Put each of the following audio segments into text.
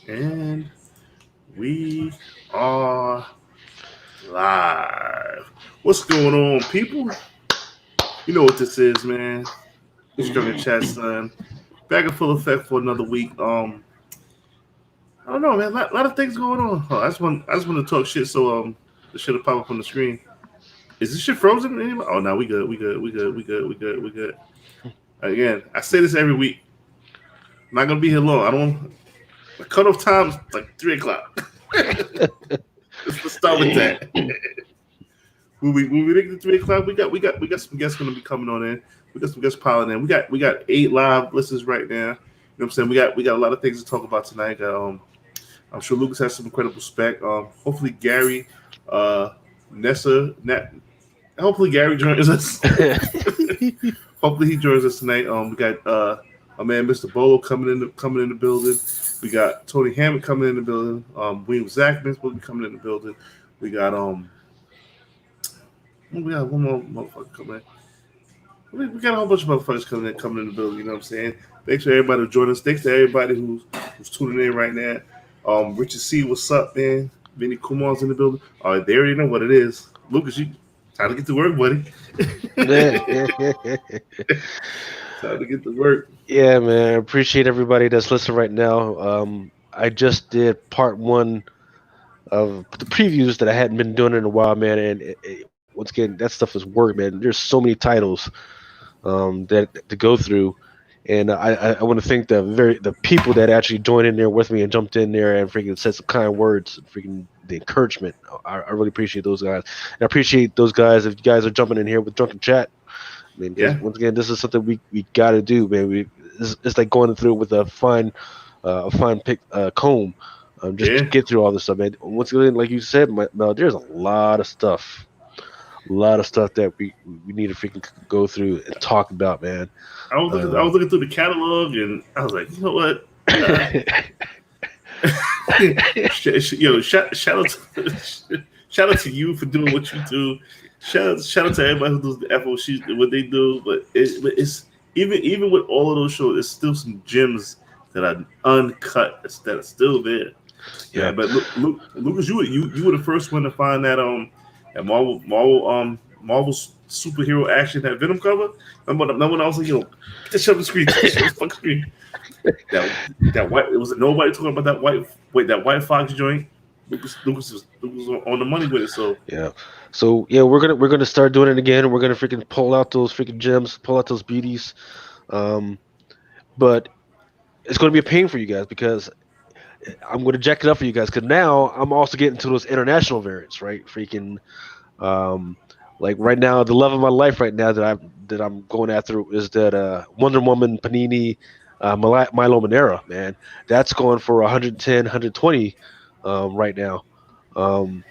And we are live. What's going on, people? You know what this is, man. It's Drunken Chat, son. Back in full effect for another week. I don't know, man. A lot of things going on. I just want to talk shit. So the shit will pop up on the screen. Is this shit frozen? Oh no, we good. We good. We good. We good. We good. We good. Again, I say this every week. I'm not gonna be here long. I don't. The cutoff time's like 3 o'clock. Let's start with that. When we make it to 3 o'clock, we got some guests gonna be coming on in. We got some guests piling in. We got 8 live listeners right now. You know what I'm saying? We got a lot of things to talk about tonight. I'm sure Lucas has some incredible spec. Hopefully Gary, Nessa, Nat, hopefully Gary joins us. Hopefully he joins us tonight. We got my man Mr. Bolo coming in the building. We got Tony Hammond coming in the building. William Zachman's will be coming in the building. We got one more motherfucker coming in. We got a whole bunch of motherfuckers coming in the building. You know what I'm saying? Thanks for everybody who joined us. Thanks to everybody who's tuning in right now. Richard C, what's up, man? Vinny Kumar's in the building. All right, they already know what it is. Lucas, you time to get to work, buddy. Time to get to work. Yeah, man. I appreciate everybody that's listening right now. I just did part one of the previews that I hadn't been doing in a while, man. And once again, that stuff is work, man. There's so many titles that to go through, and I want to thank the people that actually joined in there with me and jumped in there and freaking said some kind words, and freaking the encouragement. I really appreciate those guys, and I appreciate those guys. If you guys are jumping in here with Drunken Chat, I mean, Yeah. once again, this is something we got to do, man. It's like going through with a fine pick comb, just to Yeah. get through all this stuff, man. Once again, like you said, Mel, there's a lot of stuff that we need to freaking go through and talk about, man. I was looking through the catalog and I was like, you know what? Shout out shout out to you for doing what you do. Shout out to everybody who does the FOC what they do. But it's even with all of those shows, there's still some gems that are uncut that are still there. Yeah, Yeah, but Lucas, you were the first one to find that Marvel superhero action, that Venom cover. Remember when I was like, get that shit on the screen, get that shit on the fucking screen. That white, it was nobody talking about that white fox joint. Lucas was on the money with it. So yeah. So yeah, we're gonna start doing it again. We're gonna freaking pull out those freaking gems, pull out those beauties. Um, but it's gonna be a pain for you guys because I'm gonna jack it up for you guys because now I'm also getting to those international variants, right? Freaking um, like right now, the love of my life right now that I'm going after is that Wonder Woman Panini Milo Manera, man. That's going for 110, 120 right now. Um,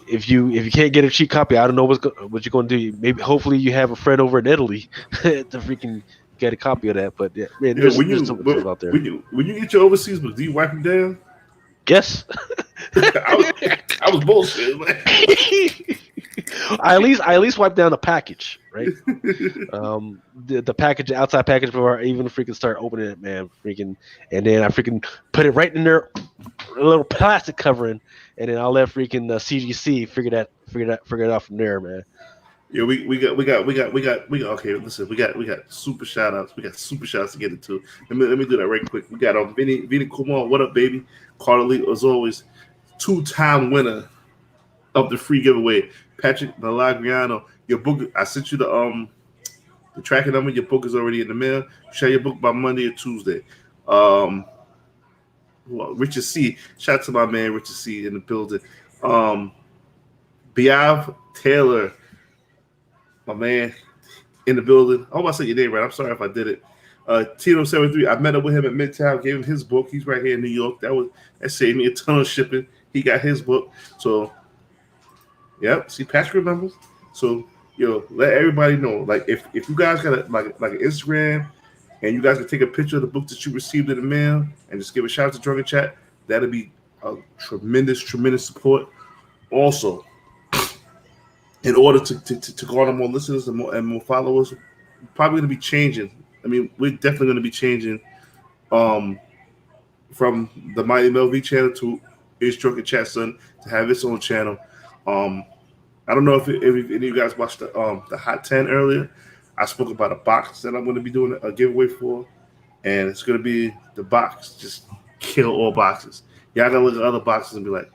if you can't get a cheap copy, I don't know what you're going to do. Maybe hopefully you have a friend over in Italy to freaking get a copy of that. But yeah, man, yeah, there's so much stuff out there. when you get your overseas books, do you wipe them down? Yes. I was bullshit. I at least wipe down the package, right? The package, outside package, before I even freaking start opening it, man. Freaking, and then I freaking put it right in there, a little plastic covering, and then I'll let freaking CGC figure it out from there, man. Yeah, we got. Okay, listen, we got super shout outs. We got super shout outs to get into. Let me do that right quick. We got Vinny Kumar. What up, baby? Carter Lee, as always, 2-time winner of the free giveaway. Patrick Malagriano, your book. I sent you the tracking number. Your book is already in the mail. Share your book by Monday or Tuesday. Um, Richard C. Shout out to my man Richard C. in the building. Biav Taylor, my man in the building. I hope I said your name right. I'm sorry if I did it. Tino73, I met up with him at Midtown, gave him his book. He's right here in New York. That saved me a ton of shipping. He got his book. So, yep. See, Patrick remembers. So, let everybody know. Like, if you guys got like an Instagram and you guys can take a picture of the book that you received in the mail and just give a shout out to Drunken Chat, that'd be a tremendous support. Also, in order to garner more listeners and more followers, we're probably going to be changing. I mean, we're definitely going to be changing from the Mighty Mel V channel to his Drunken Chat Son to have its own channel. Um, I don't know if any of you guys watched the Hot 10 earlier. I spoke about a box that I'm going to be doing a giveaway for, and it's going to be the box. Just kill all boxes. Y'all got to look at other boxes and be like,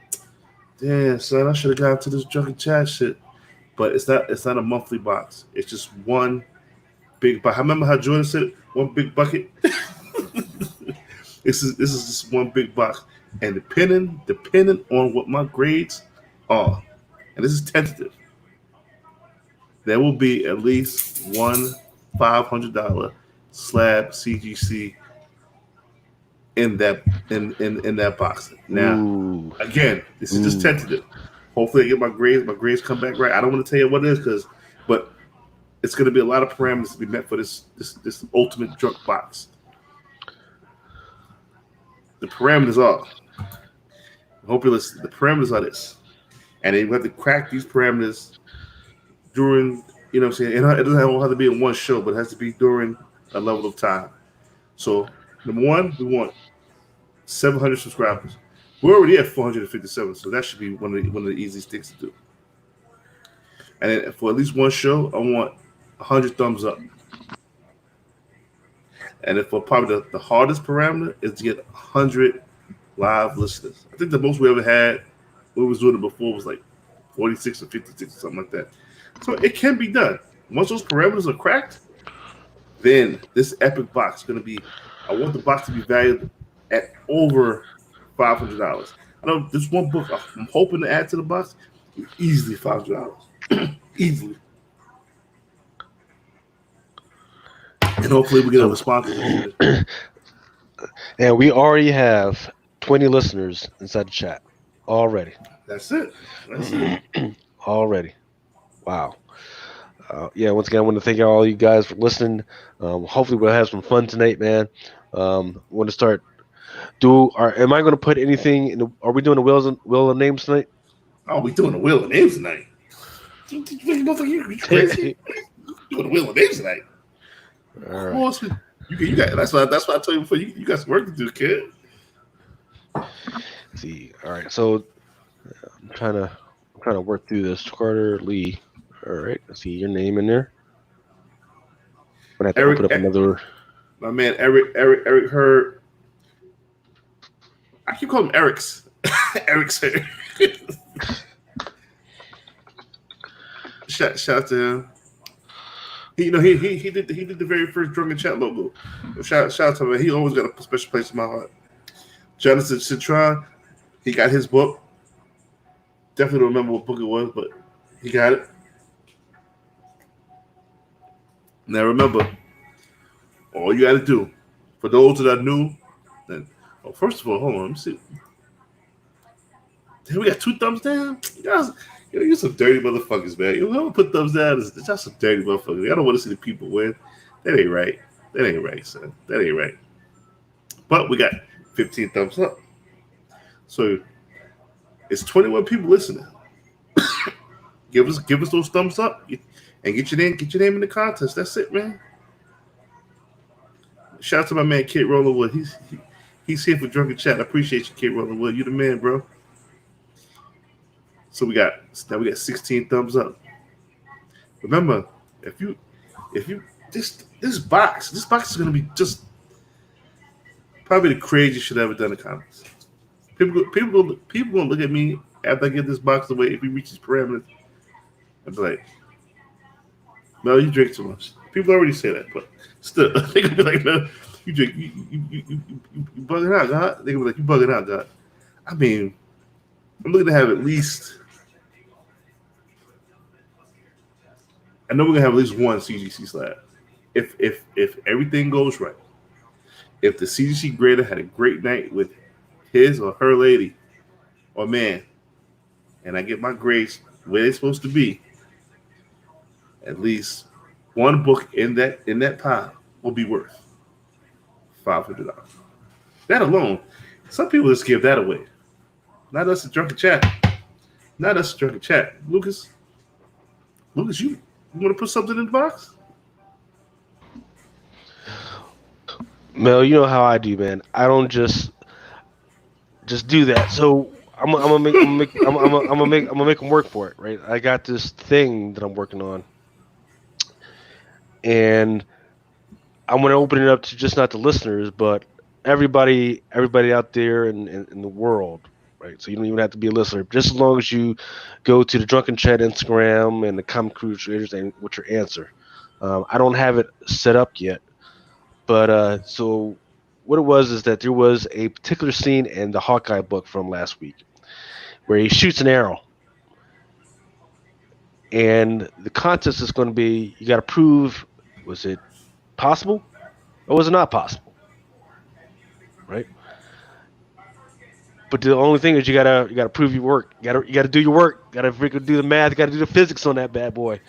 damn, son, I should have gotten to this Drunken Chat shit. But it's not a monthly box. It's just one big bucket. I remember how Jordan said it, one big bucket. This is just one big box. And depending on what my grades are, and this is tentative, there will be at least one $500 slab CGC in that box. Now, Ooh. again, this is just tentative. Hopefully, I get my grades come back right. I don't want to tell you what it is but it's going to be a lot of parameters to be met for this ultimate drunk box. The parameters are. I hope you listen. The parameters are this, and then you have to crack these parameters during. You know what I'm saying? It doesn't have to be in one show, but it has to be during a level of time. So, number one, we want 700 subscribers. We're already at 457, so that should be one of the easiest things to do. And then for at least one show, I want 100 thumbs up. And then for probably the hardest parameter is to get 100 live listeners. I think the most we ever had when we was doing it before was like 46 or 56 or something like that. So it can be done. Once those parameters are cracked, then this epic box is going to be, I want the box to be valued at over $500. I know this one book I'm hoping to add to the box is easily $500. Easily. And hopefully we get a response. And we already have 20 listeners inside the chat already. That's it. Already. Wow. Yeah, once again, I want to thank all you guys for listening. Hopefully we'll have some fun tonight, man. Want to start am I going to put anything in are we doing a wheel of names tonight? Oh, we doing a wheel of names tonight. You crazy? Doing a wheel of names tonight. All right. Of course, you got. That's why I told you before. You got some work to do, kid. Let's see. All right. So I'm trying to work through this. Carter Lee. All right. Let's see your name in there. I'm gonna have to open up another. My man, Eric Hurd. I keep calling him Eric's. Eric's here. Shout out to him. He did the very first Drunken Chat logo. Shout out to him. He always got a special place in my heart. Jonathan Citron, he got his book. Definitely don't remember what book it was, but he got it. Now remember, all you got to do, for those that are new, then first of all, hold on, let me see. Damn, we got 2 thumbs down. You guys, you're some dirty motherfuckers, man. You don't put thumbs down. It's just some dirty motherfuckers. I don't want to see the people win. That ain't right. That ain't right, son. That ain't right. But we got 15 thumbs up. So it's 21 people listening. Give us those thumbs up and get your name in the contest. That's it, man. Shout out to my man Kid Rollerwood. He's here for Drunken Chat. I appreciate you, Kid Rollerwood. You the man, bro. So now we got 16 thumbs up. Remember, if you this box is gonna be just probably the craziest shit I've ever done in comics. People gonna look at me after I get this box away if we reach these parameters. I'd be like, no, you drink too much. People already say that, but still, they gonna be like, no, you drink, you bugging out, God. They gonna be like, you bugging out, God. I mean, I'm looking to have at least. I know we're gonna have at least one CGC slab. If everything goes right, if the CGC grader had a great night with his or her lady or man, and I get my grades where they're supposed to be, at least one book in that pile will be worth $500. That alone, some people just give that away. Not us at Drunken Chat. Not us at Drunken Chat. Lucas, you want to put something in the box? Mel, you know how I do, man. I don't just Just do that. So I'm gonna make them work for it, right? I got this thing that I'm working on, and I'm gonna open it up to just not the listeners, but everybody out there in the world, right? So you don't even have to be a listener, just as long as you go to the Drunken Chat Instagram and the Comic Creators and with your answer. I don't have it set up yet, but so what it was is that there was a particular scene in the Hawkeye book from last week where he shoots an arrow, and the contest is going to be you got to prove, was it possible or was it not possible, right? But the only thing is you gotta prove your work. You gotta do your work. You gotta freaking do the math. You gotta do the physics on that bad boy.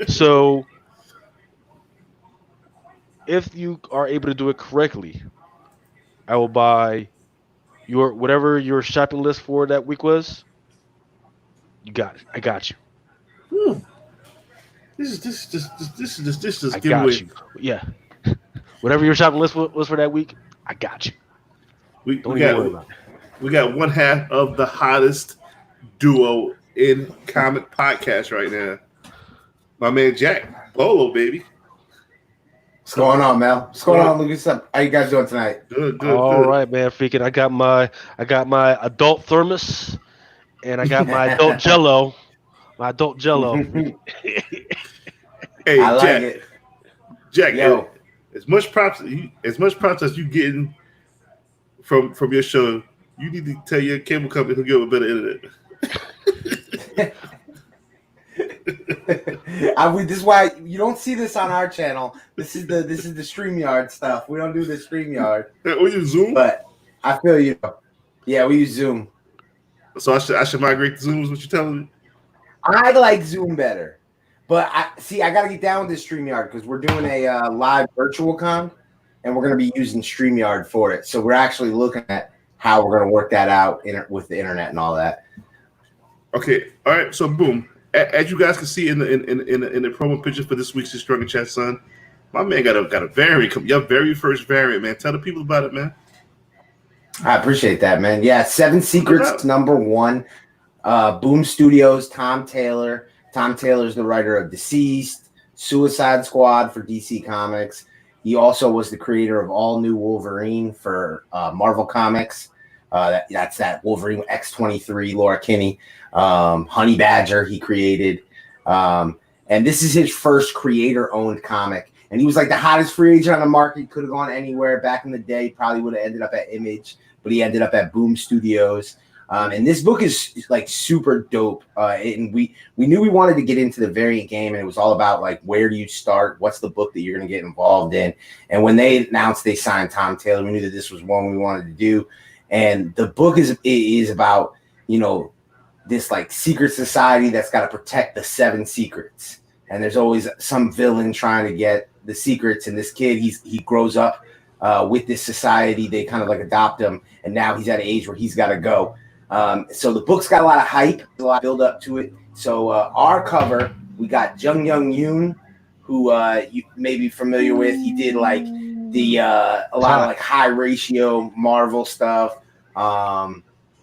So if you are able to do it correctly, I will buy your whatever your shopping list for that week was. You got it. I got you. Whew. This is I just got giveaway. you. Yeah. Whatever your shopping list was for that week, I got you. We Don't even worry about it. we got one half of the hottest duo in comic podcast right now. My man Jack Bolo, baby. What's going on, Mel? What's going on, Lucas? How you guys doing tonight? Good. All right, man. Freaking, I got my adult thermos, and I got my adult Jello. My adult Jello. Hey, I like Jack. it. Jack, Yo. as much props as you getting from your show, you need to tell your cable company to give a better internet. This is why you don't see this on our channel. This is the StreamYard stuff. We don't do the StreamYard. We use Zoom, But I feel you. Yeah, we use Zoom. so I should migrate to Zoom. Is what you're telling me? I like Zoom better, but I got to get down with this StreamYard because we're doing a live virtual con, and we're going to be using StreamYard for it. So we're actually looking at how we're going to work that out with the internet and all that. Okay, all right. So boom, as you guys can see in the promo picture for this week's Drunken Chat, son, my man got a variant, your very first variant, man. Tell the people about it, man. I appreciate that, man. Yeah, 7 Secrets, #1. Boom Studios, Tom Taylor. Tom Taylor's the writer of Deceased, Suicide Squad for DC Comics. He also was the creator of All New Wolverine for Marvel Comics. That's that Wolverine X-23, Laura Kinney. Honey Badger he created. And this is his first creator-owned comic. And he was like the hottest free agent on the market. Could have gone anywhere back in the day. Probably would have ended up at Image, but he ended up at Boom Studios. And this book is like super dope. And we knew we wanted to get into the variant game, and it was all about like, where do you start? What's the book that you're going to get involved in? And when they announced they signed Tom Taylor, we knew that this was one we wanted to do. And the book is about, this like secret society that's got to protect the 7 secrets. And there's always some villain trying to get the secrets. And this kid, he grows up with this society. They kind of like adopt him, and now he's at an age where he's got to go. So the book's got a lot of hype, a lot of build up to it. So our cover, we got Jung Young Yoon, who you may be familiar with. He did like a lot of like high ratio Marvel stuff.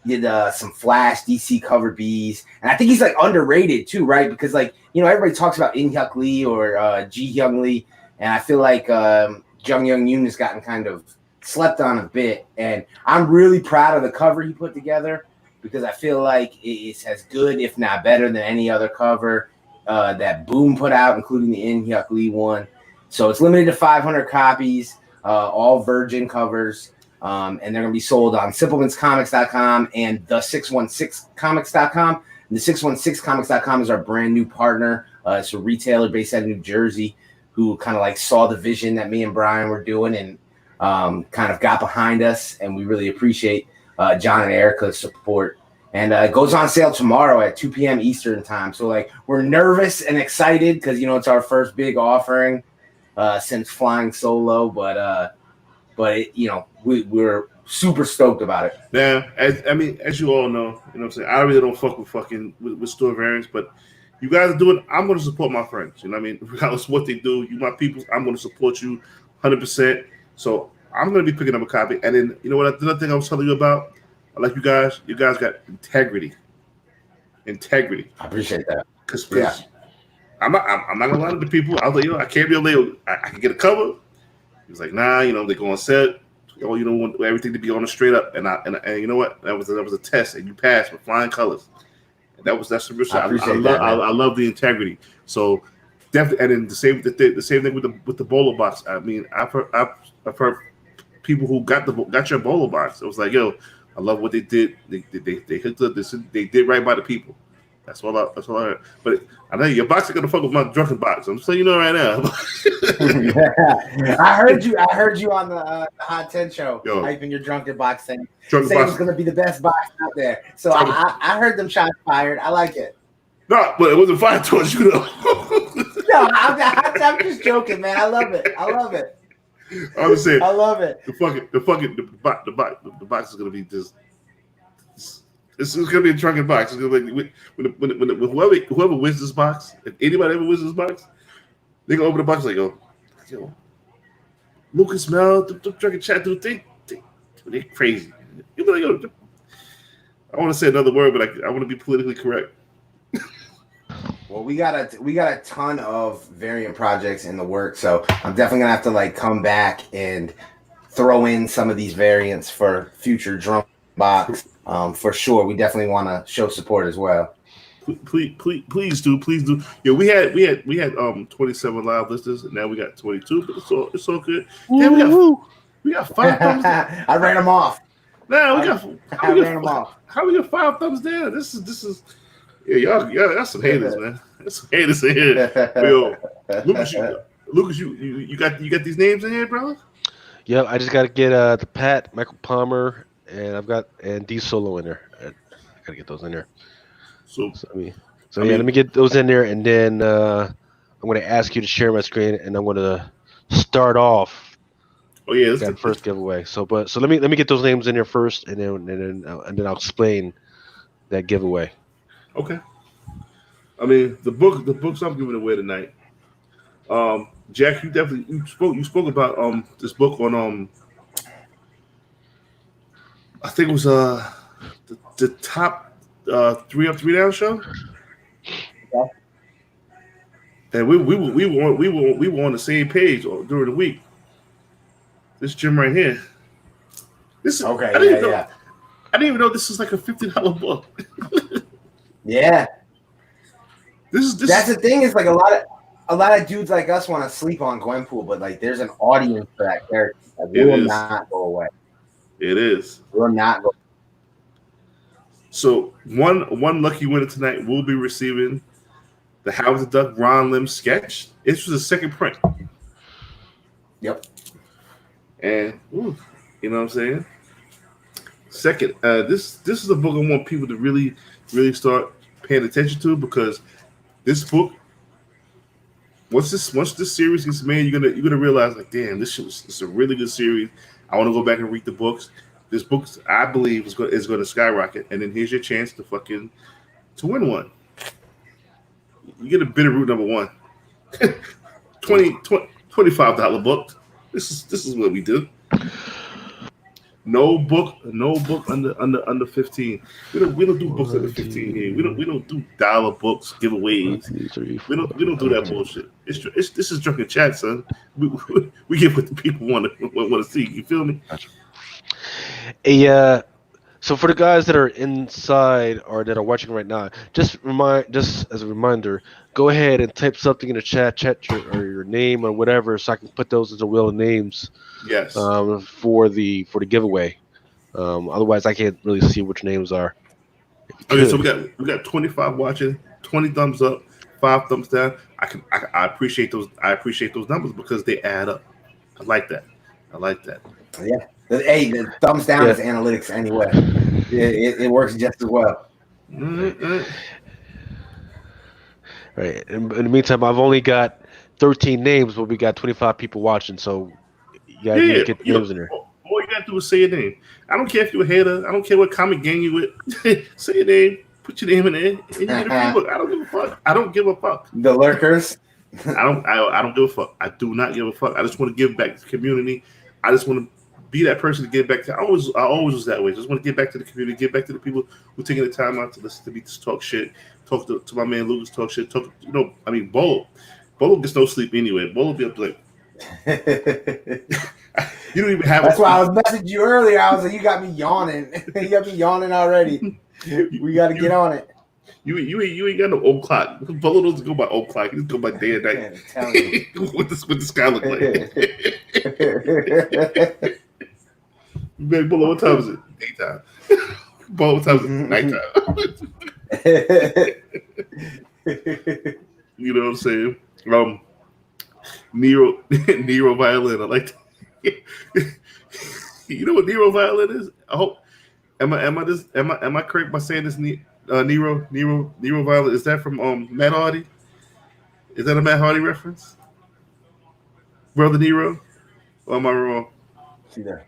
Did some Flash DC cover Bs, and I think he's like underrated too, right? Because like everybody talks about In Hyuk Lee or Ji Hyung Lee, and I feel like Jung Young Yoon has gotten kind of slept on a bit, and I'm really proud of the cover he put together because I feel like it's as good, if not better, than any other cover that Boom put out, including the In Hyuk Lee one. So it's limited to 500 copies, all virgin covers. And they're going to be sold on SimpleMansComics.com and the616comics.com. And the 616comics.com is our brand new partner. It's a retailer based out of New Jersey who kind of like saw the vision that me and Brian were doing and kind of got behind us. And we really appreciate John and Erica's support. And it goes on sale tomorrow at 2 p.m. Eastern time. So like we're nervous and excited because, it's our first big offering since flying solo. But we're super stoked about it. Now, as you all know, what I'm saying, I really don't fuck with store variants, but you guys are doing. I'm going to support my friends. Regardless of what they do, you my people. I'm going to support you 100%. So I'm gonna be picking up a copy. And then you know what? Another thing I was telling you about. I like you guys. You guys got integrity. Integrity. I appreciate that. Because I'm not gonna lie to the people. I was like, I can't be a label. I can get a cover. He was like, nah, they go on set. Oh, you don't want everything to be on the straight up. And you know what? That was a test, and you passed with flying colors. And that's the real shit. I love the integrity. So definitely, and then the same thing with the BOLO box. I mean, I've heard people who got your BOLO box. It was like, yo, I love what they did. They hooked up. They did right by the people. That's all I heard. But I know your box is gonna fuck with my drunken box. I'm saying right now. I heard you on the Hot 10 show hyping your drunken box saying it's gonna be the best box out there. So I heard them shots fired. I like it. No, but it wasn't fired towards you though. No, I'm just joking, man. I love it. I was saying, I love it. The box is gonna be just. It's gonna be a drunken box. It's gonna be when whoever wins this box, if anybody ever wins this box, they gonna open the box like, yo, Lucas, Mel, the drunken chat dude, they crazy. You be like, yo, I want to say another word, but I want to be politically correct. Well, we got a ton of variant projects in the work, so I'm definitely gonna have to come back and throw in some of these variants for future drunk box. For sure, we definitely want to show support as well. Please do. Yeah, we had 27 live listeners, and now we got 22. But it's all good. Damn, we got 5 thumbs down. I ran them off. Now I ran them off. How we get 5 thumbs down? This is y'all got some haters, man. There's some haters in here. Yo, Lucas, you got these names in here, brother? Yeah, I just got to get the Pat, Michael Palmer. And I've got D Solo in there. I gotta get those in there. So let me get those in there, and then I'm gonna ask you to share my screen, and I'm gonna start off. Oh yeah, that first giveaway. So let me get those names in there first, and then I'll explain that giveaway. Okay. I mean the books I'm giving away tonight. Jack, you spoke about this book on I think it was the top 3 Up 3 Down show. Yeah. And we were on the same page during the week. This gym right here. This is okay. I didn't even know this is like a $50 book. Yeah. That's the thing is like a lot of dudes like us want to sleep on Gwenpool, but there's an audience for that character that will not go away. It is. Will not go. So one lucky winner tonight will be receiving the Howard the Duck Ron Lim sketch. This was a second print. Yep. And you know what I'm saying? Second, this is a book I want people to really start paying attention to, because this book, once this series gets made, you're gonna realize like, damn, it's a really good series. I want to go back and read the books. This book, I believe, is going to skyrocket. And then here's your chance to win one. You get a Bitterroot number 1. $25 book. This is what we do. No book under 15. We don't do books under 15 here. We don't do dollar books, giveaways. 1, 2, 3, 4, we don't do that bullshit. This is drunken chat, son. We get what the people want to see. You feel me? So for the guys that are inside or that are watching right now, just as a reminder, go ahead and type something in the chat your name or whatever, so I can put those as a wheel of names. Yes. For the giveaway. Otherwise, I can't really see which names are. Okay, so we got 25 watching, 20 thumbs up, 5 thumbs down. I appreciate those. I appreciate those numbers because they add up. I like that. Yeah. Hey, the thumbs down is analytics anyway. It works just as well. Mm-hmm. Right. In the meantime, I've only got 13 names, but we got 25 people watching, so you gotta get the names in there. All you gotta do is say your name. I don't care if you're a hater. I don't care what comic gang you with. Say your name. Put your name in there. And you get a free book. I don't give a fuck. The lurkers. I don't give a fuck. I do not give a fuck. I just want to give back to the community. I just want to be that person to get back to. I always was that way. Just want to get back to the community, get back to the people who taking the time out to listen to me just talk shit, talk to my man Lucas, talk shit, talk. I mean, Bolo gets no sleep anyway. Bolo be up like. You don't even have. That's why I was messaging you earlier. I was like, you got me yawning. You got me yawning already. We got to get on it. You ain't got no old clock. Bolo doesn't go by old clock. He just go by day and night. What the sky look like? Man, Bolo, what time is it? Daytime. Bolo, what time is it? Nighttime. You know what I'm saying? Nero violin. I like that. You know what Nero violin is? I hope. Am I correct by saying this? Nero violin, is that from Matt Hardy? Is that a Matt Hardy reference? Brother Nero? Or am I wrong? Yeah.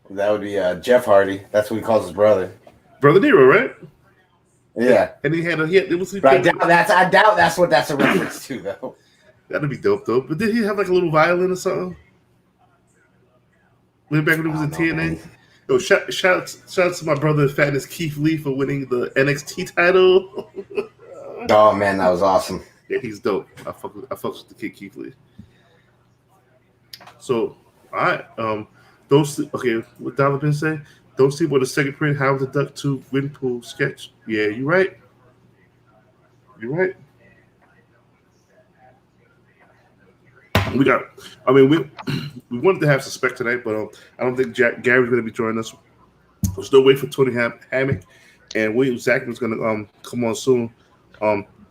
That would be Jeff Hardy. That's what he calls his brother. Brother Nero, right? Yeah. And he had a hit. I doubt that's what that's a reference to, though. That'd be dope, though. But did he have like a little violin or something? Way back when he was in TNA. Yo, shout out to my brother Fatness Keith Lee for winning the NXT title. Oh man, that was awesome. Yeah, he's dope. I fuck with the kid Keith Lee. So, all right. What Dollar been saying? Don't see what the second print Howard the Duck 2 Gwenpool sketch. Yeah, you're right. You're right. We wanted to have some SPEC tonight, but I don't think Gary's going to be joining us. We're still waiting for Tony Hammock, and William Zachman's going to come on soon.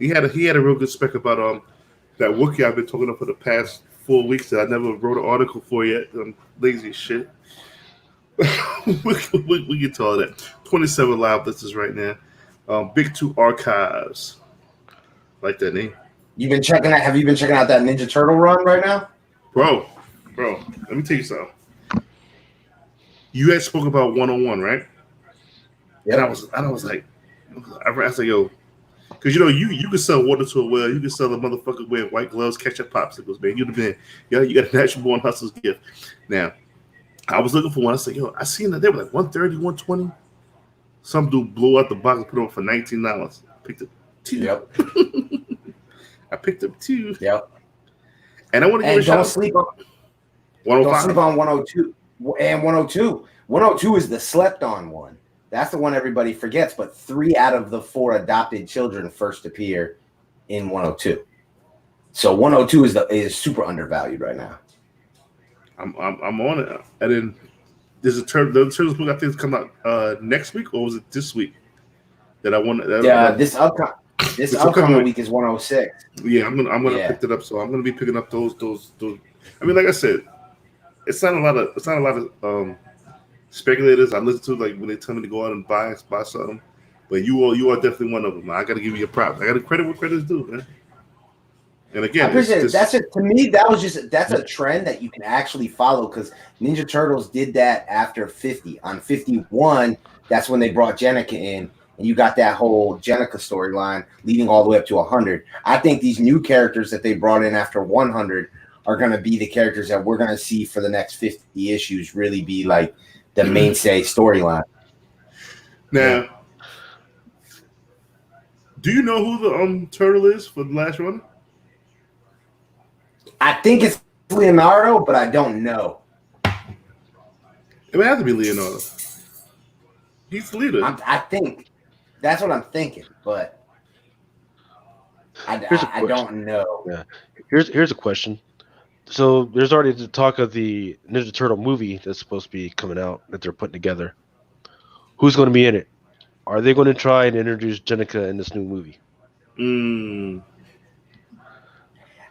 He had a real good SPEC about that Wookiee I've been talking about for the past 4 weeks that I never wrote an article for yet. I'm lazy as shit. we get to all that. 27 live listeners right now. Big Two Archives. Like that name. Have you been checking out that Ninja Turtle run right now? Bro, let me tell you something. You had spoke about 101, right? Yeah. And I was like, yo, because you could sell water to a well, you could sell a motherfucker wearing white gloves, ketchup popsicles, man. You'd have been, you got a natural born hustler's gift. Now, I was looking for one. I said, yo, I seen that they were like 130, 120. Some dude blew out the box and put it on for $19. Picked up 2. Yep. I picked up 2. Yep. And I want to give a shout out. Don't sleep on 102 and 102. 102 is the slept on one. That's the one everybody forgets, but 3 out of the 4 adopted children first appear in 102. So 102 is super undervalued right now. I'm on it. And then there's the Turtles book I think is coming out next week, or was it this week? That I want. This upcoming week is 106. Yeah, I'm gonna pick that up. So I'm gonna be picking up those. I mean, like I said, it's not a lot of speculators I listen to, like when they tell me to go out and buy something. But you are definitely one of them. I got to give you a prop. I got to credit what credit's due, man. And again, I appreciate it. To me, that's a trend that you can actually follow, because Ninja Turtles did that after 50. On 51, that's when they brought Jennika in, and you got that whole Jennika storyline leading all the way up to 100. I think these new characters that they brought in after 100 are going to be the characters that we're going to see for the next 50 issues really be like the mainstay storyline. Now, do you know who the turtle is for the last one? I think it's Leonardo, but I don't know. It would have to be Leonardo. He's the leader. I think that's what I'm thinking, but I don't know. Yeah. Here's a question. So there's already the talk of the Ninja Turtle movie that's supposed to be coming out that they're putting together. Who's going to be in it? Are they going to try and introduce Jennika in this new movie?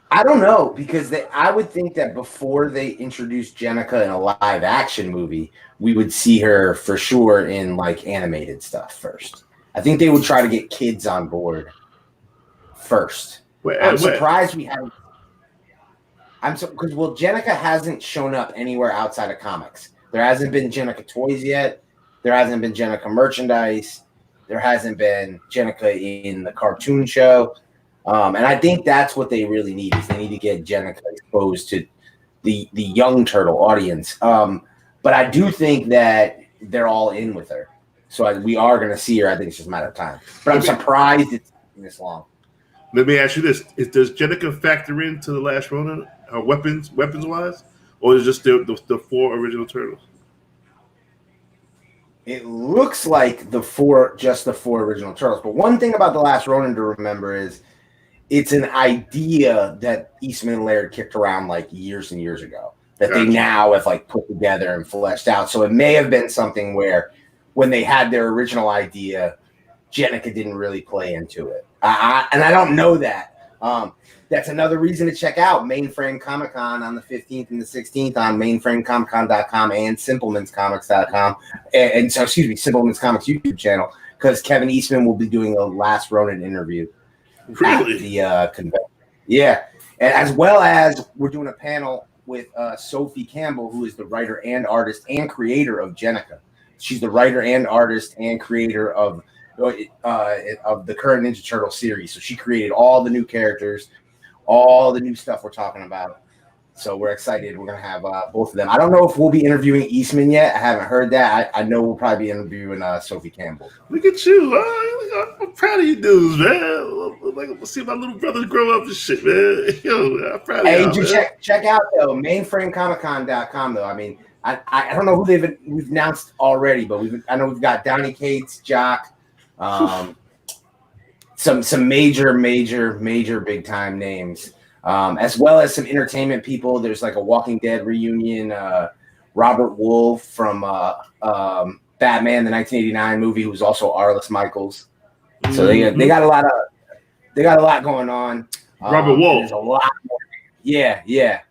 I don't know, because I would think that before they introduce Jennika in a live action movie, we would see her for sure in like animated stuff first. I think they would try to get kids on board first. I'm surprised we haven't. Because Jennika hasn't shown up anywhere outside of comics. There hasn't been Jennika toys yet. There hasn't been Jennika merchandise. There hasn't been Jennika in the cartoon show. And I think that's what they really need, is they need to get Jennika exposed to the young turtle audience. But But I do think that they're all in with her. So we are going to see her. I think it's just a matter of time. But I'm surprised it's taking this long. Let me ask you this: does Jenica factor into the Last Ronin, weapons wise, or is it just the 4 original turtles? It looks like just the 4 original turtles. But one thing about the Last Ronin to remember is it's an idea that Eastman and Laird kicked around like years and years ago that they now have like put together and fleshed out. So it may have been something where when they had their original idea, Jenica didn't really play into it. And I don't know that. That's another reason to check out Mainframe Comic Con on the 15th and the 16th on mainframecomiccon.com and simplemenscomics.com. And so, excuse me, Simpleman's Comics YouTube channel, because Kevin Eastman will be doing a Last Ronin interview. Really? At the convention. Yeah. And as well as we're doing a panel with Sophie Campbell, who is the writer and artist and creator of Jenica. She's the writer and artist and creator of the current Ninja Turtle series. So she created all the new characters, all the new stuff we're talking about. So we're excited. We're going to have both of them. I don't know if we'll be interviewing Eastman yet. I haven't heard that. I know we'll probably be interviewing Sophie Campbell. Look at you. I'm proud of you dudes, man. Like, see my little brothers grow up and shit, man. Yo, I'm proud of you. Hey, check out, though, mainframecomiccon.com, though. I mean, I don't know who we've announced already, but I know we've got Donnie Cates, Jock, some major big time names, as well as some entertainment people. There's like a Walking Dead reunion. Robert Wolf from Batman, the 1989 movie, who's also Arliss Michaels. So they got a lot going on. Robert Wolf. There's a lot more. Yeah.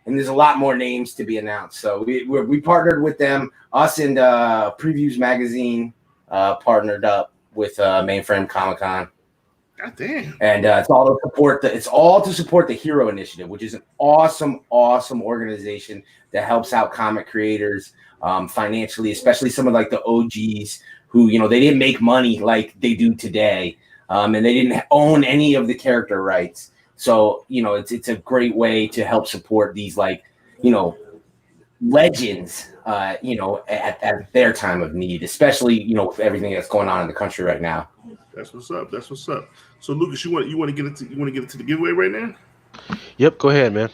And there's a lot more names to be announced. So we partnered with them. Us and Previews Magazine partnered up with Mainframe Comic Con. God damn. And it's all to support the Hero Initiative, which is an awesome organization that helps out comic creators financially, especially some of like the OGs who, they didn't make money like they do today. And they didn't own any of the character rights. So, it's a great way to help support these legends, at their time of need, especially, with everything that's going on in the country right now. That's what's up. So Lucas, you want to get into the giveaway right now? Yep, go ahead, man.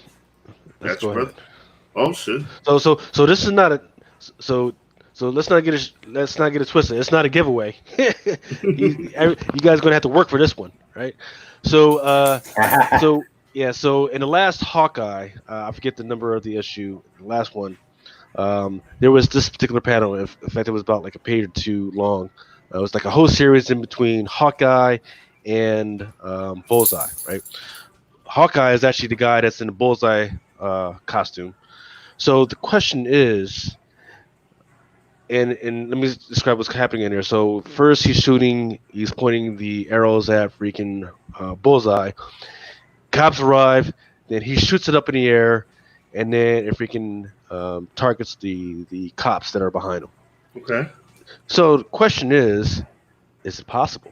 That's brother. Oh shit. So this is not a so let's not get it twisted. It's not a giveaway. You guys are gonna have to work for this one, right? So in the last Hawkeye, I forget the number of the issue, the last one, there was this particular panel. In fact, it was about like a page or two long. It was like a whole series in between Hawkeye and Bullseye, right? Hawkeye is actually the guy that's in the Bullseye costume. So the question is, and let me describe what's happening in here. So first he's pointing the arrows at freaking Bullseye. Cops arrive, then he shoots it up in the air, and then it freaking targets the cops that are behind him. Okay. So the question is it possible?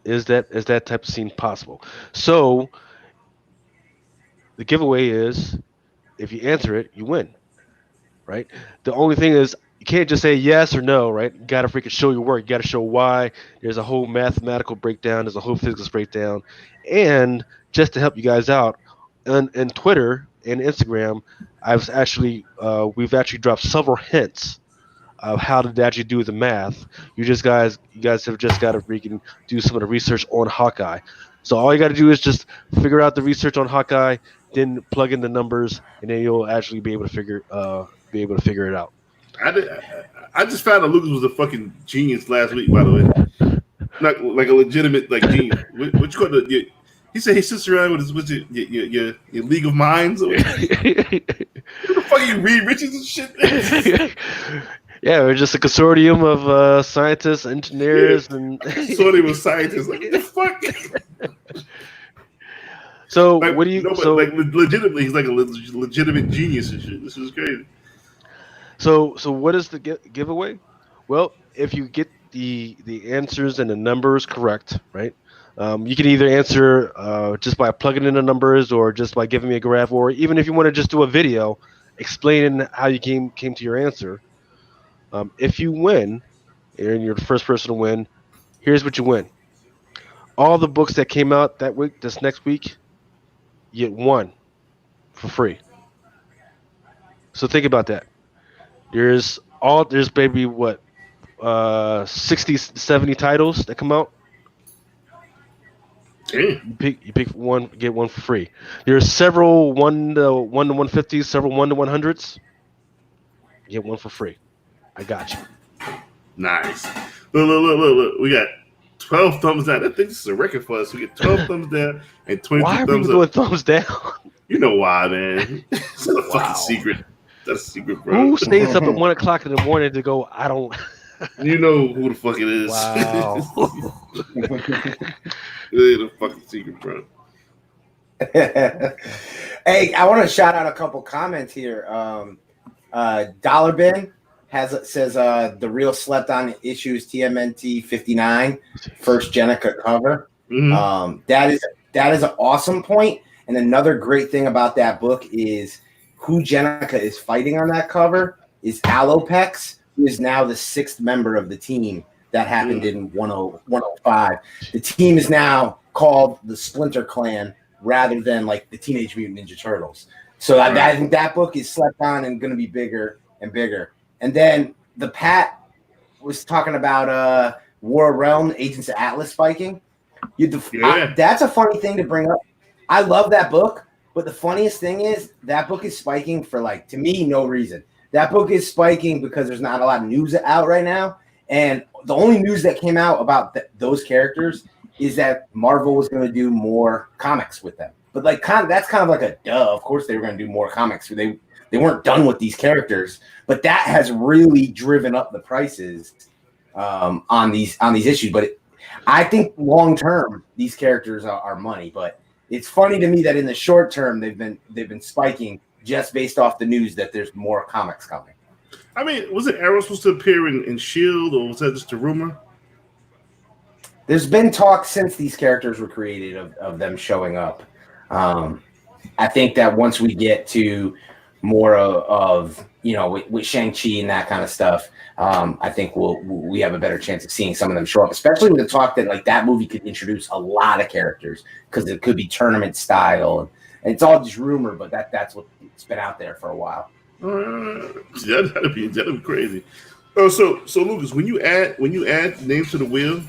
Is that type of scene possible? So the giveaway is, if you answer it, you win, right? The only thing is you can't just say yes or no, right? You got to freaking show your work. You got to show why. There's a whole mathematical breakdown. There's a whole physics breakdown. And just to help you guys out, on Twitter and Instagram, we've actually dropped several hints of how to actually do the math. You guys have just got to freaking do some of the research on Hawkeye. So all you got to do is just figure out the research on Hawkeye, then plug in the numbers, and then you'll actually be able to figure it out. I just found out Lucas was a fucking genius last week, by the way. Not like a legitimate genius. What you call it? He said he sits around with your League of Minds. What the fuck you Reed Richards and shit? Yeah, we're just a consortium of scientists, engineers, and consortium of scientists. Like, what the fuck? So what do you? Legitimately, he's like a legitimate genius and shit. This is crazy. So what is the giveaway? Well, if you get the answers and the numbers correct, right? You can either answer just by plugging in the numbers, or just by giving me a graph, or even if you want to just do a video explaining how you came to your answer. If you win, and you're the first person to win, here's what you win. All the books that came out that week, this next week, you get one for free. So think about that. There's maybe what 60, 70 titles that come out. Damn. You pick one, get one for free. There's several 1 to 150s, several 1 to 100s. Get one for free. I got you. Nice. Look. We got 12 thumbs down. I think this is a record for us. We get 12 thumbs down and 22 Why are thumbs people up. doing thumbs down? You know why, man. It's a Wow. fucking secret. That's a secret, bro. Who stays up at 1 o'clock in the morning to go? I don't. You know who the fuck it is. Wow. It's a fucking secret, bro. Hey, I want to shout out a couple comments here. Dollar Bin says the real slept on issue is TMNT 59, first Jenica cover. Mhm. That is an awesome point. And another great thing about that book is who Jenica is fighting on that cover is Alopex, who is now the 6th member of the team that happened in 105. The team is now called the Splinter Clan rather than like the Teenage Mutant Ninja Turtles. So I think that book is slept on and going to be bigger and bigger. And then the Pat was talking about War Realm, Agents of Atlas spiking. That's a funny thing to bring up. I love that book, but the funniest thing is that book is spiking for, like, to me, no reason. That book is spiking because there's not a lot of news out right now. And the only news that came out about those characters is that Marvel was going to do more comics with them. But like, that's kind of like a duh. Of course, they were going to do more comics. They weren't done with these characters, but that has really driven up the prices on these issues. But I think long term, these characters are money. But it's funny to me that in the short term, they've been spiking just based off the news that there's more comics coming. I mean, was it Arrow supposed to appear in S.H.I.E.L.D., or was that just a rumor? There's been talk since these characters were created of them showing up. I think that once we get to more of with Shang-Chi and that kind of stuff, I think we have a better chance of seeing some of them show up, especially with the talk that like that movie could introduce a lot of characters because it could be tournament style. And it's all just rumor, but that's what's been out there for a while. That'd be crazy. Oh, so Lucas, when you add names to the wheel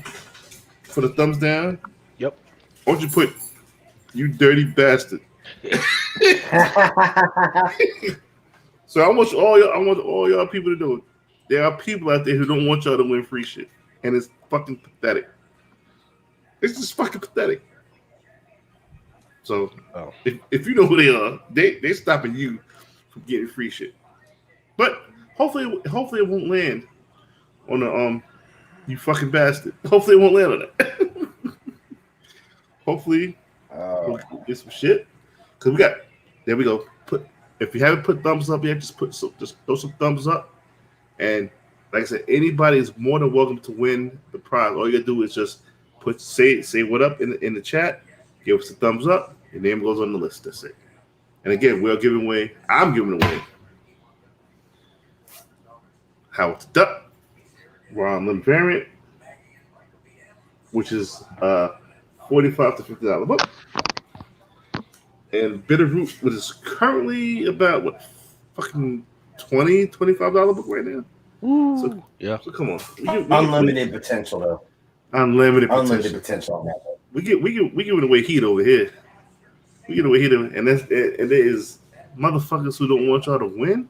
for the thumbs down, Yep. why don't you put "you dirty bastard"? So I want all y'all people to know there are people out there who don't want y'all to win free shit, and it's fucking pathetic. It's just fucking pathetic. So if you know who they are, they stopping you from getting free shit. But hopefully it won't land on the you fucking bastard. Hopefully it won't land on that. Hopefully we'll get some shit. Cause there we go. If you haven't put thumbs up yet, just throw some thumbs up. And like I said, anybody is more than welcome to win the prize. All you gotta do is just say what up in the chat, give us a thumbs up, your name goes on the list. That's it. And again, I'm giving away Howard the Duck, Ron Lim variant, which is $45 to $50 book. And Bitterroot, which is currently about fucking $20, $25 book right now. Ooh, So come on. Unlimited potential though. Unlimited potential on that book. We giving away heat over here. We give away heat, and there is motherfuckers who don't want y'all to win.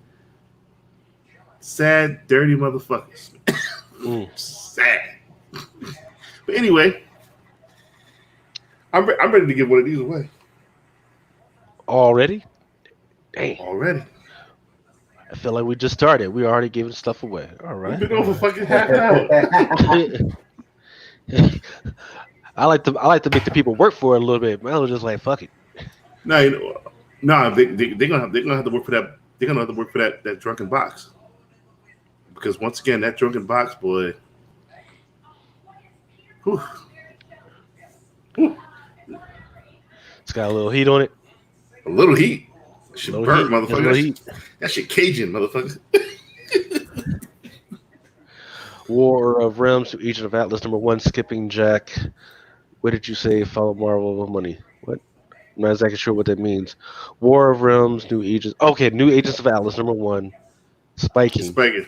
Sad, dirty motherfuckers. Sad. But anyway, I'm ready to give one of these away. Already? Dang. Already. I feel like we just started. We already giving stuff away. All right. We've been over fucking half an hour. I like to make the people work for it a little bit. Man, I was just like, fuck it. They're gonna have to work for that. They're gonna have to work for that drunken box. Because once again, that drunken box, boy. Whew. It's got a little heat on it. A little heat. Shit Low burnt, heat. There's motherfucker. low heat. That shit Cajun, motherfucker. War of Realms to Agent of Atlas #1, skipping Jack. What did you say? Follow Marvel of money. What? I'm not exactly sure what that means. War of Realms, new agents. Okay, new Agents of Atlas #1, It's spiking. spiking.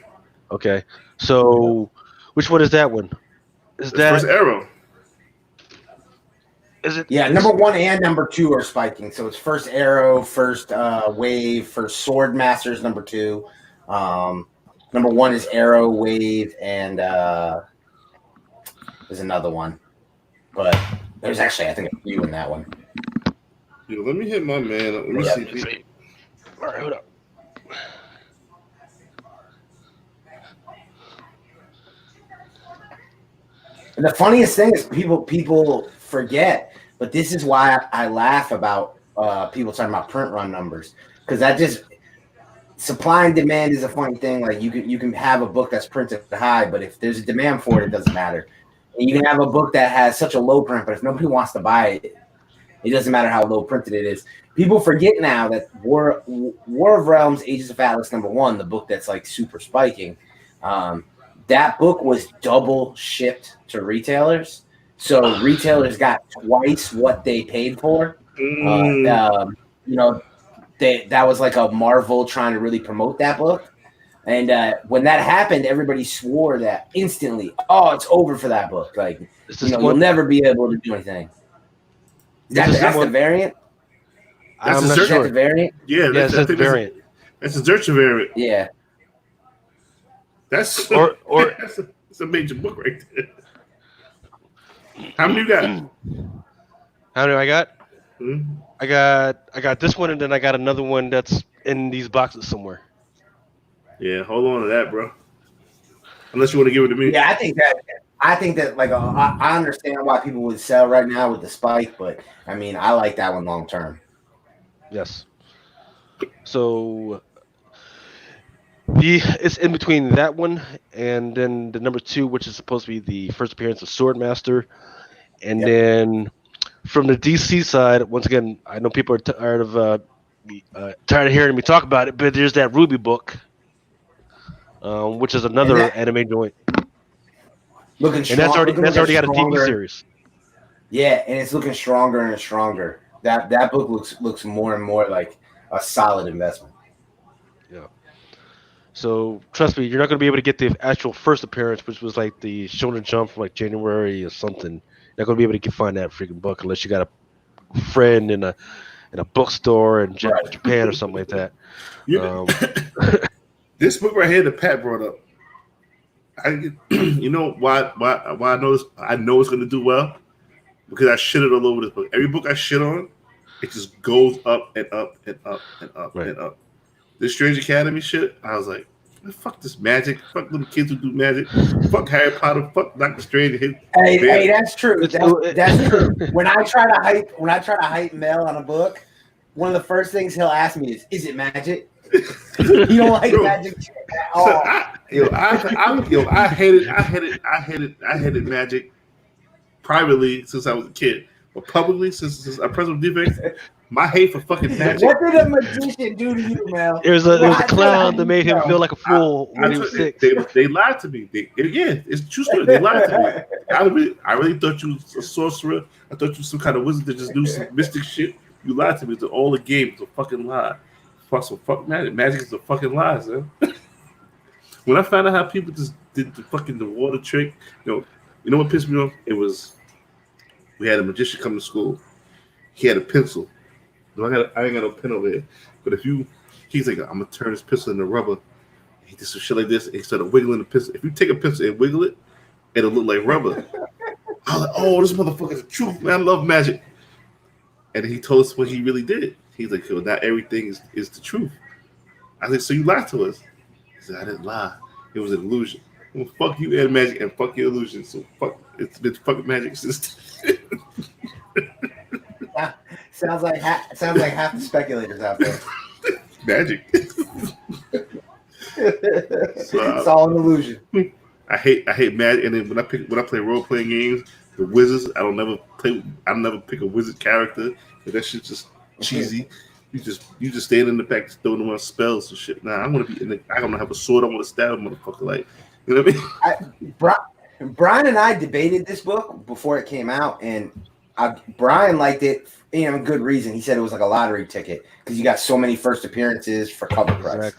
Okay, so which one is that one? Is It's that first arrow. is it? Yeah, number 1 and number 2 are spiking. So it's first arrow, first wave, first sword masters, number 2. Number 1 is arrow, wave, and there's another one. But there's actually, I think, a few in that one. Yo, let me hit my man. Let me see. All right, hold up. And the funniest thing is people forget, but this is why I laugh about people talking about print run numbers, because that just supply and demand is a funny thing. Like you can have a book that's printed high, but if there's a demand for it, it doesn't matter. And you can have a book that has such a low print, but if nobody wants to buy it, it doesn't matter how low printed it is. People forget now that War of Realms, Agents of Atlas #1, the book that's like super spiking, that book was double shipped to retailers. So retailers got twice what they paid for. That was like a Marvel trying to really promote that book. And when that happened, everybody swore that instantly. Oh, it's over for that book. Like, you'll never be able to do anything. That's the variant. I'm not sure. That's the variant. Yeah, that's the variant. That's a Zercher variant. Yeah. That's or that's a major book right there. How many you got? How many I got? Hmm? I got this one, and then I got another one that's in these boxes somewhere. Yeah, hold on to that, bro. Unless you want to give it to me. Yeah, I think that like I understand why people would sell right now with the spike, but I mean I like that one long term. Yes. So it's in between that one and then the number 2, which is supposed to be the first appearance of Swordmaster, and then from the DC side, once again, I know people are tired of hearing me talk about it, but there's that Ruby book, which is another anime joint. Looking strong, and that's already got a TV series. Yeah, and it's looking stronger and stronger. That book looks more and more like a solid investment. Yeah. So trust me, you're not going to be able to get the actual first appearance, which was like the Shonen Jump from like January or something. You're not going to be able to find that freaking book unless you got a friend in a bookstore in Japan or something like that. This book right here that Pat brought up, you know why I know this? I know it's going to do well because I shitted all over this book. Every book I shit on, it just goes up and up and up and up and up. This Strange Academy shit, I was like, fuck this magic. Fuck little kids who do magic. Fuck Harry Potter. Fuck Dr. Strange. Hey, that's true. That's true. When I try to hype Mel on a book, one of the first things he'll ask me is it magic? You don't like magic at all. I hated magic privately since I was a kid, but publicly since I present defects. My hate for fucking magic. What did a magician do to you, Mel? There was a clown that made him feel like a fool when he was 6. They lied to me. It's a true story. They lied to me. I really thought you was a sorcerer. I thought you was some kind of wizard that just do some mystic shit. You lied to me. It's all a game. It's a fucking lie. Fuck magic. Magic is a fucking lie, man. When I found out how people just did the water trick, you know what pissed me off? It was we had a magician come to school. He had a pencil. I ain't got no pen over here. But he's like, I'm gonna turn this pencil into rubber. He did some shit like this, and he started wiggling the pencil. If you take a pencil and wiggle it, it'll look like rubber. I was like, oh, this motherfucker's the truth, man. I love magic. And he told us what he really did. He's like, yo, not everything is the truth. I was like, so you lied to us. He said, I didn't lie. It was an illusion. Well, fuck you and magic and fuck your illusion. So it's been fucking magic since. Sounds like half the speculators out there. Magic. It's all an illusion. I hate magic, and then when I play role playing games, the wizards, I'll never pick a wizard character. That shit's just cheesy. You just stand in the back throwing around spells and shit. Nah, I want to be in the. I want to have a sword. I want to stab a motherfucker. Like, you know what I mean? Brian and I debated this book before it came out, and Brian liked it. Good reason. He said it was like a lottery ticket because you got so many first appearances for cover price.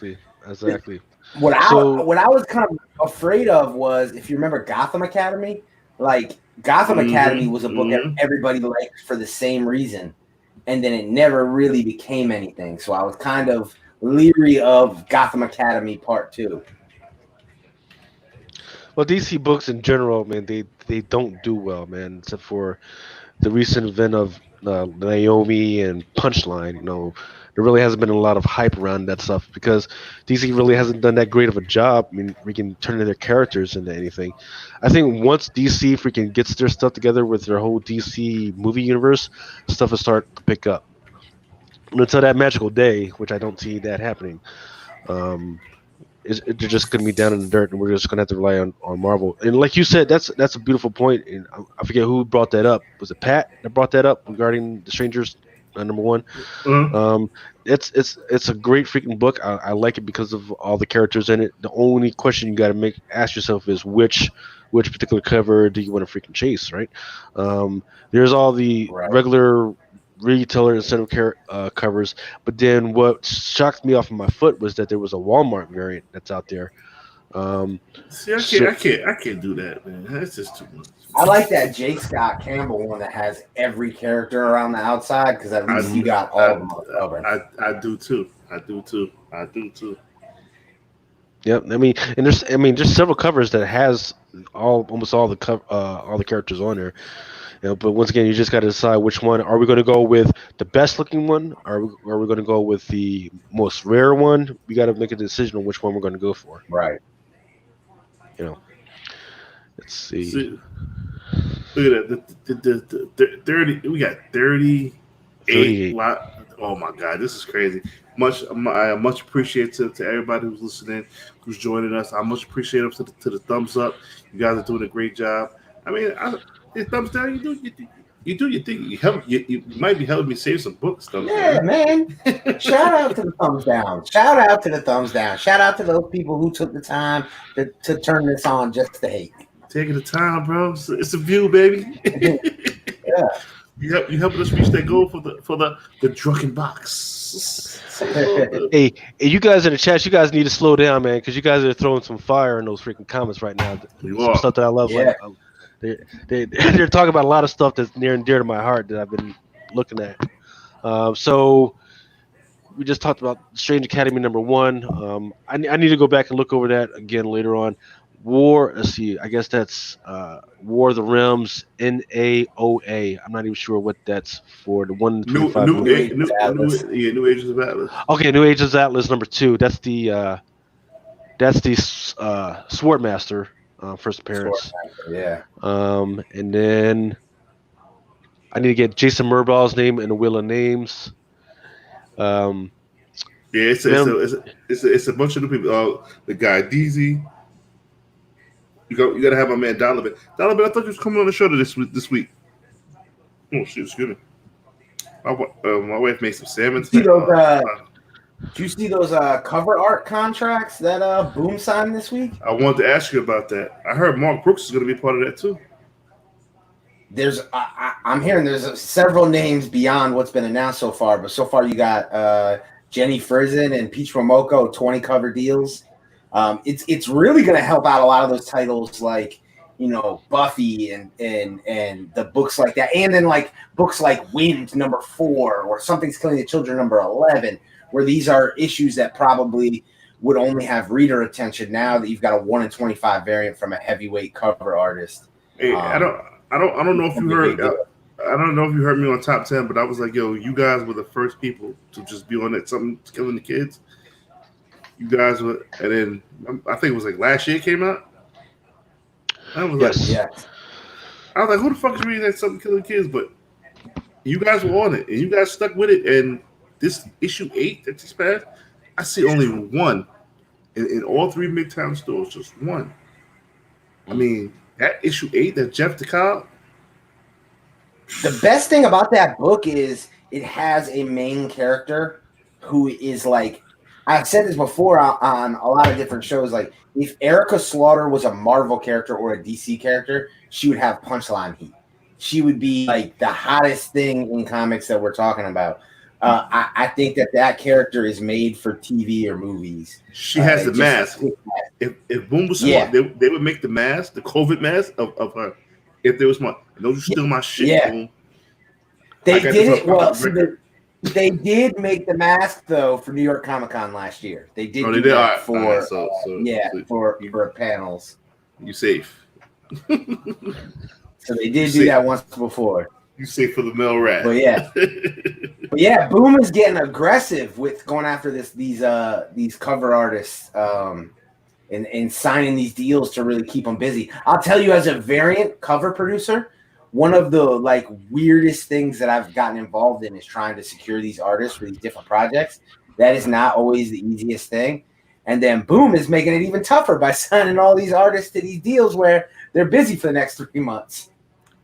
Exactly. What I was kind of afraid of was, if you remember Gotham Academy, like Gotham Academy was a book everybody liked for the same reason, and then it never really became anything. So I was kind of leery of Gotham Academy Part 2. Well, DC books in general, man, they don't do well, man, except for the recent event of Naomi and Punchline. There really hasn't been a lot of hype around that stuff because DC really hasn't done that great of a job. I mean, freaking turning their characters into anything. I think once DC freaking gets their stuff together with their whole DC movie universe, stuff will start to pick up. And until that magical day, which I don't see that happening, they're just going to be down in the dirt, and we're just going to have to rely on Marvel. And like you said, that's a beautiful point. And I forget who brought that up. Was it Pat that brought that up regarding the Strangers? Number one. It's a great freaking book. I like it because of all the characters in it. The only question you got to ask yourself is which particular cover do you want to freaking chase, right? There's all the regular retailer incentive covers, but then what shocked me off of my foot was that there was a Walmart variant that's out there. See, I can't do that, man. That's just too much. I like that J. Scott Campbell one that has every character around the outside because at least you got all of them covered. I do too. Yep. There's several covers that has almost all the characters on there. But once again, you just got to decide which one. Are we going to go with the best looking one? Are we going to go with the most rare one? We got to make a decision on which one we're going to go for. Right. Let's see. Look at that. The 30. We got 38. Oh my God, this is crazy. I much appreciate to everybody who's listening, who's joining us. I much appreciate them to the thumbs up. You guys are doing a great job. I mean, thumbs down. You do your thing. You might be helping me save some books, though. Yeah, man. Shout out to the thumbs down. Shout out to the thumbs down. Shout out to those people who took the time to turn this on just to hate. Taking the time, bro. It's a view, baby. Yeah. You helping us reach that goal for the Drunken box. Hey, you guys in the chat, you guys need to slow down, man, because you guys are throwing some fire in those freaking comments right now. Some stuff that I love. Yeah. They're talking about a lot of stuff that's near and dear to my heart that I've been looking at. So we just talked about Strange Academy #1. I need to go back and look over that again later on. War, let's see, I guess that's War of the Realms, NAOA. I'm not even sure what that's for. The New Ages of Atlas. Okay, New Ages of Atlas #2. That's the Swordmaster first appearance. Yeah. And then I need to get Jason Murbal's name in the Wheel of Names. Yeah, it's a bunch of new people. The guy DZ. You got to have my man Donovan. Donovan, I thought you was coming on the show this week. Oh shit, excuse me. My wife made some salmon. Did you see those cover art contracts that Boom signed this week? I wanted to ask you about that. I heard Mark Brooks is going to be part of that too. I'm hearing there's several names beyond what's been announced so far, but so far you got Jenny Frizen and Peach Momoko 20 cover deals. It's really going to help out a lot of those titles like, Buffy and the books like that. And then like books like Wind #4 or Something's Killing the Children #11, where these are issues that probably would only have reader attention now that you've got a 1 in 25 variant from a heavyweight cover artist. Hey, I don't know if you heard. I don't know if you heard me on Top 10, but I was like, yo, you guys were the first people to just be on that Something's Killing the Kids. You guys were, and then I think it was like last year it came out. I was I was like, who the fuck is reading that Something Killing Kids? But you guys were on it, and you guys stuck with it. And this issue 8 that just passed, I see only one in all 3 Midtown stores, just one. I mean, that issue 8, that Jeff DeCobb. The best thing about that book is it has a main character who is like, I've said this before on a lot of different shows. Like, if Erica Slaughter was a Marvel character or a DC character, she would have punchline heat. She would be like the hottest thing in comics that we're talking about. I think that character is made for TV or movies. She has the mask. If Boom was smart, they would make the mask, the COVID mask of her. If they was smart, don't you steal my shit, Boom. They did it well. They did make the mask though for New York Comic Con last year. They did do that for for panels. You safe. So they did do that once before. You safe for the male rat. But yeah, Boom is getting aggressive with going after these cover artists and signing these deals to really keep them busy. I'll tell you, as a variant cover producer, one of the like weirdest things that I've gotten involved in is trying to secure these artists for these different projects. That is not always the easiest thing. And then Boom is making it even tougher by signing all these artists to these deals where they're busy for the next 3 months.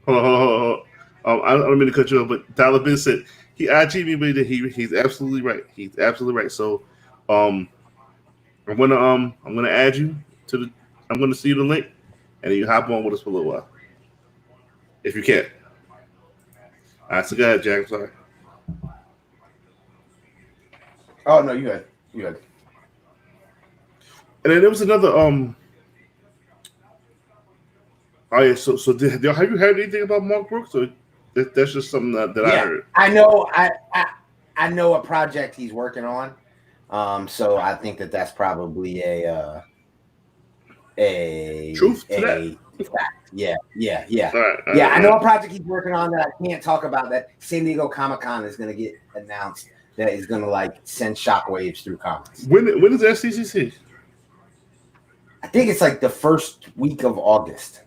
Hold on. I don't mean to cut you off, but Dollar Bin said he IG'd me, but he's absolutely right. He's absolutely right. So I'm gonna add you to the. I'm gonna see you the link, and then you hop on with us for a little while, if you can. All right, so go ahead, Jack. I'm sorry. Oh no, you good. And then there was another Oh yeah, so have you heard anything about Mark Brooks? Or that's just something that I heard. I know a project he's working on. So I think that's probably a truth to that. Fact. Yeah. All right, I know a project he's working on that I can't talk about. That San Diego Comic-Con is going to get announced. That is going to like send shockwaves through comics. When is SCCC? I think it's like the first week of August.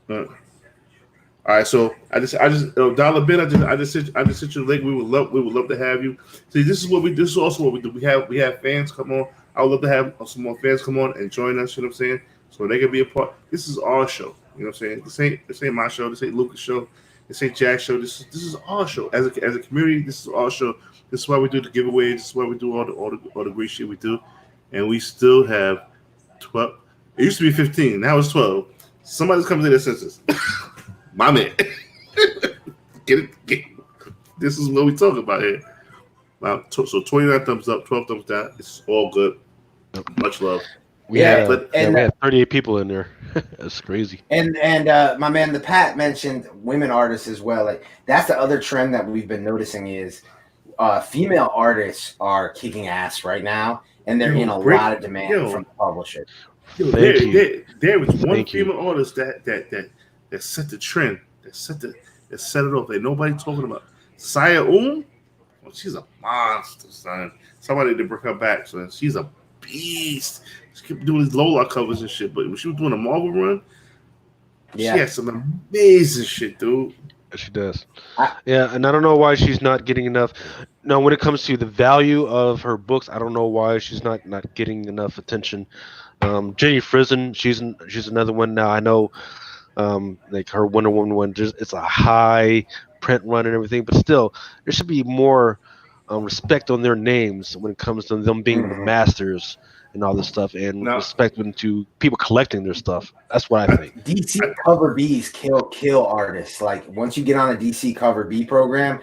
All right, so I just Dollar Bin. I just sent you the link. We would love to have you. See, this is what we do. This is also what we do. We have fans come on. I would love to have some more fans come on and join us. You know what I'm saying? So they can be a part. This is our show. You know what I'm saying? This ain't my show. This ain't Lucas' show. This ain't Jack's show. This is our show. As a community, this is our show. This is why we do the giveaways. This is why we do all the great shit we do. And we still have 12. It used to be 15. Now it's 12. Somebody's coming to their senses. My man. Get it. This is what we talk about here. Wow. So 29 thumbs up, 12 thumbs down. It's all good. Much love. We had 38 people in there. That's crazy. And my man, the Pat mentioned women artists as well. Like that's the other trend that we've been noticing is female artists are kicking ass right now, and they're in a lot of demand from the publisher. There was one female artist that set the trend, that set it off that nobody talking about. Saya well, she's a monster, son. Somebody to bring her back, so she's a beast. She kept doing these Lola covers and shit, but when she was doing a Marvel run, she had some amazing shit, dude. She does. And I don't know why she's not getting enough. No, when it comes to the value of her books, I don't know why she's not getting enough attention. Jenny Frison, she's another one now. I know, like her Wonder Woman one, it's a high print run and everything, but still, there should be more respect on their names when it comes to them being the masters and all this stuff, and respect to people collecting their stuff. That's what I think. DC cover Bs kill artists. Like once you get on a DC cover B program,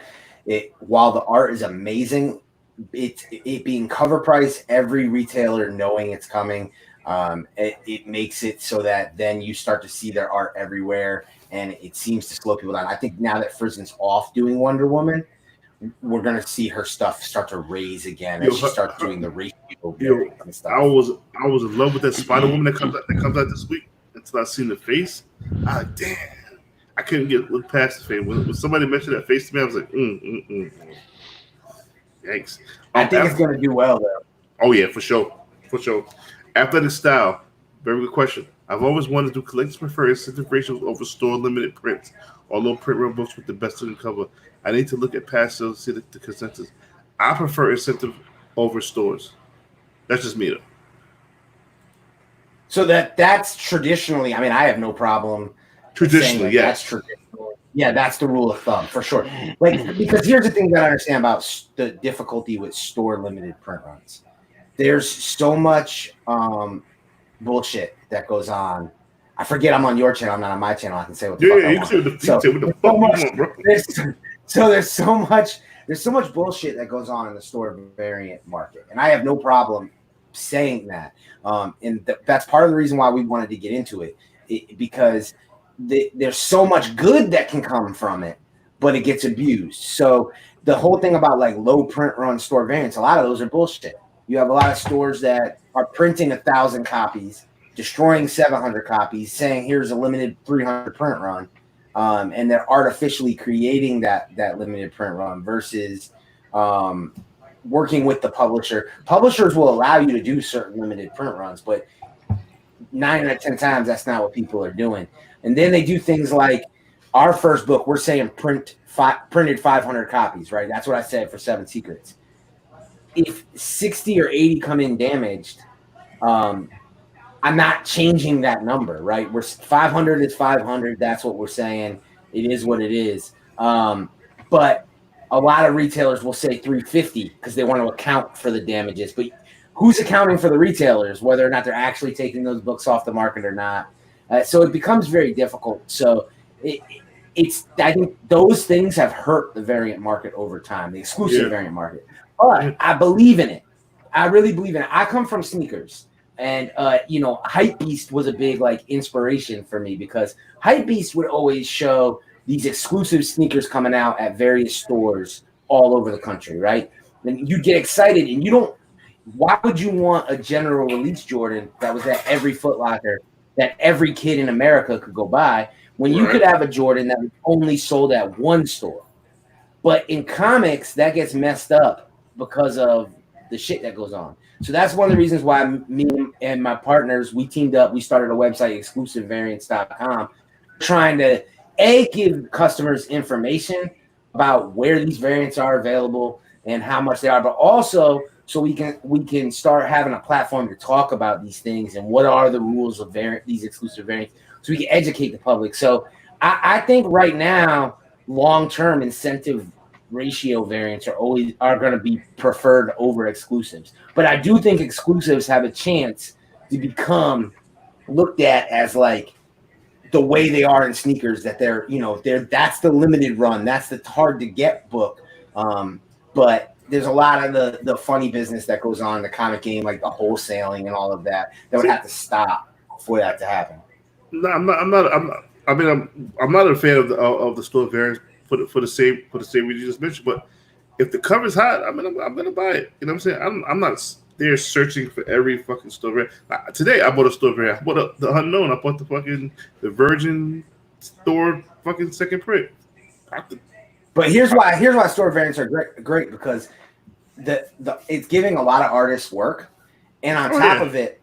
while the art is amazing, it being cover price, every retailer knowing it's coming, it makes it so that then you start to see their art everywhere, and it seems to slow people down. I think now that Frison's off doing Wonder Woman, we're gonna see her stuff start to raise again as she starts doing the ratio and stuff. I was in love with that Spider Woman that comes out this week until I seen the face. Damn, I couldn't look past the face. When somebody mentioned that face to me, I was like, Yikes. I think it's gonna do well though. Oh yeah, for sure. Athletic style, very good question. I've always wanted to do collectors prefer incentive ratios over store limited prints, although print run books with the best looking cover. I need to look at past sales to see the consensus. I prefer incentive over stores. That's just me though. So that's traditionally, I mean, I have no problem traditionally, that's traditional. Yeah, that's the rule of thumb for sure. Like, because here's the thing that I understand about the difficulty with store limited print runs. There's so much bullshit that goes on. I forget I'm on your channel. I'm not on my channel. I can say what the fuck I you want. can say what the fuck you want, bro. There's so much bullshit that goes on in the store variant market, and I have no problem saying that. That's part of the reason why we wanted to get into it, because there's so much good that can come from it, but it gets abused. So the whole thing about like low print run store variants, a lot of those are bullshit. You have a lot of stores that are printing 1,000 copies, destroying 700 copies, saying here's a limited 300 print run, and they're artificially creating that limited print run versus working with the publisher. Publishers will allow you to do certain limited print runs, but 9 out of 10 times that's not what people are doing. And then they do things like our first book, we're saying printed 500 copies, right? That's what I said for 7 Secrets. If 60 or 80 come in damaged, I'm not changing that number, right? 500 is 500. That's what we're saying. It is what it is. But a lot of retailers will say 350 because they want to account for the damages. But who's accounting for the retailers, whether or not they're actually taking those books off the market or not? So it becomes very difficult. So I think those things have hurt the variant market over time, the exclusive variant market. But I believe in it. I really believe in it. I come from sneakers, and Hypebeast was a big like inspiration for me because Hypebeast would always show these exclusive sneakers coming out at various stores all over the country, right? And you get excited, and you don't. Why would you want a general release Jordan that was at every Foot Locker that every kid in America could go buy when you could have a Jordan that was only sold at one store? But in comics, that gets messed up because of the shit that goes on. So that's one of the reasons why me and my partners, we teamed up. We started a website, exclusivevariants.com, trying to give customers information about where these variants are available and how much they are, but also so we can start having a platform to talk about these things and what are the rules of these exclusive variants, so we can educate the public. So I think right now, long-term incentive ratio variants are going to be preferred over exclusives. But I do think exclusives have a chance to become looked at as like the way they are in sneakers, that they're that's the limited run, that's the hard to get book. But there's a lot of the funny business that goes on in the comic game, like the wholesaling and all of that would have to stop for that to happen. No, I'm not. I'm not a fan of the store variants for the same reason you just mentioned. But if the cover's hot, I'm gonna buy it. You know what I'm saying? I'm not there searching for every fucking store variant. Today I bought a store variant. I bought the Unknown. I bought the Virgin store fucking second print. But here's why store variants are great because it's giving a lot of artists work, and on top of it,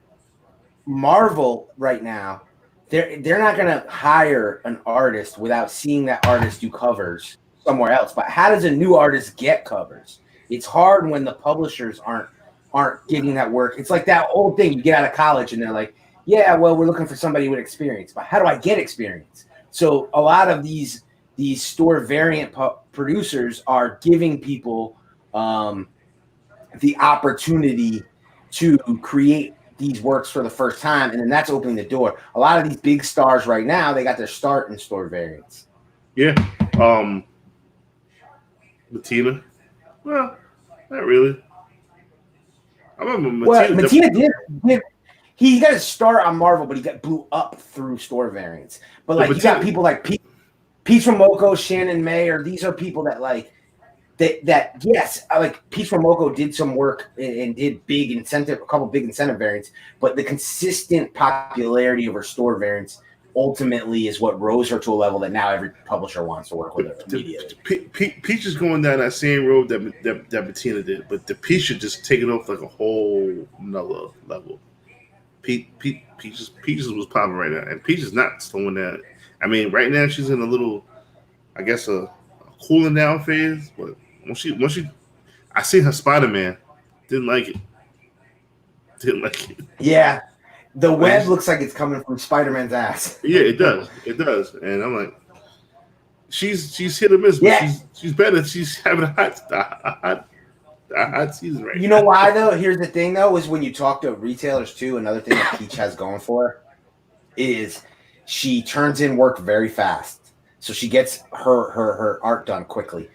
Marvel right now, they're not going to hire an artist without seeing that artist do covers somewhere else. But how does a new artist get covers? It's hard when the publishers aren't giving that work. It's like that old thing, you get out of college and they're like, yeah, well, we're looking for somebody with experience, but how do I get experience? So a lot of these store variant producers are giving people the opportunity to create these works for the first time, and then that's opening the door. A lot of these big stars right now, they got their start in store variants. Yeah. Matina. Well, not really. I remember Matina. Well, Matina did. He got his start on Marvel, but he blew up through store variants. But like, you got people like Peach from Moko, Shannon May, or these are people that like that. Yes, like Peach from Moko did some work and did a couple big incentive variants, but the consistent popularity of her store variants ultimately is what rose her to a level that now every publisher wants to work with her immediately. Peach is going down that same road that Matina did, but the Peach should just take it off like a whole nother level. Peaches was popping right now, and Peach is not slowing down. I mean, right now she's in a little, I guess, a cooling down phase. But once she, I seen her Spider-Man, didn't like it. Yeah, the web looks like it's coming from Spider-Man's ass. Yeah, it does, and I'm like, she's hit or miss, but Yeah. she's better. She's having a hot season right now. You know why though? Here's the thing though, is when you talk to retailers too, another thing that Peach has going for her is she turns in work very fast. So she gets her art done quickly.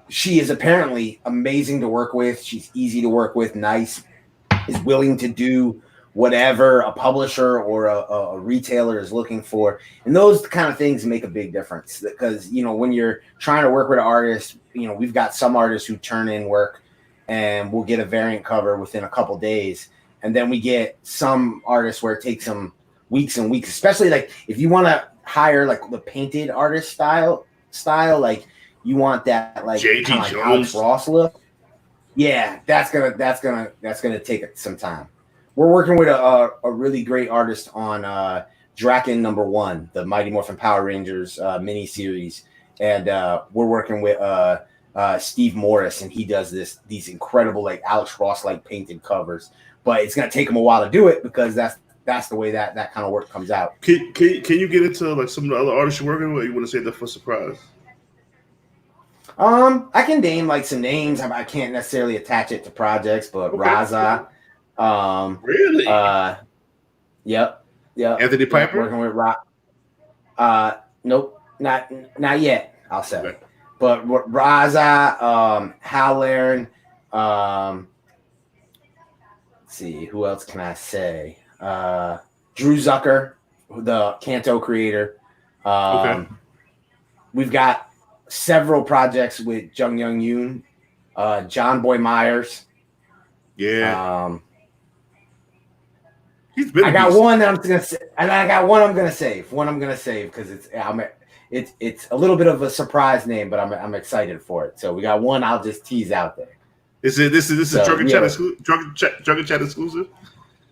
She is apparently amazing to work with. She's easy to work with, nice, is willing to do whatever a publisher or a retailer is looking for. And those kind of things make a big difference because, you know, when you're trying to work with an artist, you know, we've got some artists who turn in work and we'll get a variant cover within a couple days. And then we get some artists where it takes them weeks and weeks, especially like if you want to hire like the painted artist style, like you want that like J.G. kind of like Jones Alex Ross look. Yeah, that's gonna take some time. We're working with a really great artist on Drunken #1, the Mighty Morphin Power Rangers mini series, and we're working with Steve Morris, and he does these incredible like Alex Ross like painted covers. But it's gonna take him a while to do it because that's the way that kind of work comes out. Can you get into like some of the other artists you're working with? Or you want to say that for surprise? I can name like some names. I can't necessarily attach it to projects, but okay. Raza. Really? Yep. Anthony Piper? Working with Rock. Nope, not yet, I'll say. Okay. But Raza, Hal Laren, let's see, who else can I say? Drew Zucker, the Kanto creator. Okay. We've got several projects with Jung Young Yoon, John Boy Myers. Yeah. I got one that I'm gonna say, and I got one I'm gonna save. Because it's a little bit of a surprise name, but I'm excited for it. So we got one I'll just tease out there. This is Drunken Chat exclusive.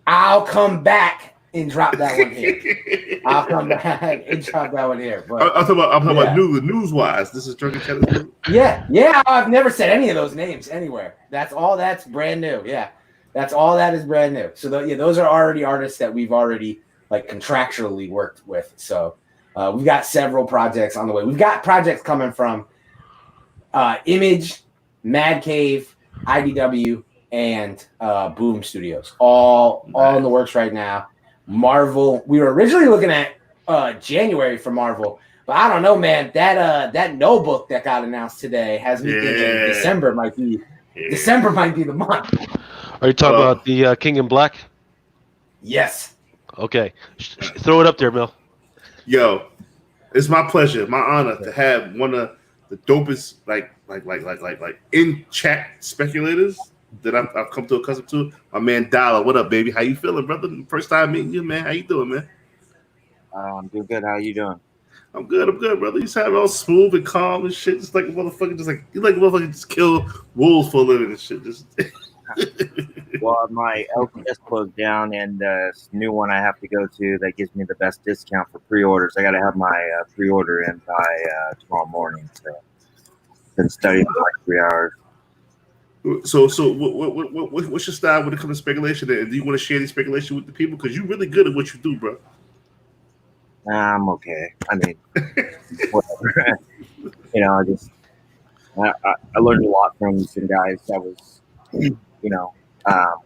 I'll come back and drop that one here. I'll come back and drop that one here. But I'm talking about news-wise. This is Drunken Chat exclusive. Yeah. I've never said any of those names anywhere. That's brand new. Yeah. That's all that is brand new. So those are already artists that we've already like contractually worked with. So we've got several projects on the way. We've got projects coming from Image, Mad Cave, IDW, and Boom Studios. All in the works right now. Marvel. We were originally looking at January for Marvel, but I don't know, man. That notebook that got announced today has me thinking December might be the month. Are you talking about the King in Black? Yes. Okay. Throw it up there, Mel. Yo, it's my pleasure, my honor to have one of the dopest like in chat speculators that I've come to accustomed to. My man Dollar. What up, baby? How you feeling, brother? First time meeting you, man. How you doing, man? I'm doing good. How you doing? I'm good, brother. You sound all smooth and calm and shit. Just like a motherfucker, you like a motherfucker just kill wolves for a living and shit. Just Well, my LPS closed down, and this new one I have to go to that gives me the best discount for pre-orders. I got to have my pre-order in by tomorrow morning. So, been studying for like 3 hours. So what's your style when it comes to speculation? And do you want to share these speculation with the people? Because you're really good at what you do, bro. I'm okay. I mean, whatever. I learned a lot from some guys that was,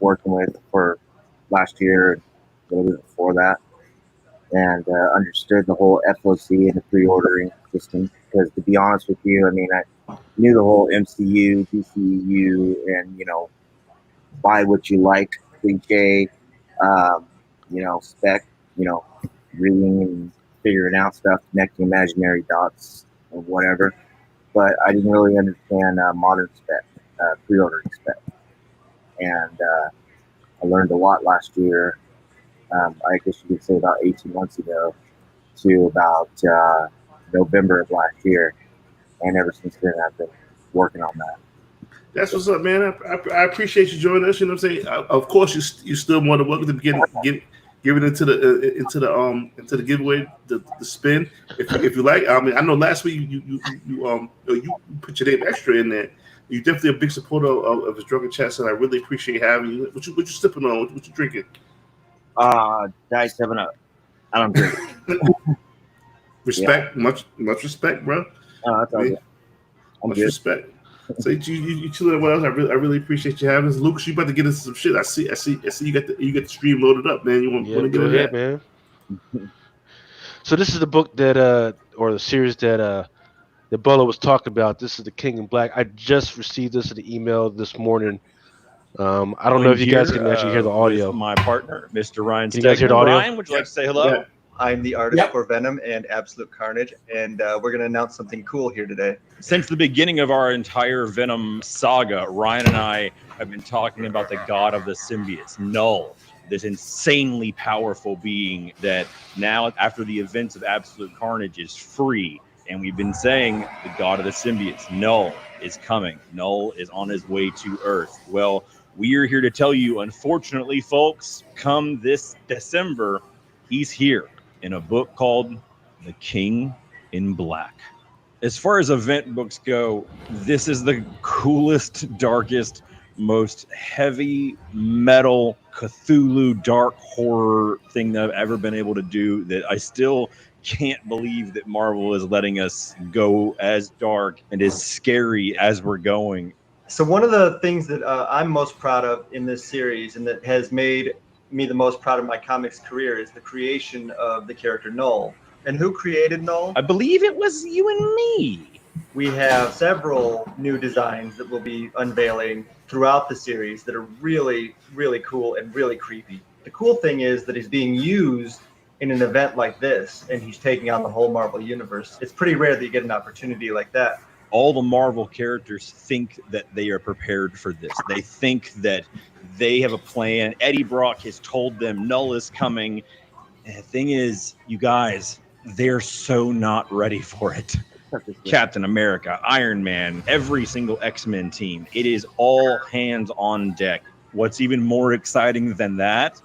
working with for last year, a little bit before that, and understood the whole FOC and the pre-ordering system. Because to be honest with you, I mean, I knew the whole MCU, DCU, and buy what you like cliche, spec, reading and figuring out stuff, connecting imaginary dots or whatever. But I didn't really understand modern spec, pre-ordering spec. And I learned a lot last year. I guess you could say about 18 months ago to about November of last year. And ever since then, I've been working on that. That's what's up, man. I appreciate you joining us. You know what I'm saying? Of course, you still more than welcome to give it into the giveaway, the spin, if you like. I mean, I know last week you put your name extra in there. You're definitely a big supporter of his Drunken Chat, and I really appreciate having you. What you sipping on? What you drinking? Diet 7 Up. I don't drink. Respect, much respect, bro. That's all good. I'm Much good. respect. So you chilling with us. I really appreciate you having us. Lucas, you about to get us some shit. I see you got the stream loaded up, man. You want to get go into ahead, that? man. So this is the book that or the series that BOLO was talking about. This is the King in Black. I just received this in the email this morning. I don't know if you guys can actually hear the audio. With my partner, Mr. Ryan. Can you guys hear the audio? Ryan, would you like to say hello? Yeah. I'm the artist for Venom and Absolute Carnage, and we're going to announce something cool here today. Since the beginning of our entire Venom saga, Ryan and I have been talking about the god of the symbiotes, Null, this insanely powerful being that now, after the events of Absolute Carnage, is free. And we've been saying the god of the symbiotes, Null, is coming. Null is on his way to Earth. Well, we are here to tell you, unfortunately, folks, come this December, he's here in a book called The King in Black. As far as event books go, this is the coolest, darkest, most heavy metal Cthulhu dark horror thing that I've ever been able to do, that I still can't believe that Marvel is letting us go as dark and as scary as we're going. So one of the things that I'm most proud of in this series, and that has made me the most proud of my comics career, is the creation of the character Null. And who created Null? I believe it was you and me. We have several new designs that we'll be unveiling throughout the series that are really, really cool and really creepy. The cool thing is that he's being used in an event like this, and he's taking out the whole Marvel universe. It's pretty rare that you get an opportunity like that. All the Marvel characters think that they are prepared for this. They think that they have a plan. Eddie Brock has told them Null is coming. And the thing is, you guys, they're so not ready for it. Captain America, Iron Man, every single X-Men team. It is all hands on deck. What's even more exciting than that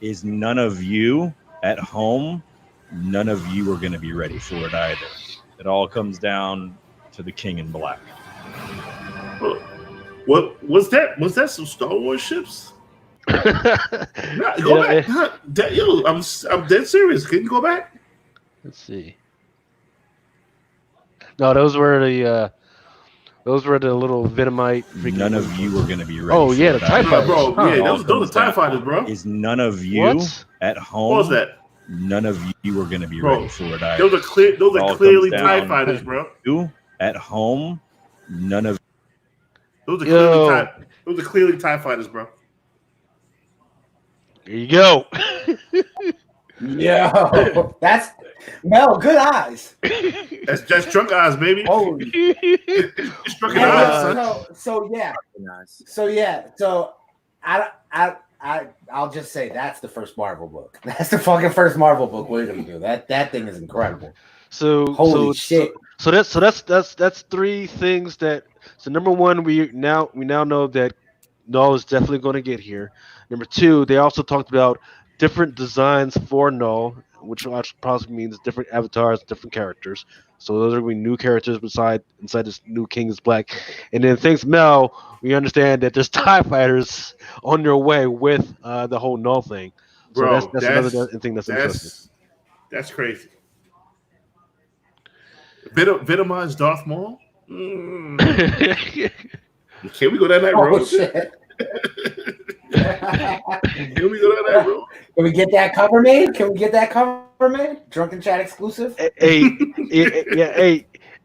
is none of you at home, none of you are going to be ready for it either. It all comes down to the King in Black. What was that? Was that some Star Wars ships? Go back. Yo, I'm dead serious. Can you go back? Let's see. No, those were the little Venomite. None of you are going to be ready. Oh yeah, the TIE fighters, bro. Yeah, those are TIE fighters, bro. Is none of you at home? What was that? None of you are going to be ready for it either. Those are clearly TIE fighters, bro. You at home? None of those are clearly TIE fighters, bro. There you go. Yo, that's Mel. Good eyes. That's drunk eyes, baby. Holy. It's drunken eyes, son. So I'll just say that's the first Marvel book. That's the fucking first Marvel book we're gonna do. That thing is incredible. Holy shit. So that's three things that. So number one, we now know that Null is definitely going to get here. Number two, they also talked about different designs for Null, which probably means different avatars, different characters. So those are going to be new characters inside this new King's Black. And then thanks Mel, we understand that there's TIE fighters on their way with the whole Null thing. So bro, that's another thing that's interesting. That's crazy. Venomized Darth Maul? Can we go down that road? Shit. Can we go down that road? Can we get that cover made? Drunken Chat exclusive? Hey,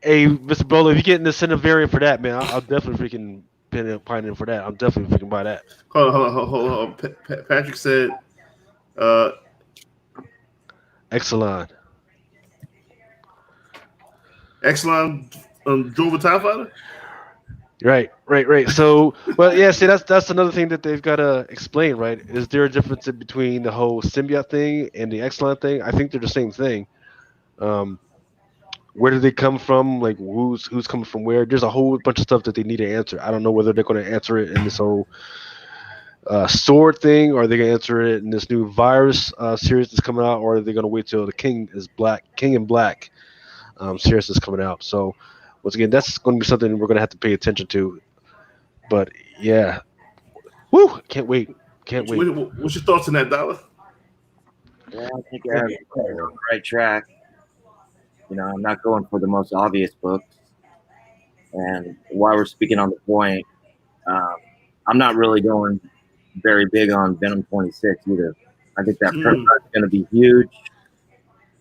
Mr. Bolo, if you're getting the Cinnamon variant for that, man, I'll definitely freaking pine in for that. I'm definitely freaking buy that. Hold on. Patrick said, Exelon drove a TIE fighter? Right. So, well, yeah. See, that's another thing that they've got to explain, right? Is there a difference in between the whole symbiote thing and the Exelon thing? I think they're the same thing. Where do they come from? Like, who's coming from where? There's a whole bunch of stuff that they need to answer. I don't know whether they're going to answer it in this whole sword thing, or are they going to answer it in this new virus series that's coming out, or are they going to wait till the King in Black series is coming out? So. Once again, that's going to be something we're going to have to pay attention to. But yeah, woo! Can't wait. What's your thoughts on that, Dollar? Yeah, I think you're on the right track. You know, I'm not going for the most obvious books. And while we're speaking on the point, I'm not really going very big on Venom 26 either. I think that first is going to be huge.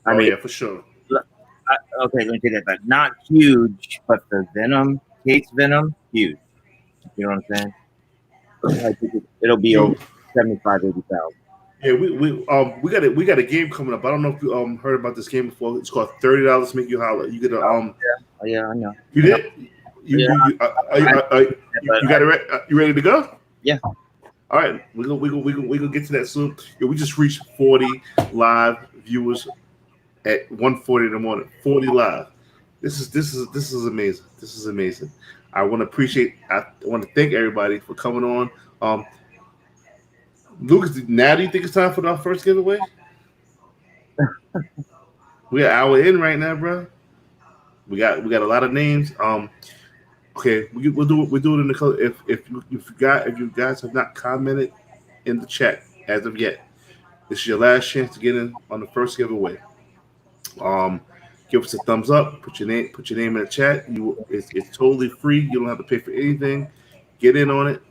I mean, yeah, for sure. Okay, let me take that back. Not huge, but the Venom, Kate's Venom, huge. You know what I'm saying? I think it'll be over 75, 80,000. Yeah, we got a game coming up. I don't know if you heard about this game before. It's called $30 to Make You Holla. You get a Yeah, I know. You did? You got it ready? You ready to go? Yeah. All right, we gonna get to that soon. Yeah, we just reached 40 live viewers at 1:40 in the morning. 40 live. This is amazing. This is amazing. I want to thank everybody for coming on. Lucas, now do you think it's time for our first giveaway? We're an hour in right now, bro. We got a lot of names. Okay, we'll do it in the color. If you guys have not commented in the chat as of yet, this is your last chance to get in on the first giveaway. Give us a thumbs up. Put your name in the chat. It's totally free. You don't have to pay for anything. Get in on it.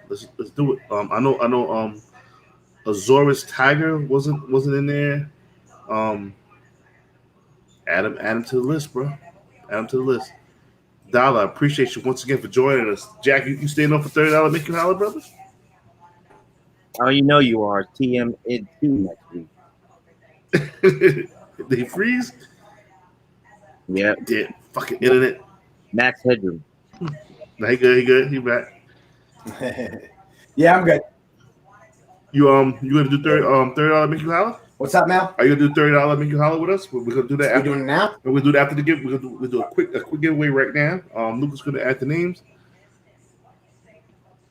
Let's do it. I know. Azorus Tiger wasn't in there. Add him to the list, bro. Add him to the list. Dollar, I appreciate you once again for joining us. Jack, you staying on for $30 Make You Holla, brother? Oh, you know you are. TM it too next week. Did he freeze? Yeah. Did fucking internet. Max Headroom. No, he good. He back. Yeah, I'm good. You gonna do $30 Make You Holla? What's up, Mel? Are you gonna do $30 Make You Holla with us? We're gonna do that. We're doing it now. We're gonna do it after the give. We'll do a quick giveaway right now. Lucas gonna add the names.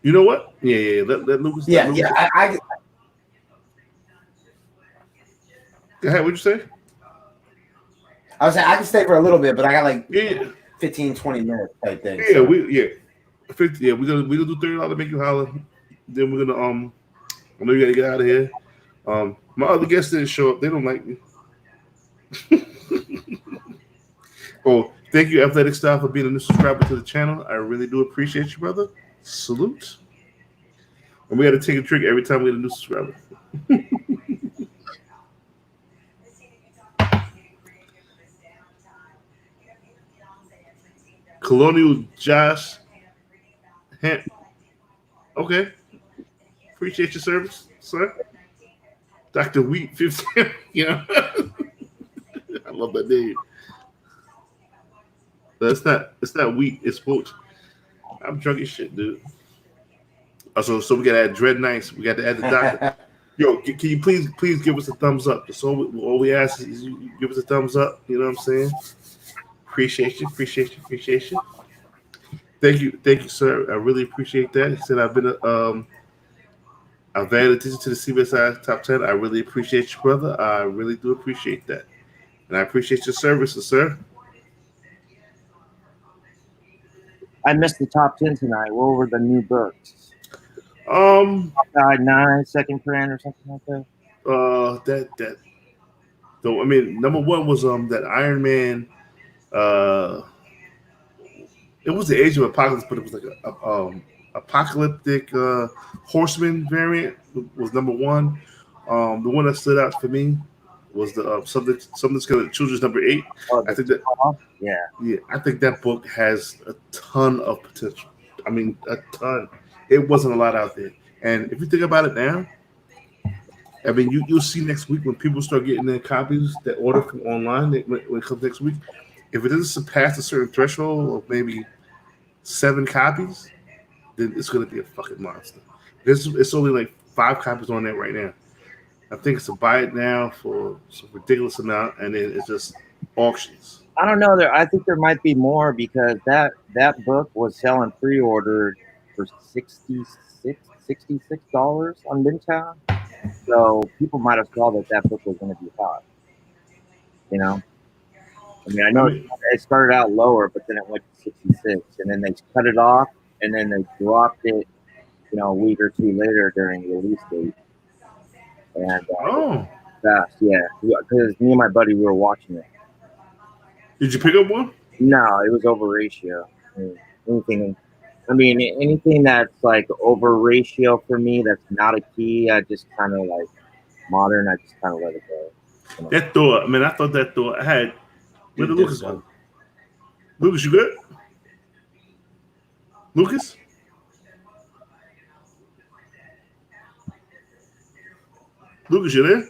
You know what? Yeah. Let Lucas. Yeah, let Lucas. I Go ahead. What'd you say? I was saying I can stay for a little bit, but I got like 15, 20 minutes type thing. Yeah, so. We're gonna do $30 Make You Holla. Then we're gonna I know you gotta get out of here. My other guests didn't show up. They don't like me. Oh, thank you, Athletic Style, for being a new subscriber to the channel. I really do appreciate you, brother. Salute. And we got to take a trick every time we get a new subscriber. Colonial Josh. Okay. Appreciate your service, sir. Dr. Wheat 15. You know, I love that name. But it's not wheat, it's wheat. I'm drunk as shit, dude. So we gotta add Dread Nice. We got to add the doctor. Yo, can you please give us a thumbs up? That's all we ask is you give us a thumbs up. You know what I'm saying? Appreciate you. Thank you, sir. I really appreciate that. He said I've added attention to the CBSI Top 10. I really appreciate you, brother. I really do appreciate that. And I appreciate your services, sir. I missed the top 10 tonight. What were the new books? Hawkeye 9, Second Friend, or something like that. So I mean, number one was that Iron Man. It was the Age of Apocalypse, but it was like a apocalyptic horseman variant was number one. The one that stood out for me was the something's called Children's number 8. I think that I think that book has a ton of potential. I mean, a ton. It wasn't a lot out there, and if you think about it now, I mean, you'll see next week when people start getting their copies that order from online when it comes next week. If it doesn't surpass a certain threshold of maybe 7 copies, then it's going to be a fucking monster. It's only like 5 copies on there right now. I think it's to buy it now for some ridiculous amount, and then it's just auctions. I don't know. I think there might be more because that book was selling pre-ordered for $66 on Midtown. So people might have saw that book was going to be hot. You know? I mean, I know it started out lower, but then it went to 66, and then they cut it off, and then they dropped it, a week or two later during the release date. And fast, yeah, because me and my buddy we were watching it. Did you pick up one? No, it was over ratio. Anything that's like over ratio for me, that's not a key. I just kind of like modern. I just kind of let it go. That thought, man, I thought that thought. I had. Where did Lucas go? Lucas, you good? Lucas? Lucas, you there?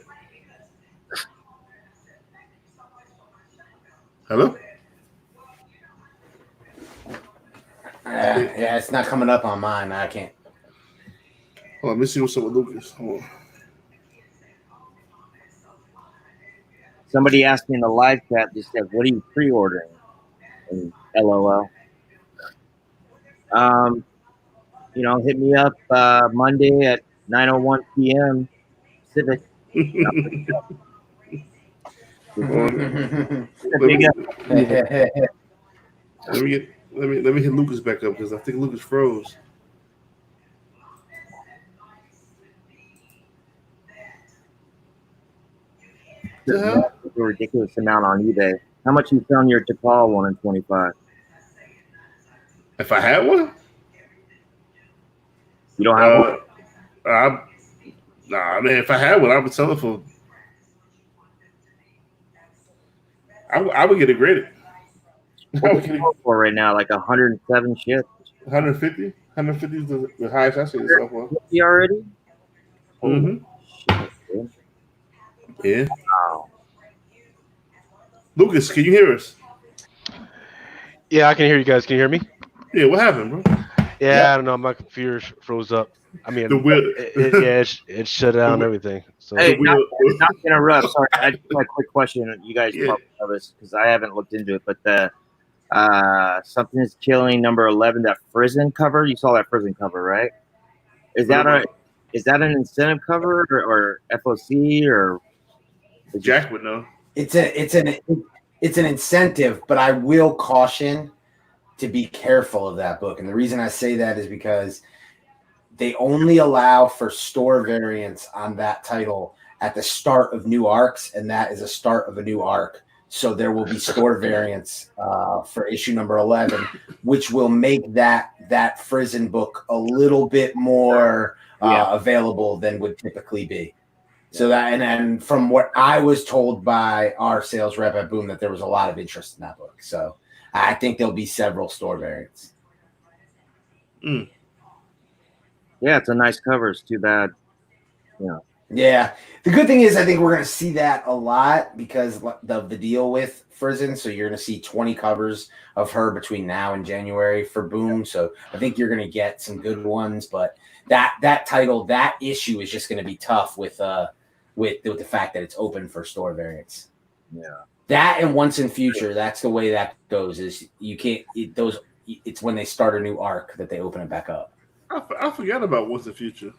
Hello? Yeah, it's not coming up on mine. I can't. Hold on, let me see what's up with Lucas. Hold on. Somebody asked me in the live chat, just said, "What are you pre-ordering?" And LOL. Hit me up Monday at 9:01 p.m. Pacific. Let me hit Lucas back up because I think Lucas froze. A ridiculous amount on eBay. How much you found your T'Pol 1 in 25? If I had one? You don't have one? Nah, man, if I had one, I would sell it for. I would get it graded. What are you for right now? Like 107 shit? 150? 150 is the highest I see it so far. 50 already? Mm-hmm. Shit, dude. Yeah. Wow. Lucas, can you hear us? Yeah, I can hear you guys. Can you hear me? Yeah, what happened, bro? Yeah, I don't know. My computer froze up. I mean, it shut down everything. So hey, not to interrupt. Sorry, I just have a quick question. You guys probably know this because I haven't looked into it. But the Something is Killing number 11, that Frizzen cover. You saw that Frizzen cover, right? Is that an incentive cover or FOC or? Jack would know. It's an incentive, but I will caution to be careful of that book. And the reason I say that is because they only allow for store variants on that title at the start of new arcs, and that is a start of a new arc. So there will be store variants for issue number 11, which will make that Frizzen book a little bit more available than would typically be. So that, and from what I was told by our sales rep at Boom, that there was a lot of interest in that book. So I think there'll be several store variants. Mm. Yeah, it's a nice cover. It's too bad. Yeah. The good thing is I think we're going to see that a lot because of the deal with Frizzen. So you're going to see 20 covers of her between now and January for Boom. So I think you're going to get some good ones. But that title, that issue is just going to be tough with the fact that it's open for store variants. Yeah. That and Once in Future, that's the way that goes. Is you can't it's when they start a new arc that they open it back up. I forgot about Once in Future.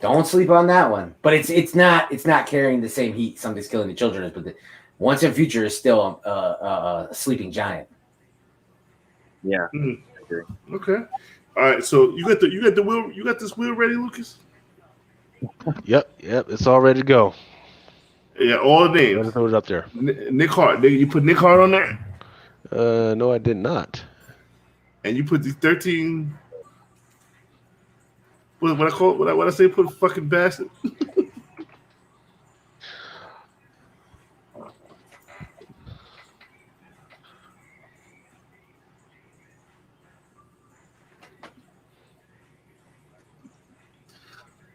Don't sleep on that one. But it's not carrying the same heat Something's Killing the Children is, but the Once in Future is still a sleeping giant. Yeah. Mm. Okay. All right. So you got this wheel ready, Lucas? Yep. It's all ready to go. Yeah, all the names. Throw it up there. Nick Hart. You put Nick Hart on there? No, I did not. And you put the 13. What I call what I say? Put a fucking bastard.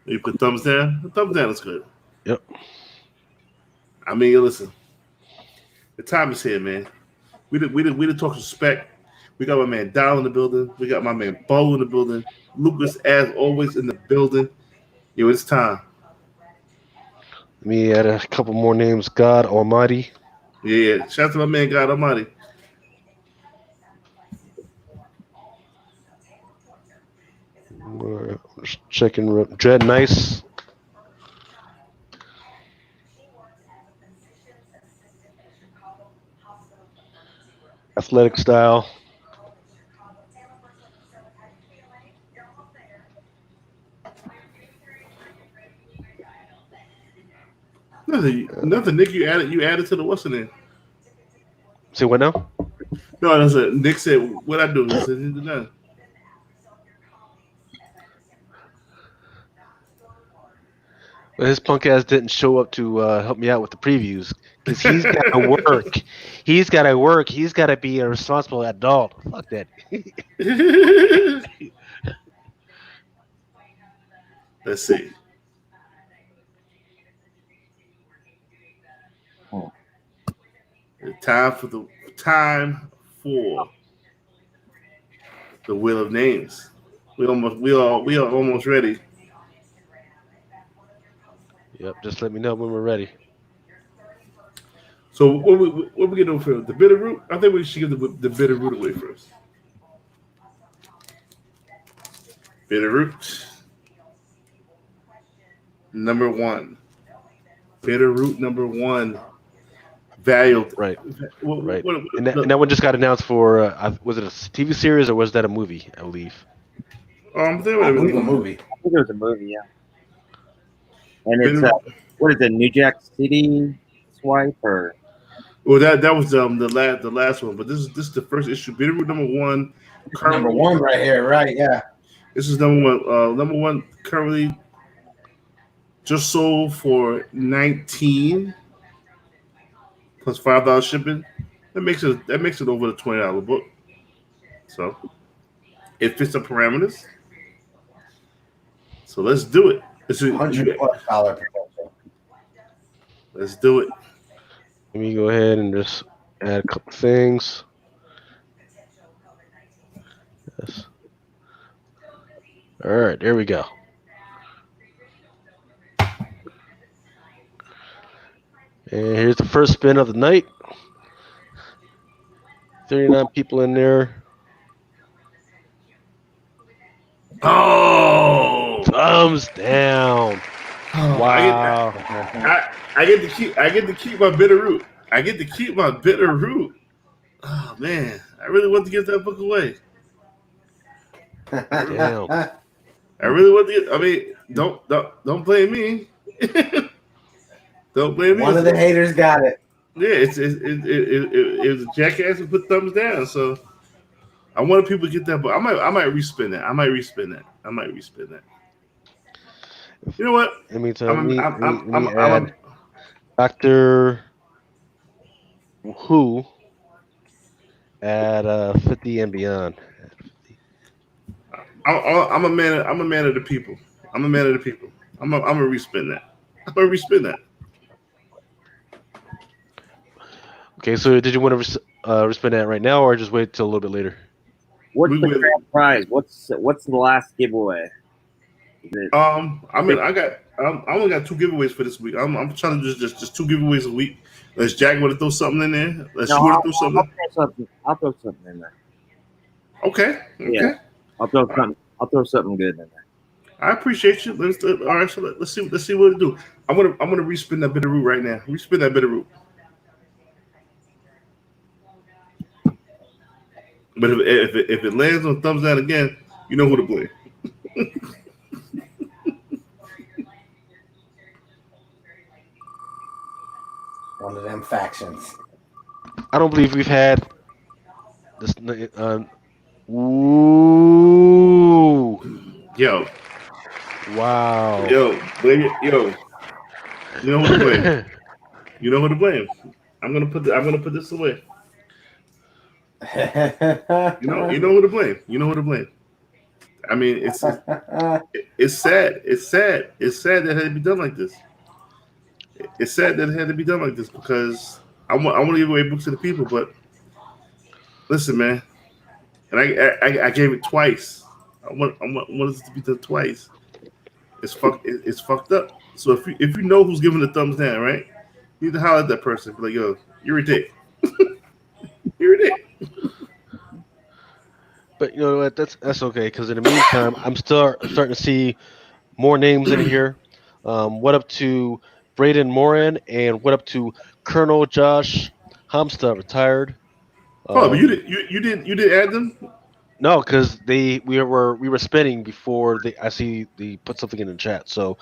You put thumbs down. Thumbs down is good. Yep. I mean, listen. The time is here, man. We did talk to SPEC. We got my man Dial in the building. We got my man BOLO in the building. Lucas, as always, in the building. Yo, it's time. Let me add a couple more names. God Almighty. Yeah. Shout out to my man God Almighty. Just checking. Dread Nice. Athletic Style. Nothing, Nick. You added to the what's in there. Say what now? No, that's it. Nick said, "What I do?" He said, "He did that." Well, his punk ass didn't show up to help me out with the previews because he's got to work. He's got to work. He's got to be a responsible adult. Fuck that. Let's see. Oh. Time for the wheel of names. We are almost ready. Yep. Just let me know when we're ready. So what we gonna do first? The bitter root? I think we should give the bitter root away first. Bitter root number 1. Bitter root number 1. Valued. Right. Right. What, And that one just got announced for. Was it a TV series or was that a movie? I believe. I believe a movie. I think it was a movie, yeah. And it's what is it, New Jack City swipe or? Well, that was the last one, but this is the first issue. Bitter root number 1. Number 1 right here, right? Yeah. This is number 1. Number 1 currently just sold for $19 plus $5 shipping. That makes it over the $20 book. So it fits the parameters. So let's do it. $100+ potential. Let's do it. Let me go ahead and just add a couple things. Yes. All right, there we go. And here's the first spin of the night. 39 people in there. Oh, thumbs down! Wow! I get to keep my bitter root. I get to keep my bitter root. Oh man, I really want to give that book away. Damn. I really want to get. I mean, don't blame me. Don't blame me. One of the haters got it. Yeah, it was a jackass who put thumbs down. So I wanted people to get that book. I might respin that. I might respin that. You know what? Let me tell you. I'm add Doctor Who at 50 and beyond. I'm a man of the people. I'm gonna respin that. I'm gonna respin that. Okay, so did you want to respin that right now, or just wait till a little bit later? What's the grand prize? What's the last giveaway? I only got 2 giveaways for this week. I'm trying to do just 2 giveaways a week. Unless Jack want to throw something in there. I'll throw something in there. Okay. Yeah. I'll throw something good in there. I appreciate you. All right, so let's see what to do. I'm gonna respin that bitter root right now. Respin that bitter root. But if it lands on thumbs down again, you know who to blame. One of them factions. I don't believe we've had this. Ooh. Yo. Wow. Yo, blame it. Yo. You know who to blame. You know who to blame. I'm gonna put this away. You know who to blame. You know who to blame. I mean, it's sad. It's sad that it had to be done like this. It's sad that it had to be done like this because I want to give away books to the people, but listen, man. And I gave it twice. I want it to be done twice. It's fucked up. So if you know who's giving the thumbs down, right? You need to holler at that person. Be like, yo, you're a dick. You're a dick. But you know what? That's okay. Because in the meantime, I'm starting to see more names in here. What up to Braden Moran and what up to Colonel Josh Hamsta, retired. But you didn't add them? No, because we were spinning before I see they put something in the chat. So,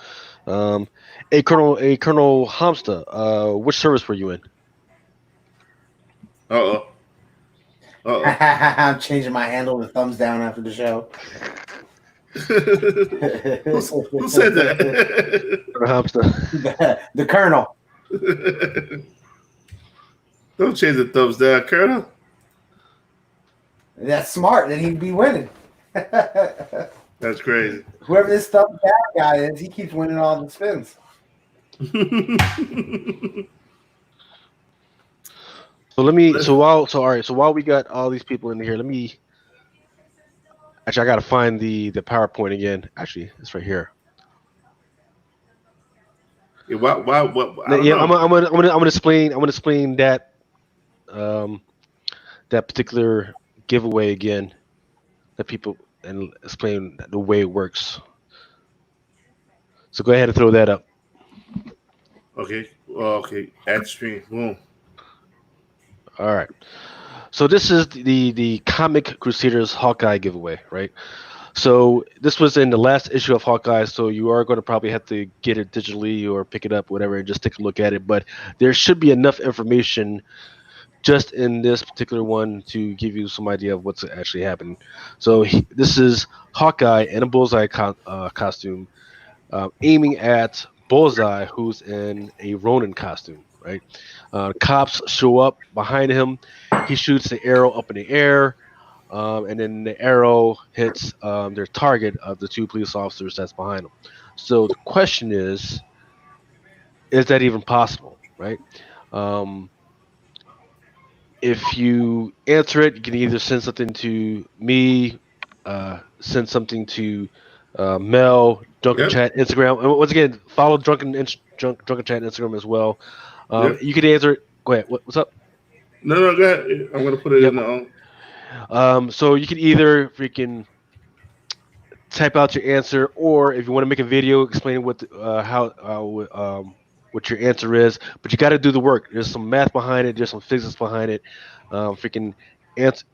Colonel Hamsta, which service were you in? Uh-oh. I'm changing my handle to thumbs down after the show. Who said that? Hamster. The Colonel. Don't change the thumbs down, Colonel. That's smart. Then he'd be winning. That's crazy. Whoever this thumbs down guy is, he keeps winning all the spins. So while we got all these people in here, I gotta find the PowerPoint again. Actually, it's right here. Yeah, why I'm gonna explain that that particular giveaway again, that people, and explain the way it works. So go ahead and throw that up. Okay. Okay. At stream. Boom. All right. So this is the Comic Crusaders Hawkeye giveaway, right? So this was in the last issue of Hawkeye, so you are going to probably have to get it digitally or pick it up, whatever, and just take a look at it. But there should be enough information just in this particular one to give you some idea of what's actually happening. So this is Hawkeye in a Bullseye costume, aiming at Bullseye, who's in a Ronin costume, right? Cops show up behind him. He shoots the arrow up in the air, and then the arrow hits their target of the two police officers that's behind them. So the question is that even possible, right? If you answer it, you can either send something to me, send something to Mel, Drunken Chat, Instagram. And once again, follow Drunken Chat Instagram as well. You can answer it. Go ahead. What's up? No, go ahead. I'm gonna put it in the. So you can either freaking type out your answer, or if you want to make a video explaining what what your answer is, but you got to do the work. There's some math behind it. There's some physics behind it.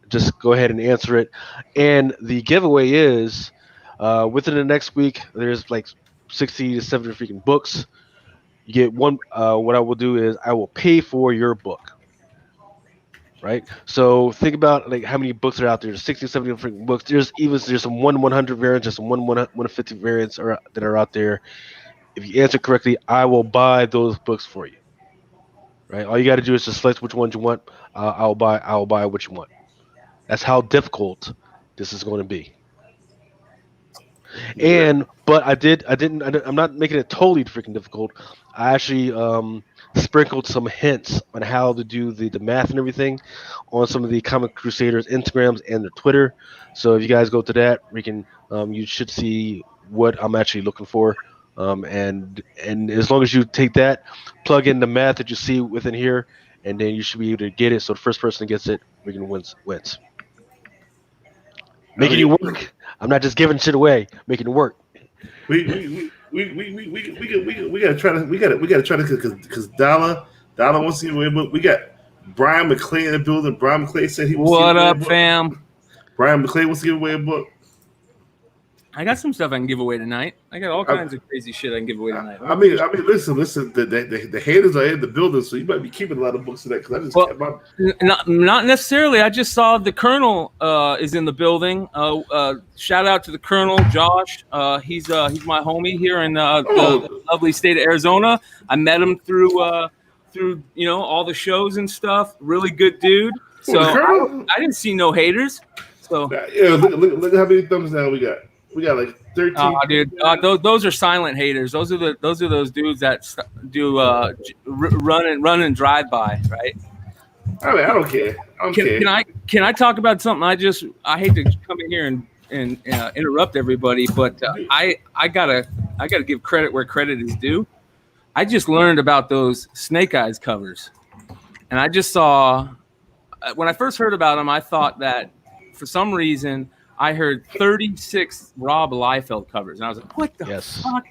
Just go ahead and answer it. And the giveaway is within the next week. There's like 60 to 70 freaking books. You get one. What I will do is I will pay for your book. Right. So think about like how many books are out there. There's 60, 70 freaking books. There's some 1/100 variants, there's some 1/150 variants that are out there. If you answer correctly, I will buy those books for you. Right. All you got to do is just select which ones you want. I'll buy what you want. That's how difficult this is going to be. But I'm not making it totally freaking difficult. I actually sprinkled some hints on how to do the math and everything on some of the Comic Crusaders Instagrams and their Twitter. So if you guys go to that, you should see what I'm actually looking for. And as long as you take that, plug in the math that you see within here, and then you should be able to get it. So the first person that gets it, wins. Making you work. I'm not just giving shit away. Making it work. We gotta try to because Dollar wants to give away a book. We got Brian McClay in the building. Brian McClay said he wants to give away a book. fam? Brian McClay wants to give away a book. I got some stuff I can give away tonight. I got all kinds of crazy shit I can give away tonight. I mean, listen. The haters are in the building, so you might be keeping a lot of books today. Because Not necessarily. I just saw the Colonel is in the building. Shout out to the Colonel, Josh. He's my homie here in the lovely state of Arizona. I met him through all the shows and stuff. Really good dude. So I didn't see no haters. So yeah, look how many thumbs down we got. We got like 13. Dude, those are silent haters. Those are those dudes that do run and drive by, right? I mean, I don't care. Can I talk about something? I hate to come in here and interrupt everybody, but I gotta give credit where credit is due. I just learned about those Snake Eyes covers, and I just saw when I first heard about them, I thought that for some reason I heard 36 Rob Liefeld covers, and I was like, "What the fuck?"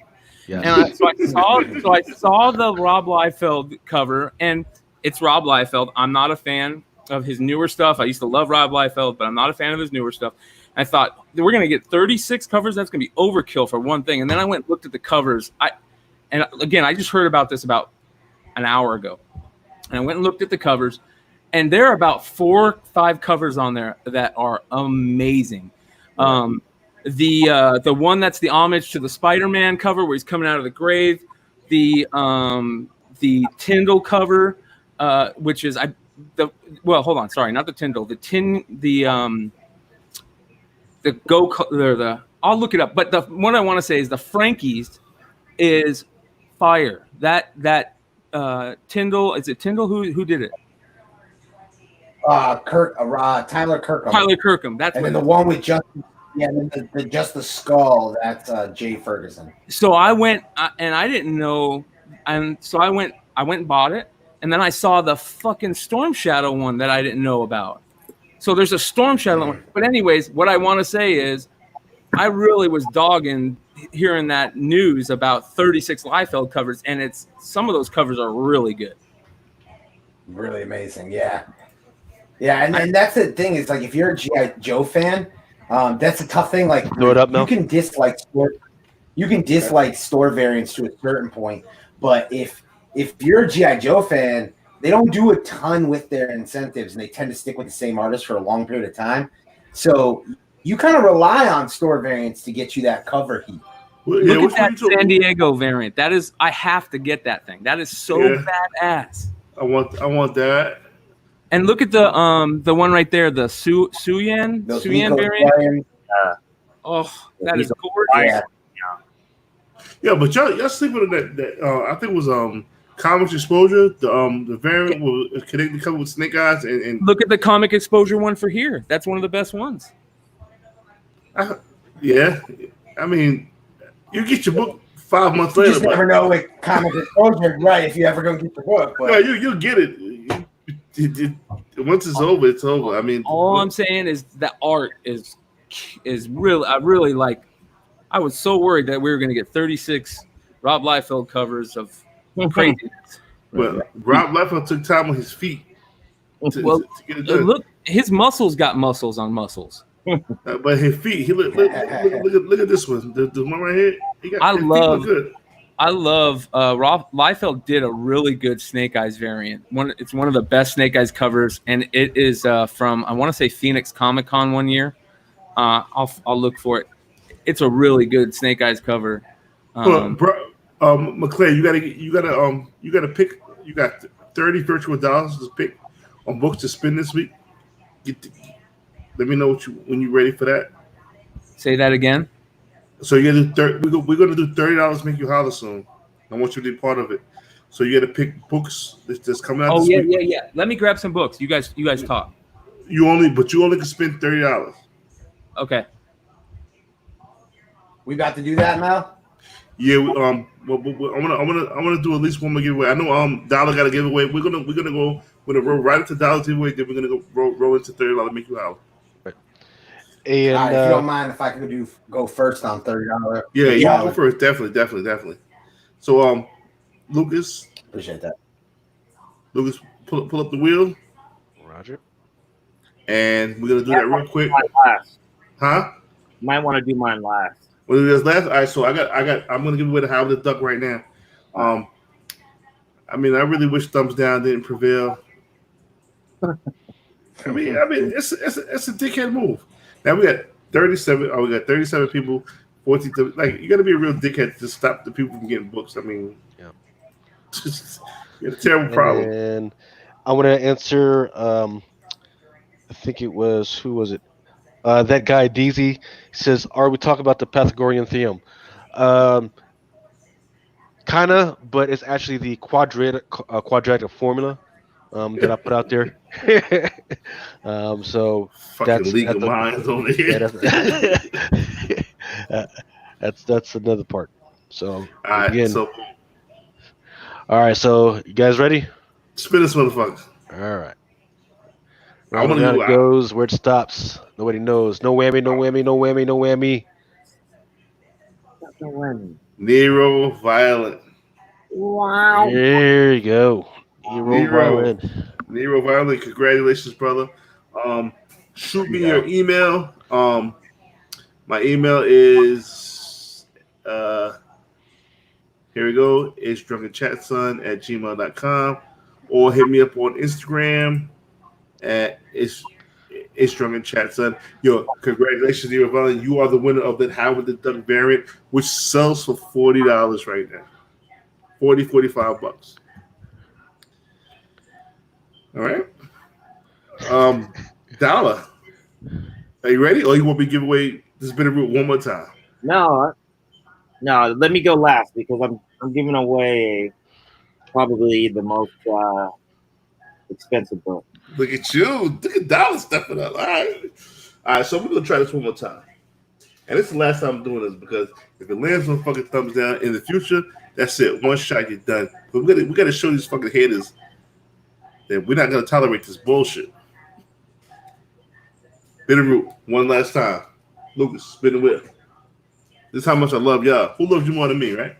Yes. And so I saw the Rob Liefeld cover, and it's Rob Liefeld. I'm not a fan of his newer stuff. I used to love Rob Liefeld, but I'm not a fan of his newer stuff. And I thought we're gonna get 36 covers. That's gonna be overkill for one thing. And then I went and looked at the covers. I just heard about this about an hour ago, and I went and looked at the covers. and there are about 4 or 5 covers on there that are amazing. The one that's the homage to the Spider-Man cover where he's coming out of the grave, the Tyndall cover, which is hold on, sorry, not the Tyndall, I'll look it up, but the one I want to say is the Frankie's is fire. That Tyndall, is it Tyndall who did it? Tyler Kirkham. Tyler Kirkham. That's and then the one with Justin. Yeah, and then just the skull. That's Jay Ferguson. So I went and I didn't know, and so I went and bought it, and then I saw the fucking Storm Shadow one that I didn't know about. So there's a Storm Shadow one. But anyways, what I want to say is, I really was dogging hearing that news about 36 Liefeld covers, and some of those covers are really good. Really amazing, yeah. Yeah, and that's the thing, is like if you're a G.I. Joe fan, that's a tough thing. Like you can dislike store variants to a certain point, but if you're a G.I. Joe fan, they don't do a ton with their incentives, and they tend to stick with the same artist for a long period of time. So you kind of rely on store variants to get you that cover heat. Look at that San Diego variant. That is, I have to get that thing. That is so badass. I want that. And look at the one right there, the Suyan variant. That is gorgeous. Yeah, but y'all sleeping on that I think it was Comics Exposure, the variant will connect the cover with Snake Eyes and look at the Comic Exposure one for here. That's one of the best ones. Yeah, I mean, you get your book 5 months later. You just never know with Comic Exposure, right? If you ever go get the book, but no, you'll get it. Once it's over, it's over. I mean, all I'm saying is the art is really. I really like. I was so worried that we were going to get 36 Rob Liefeld covers of craziness. But Rob Liefeld took time on his feet to get it done. Look, his muscles got muscles on muscles. But his feet, look at this one. The one right here. I love Rob Liefeld did a really good Snake Eyes variant. It's one of the best Snake Eyes covers, and it is from, I want to say, Phoenix Comic Con one year. I'll look for it. It's a really good Snake Eyes cover. McClay, you gotta pick. You got 30 virtual dollars to pick on books to spend this week. Let me know when you're ready for that. Say that again. So you gotta we're gonna do $30 make you holler soon. I want you to be part of it. So you gotta pick books that's coming out. Yeah. Let me grab some books. You guys talk. You only can spend $30. Okay. We about to do that now? Yeah. I'm gonna do at least one more giveaway. I know Dollar got a giveaway. We're gonna roll right into Dollar's giveaway. Then we're gonna go roll into $30 make you holler. And if you don't mind, if I could go first on $30. Yeah, you go first. Definitely. So, Lucas. Appreciate that. Lucas, pull up the wheel. Roger. And we're gonna do that real quick. Last. Huh? Might want to do mine last. Well, do this last. All right. So I'm gonna give away the Howard the Duck right now. I mean, I really wish Thumbs Down didn't prevail. I mean, it's a dickhead move. Now we got 37. Oh, we got 37 people. 14. Like, you got to be a real dickhead to stop the people from getting books. I mean, yeah, it's a terrible problem. And I want to answer. I think it was, who was it? That guy DZ says, "Are we talking about the Pythagorean theorem?" Kinda, but it's actually the quadratic formula that I put out there. So fucking legal minds over here. That's another part. So all right, all right. So you guys ready? Spin this motherfucker. All right. I want to know how it goes, where it stops. Nobody knows. No whammy, no whammy, no whammy, no whammy. No whammy. Nero Violent. Wow. There you go. Nero Violent. Congratulations, brother. Shoot me your email. My email is here we go. It's drunkenchatson@gmail.com, or hit me up on Instagram And it's Drunken Chat, son. Yo, congratulations, Giovanni. You are the winner of the Howard the Duck variant, which sells for $40 right now. $45. All right. Dollar. Are you ready? Or you want me to give away this bit of root one more time? No, let me go last because I'm giving away probably the most expensive book. Look at you. Look at Dollar stepping up. All right, so we're going to try this one more time. And this is the last time I'm doing this because if it lands on fucking thumbs down in the future, that's it. One shot, you're done. But we got to show these fucking haters that we're not going to tolerate this bullshit. Bitterroot, one last time. Lucas, spin the whip. This is how much I love y'all. Who loves you more than me, right?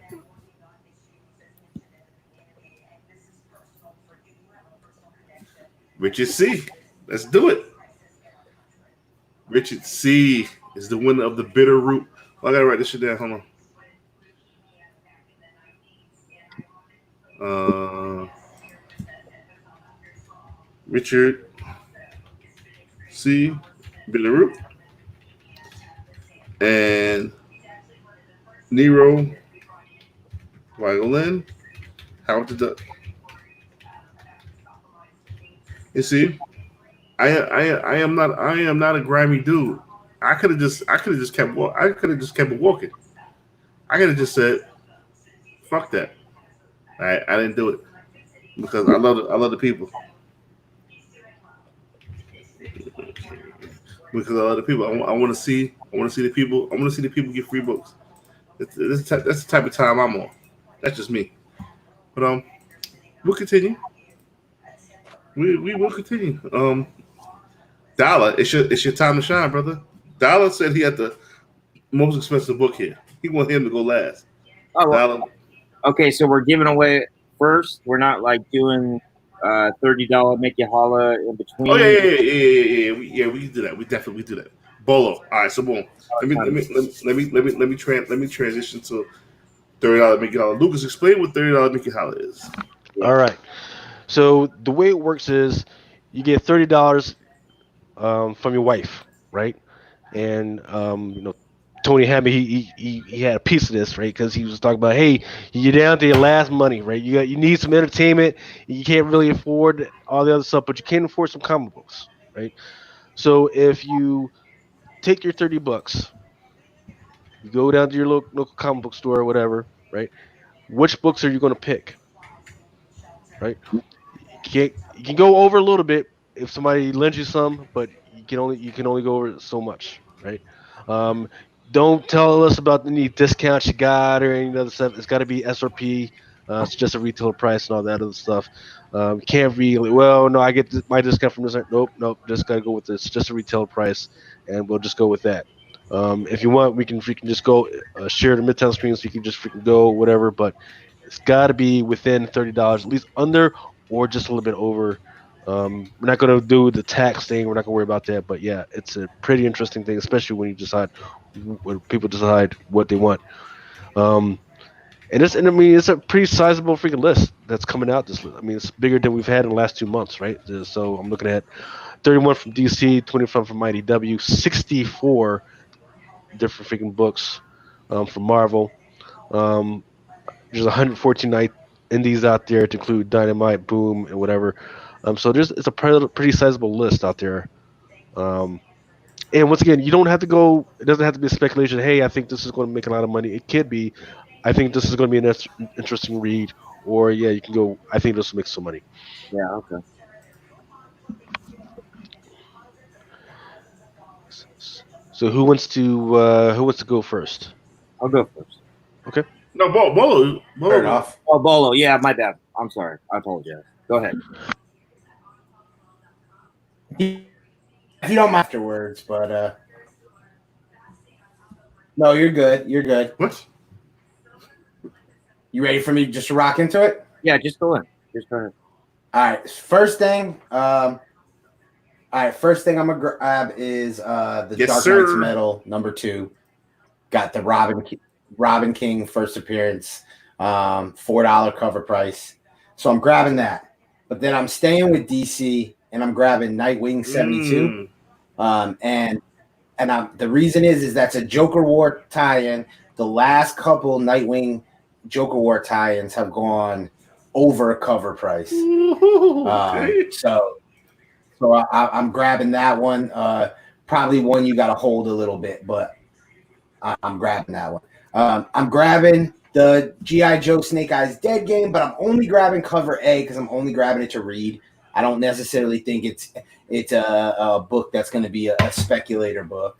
Richard C. Let's do it. Richard C. is the winner of the Bitterroot. Oh, I gotta write this shit down. Hold on. Richard C. Bitterroot. And Nero Violin. Howard the Duck. You see, I am not a grimy dude. I could have just kept it walking. I could have just said, "Fuck that." I didn't do it because I love the people. Because I love the people. I want to see the people. I want to see the people get free books. That's the type of time I'm on. That's just me. But we'll continue. We will continue. Dollar, it's your time to shine, brother. Dollar said he had the most expensive book here. He want him to go last. Oh, Dollar. Okay, so we're giving away first. We're not like doing $30 make you holla in between. Oh yeah. We can do that. We definitely do that. Bolo. All right, so boom. Let me transition to $30 make you holla. Lucas, explain what $30 make you holla is. All right. So the way it works is you get $30 from your wife, right? And Tony Hammond, he had a piece of this, right? Because he was talking about, hey, you're down to your last money, right? You need some entertainment. You can't really afford all the other stuff, but you can afford some comic books, right? So if you take your $30, you go down to your local comic book store or whatever, right? Which books are you going to pick, right? You can go over a little bit if somebody lends you some, but you can only go over so much, right? Don't tell us about any discounts you got or any other stuff. It's got to be SRP. It's just a retail price and all that other stuff. Can't really. Well, no, I get my discount from this. Nope. Just got to go with this. Just a retail price, and we'll just go with that. If you want, we can just go share the Midtown screen, so you can just freaking go whatever. But it's got to be within $30, at least under or just a little bit over. We're not going to do the tax thing. We're not going to worry about that. But yeah, it's a pretty interesting thing, especially when people decide what they want. And it's a pretty sizable freaking list that's coming out. It's bigger than we've had in the last 2 months, right? So I'm looking at 31 from DC, 25 from IDW, 64 different freaking books from Marvel. There's 114 indies out there to include Dynamite, Boom, and whatever. So it's a pretty sizable list out there. And once again, you don't have to go. It doesn't have to be a speculation. Hey, I think this is going to make a lot of money. It could be. I think this is going to be an interesting read. Or yeah, you can go. I think this will make some money. Yeah. Okay. So who wants to go first? I'll go first. Okay. No, Bolo. Fair enough. Oh, Bolo. Yeah, my bad. I'm sorry. I apologize. Go ahead. If you don't mind afterwards, but no, you're good. You're good. What? You ready for me just to rock into it? Yeah, just go in. Just go ahead. All right. First thing I'm gonna grab is the Yes, Dark sir. Knight's Metal #2. Got the Robin King first appearance, $4 cover price. So I'm grabbing that. But then I'm staying with DC and I'm grabbing Nightwing 72. And the reason is that's a Joker War tie-in. The last couple Nightwing Joker War tie-ins have gone over cover price. So I'm grabbing that one. Probably one you got to hold a little bit, but I'm grabbing that one. I'm grabbing the G.I. Joe Snake Eyes Dead game, but I'm only grabbing cover A because I'm only grabbing it to read. I don't necessarily think it's a book that's going to be a speculator book.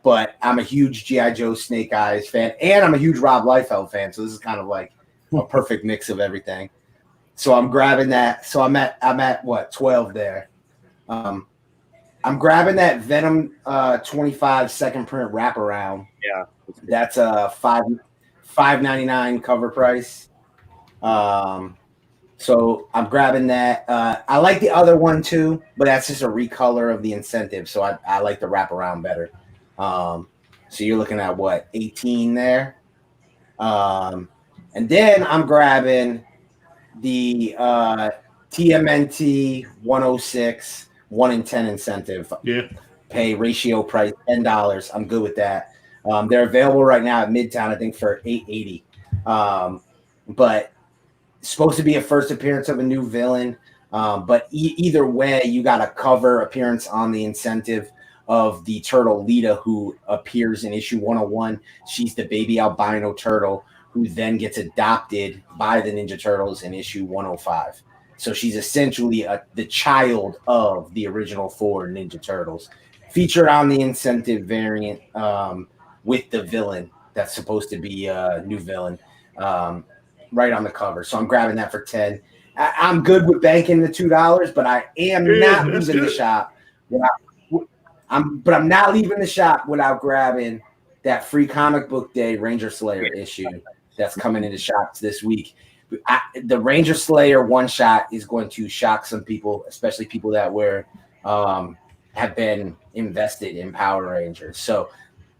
But I'm a huge G.I. Joe Snake Eyes fan, and I'm a huge Rob Liefeld fan. So this is kind of like a perfect mix of everything. So I'm grabbing that. So I'm at what, 12 there. I'm grabbing that Venom 25 second print wraparound. Yeah, that's a $5.99 cover price. So I'm grabbing that. I like the other one too, but that's just a recolor of the incentive. So I like the wraparound better. So you're looking at what, 18 there. And then I'm grabbing the TMNT 106 1 in 10 incentive. Yeah. Pay ratio price $10. I'm good with that. They're available right now at Midtown, I think, for $8.80. But it's supposed to be a first appearance of a new villain. But either way, you got a cover appearance on the incentive of the turtle Lita, who appears in issue 101. She's the baby albino turtle who then gets adopted by the Ninja Turtles in issue 105. So she's essentially the child of the original 4 Ninja Turtles, featured on the incentive variant with the villain that's supposed to be a new villain right on the cover. So I'm grabbing that for 10. I'm good with banking the $2, but I am not leaving the shop. I'm not leaving the shop without grabbing that free comic book day Ranger Slayer issue that's coming into shops this week. The Ranger Slayer one shot is going to shock some people, especially people that have been invested in Power Rangers. So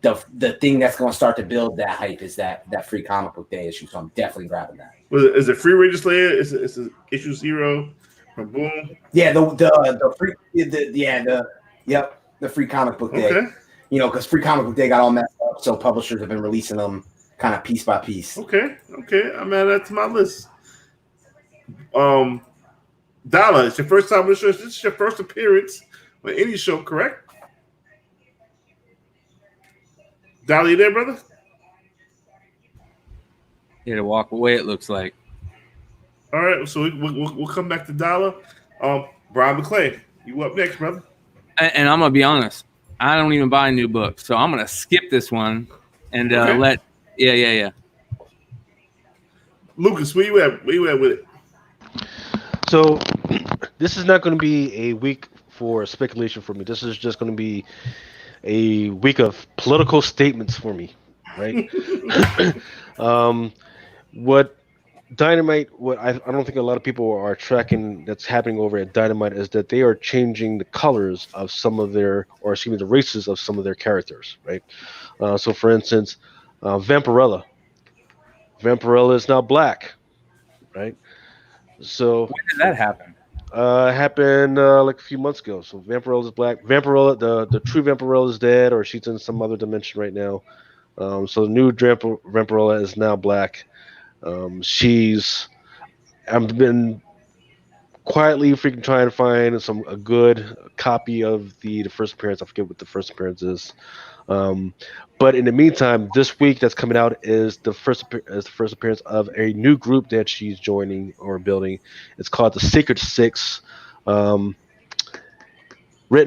the thing that's going to start to build that hype is that free comic book day issue. So I'm definitely grabbing that. Is it free Ranger Slayer? Is it issue 0 from Boom? Yeah, the free the free comic book day. Okay. You know, because free comic book day got all messed up, so publishers have been releasing them kind of piece by piece. Okay. I'm adding that to my list. Dala, it's your first time on the show. This is your first appearance on any show, correct? Dala, you there, brother? Yeah, to walk away, it looks like. All right, so we'll come back to Dala. Brian McClay, you up next, brother? And I'm gonna be honest, I don't even buy new books, so I'm gonna skip this one and let. Yeah. Lucas, where you at? Where you at with it? So this is not going to be a week for speculation for me. This is just going to be a week of political statements for me, right? What Dynamite, I don't think a lot of people are tracking that's happening over at Dynamite is that they are changing the colors of some of the races of some of their characters, right? So for instance, Vampirella is now black, right? So when did that happen? Happened like a few months ago. So Vampirella is black. Vampirella, the true Vampirella is dead, or she's in some other dimension right now. So the new Vampirella is now black. I've been quietly freaking trying to find a good copy of the first appearance. I forget what the first appearance is. But in the meantime, this week that's coming out is the first appearance of a new group that she's joining or building. It's called the Secret Six, written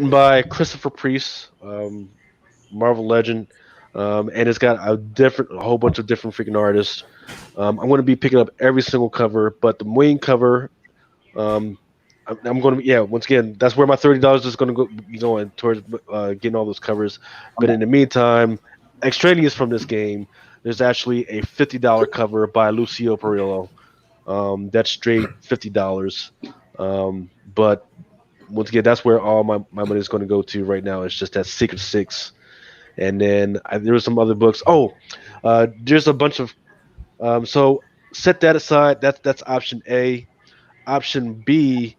by Christopher Priest, Marvel legend, and it's got a whole bunch of different freaking artists. I'm going to be picking up every single cover, but the main cover, I'm going to once again, that's where my $30 is going to go, towards getting all those covers. But in the meantime, extraneous from this game, there's actually a $50 cover by Lucio Perillo. That's straight $50. But once again, that's where all my money is going to go to right now. It's just that Secret Six. And then there were some other books. There's a bunch of so set that aside. That's option A. Option B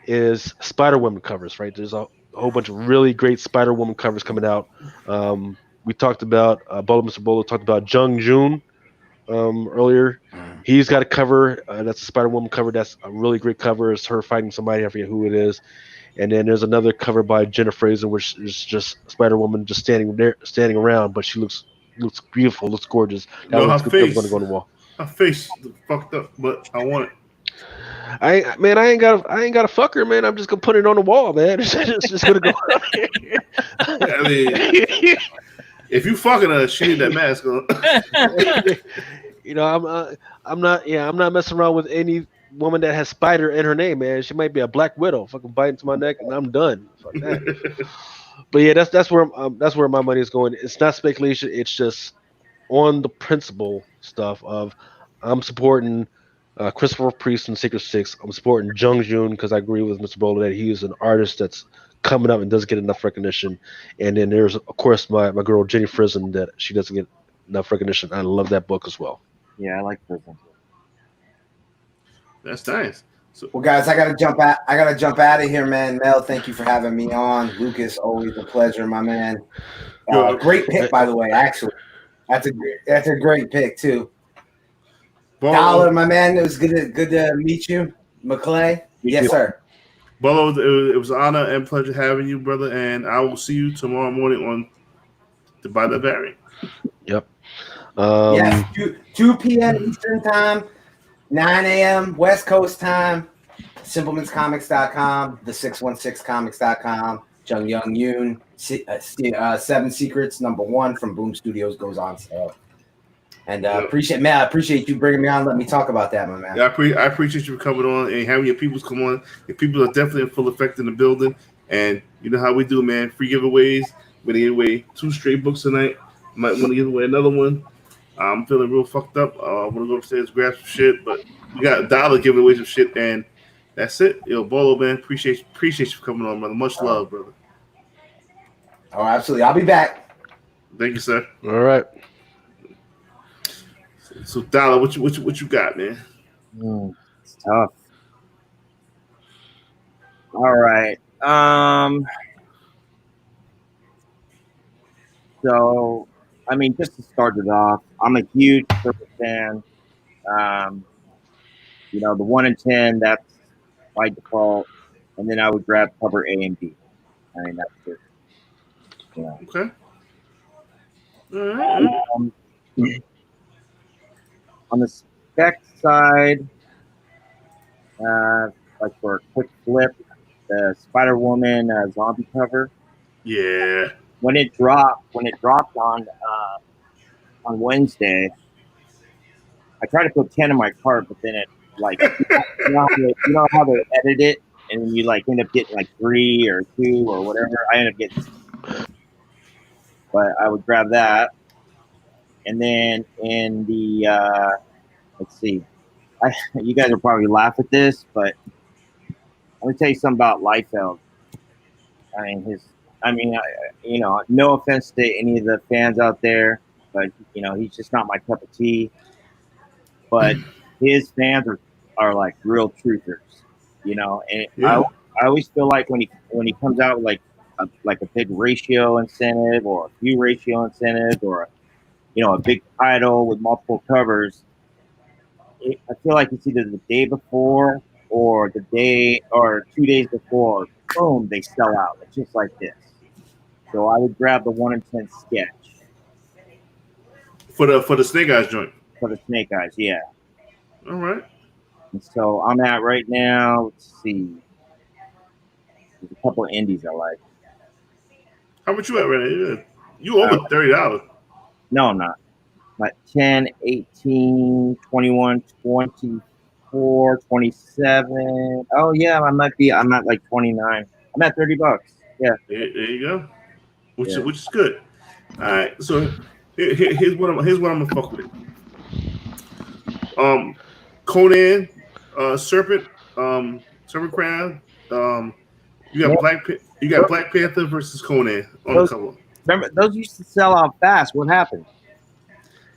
is Spider Woman covers. Right, there's a whole bunch of really great Spider Woman covers coming out. We talked about Mr. Bolo talked about Jung Joon earlier. He's got a cover that's a Spider Woman cover. That's a really great cover. It's her fighting somebody. I forget who it is. And then there's another cover by Jenna Fraser, which is just Spider Woman just standing around, but she looks beautiful, looks gorgeous. That No, one's her going face. to go on the wall. Her face fucked up, but I want it. I ain't got to fuck her, man. I'm just gonna put it on the wall, man. It's just gonna go. I mean, if you fucking her, she need that mask on. You know, I'm not messing around with any woman that has spider in her name, man. She might be a Black Widow, fucking bite into my neck, and I'm done. Fuck that. But yeah, that's where my money is going. It's not speculation. It's just on the principle stuff of I'm supporting Christopher Priest and Secret Six. I'm supporting Jung Joon because I agree with Mr. Bowler that he is an artist that's coming up and doesn't get enough recognition. And then there's of course my girl Jenny Frison that she doesn't get enough recognition. I love that book as well. Yeah, I like Frison. That's nice. So, Well, guys, I gotta jump out of here, man. Mel, thank you for having me on. Lucas, always a pleasure, my man. Great pick, by the way. Actually, that's a great pick too. Bolo, Dollar, my man. It was good to meet you, McClay. Yes, sir. Bolo, it was an honor and pleasure having you, brother. And I will see you tomorrow morning on the By the Variant. Yep. Yes, 2 p.m. Eastern time, 9 a.m. West Coast time. SimpleMansComics.com, the616comics.com. Jung Yoon, 7 Secrets #1 from Boom Studios goes on sale. And I appreciate you bringing me on. Let me talk about that, my man. Yeah, I appreciate you for coming on and having your peoples come on. Your people are definitely in full effect in the building. And you know how we do, man. Free giveaways. We're going to give away 2 straight books tonight. Might want to give away another one. I'm feeling real fucked up. I want to go upstairs, grab some shit. But we got a dollar giving away some shit. And that's it. Yo, Bolo, man. Appreciate you for coming on, brother. Much love, brother. Oh, absolutely. I'll be back. Thank you, sir. All right. So, Dollar, what you got, man? It's tough. All right. So, I mean, just to start it off, I'm a huge Purple fan. You know, the 1 in 10, that's by default. And then I would grab cover A and B. I mean, that's it. Yeah. Okay. All right. On the spec side, like for a quick flip, the Spider Woman zombie cover. Yeah. When it dropped on Wednesday, I tried to put 10 in my cart, but then it like you know how they edit it, and you like end up getting like 3 or 2 or whatever. I end up getting, but I would grab that, and then in the let's see, you guys will probably laugh at this, but I'm gonna tell you something about Liefeld. You know, no offense to any of the fans out there, but you know, he's just not my cup of tea. But his fans are like real truthers, you know. And Yeah. I always feel like when he comes out with like a big ratio incentive or a few ratio incentives or a big title with multiple covers, I feel like it's either the day before or 2 days before, boom, they sell out. It's just like this. So I would grab the 1 in 10 sketch For the Snake Eyes joint. for the Snake Eyes, yeah. All right. And so I'm at right now. Let's see. There's a couple of indies I like. How much you at right now? You over $30. No, I'm not. I'm at 10, 18, 21, 24, 27. Oh yeah, I'm at like 29. I'm at $30. Yeah. There you go. Which Yeah. is good. All right. So here's what I'm gonna fuck with. Conan, Serpent Crown. You got Black Panther versus Conan on the cover. Remember, those used to sell out fast. What happened?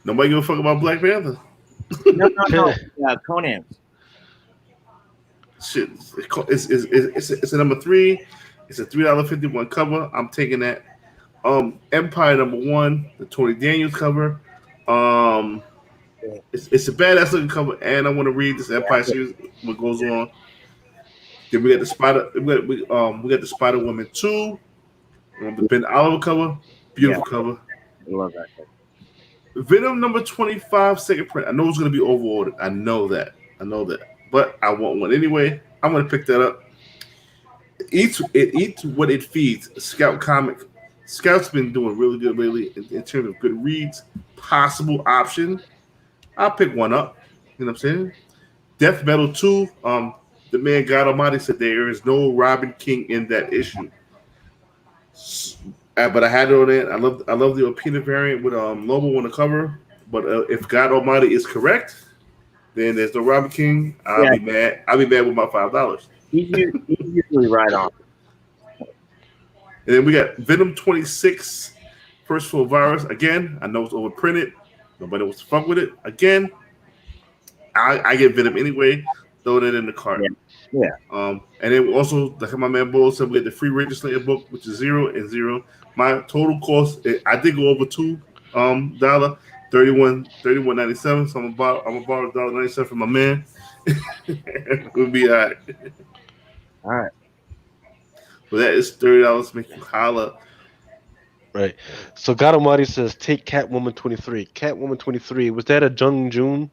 Nobody give a fuck about Black Panther. No. Yeah, Conan's. shit, it's a number 3. It's a $3.51 cover. I'm taking that. Empire number 1, the Tony Daniels cover. It's a badass looking cover, and I want to read this Empire series. What goes on? Then we got the Spider. We got the Spider Woman 2. The Ben Oliver cover, beautiful cover. I love that cover. Venom number 25, second print. I know it's going to be overordered. I know that. But I want one anyway. I'm going to pick that up. It eats what it feeds. Scout comic. Scout's been doing really good lately in terms of good reads. Possible option. I'll pick one up. You know what I'm saying? Death Metal 2. The man God Almighty said there is no Robin King in that issue. But I had it on it. I love the Opina variant with Lobo on the cover. But if God Almighty is correct, then there's no Robin King. I'll be mad. I'll be mad with my $5. He's usually right on. And then we got Venom 26, First Full Virus. Again, I know it's overprinted. Nobody wants to fuck with it. Again, I get Venom anyway. Throw that in the cart. Yeah. And then also, like my man Bolo said, we get the free Legislator book, which is 0 and 0. My total cost, I did go over $2, $31.97. So I'm gonna borrow $1.97 from my man. We'll be all right. All right. Well, that is $30. Make you holla. Right. So God Almighty says, take Catwoman 23. Catwoman 23, was that a Jung Jun?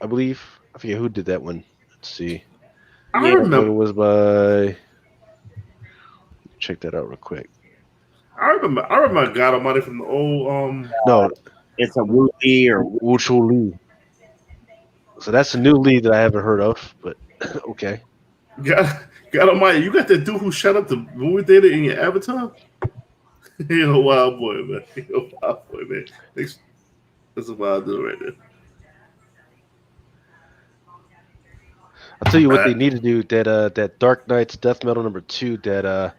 I believe. I forget who did that one. Let's see. I remember. It was by. Check that out real quick. I remember God Almighty from the old. No, it's a Wu Li or Wu Chu Li. So that's a new lead that I haven't heard of, but okay. God Almighty, you got that dude who shut up the movie theater in your avatar? You're a wild boy, man. That's a wild dude right there. I'll tell you what they need to do. That Dark Knight's Death Metal number 2. That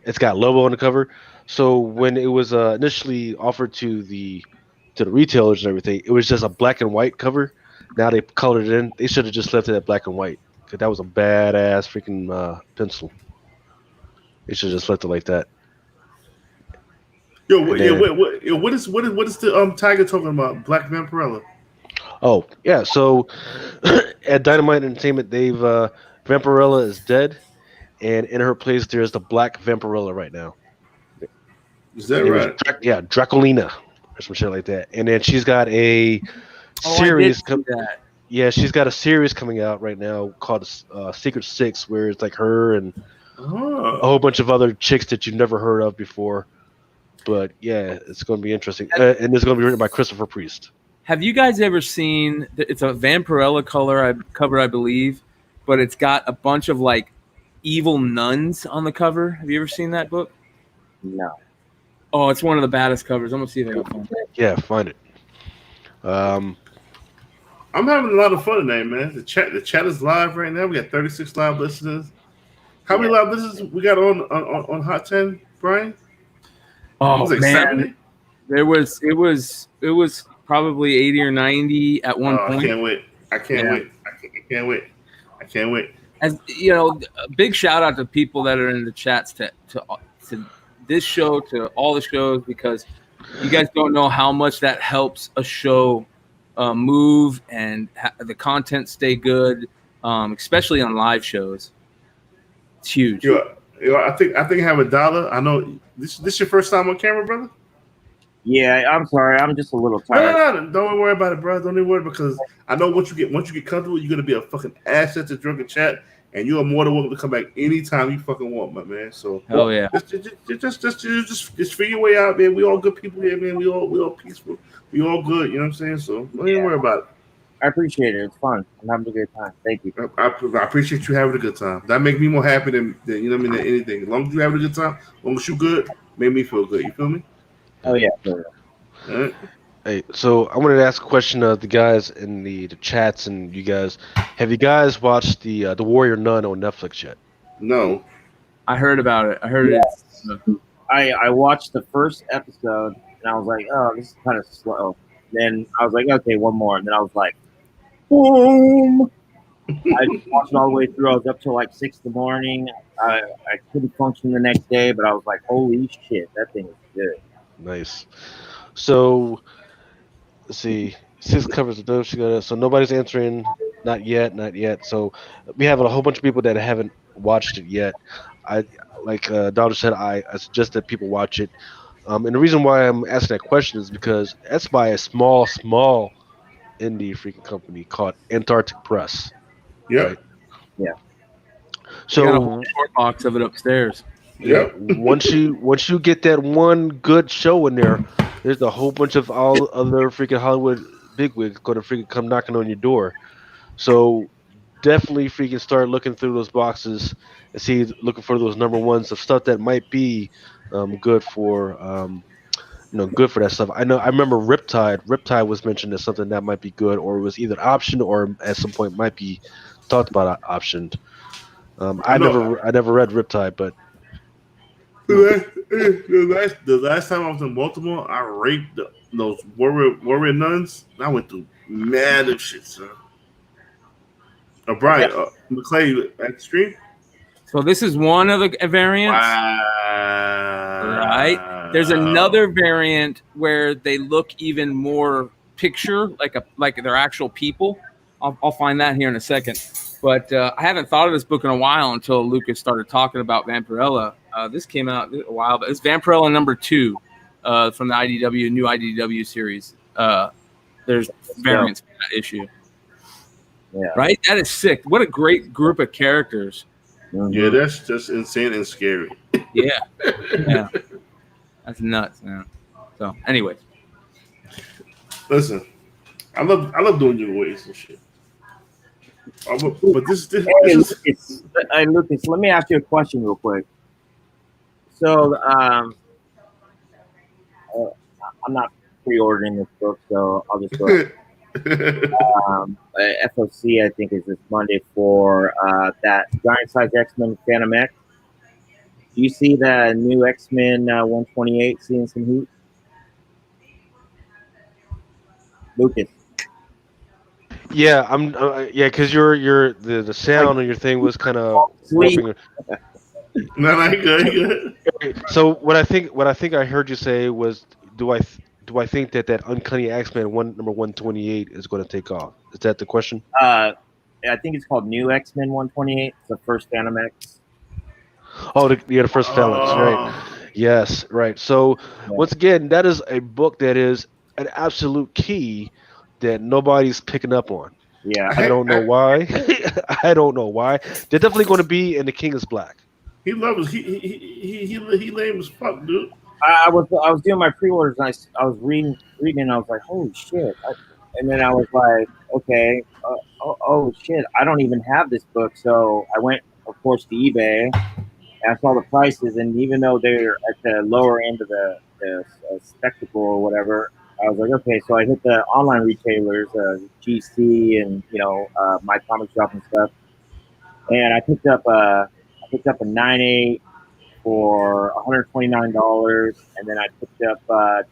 it's got Lobo on the cover. So when it was initially offered to the retailers and everything, it was just a black and white cover. Now they colored it in. They should have just left it at black and white. Cause that was a badass freaking pencil. They should have just left it like that. What is the Tiger talking about? Black Vampirella. Oh yeah, so at Dynamite Entertainment, they've Vampirella is dead, and in her place there's the Black Vampirella right now. Is that right? Draculina or some shit like that. And then she's got a series. Yeah, she's got a series coming out right now called Secret Six, where it's like her and a whole bunch of other chicks that you've never heard of before. But yeah, it's going to be interesting, and it's going to be written by Christopher Priest. Have you guys ever seen? It's a Vampirella cover, I believe, but it's got a bunch of like evil nuns on the cover. Have you ever seen that book? No. Oh, it's one of the baddest covers. I'm gonna see if I can find it. Yeah, find it. I'm having a lot of fun tonight, man. The chat is live right now. We got 36 live listeners. How many live listeners we got on Hot 10, Brian? Oh like man, 70? it was probably 80 or 90 at one point. I can't wait. As you know, a big shout out to people that are in the chats to this show, to all the shows, because you guys don't know how much that helps a show move and the content stay good, especially on live shows. It's huge. I think I have $1. I know this your first time on camera, brother. Yeah, I'm sorry. I'm just a little tired. No, don't worry about it, bro. Don't even worry, because I know once you get comfortable, you're gonna be a fucking asset to Drunken Chat, and you are more than welcome to come back anytime you fucking want, my man. So hell yeah, just figure your way out, man. We all good people here, man. We all peaceful. We all good. You know what I'm saying? So don't even worry about it. I appreciate it. It's fun. I'm having a good time. Thank you. I appreciate you having a good time. That makes me more happy than you know what I mean, than anything. As long as you having a good time, as long as you good, make me feel good. You feel me? Oh yeah. All right. Hey, so I wanted to ask a question of the guys in the chats and you guys. Have you guys watched the Warrior Nun on Netflix yet? No. I heard about it. I heard it. I watched the first episode and I was like, oh, this is kind of slow. Then I was like, okay, one more. And then I was like, boom. I watched it all the way through. I was up till like 6 in the morning. I couldn't function the next day, but I was like, holy shit, that thing is good. Nice. So let's see. 6 covers of those. So nobody's answering. Not yet. Not yet. So we have a whole bunch of people that haven't watched it yet. I like Doctor said. I suggest that people watch it. And the reason why I'm asking that question is because that's by a small indie freaking company called Antarctic Press. Yep. Right. Yeah. So got a So whole short box of it upstairs. yeah, Yep. once you get that one good show in there, there's a whole bunch of all other freaking Hollywood bigwigs going to freaking come knocking on your door. So definitely freaking start looking through those boxes and looking for those number ones of stuff that might be good for good for that stuff. I remember Riptide. Riptide was mentioned as something that might be good, or was either optioned or at some point might be talked about optioned. I know. I never read Riptide, but The last time I was in Baltimore, I raped those warrior nuns. I went through mad of shit, sir. Brian, McClay at the stream. So this is one of the variants. Wow. Right. There's another variant where they look even more picture like they're actual people. I'll find that here in a second. But I haven't thought of this book in a while until Lucas started talking about Vampirella. This came out a while, but it's Vampirella number 2 from the new IDW series. There's variants for that issue. Yeah. Right? That is sick. What a great group of characters. Mm-hmm. Yeah, that's just insane and scary. Yeah. Yeah. That's nuts, man. So, anyways. Listen, I love doing giveaways and shit. But this is Lucas, let me ask you a question real quick. So, I'm not pre-ordering this book, so I'll just go ahead. FOC, I think, is this Monday for that giant size X-Men Phantom X. Do you see the new X-Men 128 seeing some heat? Lucas. yeah, I'm because the sound on your thing was kind of Sweet. No, good. So what I think I heard you say was, do I think that Uncanny X-Men number 128 is going to take off? Is that the question? I think it's called New X-Men 128. It's the first Phantom X. Oh, the first Phalanx, right? Yes, right. So once again, that is a book that is an absolute key that nobody's picking up on. Yeah, I don't know why. I don't know why. They're definitely going to be in The King is Black. He loves he lame as fuck, dude. I was doing my pre-orders and I was reading and I was like, holy shit. And then I was like, okay, oh shit, I don't even have this book. So I went, of course, to eBay. I saw the prices, and even though they're at the lower end of the spectacle or whatever, I was like, okay. So I hit the online retailers, GC and My Comic Shop and stuff, and I picked up a 9.8 for $129, and then I picked up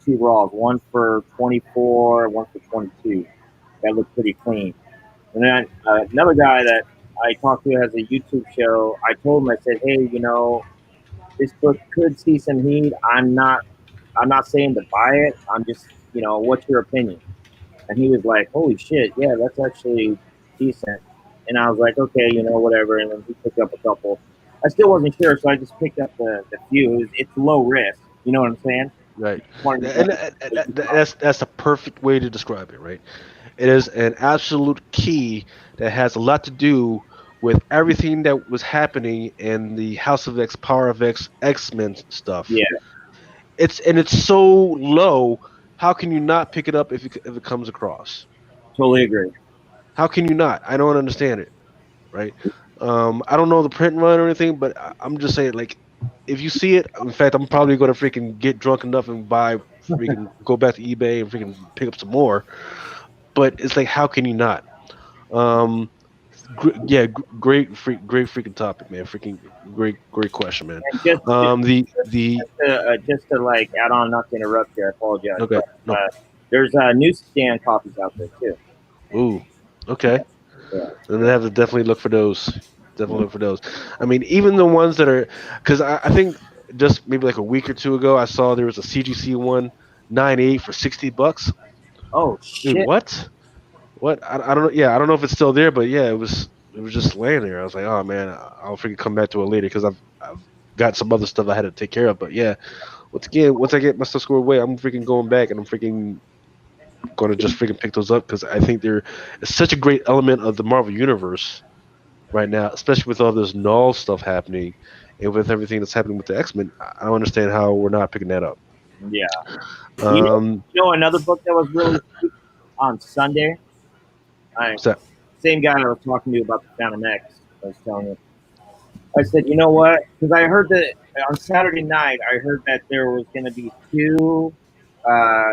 2 raws, one for 24, one for 22. That looked pretty clean. And then another guy that I talked to has a YouTube show. I told him, I said, hey, this book could see some heat. I'm not saying to buy it. I'm just, what's your opinion? And he was like, holy shit, yeah, that's actually decent. And I was like, okay, whatever. And then he picked up a couple. I still wasn't sure, so I just picked up the few. It's low risk. You know what I'm saying? Right. And that's the perfect way to describe it, right? It is an absolute key that has a lot to do with everything that was happening in the House of X, Power of X, X-Men stuff. Yeah. It's so low. How can you not pick it up if it comes across? Totally agree. How can you not? I don't understand it, right? I don't know the print run or anything, but I'm just saying, like, if you see it, in fact, I'm probably going to freaking get drunk enough and go back to eBay and freaking pick up some more. But it's like, how can you not? Great freaking topic, man. Freaking great question, man. Just to like add on, not to interrupt you, I apologize. Okay. But, there's newsstand copies out there too. Ooh. Okay. Yeah. And I have to definitely look for those. Definitely look for those. I mean, even the ones that are, because I think just maybe like a week or two ago, I saw there was a CGC one 9.8 for $60. Oh Wait, shit! what? What? I don't know. Yeah, I don't know if it's still there, but yeah, it was just laying there. I was like, oh man, I'll freaking come back to it later because I've got some other stuff I had to take care of. But yeah, once I get my stuff squared away, I'm freaking going back and I'm freaking going to just freaking pick those up because I think they're it's such a great element of the Marvel universe right now, especially with all this null stuff happening and with everything that's happening with the X-Men. I don't understand how we're not picking that up. Yeah. Um, Another book that was really sweet on Sunday. what's that? Same guy I was talking to about the Phantom X. I was telling him. I said, you know what? Because I heard that on Saturday night, I heard that there was going to be 2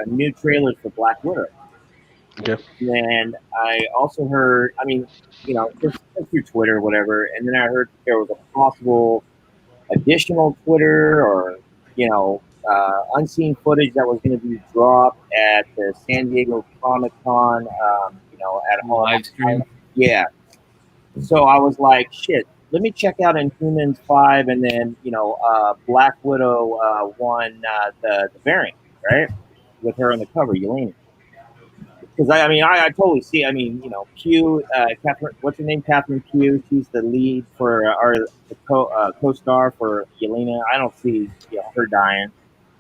new trailers for Black Widow. Okay. And I also heard, I mean, just through Twitter or whatever. And then I heard there was a possible additional Twitter or, unseen footage that was going to be dropped at the San Diego Comic Con, at home. Live stream. Yeah. So I was like, shit, let me check out Inhumans 5 and then, Black Widow 1, the variant, right? With her on the cover, Yelena. Because I totally see. Q, Catherine, what's her name? Catherine Q. She's the lead for the co-star for Yelena. I don't see her dying,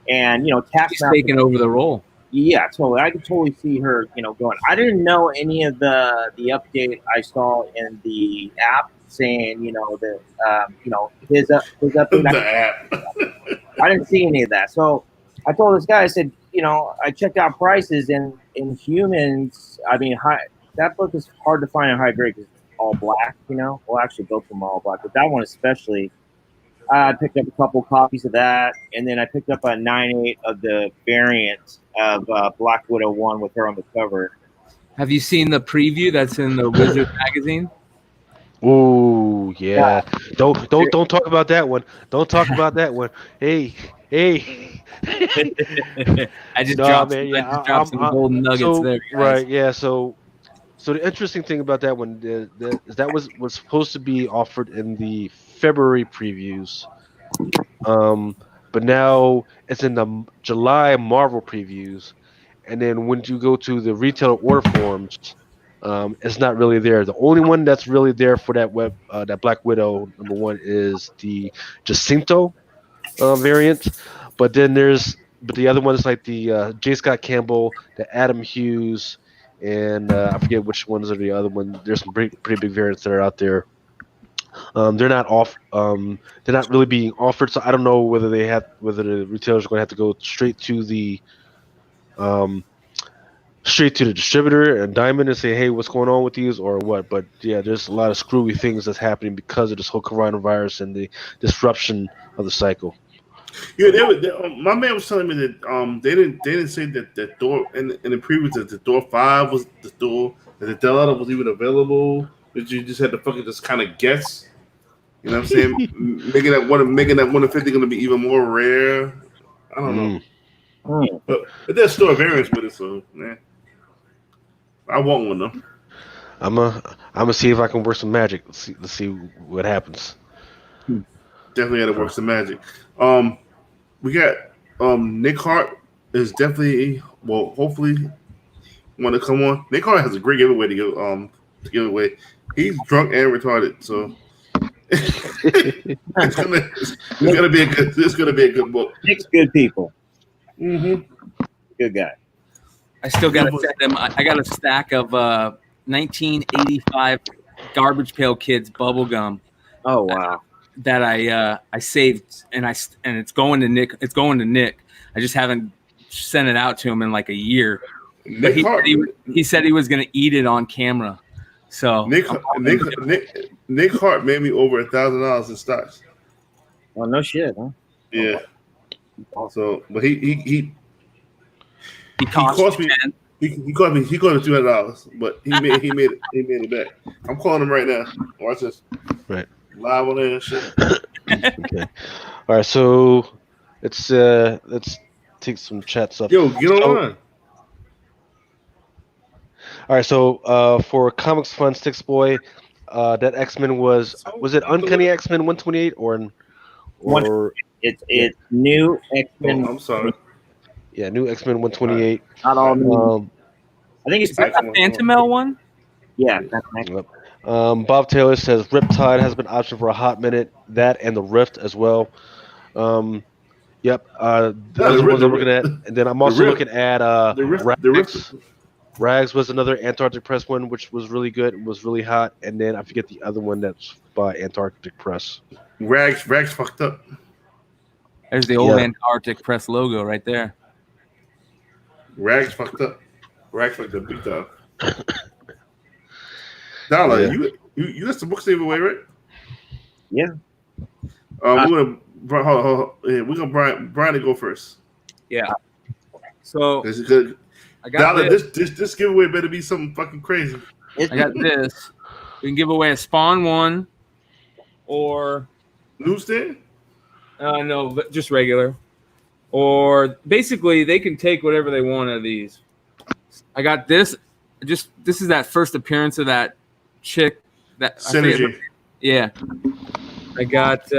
and She's Taskmaster taking over the role. Yeah, totally. I could totally see her, going. I didn't know any of the update I saw in the app saying, that his update. The app. I didn't see any of that. So I told this guy, I said, I checked out prices and in Humans, that book is hard to find in high grade because it's all black, Well, actually, both of them are all black, but that one especially. I picked up a couple copies of that, and then I picked up a 9.8 of the variant of Black Widow 1 with her on the cover. Have you seen the preview that's in the Wizard magazine? Ooh, yeah. Don't talk about that one. Don't talk about that one. Hey. I just No, dropped, man, yeah, I just dropped some golden nuggets there. Guys. Right, yeah. So the interesting thing about that one is that was supposed to be offered in the February previews, but now it's in the July Marvel previews, and then when you go to the retailer order forms, it's not really there. The only one that's really there for that Black Widow #1 is the Jacinto variant, but then the other one is like the J. Scott Campbell, the Adam Hughes, and I forget which ones are the other one. There's some pretty big variants that are out there. They're not off. They're not really being offered, so I don't know whether the retailers are going to have to go straight to the distributor and Diamond and say, hey, what's going on with these or what? But yeah, there's a lot of screwy things that's happening because of this whole coronavirus and the disruption of the cycle. Yeah, my man was telling me that they didn't say that the door in the previews that the door 5 was the door that the Delta was even available. But you just had to fucking just kind of guess. You know what I'm saying? making that 150 going to be even more rare. I don't know. But there's still a variance with it, so man, I want one though. I'm gonna see if I can work some magic. Let's see what happens. Definitely got to work some magic. We got Nick Hart is definitely hopefully want to come on. Nick Hart has a great giveaway to give away. He's drunk and retarded, so it's gonna be a good book. Nick's good people. Mm-hmm. Good guy. I still got to send them. I got a stack of 1985 Garbage Pail Kids bubble gum. Oh wow. That I saved and it's going to Nick. It's going to Nick. I just haven't sent it out to him in like a year. But he said he was going to eat it on camera. So Nick Hart made me over $1,000 in stocks. Oh no shit, huh? Yeah. Also, but he cost me. He cost me $200, but he made it back. I'm calling him right now. Watch this. Right. Live on there and shit. Okay. All right, so let's take some chats up. Yo, get on. All right, so for Comics Fun Sticks Boy, that X-Men was it Uncanny X-Men 128 or It's new X-Men. I'm sorry. yeah, new X-Men 128. Not all new. I think Is it's that the Phantomel one? yeah. That's next. Yep. Bob Taylor says Riptide has been optioned for a hot minute. That and the Rift as well. Yep. Those are the ones I'm looking at. And then I'm also looking at The Rift. Rags. Rags was another Antarctic Press one, which was really good and was really hot. And then I forget the other one that's by Antarctic Press. Rags fucked up. There's the old Antarctic Press logo right there. Rags fucked up. Rags fucked up big time. Dollar, you got some books to give away, right? Yeah. We're gonna Brian to go first. Yeah. So I got Dollar, this. this giveaway better be something fucking crazy. I got this. We can give away a Spawn 1 or Newsstand? no, but just regular. Or basically they can take whatever they want out of these. I got this. This is that first appearance of that chick that Synergy. Yeah. I got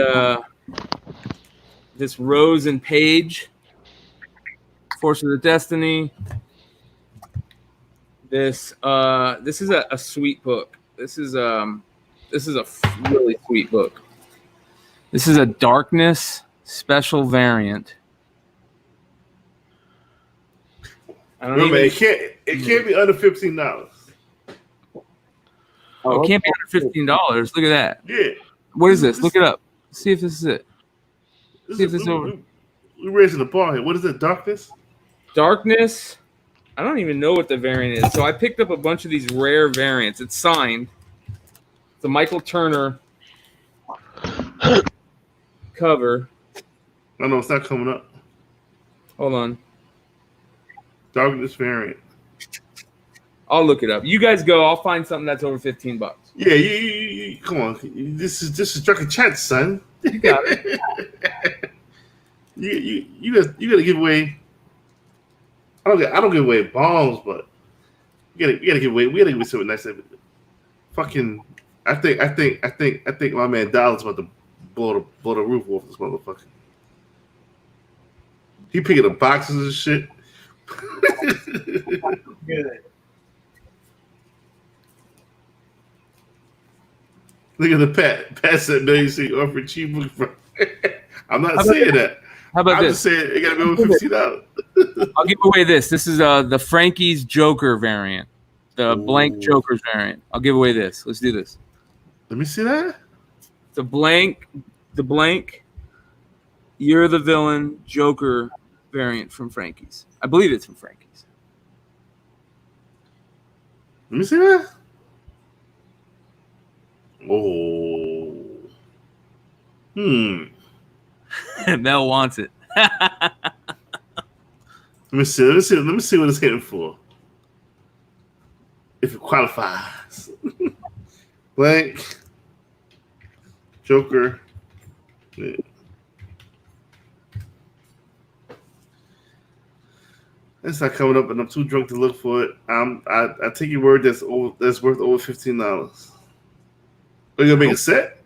this Rose and Page, Forces of Destiny. This is a sweet book. This is a really sweet book. This is a Darkness special variant. Remember, it can't be under $15. Oh, it can't be under $15. Look at that. Yeah. What is this? Look it up. See if this is it. See if this is over. We're raising the bar here. What is it? Darkness? Darkness. I don't even know what the variant is. So I picked up a bunch of these rare variants. It's signed. It's a Michael Turner cover. No, it's not coming up. Hold on. Darkness variant. I'll look it up. You guys go. I'll find something that's over $15. Yeah, you come on. This is Drunken Chat, son. You got it. you gotta give away. I don't give away bombs, but we gotta give away something nice. Fucking, I think my man Dollar's about to blow the roof off this motherfucker. He picking up boxes and shit. Good. Look at the Pat said no, you see offer cheap book. I'm not saying that. How about I'm this? just saying it gotta be over $15. I'll give away this. This is the Frankie's Joker variant. The blank Joker's variant. I'll give away this. Let's do this. Let me see that. The blank You're the Villain Joker variant from Frankie's. I believe it's from Frankie's. Let me see that. Oh. Mel wants it. Let me see what it's hitting for. If it qualifies. Blank. Joker. Yeah. It's not coming up, and I'm too drunk to look for it. I take your word that's worth over $15. Are you gonna make a set?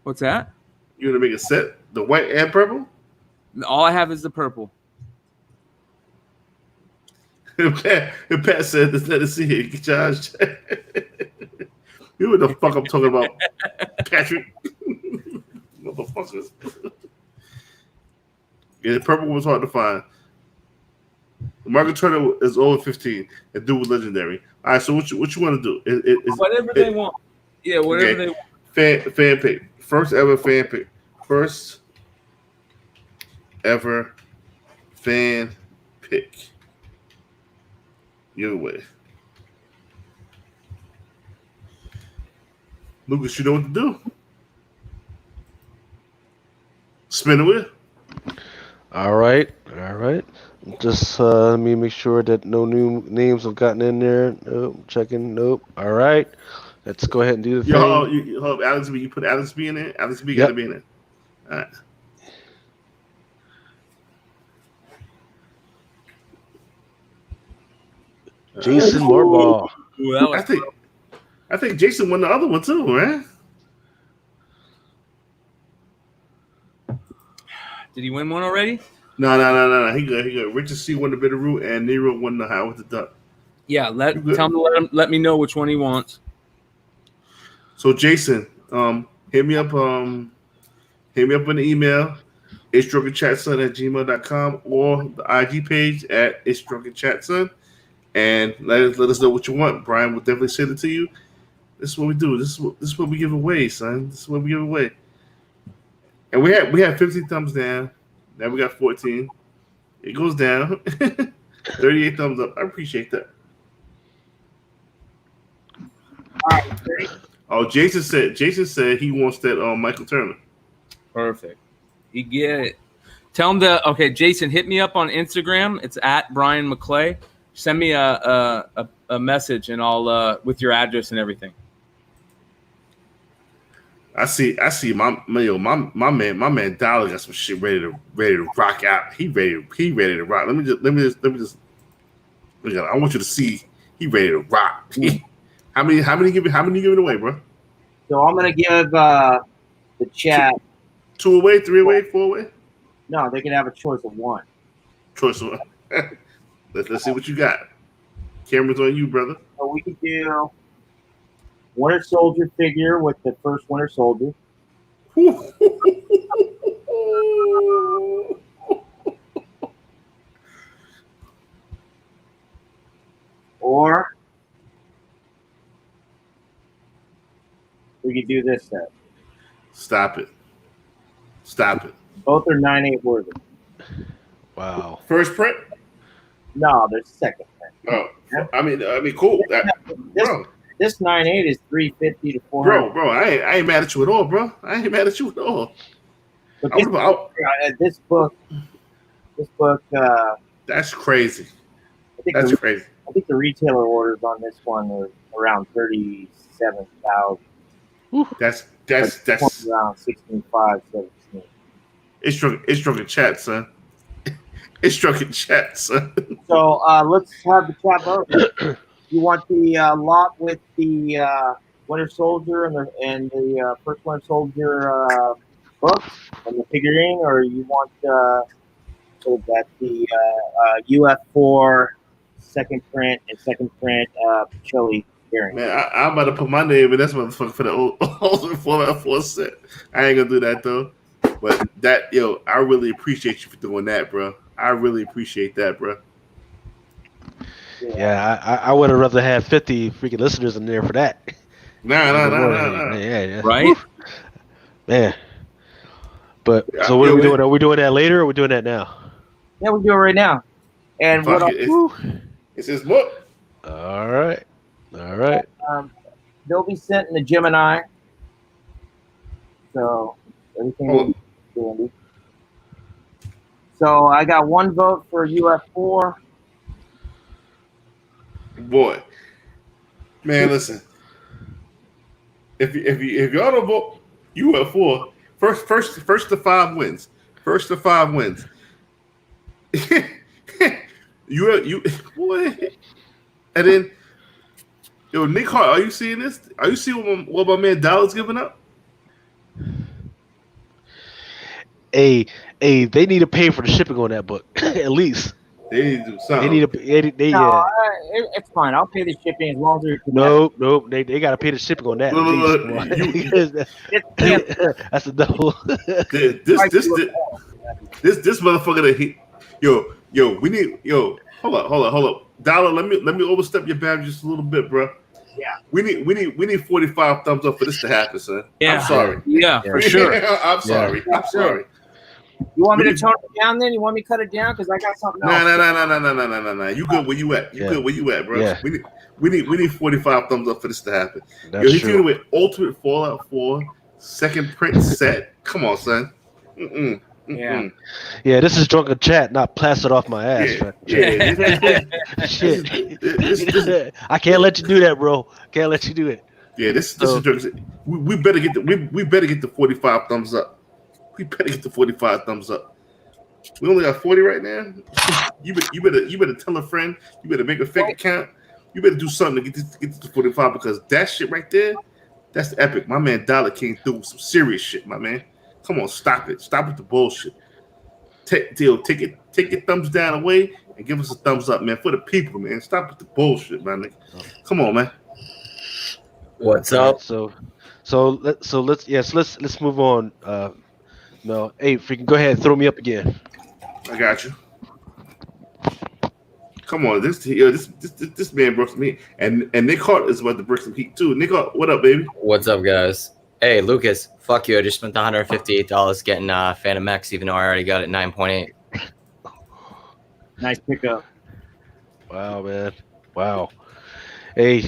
What's that? You gonna make a set? The white and purple? All I have is the purple. And Pat said, "Let's let us see it, Josh." You know what the fuck I'm talking about, Patrick? Motherfuckers. Yeah, the purple was hard to find. The Margaret Turner is over 15 and do with legendary. All right, so what you want to do? Whatever they want. Yeah, whatever they want. Fan pick. First ever fan pick. First ever fan pick. Either way. Lucas, you know what to do. Spin the wheel. All right. Just let me make sure that no new names have gotten in there. Nope. Checking. Nope. All right. Let's go ahead and do the thing. Alex B. You put Alex B in there. Alex B. Got to be in there. All right. Jason Morbaugh. Ooh, that was I think Jason won the other one too, man. Did he win one already? No. He good. Richard C won the Bitterroot, and Nero won the Howard the Duck. Yeah, tell him let me know which one he wants. So Jason, hit me up in the email, it'sdrunkenchatson@gmail.com, or the IG page at it'sdrunkenchatson, and let us know what you want. Brian will definitely send it to you. This is what we do. This is what we give away, son. This is what we give away. And we had 15 thumbs down. Now we got 14. It goes down. 38 thumbs up. I appreciate that. All right, great. Oh, Jason said he wants that Michael Turner. Perfect. You get it. Tell him okay, Jason, hit me up on Instagram. It's at Brian McClay. Send me a message and I'll with your address and everything. I see my man Dollar got some shit ready to rock out. He ready to rock. Let me just look at, I want you to see he ready to rock. How many giving away, bro? So I'm gonna give the chat 2 away, 3 away, 4 away. No, they can have a choice of one. Choice of one. Let's see what you got. Camera's on you, brother. So we can do Winter Soldier figure with the first Winter Soldier. Or we could do this set. Stop it. Both are 9.8 worthy. Wow. First print? No, there's second print. Oh, I mean, cool. This 9.8 is 350 to 400. Bro, I ain't mad at you at all, bro. I ain't mad at you at all. But this book. That's crazy. That's crazy. I think the retailer orders on this one are around 37,000. That's around 16.5, 17. It's drunken chat, son. It's drunken chat, son. So let's have the chat vote. You want the lot with the Winter Soldier and the first Winter Soldier book and the figurine, or you want so that the UF4 second print Chili figurine? Man, I'm about to put my name in this motherfucker for the old Fallout 4 set. I ain't gonna do that though. But I really appreciate you for doing that, bro. I really appreciate that, bro. Yeah, I would have rather had 50 freaking listeners in there for that. No. Yeah. Right? Woo. Man. But so what are we doing? Are we doing that later or are we doing that now? Yeah, we do it right now. And it's his book. All right. They'll be sent in the Gemini. So everything will be dandy. So I got one vote for UF4. Boy, man, listen. If y'all don't vote UF4, first to 5 wins. First to 5 wins. you boy, and then Nick Hart, are you seeing this? Are you seeing what my man Dollar's giving up? They need to pay for the shipping on that book at least. They need to do something. It's fine. I'll pay the shipping as long as you're Nope. They got to pay the shipping on that. That's a double. This motherfucker that we need hold up. Dollar, let me overstep your boundaries just a little bit, bro. Yeah. We need 45 thumbs up for this to happen, son. Yeah. I'm sorry. Yeah, for sure. I'm sorry. Yeah. I'm sorry. You want me to tone it down then? You want me to cut it down? Because I got something else. No. You good where you at? You good where you at, bro? Yeah. We need 45 thumbs up for this to happen. That's true. With Ultimate Fallout 4 second print set. Come on, son. Yeah. Yeah, this is drunken chat, not plastered off my ass. Shit. I can't let you do that, bro. Can't let you do it. Yeah, this is drunken. We better get the 45 thumbs up. We better get the 45 thumbs up. We only got 40 right now. You better tell a friend. You better make a fake account. you better do something to get this to 45 because that shit right there, that's epic. My man Dollar came through with some serious shit, my man. Come on, stop it. Stop with the bullshit. Take your thumbs down away and give us a thumbs up, man, for the people, man. Stop with the bullshit, man. Come on, man. What's up? Let's move on. No, hey, freaking go ahead, throw me up again. I got you. Come on, this man brought some heat, and Nick Hart is about to bring some heat too. Nick Hart, what up, baby? What's up, guys? Hey, Lucas, fuck you. I just spent the $158 getting Phantom X, even though I already got it 9.8. Nice pickup. Wow, man. Wow. Hey,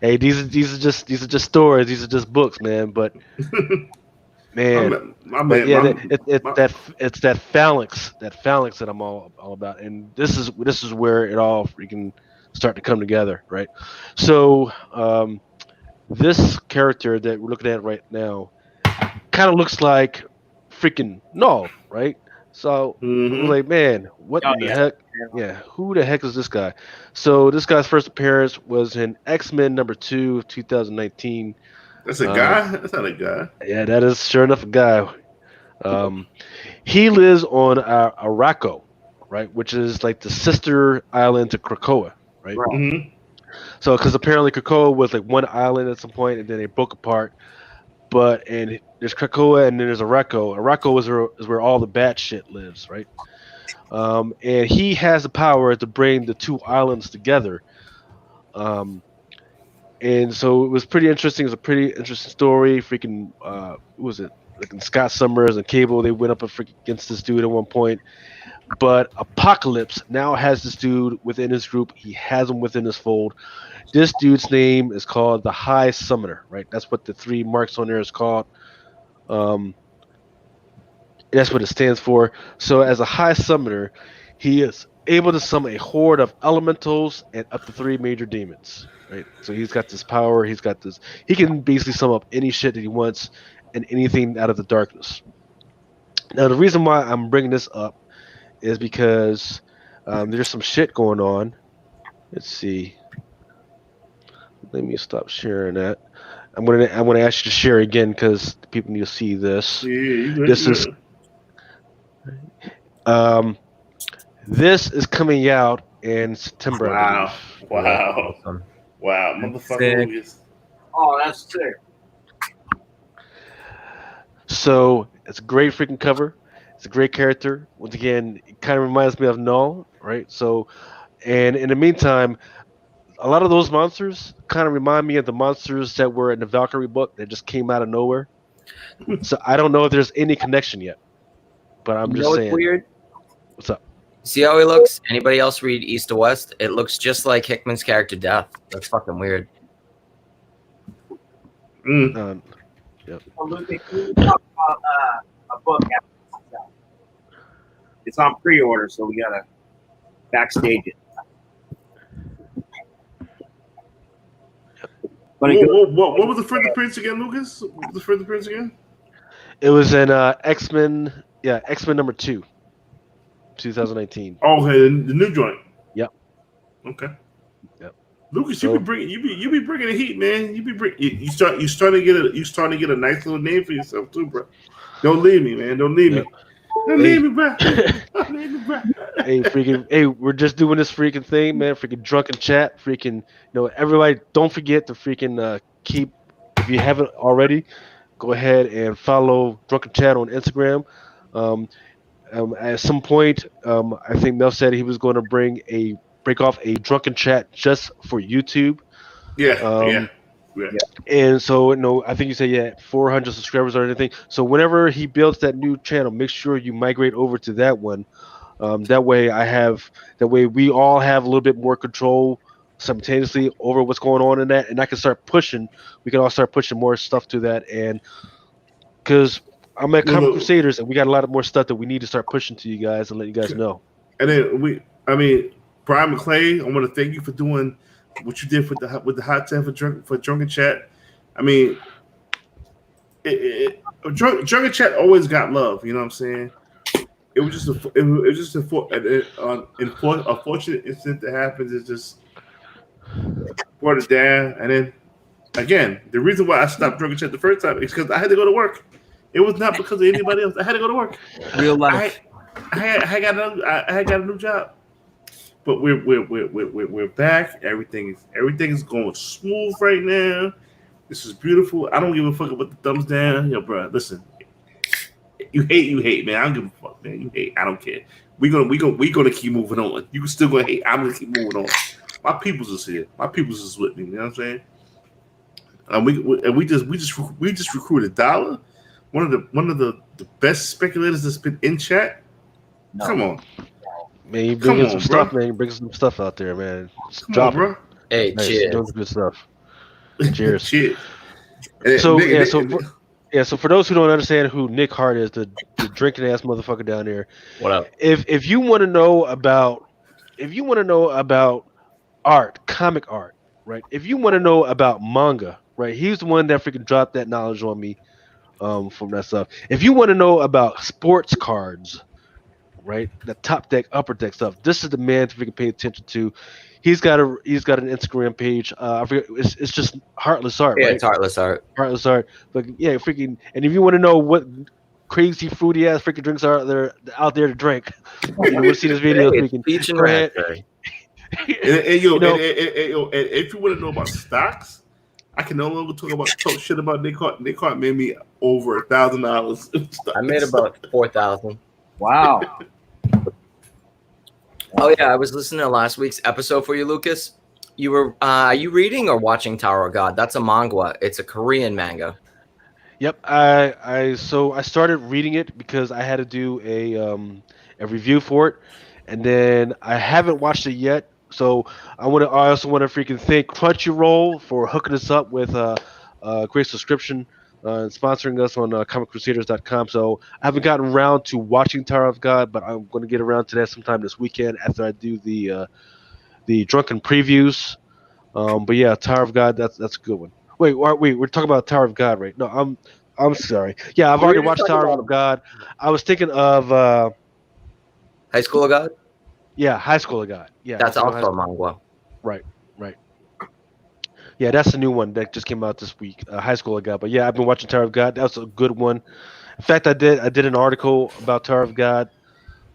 hey, these are just stories. These are just books, man. But man, it's that phalanx that I'm all about, and this is where it all freaking start to come together, right? So, this character that we're looking at right now kind of looks like freaking Null, right? So we're like, man, what the heck? Yeah, who the heck is this guy? So this guy's first appearance was in X-Men #2 of 2019. That's a guy? That's not a guy. Yeah, that is sure enough a guy. He lives on Araco, right, which is like the sister island to Krakoa, right? Mm-hmm. So, because apparently Krakoa was like one island at some point, and then they broke apart. And there's Krakoa, and then there's Araco. Araco is where all the bad shit lives, right? And he has the power to bring the two islands together. And so it was pretty interesting. It was a pretty interesting story. Freaking, who was it? Like Scott Summers and Cable, they went up against this dude at one point. But Apocalypse now has this dude within his group. He has him within his fold. This dude's name is called the High Summoner, right? That's what the 3 marks on there is called. That's what it stands for. So as a High Summoner, he is able to summon a horde of elementals and up to 3 major demons, right? So he's got this power. He can basically sum up any shit that he wants and anything out of the darkness. Now, the reason why I'm bringing this up is because there's some shit going on. Let's see. Let me stop sharing that. I'm gonna ask you to share again because people need to see this. This is coming out in September. Wow! Motherfucker! Oh, that's sick. So it's a great freaking cover. It's a great character. Once again, it kind of reminds me of Null, right? So, and in the meantime, a lot of those monsters kind of remind me of the monsters that were in the Valkyrie book that just came out of nowhere. So I don't know if there's any connection yet, but I'm just saying. What's weird? What's up? See how he looks? Anybody else read East to West? It looks just like Hickman's character Death. That's fucking weird. Yep. Luke, can you talk about a book? It's on pre-order, so we gotta backstage it. What was the further prints again, Lucas? What was the further prints again? It was in X-Men. Yeah, X-Men #2, 2019. Oh, okay, the new joint. Yep. Okay. Yep. Lucas, you be bringing the heat, man. You starting to get a nice little name for yourself too, bro. Don't leave me, man. Don't leave me. Don't leave me, bro. Don't leave me, bro. Hey, we're just doing this freaking thing, man. Freaking drunken chat. Freaking, everybody, don't forget to freaking keep. If you haven't already, go ahead and follow Drunken Chat on Instagram. At some point, I think Mel said he was going to break off a Drunken Chat just for YouTube. Yeah. And so, I think you said 400 subscribers or anything. So whenever he builds that new channel, make sure you migrate over to that one. That way we all have a little bit more control simultaneously over what's going on in that, and I can start pushing. We can all start pushing more stuff to that, and because I'm at Comic Crusaders, and we got a lot more stuff that we need to start pushing to you guys and let you guys know. And then Brian McClay, I want to thank you for doing what you did with the hot tub for Drunken Chat. I mean, Drunken Chat always got love. You know what I'm saying? It was just a fortunate incident that happens. It's just brought it down, and then again, the reason why I stopped drinking shit the first time is because I had to go to work. It was not because of anybody else. I had to go to work. Real life. I got a new job. But we're back. Everything is going smooth right now. This is beautiful. I don't give a fuck about the thumbs down. Yo, bro, listen. You hate, man. I don't give a fuck, man. You hate. I don't care. We gonna keep moving on. You still gonna hate. I'm gonna keep moving on. My peoples is here. My peoples is with me. You know what I'm saying? We just recruited Dollar, one of the best speculators that's been in chat. No. Come on. Man, you bringing some stuff, man. You bring some stuff out there, man. Come on, bro. Hey, nice. Cheers. Doing good stuff. Cheers. Cheers. So for those who don't understand who Nick Hart is, the drinking ass motherfucker down there. What up? If you want to know about art, comic art, right? If you want to know about manga, right? He's the one that freaking dropped that knowledge on me from that stuff. If you want to know about sports cards, right? The top deck, upper deck stuff. This is the man to freaking pay attention to. He's got an Instagram page. I forget. It's just Heartless Art. Yeah, right? it's Heartless Art. Heartless Art. But yeah, freaking. And if you want to know what crazy fruity ass freaking drinks are out there to drink, you want to see this video? Peach and raspberry. And if you want to know about stocks, I can no longer talk shit about Nick Hart. Nick Hart made me over $1,000. I made about 4,000. Wow. Oh yeah, I was listening to last week's episode for you, Lucas. You were are you reading or watching Tower of God? That's a manga. It's a Korean manga. Yep. I started reading it because I had to do a review for it, and then I haven't watched it yet. So I also want to freaking thank Crunchyroll for hooking us up with a great subscription and sponsoring us on comiccrusaders.com. So I haven't gotten around to watching Tower of God, but I'm going to get around to that sometime this weekend after I do the Drunken previews. But yeah, Tower of God, that's a good one. Wait, we're talking about Tower of God, right? No, I'm sorry. Yeah, I've already watched Tower of God. I was thinking of High School of God. Yeah, High School of God. Yeah, that's also a manga. Right. Yeah, that's the new one that just came out this week, High School of God. But yeah, I've been watching Tower of God. That was a good one. In fact, I did an article about Tower of God.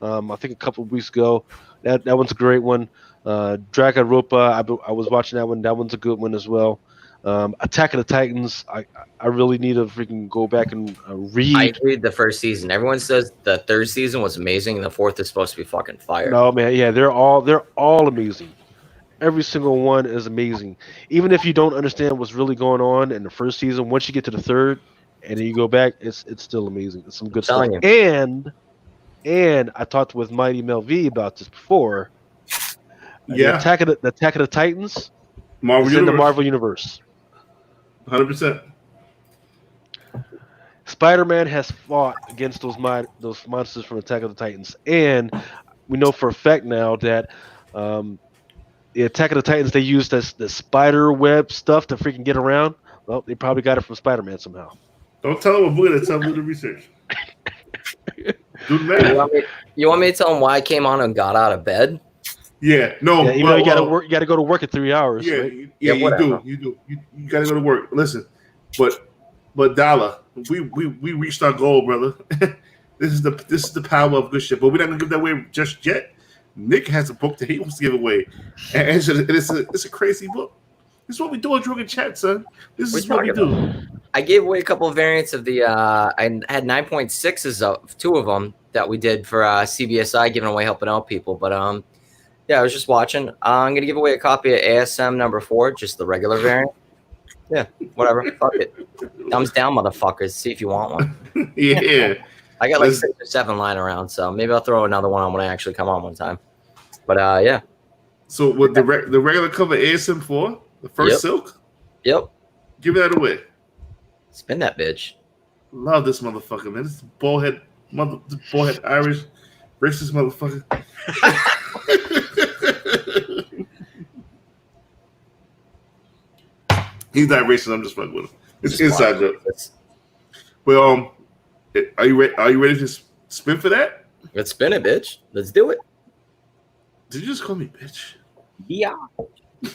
I think a couple of weeks ago. That one's a great one. Dragaropa, I was watching that one. That one's a good one as well. Attack of the Titans. I really need to freaking go back and read. I read the first season. Everyone says the third season was amazing, and the fourth is supposed to be fucking fire. No, man. Yeah, they're all amazing. Every single one is amazing. Even if you don't understand what's really going on in the first season, once you get to the third and then you go back, it's still amazing. It's some good stuff. You. And I talked with Mighty Mel V about this before. Yeah. The Attack of the Titans is in the Marvel Universe. 100%. Spider-Man has fought against those monsters from Attack of the Titans. And we know for a fact now that the Attack of the Titans, they use the spider web stuff to freaking get around. Well, they probably got it from Spider-Man somehow. Don't tell them what we're going to tell them to do the research. Do the math. You want me to tell them why I came on and got out of bed? Yeah, no. Yeah, you got to work. You got to go to work at 3 hours. Yeah, right? you do. You got to go to work. Listen, but Dollar, we reached our goal, brother. This is the power of good shit. But we're not gonna give that away just yet. Nick has a book that he wants to give away, and it's a crazy book. This is what we do at Drunken Chat, son. This is what we do. I gave away a couple of variants of the. I had 9.6s of two of them that we did for CBSI, giving away, helping out people. But yeah, I was just watching. I'm gonna give away a copy of ASM number 4, just the regular variant. Yeah, whatever. Fuck it. Thumbs down, motherfuckers. See if you want one. Yeah. I got like 6 or 7 lying around, so maybe I'll throw another one on when I actually come on one time. But yeah. So with the regular cover ASM 4, the first silk. Yep. Give that away. Spin that bitch. Love this motherfucker, man. This bullhead Irish racist motherfucker. He's not racist. I'm just fucking with him. It's inside joke. Well, are you ready to spin for that? Let's spin it, bitch. Let's do it. Did you just call me bitch? Yeah.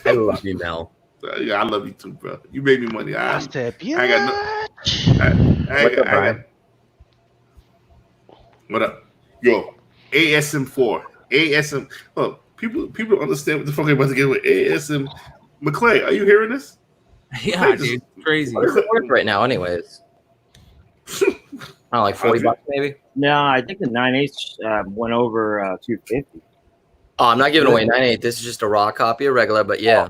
I love you, Mel. Yeah, I love you too, bro. You made me money. I got What's up, Brian? What up? Yo, ASM4. ASM. Look, people don't understand what the fuck they're about to get with ASM. McClay, are you hearing this? Yeah, dude. Crazy. What is it worth right now, anyways? I don't know, like $40 maybe? No, I think the 9/8 went over 250. Oh, I'm not giving away 9/8. This is just a raw copy of regular, but yeah.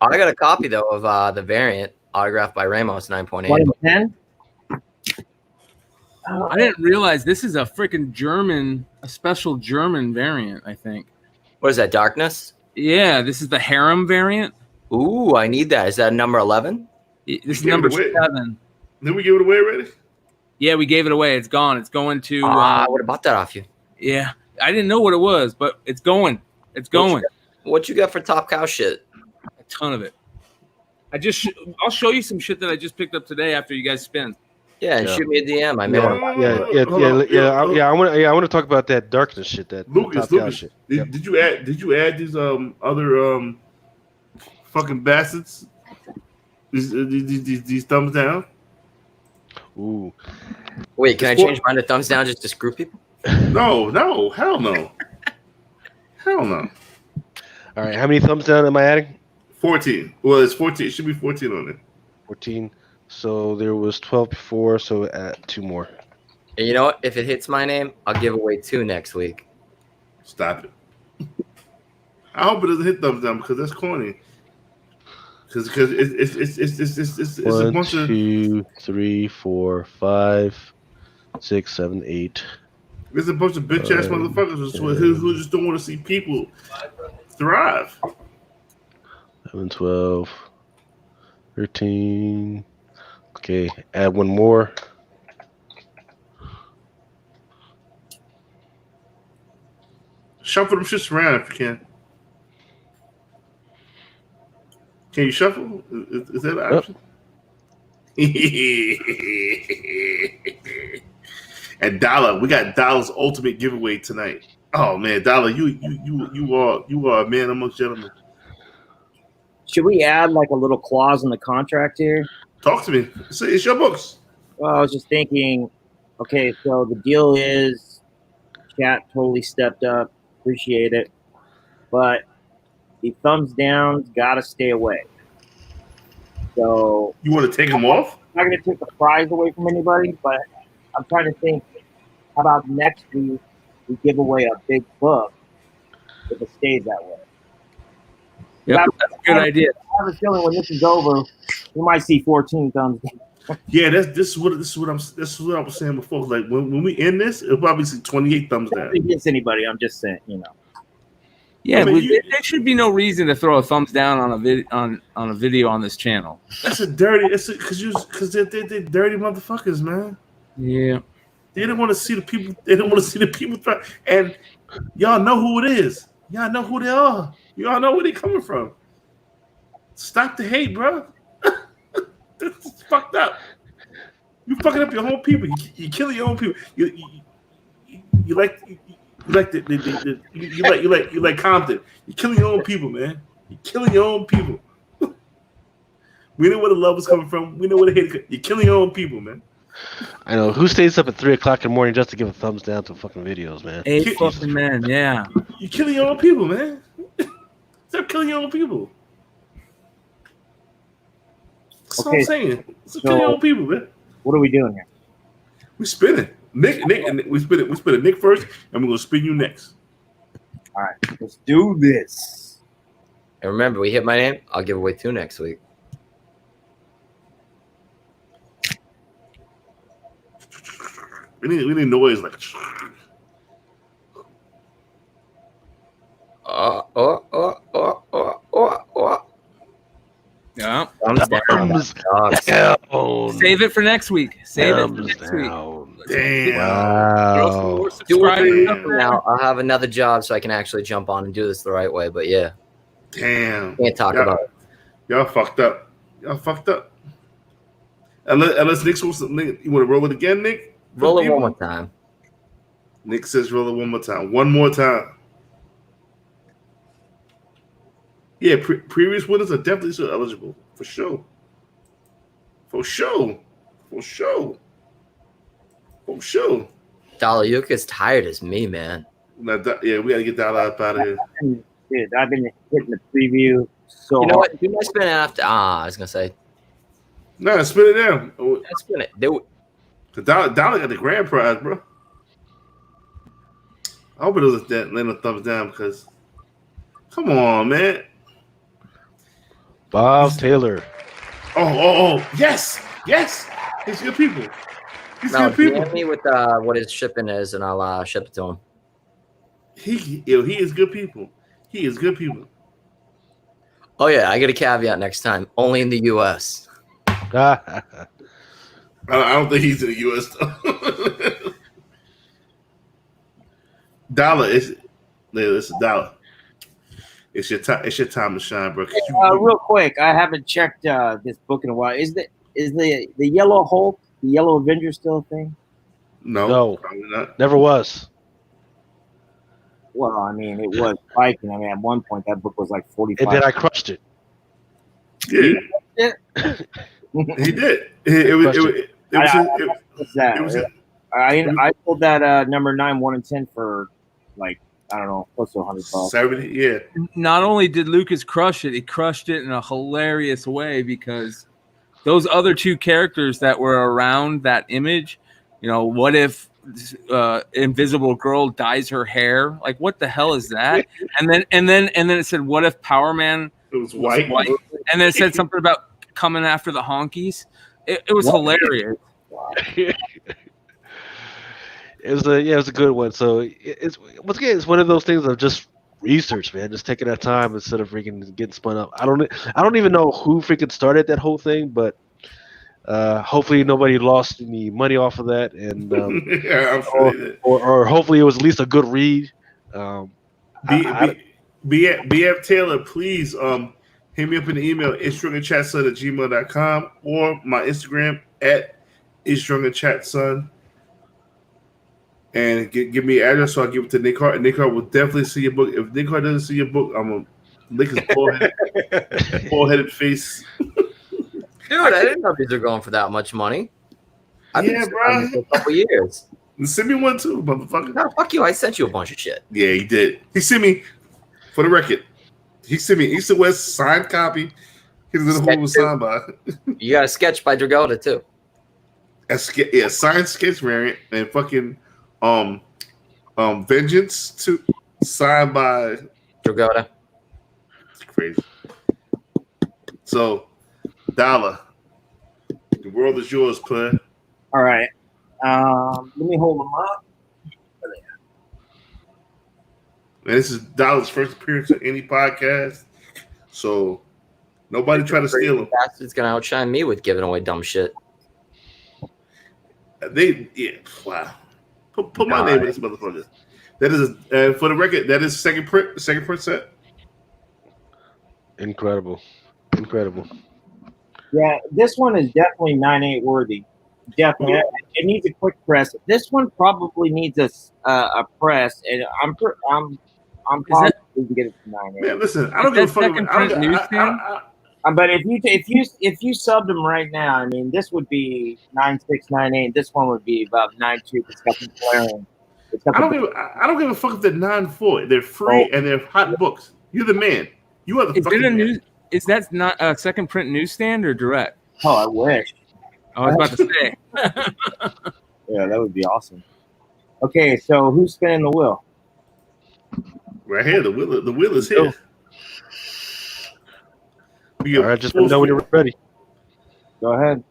I got a copy, though, of the variant autographed by Ramos 9.8. 1 in 10? I didn't realize this is a freaking a special German variant, I think. What is that, Darkness? Yeah, this is the harem variant. Ooh, I need that. Is that number 11? This is number 7. Did we give it away already? Yeah, we gave it away. It's gone. It's going to. I would have bought that off you. Yeah, I didn't know what it was, but it's going. It's going. What you got for Top Cow shit? A ton of it. I'll show you some shit that I just picked up today after you guys spin. Yeah, and shoot me a DM. I may I want to talk about that Darkness shit. That Lucas, shit. Did you add these other fucking bastards? These thumbs down. Ooh. Wait, can I change mine to thumbs down just to screw people? No, hell no. Hell no. All right, how many thumbs down am I adding? 14. Well, it's 14. It should be 14 on it. 14. So there was 12 before, so add 2 more. And you know what? If it hits my name, I'll give away 2 next week. Stop it. I hope it doesn't hit thumbs down because that's corny. Because it's a bunch of 2, 3, 4, 5, 6, 7, 8. There's a bunch of bitch ass motherfuckers who just don't want to see people thrive. 11, 12, 13. Okay, add 1 more. Shuffle them shits around if you can. Can you shuffle? Is that an option? And Dollar, we got Dollar's ultimate giveaway tonight. Oh man, Dollar, you are a man amongst gentlemen. Should we add like a little clause in the contract here? Talk to me. It's your books. Well, I was just thinking, okay, so the deal is chat totally stepped up, appreciate it, but the thumbs down's got to stay away. So you want to take them off? I'm not going to take the prize away from anybody, but I'm trying to think, how about next week we give away a big book if it stays that way? Yeah, that's a good idea. I have a feeling when this is over, we might see 14 thumbs down. Yeah, this is what I was saying before. Like when we end this, it'll probably see 28 thumbs down. Against anybody, I'm just saying, Yeah, I mean, there should be no reason to throw a thumbs down on a video on this channel. That's a dirty. Because they're dirty motherfuckers, man. Yeah, they don't want to see the people. They don't want to see the people try. And y'all know who it is. Y'all know who they are. Y'all know where they coming from. Stop the hate, bro. That's fucked up. You fucking up your own people. You killing your own people. You like Compton. You're killing your own people, man. You're killing your own people. We know where the love is coming from. We know where the hate. You're killing your own people, man. I know. Who stays up at 3 o'clock in the morning just to give a thumbs down to fucking videos, man? 8 fucking men, yeah. You're killing your own people, man. Stop killing your own people. That's what I'm saying. Stop killing your own people, man. What are we doing here? We spinning. Nick, and we spin it. We spin it Nick first, and we're gonna spin you next. All right, let's do this. And remember, we hit my name, I'll give away 2 next week. We need noise like. Yeah. Thumbs down. Save it for next week. Save it for next week. Damn. Wow. Now I'll have another job so I can actually jump on and do this the right way. But yeah. Damn. Can't talk about it. Y'all fucked up. Unless Nick wants to, you want to roll it again, Nick? Roll it one more time. Nick says roll it one more time. One more time. Yeah, previous winners are definitely still eligible for sure. For sure. For sure. For sure. Dollar, you as tired as me, man. Yeah, we gotta get that up out of here. Dude, I've been hitting the preview so You know hard. what? Do my spin after. I was gonna say. No, spin it down. Let's spin it. Do it. The dollar got the grand prize, bro. I hope it was that letting a thumbs down because, come on, man. Bob Taylor. Oh, yes. He's good people. He's No, good people. DM me with what his shipping is, and I'll ship it to him. He is good people. He is good people. Oh yeah, I get a caveat next time. Only in the U.S. I don't think he's in the U.S. though. Dollar is it's a dollar. It's your time. It's your time to shine, bro. Real quick, I haven't checked this book in a while. Is the Yellow Hulk, the Yellow Avenger, still a thing? No, probably not. Never was. Well, I mean, it was spiking. I mean, at one point that book was like 45. And then I crushed it. Yeah, he did. I pulled that number 9, 1 and 10 for like, I don't know, close to $100. 70, yeah. Not only did Lucas crush it, he crushed it in a hilarious way because those other two characters that were around that image, what if Invisible Girl dyes her hair? Like, what the hell is that? And then it said, what if Power Man was white? And then it said something about coming after the honkies. It was hilarious. It was a good one. So it's once again, it's one of those things of just research, man. Just taking that time instead of freaking getting spun up. I don't even know who freaking started that whole thing, but hopefully nobody lost any money off of that, and yeah, I'm sure or hopefully it was at least a good read. BF Taylor, please hit me up in the email it'sdrunkenchatson@gmail.com or my Instagram @it'sdrunkenchatson. And give me an address so I'll give it to Nick Hart. And Nick Hart will definitely see your book. If Nick Hart doesn't see your book, I'm going to lick his bald-headed face. Dude, I didn't know these are going for that much money. I've been bro. for a couple years. Send me one too, motherfucker. No, fuck you. I sent you a bunch of shit. Yeah, he did. He sent me, for the record, he sent me East and West signed copy. He's going to hold signed by. You got a sketch by GOD too. Signed sketch variant and fucking Vengeance to signed by GOD. Crazy. So, Dollar, the world is yours, player. All right. Let me hold them up. And this is Dollar's first appearance on any podcast, so nobody try to steal him. Bastard's gonna outshine me with giving away dumb shit. Wow. Put my name in this motherfucker. That is for the record. That is second print set. Incredible. Yeah, this one is definitely 9.8 worthy. Definitely, it needs a quick press. This one probably needs a press, and I'm probably to get it to 9.8. Man, listen, I don't give a fuck. But if you subbed them right now, I mean, this would be 9.6, 9.8. This one would be about 9.2. It's got some flaring. I don't give a fuck if they're 9.4. They're free and they're hot books. You're the man. You are the fucking man. Is that not a second print newsstand or direct? Oh, I wish. I was about to say. Yeah, that would be awesome. Okay, so who's spinning the wheel? Right here, the wheel is here. All right, just let me know when you're ready. Go ahead.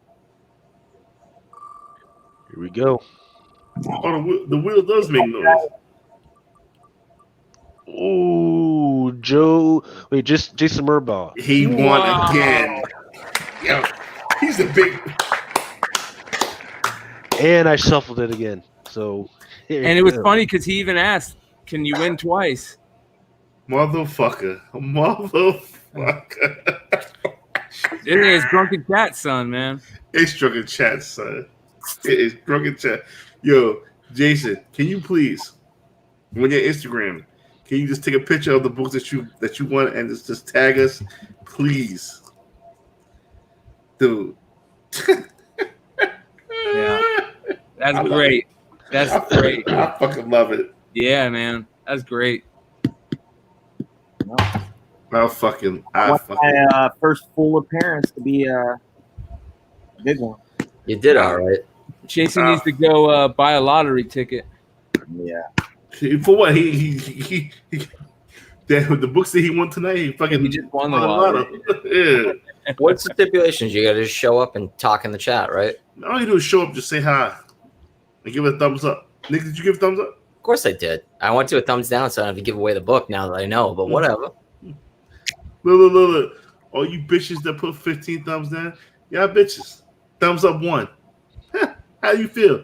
Here we go. Oh, the wheel does make noise. Oh, Jason Murbaugh. He won again. Yo, he's a big. And I shuffled it again. So. And it was funny because he even asked, "Can you win twice?" Motherfucker. It is Drunken Chat, son, man. It's Drunken Chat, son. It is Drunken Chat. Yo, Jason, can you please, when you're Instagram, Can you just take a picture of the books that you want and just tag us, please, dude? Yeah, that's great. That's great. I fucking love it. Yeah, man, that's great. I fucking. My first full appearance to be a big one. You did all right. Jason needs to go buy a lottery ticket. Yeah. For what? He the books that he won tonight, he just won the lottery. Yeah. What's the stipulations? You got to just show up and talk in the chat, right? All you do is show up, just say hi, and give it a thumbs up. Nick, did you give a thumbs up? Of course I did. I went to a thumbs down, so I don't have to give away the book now that I know, but whatever. Look. All you bitches that put 15 thumbs down, y'all bitches. Thumbs up 1. How you feel?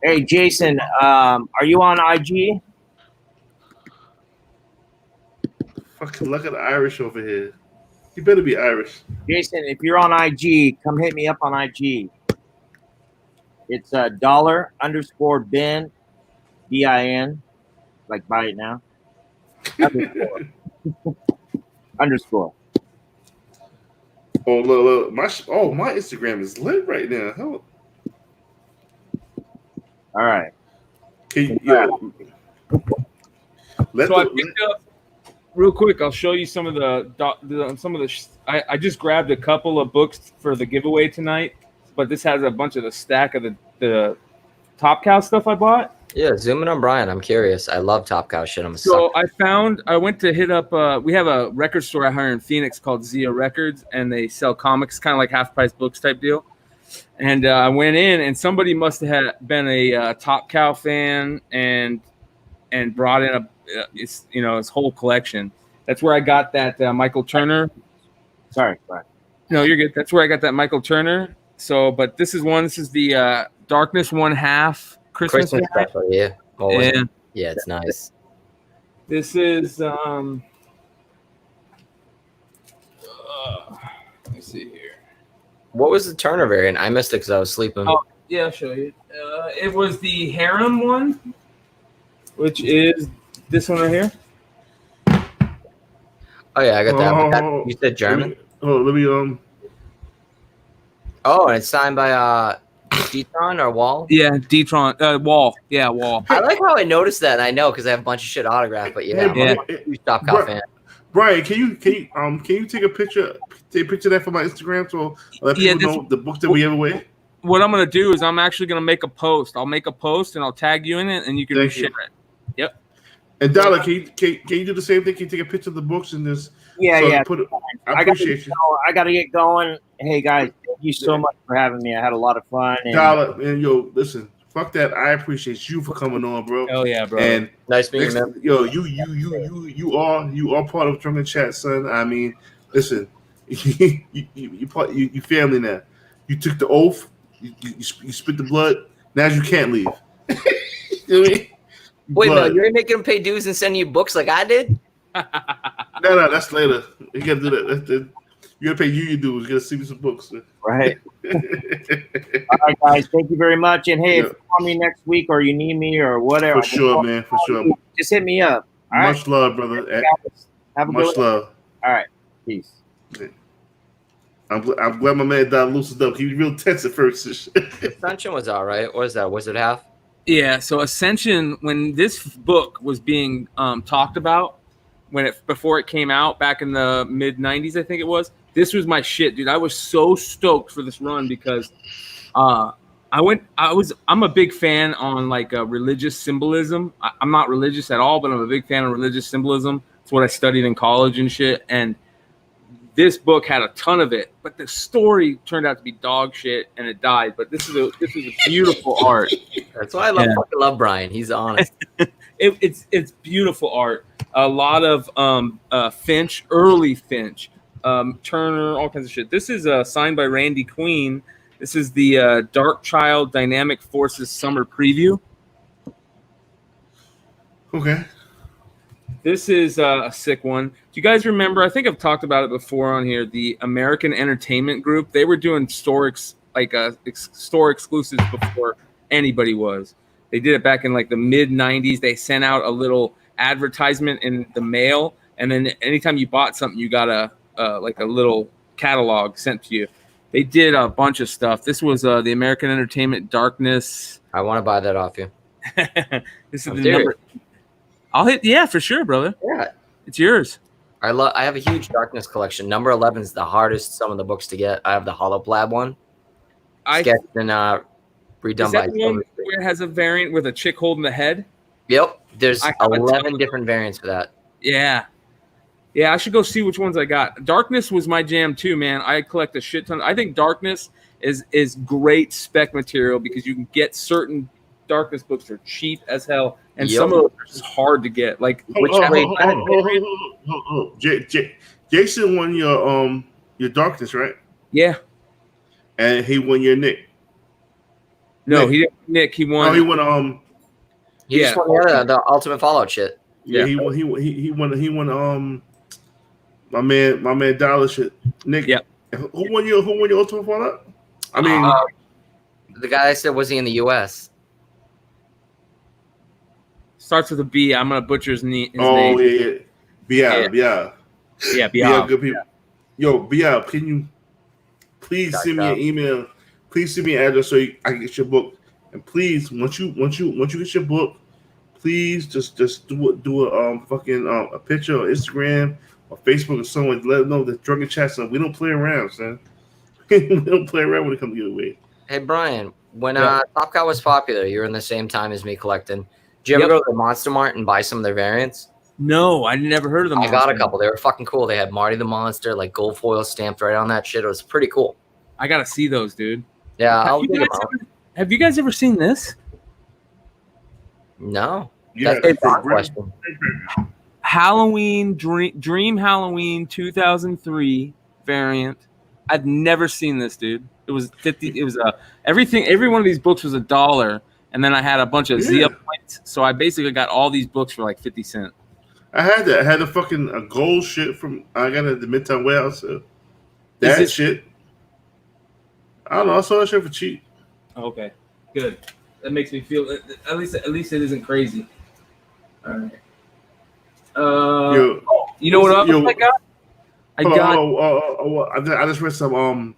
Hey, Jason, are you on IG? Fucking look at the Irish over here. You better be Irish. Jason, if you're on IG, come hit me up on IG. It's $_bin, BIN, like buy it now. Underscore. Oh look, my Instagram is lit right now. Hell. All right. Can you, So I picked up real quick. I'll show you some of I just grabbed a couple of books for the giveaway tonight, but this has a bunch of the stack of the Top Cow stuff I bought. Yeah, zoom in on Brian. I'm curious. I love Top Cow shit. So I went to hit up. We have a record store out here in Phoenix called Zia Records, and they sell comics, kind of like half price books type deal. And I went in, and somebody must have been a Top Cow fan and brought in his whole collection. That's where I got that Michael Turner. Sorry. No, you're good. That's where I got that Michael Turner. So, but this is the Darkness 1/2 Christmas special, yeah. Always. Yeah, it's nice. This is let me see here. What was the Turner variant? I missed it because I was sleeping. Oh, yeah, I'll show you. It was the Harem one, which is this one right here. Oh yeah, I got that. You said German? Let me Oh, and it's signed by D-Tron or Wall? Yeah, D-Tron. Wall. Yeah, Wall. I like how I noticed that, and I know because I have a bunch of shit autographed, but yeah, I'm a huge Top Cow fan. Brian, can you take a picture of that for my Instagram so let people know the book that we have away? What I'm gonna do is I'm actually gonna make a post. I'll make a post and I'll tag you in it, and you can share it. Yep. And Dollar, can you do the same thing? Can you take a picture of the books and this? Yeah. I appreciate you. I gotta get going. Hey guys, thank you so much for having me. I had a lot of fun. Dollar, and listen, fuck that. I appreciate you for coming on, bro. Hell yeah, bro. And nice meeting you, man. Yo, you are part of Drunken Chat, son. I mean, listen, you family now. You took the oath. You spit the blood. Now you can't leave. You know what I mean? Wait, no, you're making them pay dues and sending you books like I did? No, that's later. You gotta do that. You gotta pay your dues. You gotta see me some books. Right. All right, guys. Thank you very much. And hey, if you want me next week or you need me or whatever, For sure, man. For sure. Just hit me up. All Much right? love, brother. Have a Much good love. All right. Peace. I'm glad my man Don loosened up. He was real tense at first. Ascension was all right. What is that? Wizard half? Yeah. So Ascension, when this book was being talked about, before it came out back in the mid '90s, I think it was. This was my shit, dude. I was so stoked for this run because I'm a big fan on like religious symbolism. I'm not religious at all, but I'm a big fan of religious symbolism. It's what I studied in college and shit. And this book had a ton of it, but the story turned out to be dog shit and it died. But this is a beautiful art. That's why I fucking love Brian. He's honest. It's beautiful art. A lot of Finch, early Finch. Turner, all kinds of shit. This is signed by Randy Queen. This is the Dark Child Dynamic Forces Summer Preview. Okay. This is a sick one. Do you guys remember? I think I've talked about it before on here. The American Entertainment Group. They were doing store exclusives before anybody was. They did it back in like the mid '90s. They sent out a little advertisement in the mail, and then anytime you bought something, you got a like a little catalog sent to you. They did a bunch of stuff. This was the American Entertainment Darkness. I want to buy that off you. This is the number. I'll hit, yeah, for sure, brother. Yeah, it's yours. I have a huge Darkness collection. Number 11 is the hardest some of the books to get. I have the Holoblab one. Sketched and redone is that by the one where it has a variant with a chick holding the head? Yep. There's 11 different variants for that. Yeah. Yeah, I should go see which ones I got. Darkness was my jam too, man. I collect a shit ton. I think Darkness is great spec material because you can get certain Darkness books for cheap as hell, and some of them are just hard to get. Like Jason won your Darkness, right? Yeah. And he won your Nick. No, he didn't. Nick, he won. Oh, he won. He just won the Ultimate Fallout shit. Yeah, he won. My man Dollar shit. Nick. Yeah. Who won your Ultimate Fallout? I mean, the guy said, was he in the U.S.? Starts with a B. I'm gonna butcher his name. Yeah. Bial. Yeah, Bial. Good people. Yo, Bial, can you please send me an email? Please send me an address so I can get your book. And please, once you get your book, please just do a fucking a picture on Instagram or Facebook or somewhere. Let them know that Drunken Chat. So we don't play around, son. We don't play around when it comes to your way. Hey Brian, when Top Cow was popular, you were in the same time as me collecting. Did you ever go to the Monster Mart and buy some of their variants? No, I never heard of them. I got a couple. They were fucking cool. They had Marty the Monster, like gold foil stamped right on that shit. It was pretty cool. I gotta see those, dude. Yeah, have you guys ever seen this? No. Yeah, that's a question. Halloween Dream Halloween 2003 variant. I've never seen this, dude. It was 50. It was everything. Every one of these books was $1, and then I had a bunch of Zia points. So I basically got all these books for like 50 cents. I had that. I had a gold shit from. I got it at the Midtown Warehouse. That shit. I don't know. I saw that shit for cheap. Okay, good. That makes me feel at least it isn't crazy. All right. You know what else I got? I just read some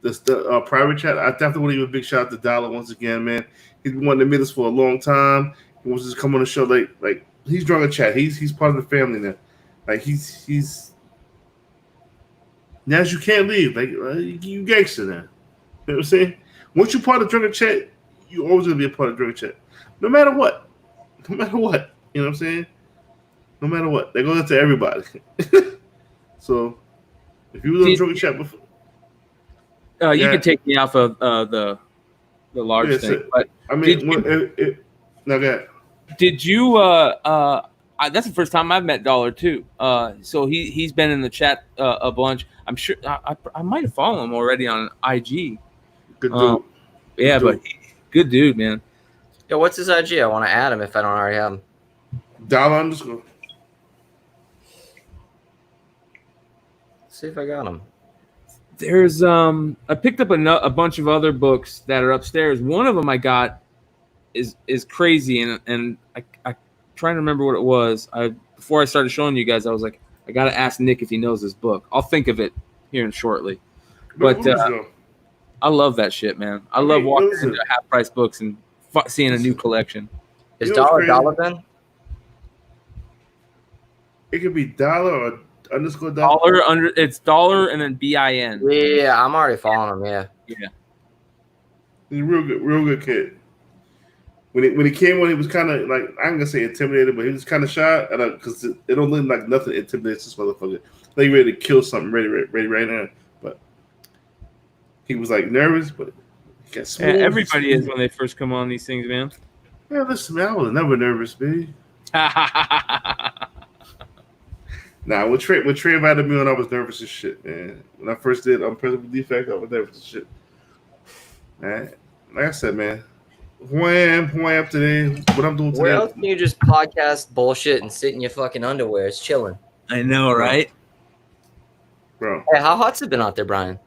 the private chat. I definitely want to give a big shout out to Dollar once again, man. He's been wanting to meet us for a long time. He wants to come on the show. Like he's Drunken Chat. He's part of the family now. Like he's now you can't leave. Like you gangster now. You know what I'm saying? Once you're part of Drunken Chat, you're always gonna be a part of Drunken Chat. No matter what. No matter what. You know what I'm saying? No matter what. That goes out to everybody. So if you was on Drunken Chat before. You can take me off of the large thing. But I mean, now that. Did you that's the first time I've met Dollar too. So he's been in the chat a bunch. I'm sure I might have followed him already on IG. Good dude. Yeah, but good dude, man. Yo, what's his IG? I want to add him if I don't already have him. $_. See if I got him. There's I picked up a bunch of other books that are upstairs. One of them I got is crazy, and I trying to remember what it was. Before I started showing you guys, I was like, I gotta ask Nick if he knows this book. I'll think of it here and shortly. But I love that shit, man. I love walking into half price books and seeing a new collection. Is $dollar then? It could be $dollar or _ dollar under. It's $dollar and then BIN. Yeah, I'm already following him. Yeah. He's a real good kid. When he came on, he was kind of like, I'm gonna say intimidated, but he was kind of shy because it don't look like nothing intimidates this motherfucker. Like he ready to kill something, ready right now. But he was like nervous, but he got smooth. Everybody is when they first come on these things, man. Yeah, listen, man, I was never nervous, baby. Nah, when Trey invited me on, I was nervous as shit, man. When I first did Unpresentable Defect, I was nervous as shit. Man, like I said, man, who I am today, what I'm doing today. Where else can you just podcast bullshit and sit in your fucking underwear? It's chilling. I know, right? Bro. Hey, how hot's it been out there, Brian?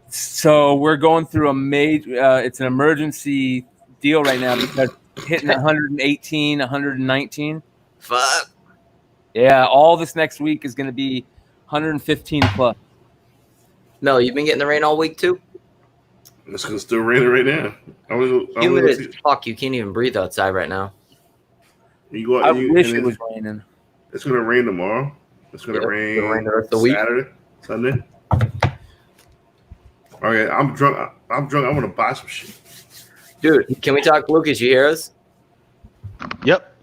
So we're going through a major, it's an emergency deal right now because hitting 118, 119. Fuck. Yeah, all this next week is going to be 115 plus. Mel, you've been getting the rain all week too? It's gonna still raining right now. Humid as fuck. You can't even breathe outside right now. You go I out, wish it was raining. It's gonna rain tomorrow. It's gonna rain the rest of the week. Saturday, Sunday. All right, I'm drunk. I want to buy some shit. Dude, can we talk, Lucas? You hear us? Yep.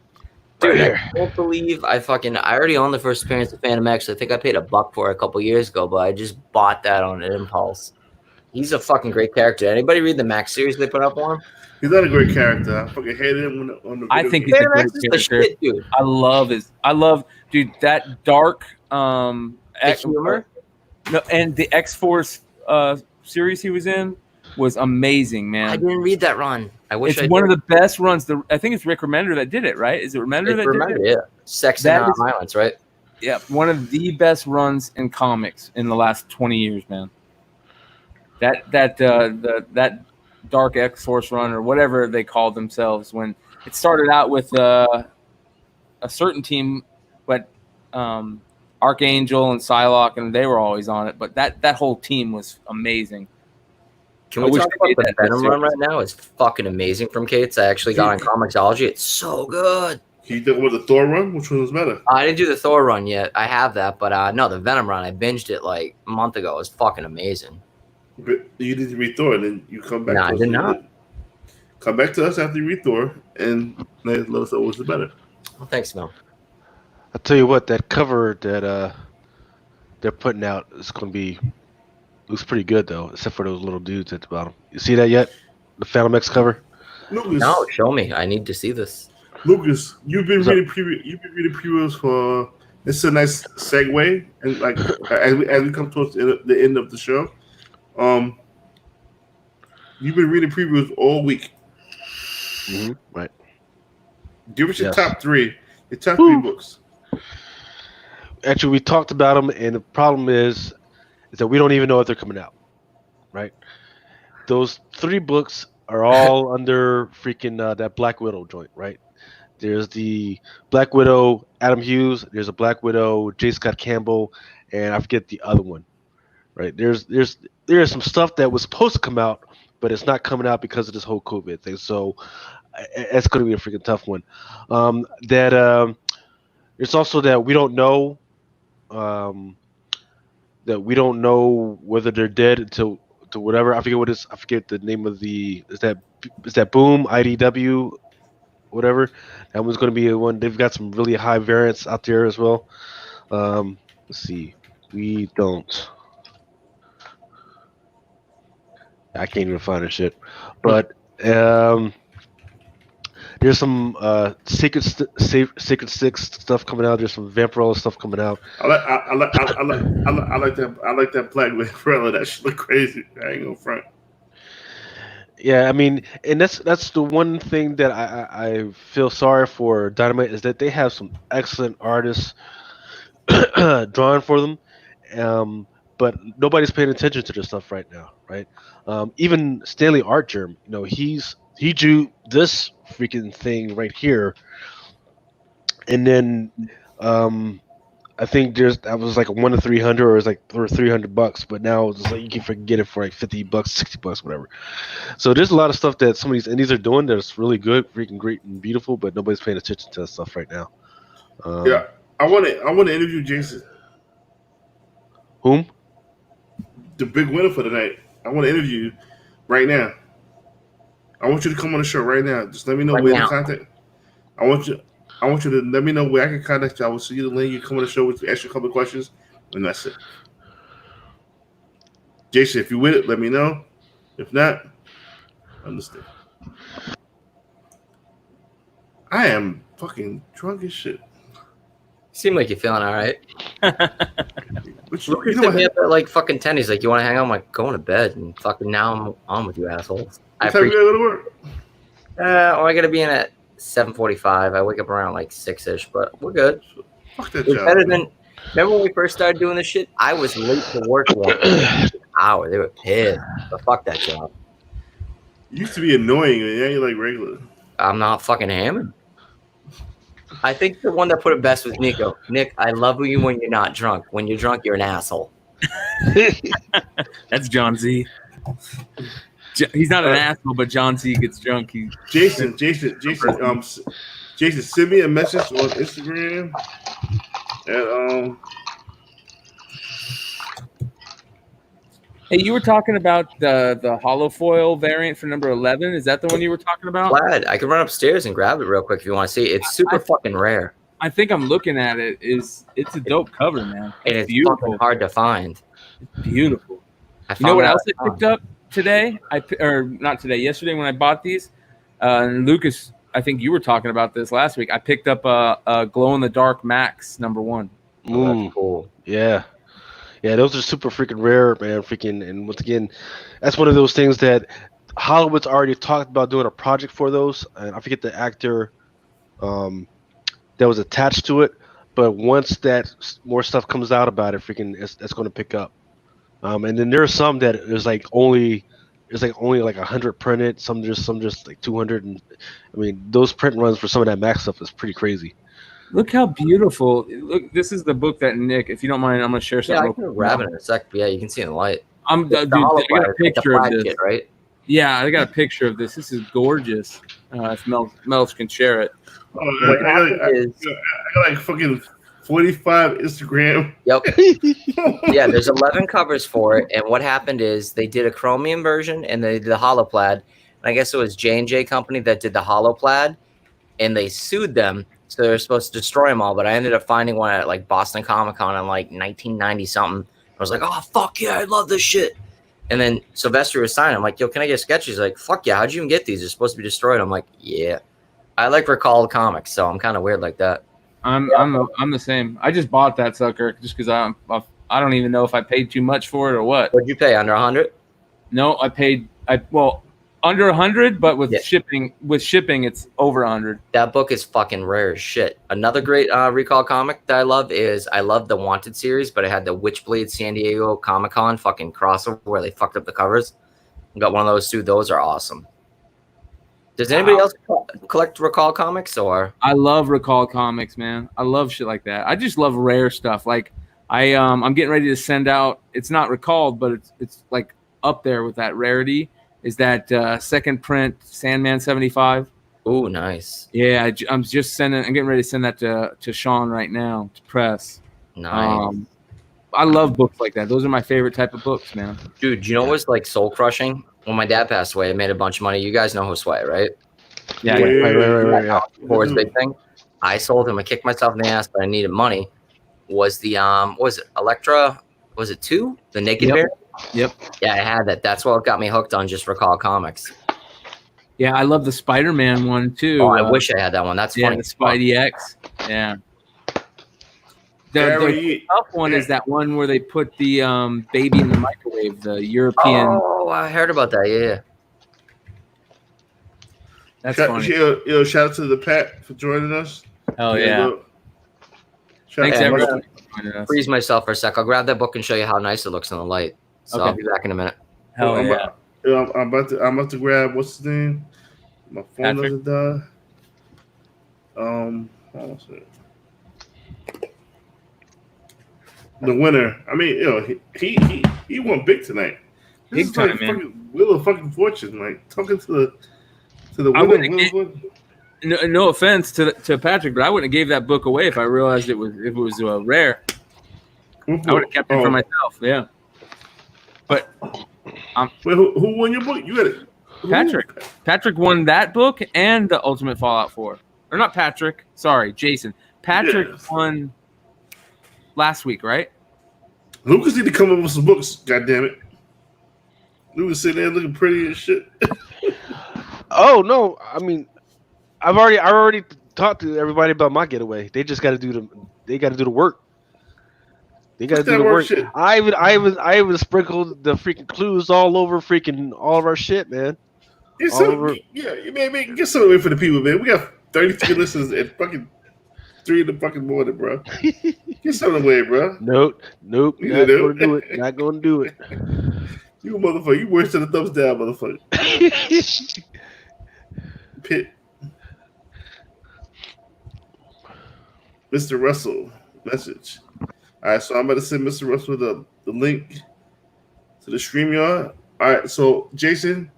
Dude, Right I can't believe I already own the first appearance of Phantom X. I think I paid $1 for it a couple years ago, but I just bought that on an impulse. He's a fucking great character. Anybody read the Max series they put up for him? He's not a great character. I fucking hated him on the. I think game. he's a great Max is the character. shit, dude. I love, dude, that dark humor. No, and the X-Force series he was in was amazing, man. I didn't read that run. I wish it's one of the best runs. I think it's Rick Remender that did it, right? Is it Remender that did it? Yeah. Sex and Violence, right? Yeah, one of the best runs in comics in the last 20 years, man. That Dark X-Force run or whatever they called themselves when it started out with a certain team, but Archangel and Psylocke, and they were always on it. But that whole team was amazing. Can we talk about the Venom run right now? It's fucking amazing from Kate's. I actually got on Comixology. It's so good. Can you think about the Thor run? Which one was better? I didn't do the Thor run yet. I have that, but no, the Venom run. I binged it like a month ago. It was fucking amazing. But you need to read Thor, and then you come back. No, I did not. Come back to us after you read Thor, and let us know what's better. Well, thanks, Mel. I'll tell you what, that cover that they're putting out is going to be looks pretty good though, except for those little dudes at the bottom. You see that yet? The Phantom X cover? Lucas, no, show me. I need to see this. Lucas, you've been reading previews for. It's a nice segue, and like as we come towards the end of the show, you've been reading previews all week. Mm-hmm. Right. Give us your top three. Your top three books. Actually, we talked about them, and the problem is that we don't even know if they're coming out. Right. Those 3 books are all under freaking that Black Widow joint, right? There's the Black Widow, Adam Hughes. There's a Black Widow, J. Scott Campbell, and I forget the other one. Right? There's some stuff that was supposed to come out, but it's not coming out because of this whole COVID thing. So it's going to be a freaking tough one. It's also that we don't know whether they're dead until whatever. I forget the name of the is that Boom IDW. Whatever, that one's going to be one. They've got some really high variants out there as well. Let's see. We don't. I can't even find this shit. But there's some Sacred Six stuff coming out. There's some Vampirella stuff coming out. I like that Black Vampirella. That shit look crazy. I ain't gonna front. Yeah, I mean, and that's the one thing that I feel sorry for Dynamite is that they have some excellent artists drawing for them, but nobody's paying attention to this stuff right now, right? Even Stanley Artgerm, he drew this freaking thing right here, and then I think that was like a 1 to 300 or it was like for $300, but now it's like you can get it for like $50, $60, whatever. So there's a lot of stuff that some of these indies are doing that's really good, freaking great and beautiful, but nobody's paying attention to that stuff right now. Yeah, I want to interview Jason. Whom? The big winner for tonight. I want to interview you right now. I want you to come on the show right now. Just let me know where to contact. I want you to let me know where I can contact you. I will see you the link. You come on the show with ask you a couple of questions, and that's it. Jason, if you with it, let me know. If not, understand. I am fucking drunk as shit. Seem like you're feeling all right. Lucas hit me up at like fucking 10. He's like, "You want to hang out?" I'm like, "Going to bed." And fucking now I'm on with you assholes. What time you gotta go to work? I gotta be in at 7:45. I wake up around like 6ish, but we're good. Fuck that it's job. better than. Remember when we first started doing this shit? I was late to work one hour. They were pissed. But fuck that job. You used to be annoying, and now you're like regular. I'm not fucking hammered. I think the one that put it best was Nico. Nick, I love you when you're not drunk. When you're drunk, you're an asshole. That's John Z. He's not an asshole, but John Z gets drunk. Jason, send me a message on Instagram. And Hey, you were talking about the hollow foil variant for number 11. Is that the one you were talking about? Glad I can run upstairs and grab it real quick if you want to see it. It's super fucking rare. I think I'm looking at it. It's a dope cover, man. And it's beautiful. fucking hard to find. It's beautiful. You know what else I picked up today? Not today, yesterday when I bought these. And Lucas, I think you were talking about this last week. I picked up a glow in the dark Max number 1. Oh, that's cool. Yeah. Yeah, those are super freaking rare, man. And once again, that's one of those things that Hollywood's already talked about doing a project for those. And I forget the actor that was attached to it. But once that more stuff comes out about it, that's going to pick up. And then there are some that is like only 100 printed. Some just like 200. And I mean, those print runs for some of that Max stuff is pretty crazy. Look how beautiful. Look, this is the book that Nick, if you don't mind, I'm going to share something. Yeah, I can grab it in a sec. Yeah, you can see in the light. I got a picture of this. Kit, right? Yeah, I got a picture of this. This is gorgeous. If Mel can share it. I got like fucking 45 Instagram. Yep. Yeah, there's 11 covers for it. And what happened is they did a chromium version and they did the hollow plaid. And I guess it was J&J company that did the hollow plaid. And they sued them. So they were supposed to destroy them all, but I ended up finding one at like Boston Comic Con in like 1990 something. I was like, oh fuck yeah, I love this shit. And then Sylvester was signing. I'm like, yo, can I get sketches? He's like, fuck yeah, how'd you even get these? They're supposed to be destroyed. I'm like, yeah. I like recalled comics, so I'm kind of weird like that. I'm the same. I just bought that sucker just because I don't even know if I paid too much for it or what. What'd you pay? Under 100? No, I paid under 100, but with shipping, it's over 100. That book is fucking rare as shit. Another great recall comic that I love the Wanted series, but I had the Witchblade San Diego Comic Con fucking crossover where they fucked up the covers. I got one of those too. Those are awesome. Does anybody else collect recall comics or? I love recall comics, man. I love shit like that. I just love rare stuff. Like I'm getting ready to send out. It's not recalled, but it's like up there with that rarity. Is that second print Sandman 75? Oh, nice. Yeah, I'm getting ready to send that to Sean right now to press. Nice. I love books like that. Those are my favorite type of books, man. Dude, you know what's like soul crushing? When my dad passed away, I made a bunch of money. You guys know Josue, right? Yeah. Right. For his big thing. I sold him. I kicked myself in the ass, but I needed money. Was the was it Electra? Was it 2? The Naked Bear? Yep. Yeah, I had that. That's what got me hooked on just recall comics. Yeah, I love the Spider-Man one too. Oh, I wish I had that one. That's funny. The Spidey X. Yeah. The tough one is that one where they put the baby in the microwave, the European. Oh, I heard about that. Yeah. That's funny. Shout out to the Pat for joining us. Oh yeah. Thanks everyone for joining us. Freeze myself for a sec. I'll grab that book and show you how nice it looks in the light. So I'll be back in a minute. Hell yeah. I'm about to grab what's his name? My phone doesn't die. Hold on a second. The winner. I mean, he won big tonight. This Big is time, like man. Wheel of fucking Fortune. Like talking to the winner. No offense to Patrick, but I wouldn't have gave that book away if I realized it was rare. I would have kept it for myself. Yeah. But wait, who won your book? You had it. Patrick. Patrick won that book and the Ultimate Fallout 4. Or not Patrick. Sorry, Jason. Patrick won last week, right? Lucas need to come up with some books. God damn it. Lucas sitting there looking pretty as shit. Oh no! I mean, I already talked to everybody about my getaway. They just got to do the work. They got to do the work. Shit? I even sprinkled the freaking clues all over all of our shit, man. Get something away for the people, man. We got 33 listeners at fucking 3 in the fucking morning, bro. Get something away, bro. Nope. Not gonna do it. Not gonna do it. You motherfucker. You worse than a thumbs down, motherfucker. Pit. Mr. Russell message. All right, so I'm about to send Mr. Russell the link to the StreamYard. All right, so Jason.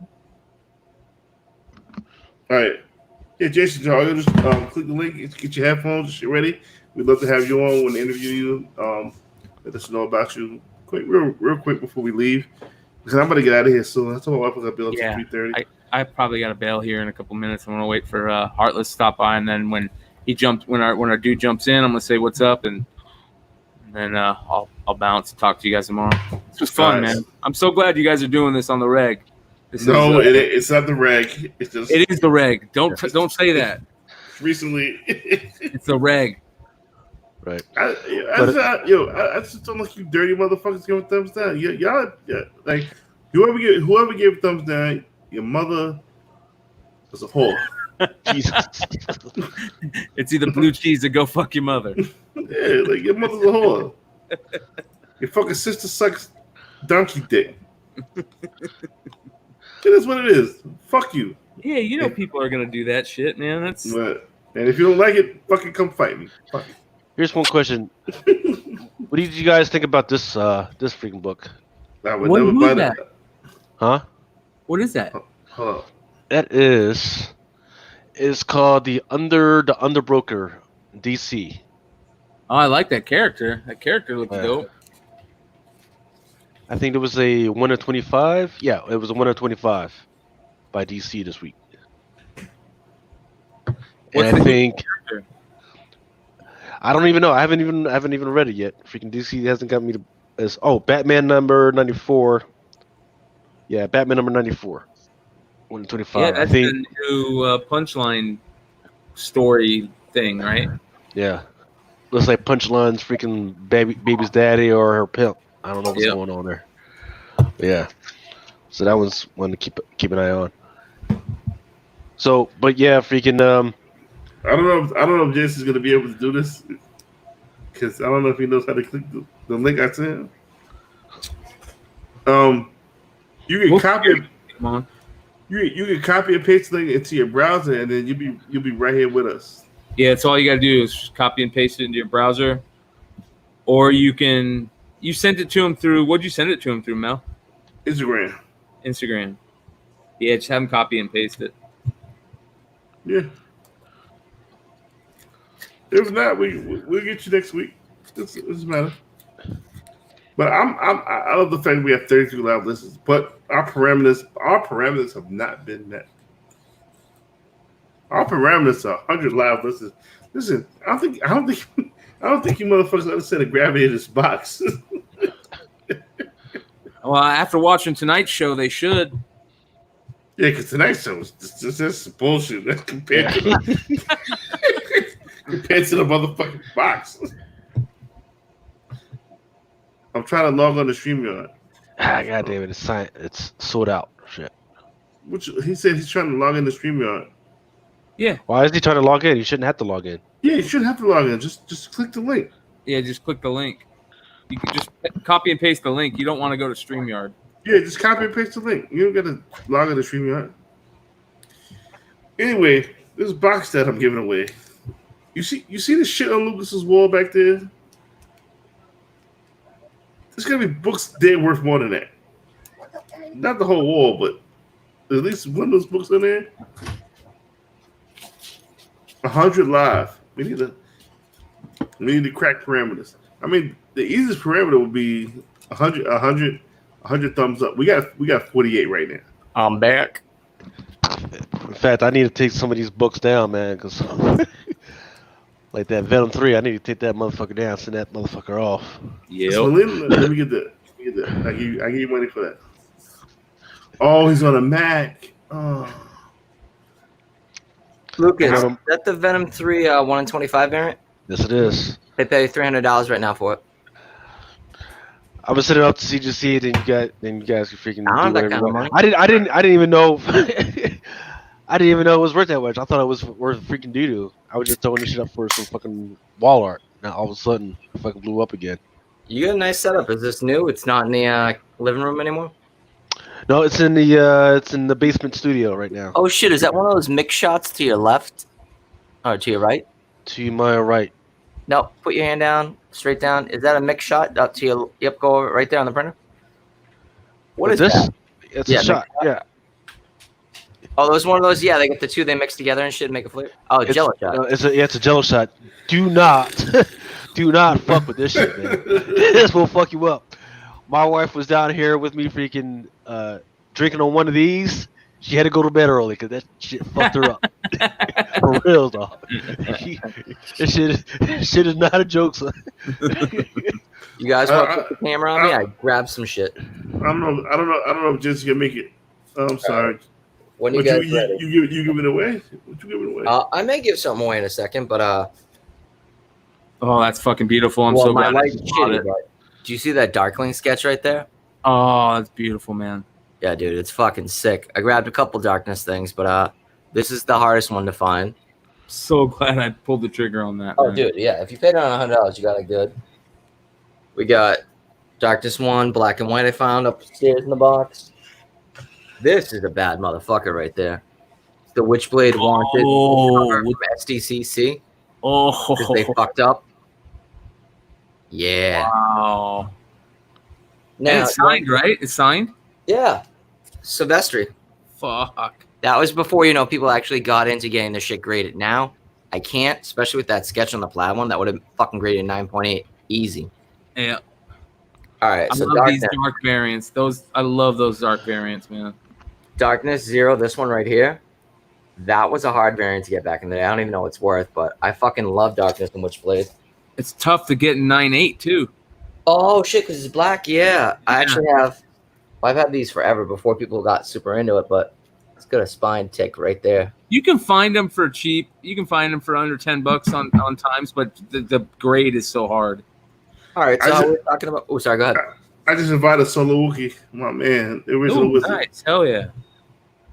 All right. Yeah, Jason, you just click the link, get your headphones, shit ready. We'd love to have you on when they interview you. Let us know about you real quick before we leave. Because I'm going to get out of here soon. I told my wife I was going to be up to 3:30. I probably got to bail here in a couple minutes. I'm going to wait for Heartless to stop by, and then when our dude jumps in, I'm going to say what's up, and then I'll bounce and talk to you guys tomorrow. This was fun, man. I'm so glad you guys are doing this on the reg. It's not the reg. It's just it is the reg. Don't say that. Recently, it's the reg. Right. I just don't like you dirty motherfuckers giving thumbs down. Y'all, like whoever gave thumbs down, your mother was a whore. Jesus. It's either blue cheese or go fuck your mother. Yeah, like your mother's a whore. Your fucking sister sucks donkey dick. It is what it is. Fuck you. Yeah, you know people are gonna do that shit, man. That's and if you don't like it, fucking come fight me. Fuck. Here's one question. What did you guys think about this freaking book? I would never buy that. Huh? What is that? Hold on. That is called the Underbroker DC. Oh, I like that character. That character looks dope. I think it was a 1 of 25. Yeah, it was a 1 of 25 by DC this week. And I think I don't even know. I haven't even read it yet. Freaking DC hasn't got me to Batman number 94. Yeah, Batman number 94. 1 of 25. Yeah, that's the new Punchline story thing, right? Yeah. Looks like Punchline's freaking baby's daddy or her pimp. I don't know what's going on there. But yeah. So that one's one to keep an eye on. So, but yeah, freaking I don't know if Jason's gonna be able to do this because I don't know if he knows how to click the link I sent him. You can copy it. Come on. You can copy and paste the link into your browser, and then you'll be right here with us. Yeah, it's all you gotta do is just copy and paste it into your browser, or you sent it to him through. What'd you send it to him through, Mel? Instagram. Yeah, just have him copy and paste it. Yeah. If not, we'll get you next week. It doesn't matter. But I love the fact we have 32 live listens, but our parameters have not been met. Our parameters are 100 live listens. Listen, I don't think you motherfuckers understand the gravity of this box. Well, after watching tonight's show, they should. Yeah, because tonight's show is just bullshit. That's compared to the motherfucking box. I'm trying to log on to StreamYard. God damn it! It's sold out. Shit. He said he's trying to log in to StreamYard. Yeah. Why is he trying to log in? He shouldn't have to log in. Yeah, you shouldn't have to log in. Just click the link. Yeah, just click the link. You can just copy and paste the link. You don't want to go to StreamYard. Yeah, just copy and paste the link. You don't got to log in to StreamYard. Anyway, this box that I'm giving away. You see the shit on Lucas's wall back there? There's gonna be books there worth more than that. Not the whole wall, but at least one of those books in there. 100 live. We need to crack parameters. I mean, the easiest parameter would be 100 thumbs up. We got 48 right now. I'm back. In fact, I need to take some of these books down, man, because like that Venom 3, I need to take that motherfucker down, send that motherfucker off. Yeah. So let me get that. I give you money for that. Oh, he's on a Mac. Oh. Lucas, is that the Venom 3 1 in 25 variant? Yes, it is. They pay $300 right now for it. I was sending it up to CGC, then you guys can freaking I don't do have that kind of whatever. money. I didn't even know. I didn't even know it was worth that much. I thought it was worth freaking doo-doo. I was just throwing this shit up for some fucking wall art. Now all of a sudden, it fucking blew up again. You got a nice setup. Is this new? It's not in the living room anymore? No, it's in the basement studio right now. Oh, shit. Is that one of those mix shots to your left? Or to your right? To my right. No, put your hand down, straight down. Is that a mix shot up to your? Yep, go over right there on the printer. What is this? that? It's Yeah, a shot. mix Yeah. Oh, those one of those. Yeah, they get the two. They mix together and shit, and make a flavor. Oh, Jello shot. It's a Jello shot. Do not fuck with this shit, man. This will fuck you up. My wife was down here with me, freaking drinking on one of these. She had to go to bed early because that shit fucked her up. For real, dog. This shit is not a joke, son. You guys want to put the camera on me? I grabbed some shit. I don't know if Jesse can make it. I'm sorry. When you guys ready? You give it away? What you giving away? I may give something away in a second, but Oh, that's fucking beautiful. I'm well, so my glad. light's shitty, but do you see that Darkling sketch right there? Oh, that's beautiful, man. Yeah, dude, it's fucking sick. I grabbed a couple darkness things, but this is the hardest one to find. So glad I pulled the trigger on that. Oh, man. dude, yeah. If you paid on $100, you got it good. We got Darkness 1, Black and White I found upstairs in the box. This is a bad motherfucker right there. It's the Witchblade Wanted from SDCC. Oh, Because they fucked up. Yeah. Wow. Now, And it's signed, right? It's signed? yeah. Silvestri. Fuck. That was before, people actually got into getting their shit graded. Now, I can't, especially with that sketch on the plaid one. That would have fucking graded 9.8 easy. Yeah. All right, I so love these dark variants. I love those dark variants, man. Darkness 0, this one right here. That was a hard variant to get back in the day. I don't even know what it's worth, but I fucking love Darkness and Witchblade. It's tough to get in 9.8 too. Oh shit, because it's black. Yeah, I actually have. Well, I've had these forever before people got super into it, but it's got a spine tick right there. You can find them for cheap. You can find them for under $10 on times, but the grade is so hard. All right, so we're talking about. Oh, sorry. Go ahead. I just invited Solo Wookie, my man, the original wizard. Nice. Hell yeah.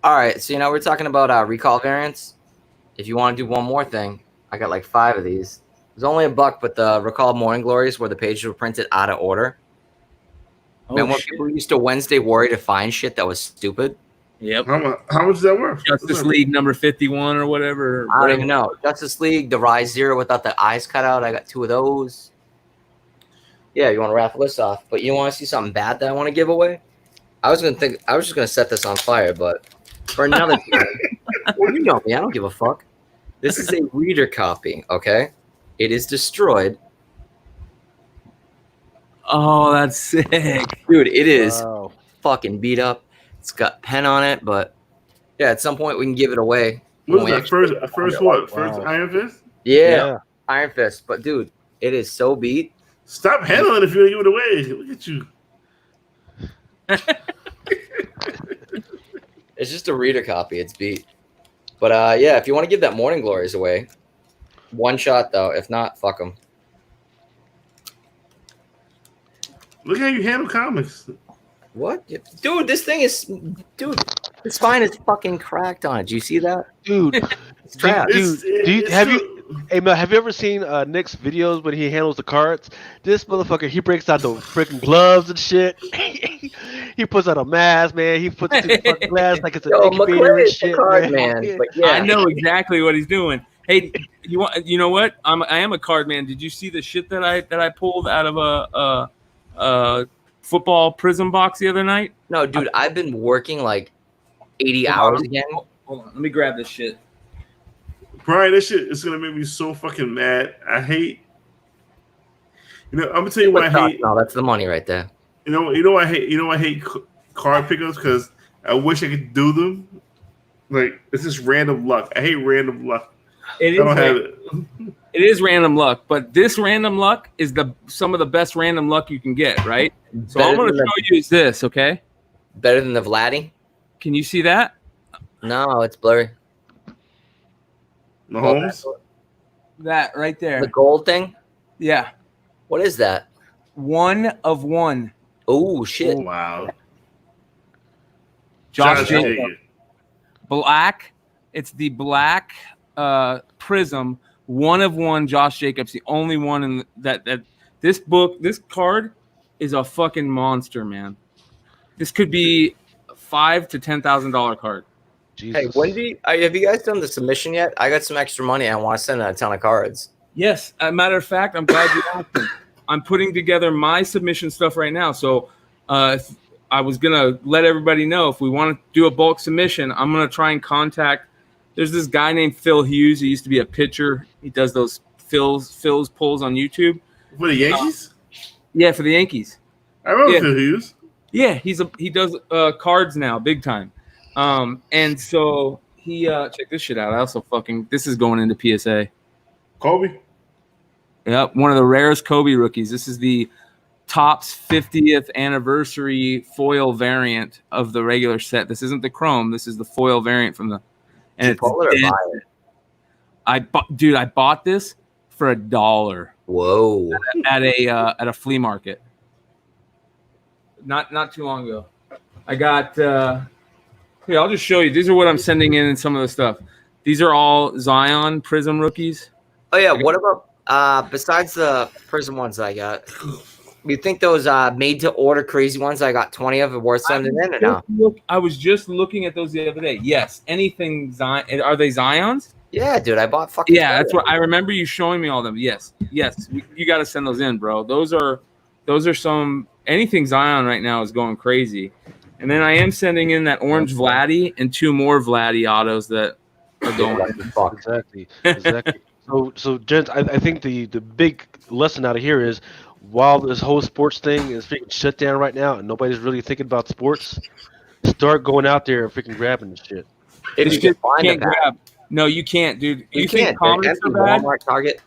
All right, so we're talking about recall variants. If you want to do one more thing, I got like 5 of these. There's only $1, but the Recall Morning Glories where the pages were printed out of order. Oh, Man, when people used to Wednesday worry to find shit that was stupid. Yep. How much is that worth? Justice League number 51 or whatever. I don't even know. Justice League, the Rise 0 without the eyes cut out. I got 2 of those. Yeah, you want to raffle this off, but you want to see something bad that I want to give away? I was just gonna set this on fire, but for another time. Well, you know me, I don't give a fuck. This is a reader copy, okay? It is destroyed. Oh, that's sick. Dude, it is Wow. fucking beat up. It's got pen on it, but yeah, at some point we can give it away. What was that? First what? First Wow. Iron Fist? Yeah, Iron Fist. But dude, it is so beat. Stop handling it if you give it away. Look at you. It's just a reader copy. It's beat. But yeah, if you want to give that Morning Glories away, one shot though. If not, fuck them. Look how you handle comics. What? Dude, this thing is... Dude, the spine is fucking cracked on it. Do you see that? Dude, It's trash. Hey Mel, have you ever seen Nick's videos when he handles the cards? This motherfucker, he breaks out the freaking gloves and shit. He puts out a mask, man. He puts it in the fucking glass like it's an incubator and shit, card man. But yeah. I know exactly what he's doing. Hey, you know what? I am a card man. Did you see the shit that I pulled out of a football prism box the other night? No, dude, I've been working like 80 hours again. Hold on, let me grab this shit. Brian, this shit is gonna make me so fucking mad. I hate. I'm gonna tell you what I hate. No, that's the money right there. You know I hate. I hate card pickups because I wish I could do them. Like it's just random luck. I hate random luck. It I don't have it. It is random luck, but this random luck is some of the best random luck you can get, right? So Better I'm going to than show you is this, okay? Better than the Vladdy? Can you see that? No, it's blurry. Mahomes? That right there. The gold thing? Yeah. What is that? 1 of 1. Oh, shit. Oh, wow. Josh Jacobs. Jacobs. Black. It's the black prism. 1 of 1. Josh Jacobs, the only one in that this card is a fucking monster, man. This could be a $5,000 to $10,000 card. Jesus. Hey, Wendy, have you guys done the submission yet? I got some extra money. I want to send a ton of cards. Yes. As a matter of fact, I'm glad you asked me. I'm putting together my submission stuff right now. So if I was going to let everybody know if we want to do a bulk submission, I'm going to try and contact. There's this guy named Phil Hughes. He used to be a pitcher. He does those Phil's polls on YouTube. For the Yankees? Yeah, for the Yankees. I remember Phil Hughes. Yeah, he does cards now, big time. And so he check this shit out. I also this is going into PSA. Kobe? Yep, one of the rarest Kobe rookies. This is the Topps 50th anniversary foil variant of the regular set. This isn't the chrome. This is the foil variant from the. And it's pull it or buy it? I bought this for $1. Whoa! At a flea market. Not too long ago. I got. Here, I'll just show you. These are what I'm sending in and some of the stuff. These are all Zion Prism rookies. Oh yeah. What about besides the Prism ones I got? You think those made to order crazy ones I got 20 of are worth sending in or no? I was just looking at those the other day. Yes. Anything Zion? Are they Zions? Yeah, dude. I bought fucking. Yeah, that's what I remember you showing me all of them. Yes. You got to send those in, bro. Those are some. Anything Zion right now is going crazy. And then I am sending in that orange Vladdy and 2 more Vladdy autos that are going. Exactly. So gents, I think the big lesson out of here is, while this whole sports thing is freaking shut down right now and nobody's really thinking about sports, start going out there and freaking grabbing this shit. If you can find can't grab. No, you can't, dude. You think can't. comics are bad? Walmart, Target.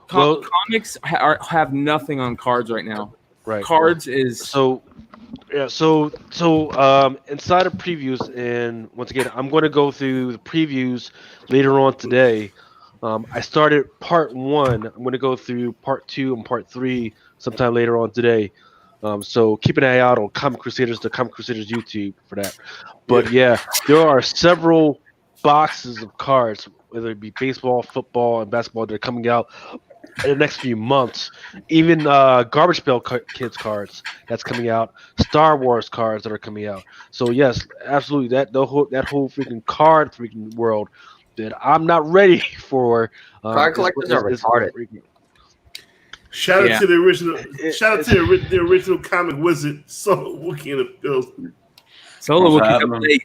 Comics have nothing on cards right now. Right. Cards is so inside of previews, and once again, I'm going to go through the previews later on today. I started part 1. I'm going to go through part 2 and part 3 sometime later on today. So keep an eye out on Comic Crusaders, the Comic Crusaders YouTube for that. But yeah, there are several boxes of cards, whether it be baseball, football, and basketball, that are coming out in the next few months. Even Garbage Pail Kids cards that's coming out, Star Wars cards that are coming out. So yes, absolutely, that whole freaking card freaking world that I'm not ready for. Card collectors are retarded. Shout out to the original. Shout out to the original comic wizard, Solo Wookie in the building. Solo Wookie up late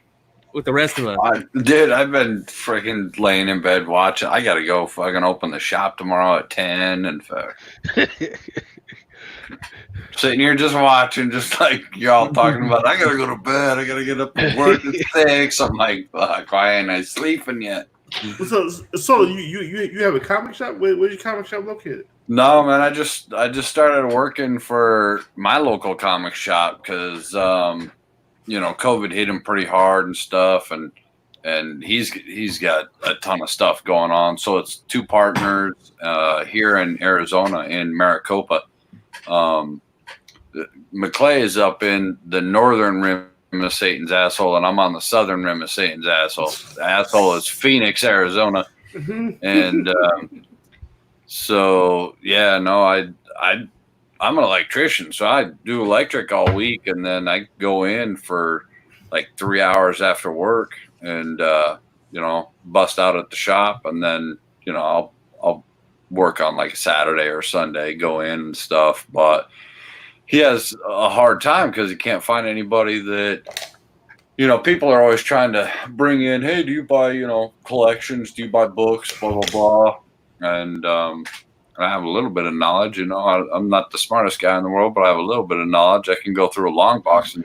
with the rest of us. Dude, I've been freaking laying in bed watching. I gotta go fucking open the shop tomorrow at 10 and fuck. Sitting here just watching, just like y'all talking about. I gotta go to bed. I gotta get up and work at 6. I'm like, fuck, why ain't I sleeping yet? So you have a comic shop? Where's your comic shop located? No, man, I just started working for my local comic shop because COVID hit him pretty hard and stuff, and he's got a ton of stuff going on. So it's 2 partners here in Arizona in Maricopa. McClay is up in the northern rim of Satan's asshole, and I'm on the southern rim of Satan's asshole. The asshole is Phoenix, Arizona, and so yeah, no, I'm an electrician, so I do electric all week, and then I go in for like 3 hours after work, and bust out at the shop, and then I'll work on like a Saturday or Sunday, go in and stuff, but he has a hard time because he can't find anybody that, people are always trying to bring in, hey, do you buy, collections? Do you buy books? Blah, blah, blah. And I have a little bit of knowledge, I'm not the smartest guy in the world, but I have a little bit of knowledge. I can go through a long box and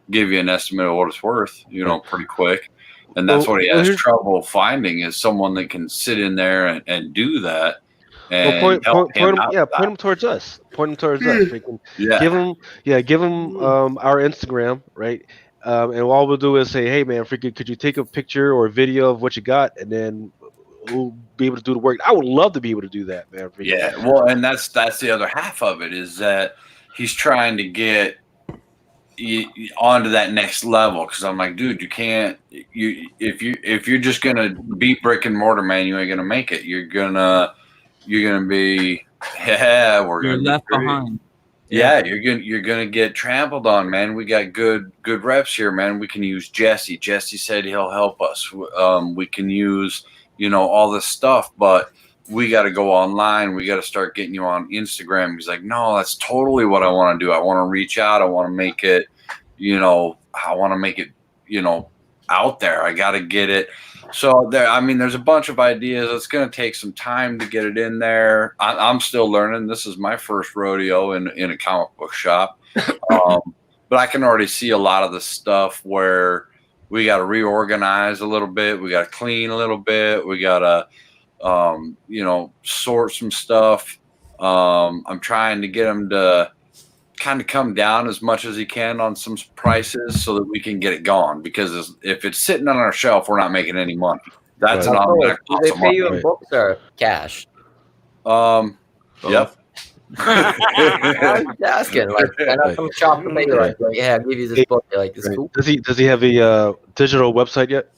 give you an estimate of what it's worth, pretty quick. And that's what he has trouble finding, is someone that can sit in there and do that. And point them towards us. Point them towards us. Give them our Instagram, right? And all we'll do is say, hey man, could you take a picture or a video of what you got, and then we'll be able to do the work. I would love to be able to do that, man. Yeah, well, and that's the other half of it, is that he's trying to get onto that next level, because I'm like, dude, you can't. If you're just gonna be brick and mortar, man, you ain't gonna make it. You're gonna be you're left behind. Yeah, you're gonna get trampled on, man. We got good reps here, man. We can use Jesse. Jesse said he'll help us. We can use all this stuff, but we got to go online. We got to start getting you on Instagram. He's like, no, that's totally what I want to do. I want to reach out. I want to make it, out there. I got to get it. So there's a bunch of ideas. It's going to take some time to get it in there. I'm still learning. This is my first rodeo in a comic book shop. But I can already see a lot of the stuff where we got to reorganize a little bit. We got to clean a little bit. We got to, sort some stuff. I'm trying to get him to kind of come down as much as he can on some prices so that we can get it going. Because if it's sitting on our shelf, we're not making any money. That's an automatic. Do they pay you in books or cash? Yep. I was asking. Like, I know some shop will pay you like, yeah, I'll give you this book. You're like, this cool. Does he have a digital website yet?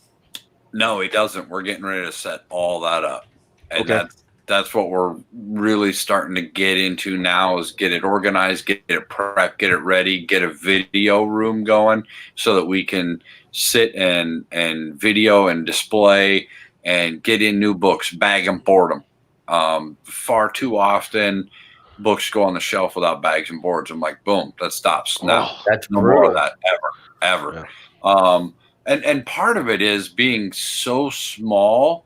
No, he doesn't. We're getting ready to set all that up, and that's what we're really starting to get into now, is get it organized, get it prepped, get it ready, get a video room going so that we can sit and video and display and get in new books, bag and board them. Far too often, books go on the shelf without bags and boards. I'm like, boom, that stops. No, that's no more of that ever. Yeah. And part of it is being so small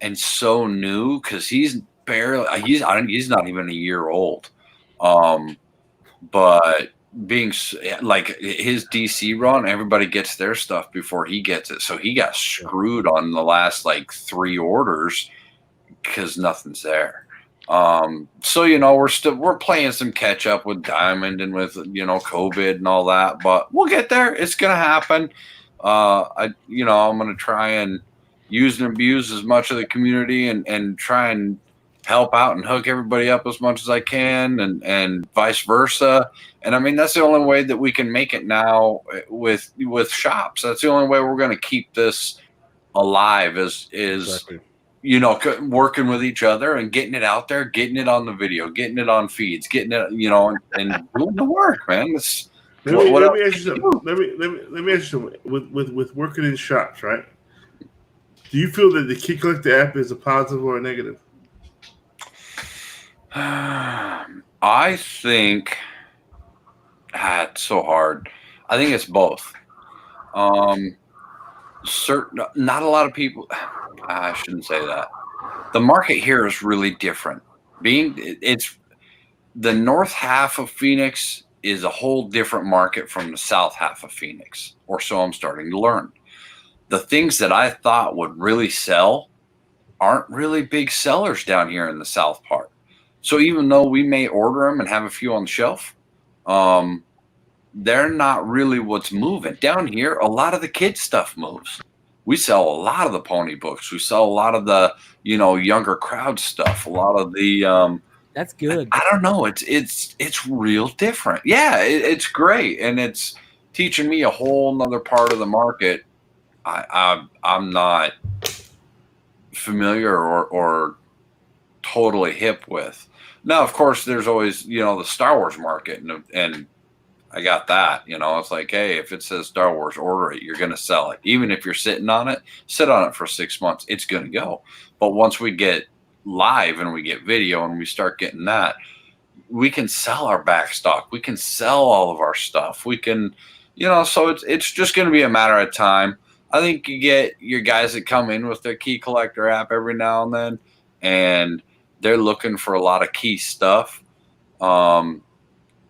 and so new, because he's not even a year old. But being like his DC run, everybody gets their stuff before he gets it. So he got screwed on the last like 3 orders because nothing's there. So, we're playing some catch up with Diamond and with, COVID and all that, but we'll get there. It's going to happen. I'm going to try and use and abuse as much of the community and try and help out and hook everybody up as much as I can, and vice versa. And I mean, that's the only way that we can make it now with shops. That's the only way we're going to keep this alive is exactly. Working with each other and getting it out there, getting it on the video, getting it on feeds, getting it, and doing the work, man. Let me ask you something. With working in shops, right? Do you feel that the Key Collector app is a positive or a negative? I think it's so hard. I think it's both. Not a lot of people. I shouldn't say that. The market here is really different. It's the north half of Phoenix is a whole different market from the south half of Phoenix, or so I'm starting to learn. The things that I thought would really sell aren't really big sellers down here in the south part. So even though we may order them and have a few on the shelf, they're not really what's moving. Down here, a lot of the kids' stuff moves. We sell a lot of the pony books. We sell a lot of the, younger crowd stuff. A lot of the that's good. I don't know. It's real different. Yeah, it's great, and it's teaching me a whole nother part of the market. I'm not familiar or totally hip with. Now, of course, there's always the Star Wars market, and I got that. It's like, hey, if it says Star Wars, order it. You're going to sell it, even if you're sitting on it. Sit on it for 6 months. It's going to go. But once we get live and we get video and we start getting that, we can sell our back stock. We can sell all of our stuff. We can, so it's just going to be a matter of time. I think you get your guys that come in with their Key Collector app every now and then, and they're looking for a lot of key stuff.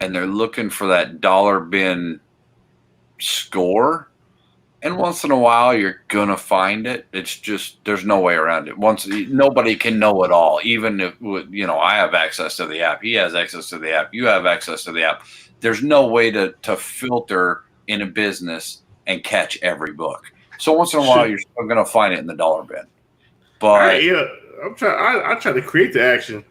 And they're looking for that dollar bin score. And once in a while, you're going to find it. It's just, there's no way around it. Nobody can know it all. Even if, I have access to the app. He has access to the app. You have access to the app. There's no way to filter in a business and catch every book. So once in a while, you're still going to find it in the dollar bin. But I try to create the action.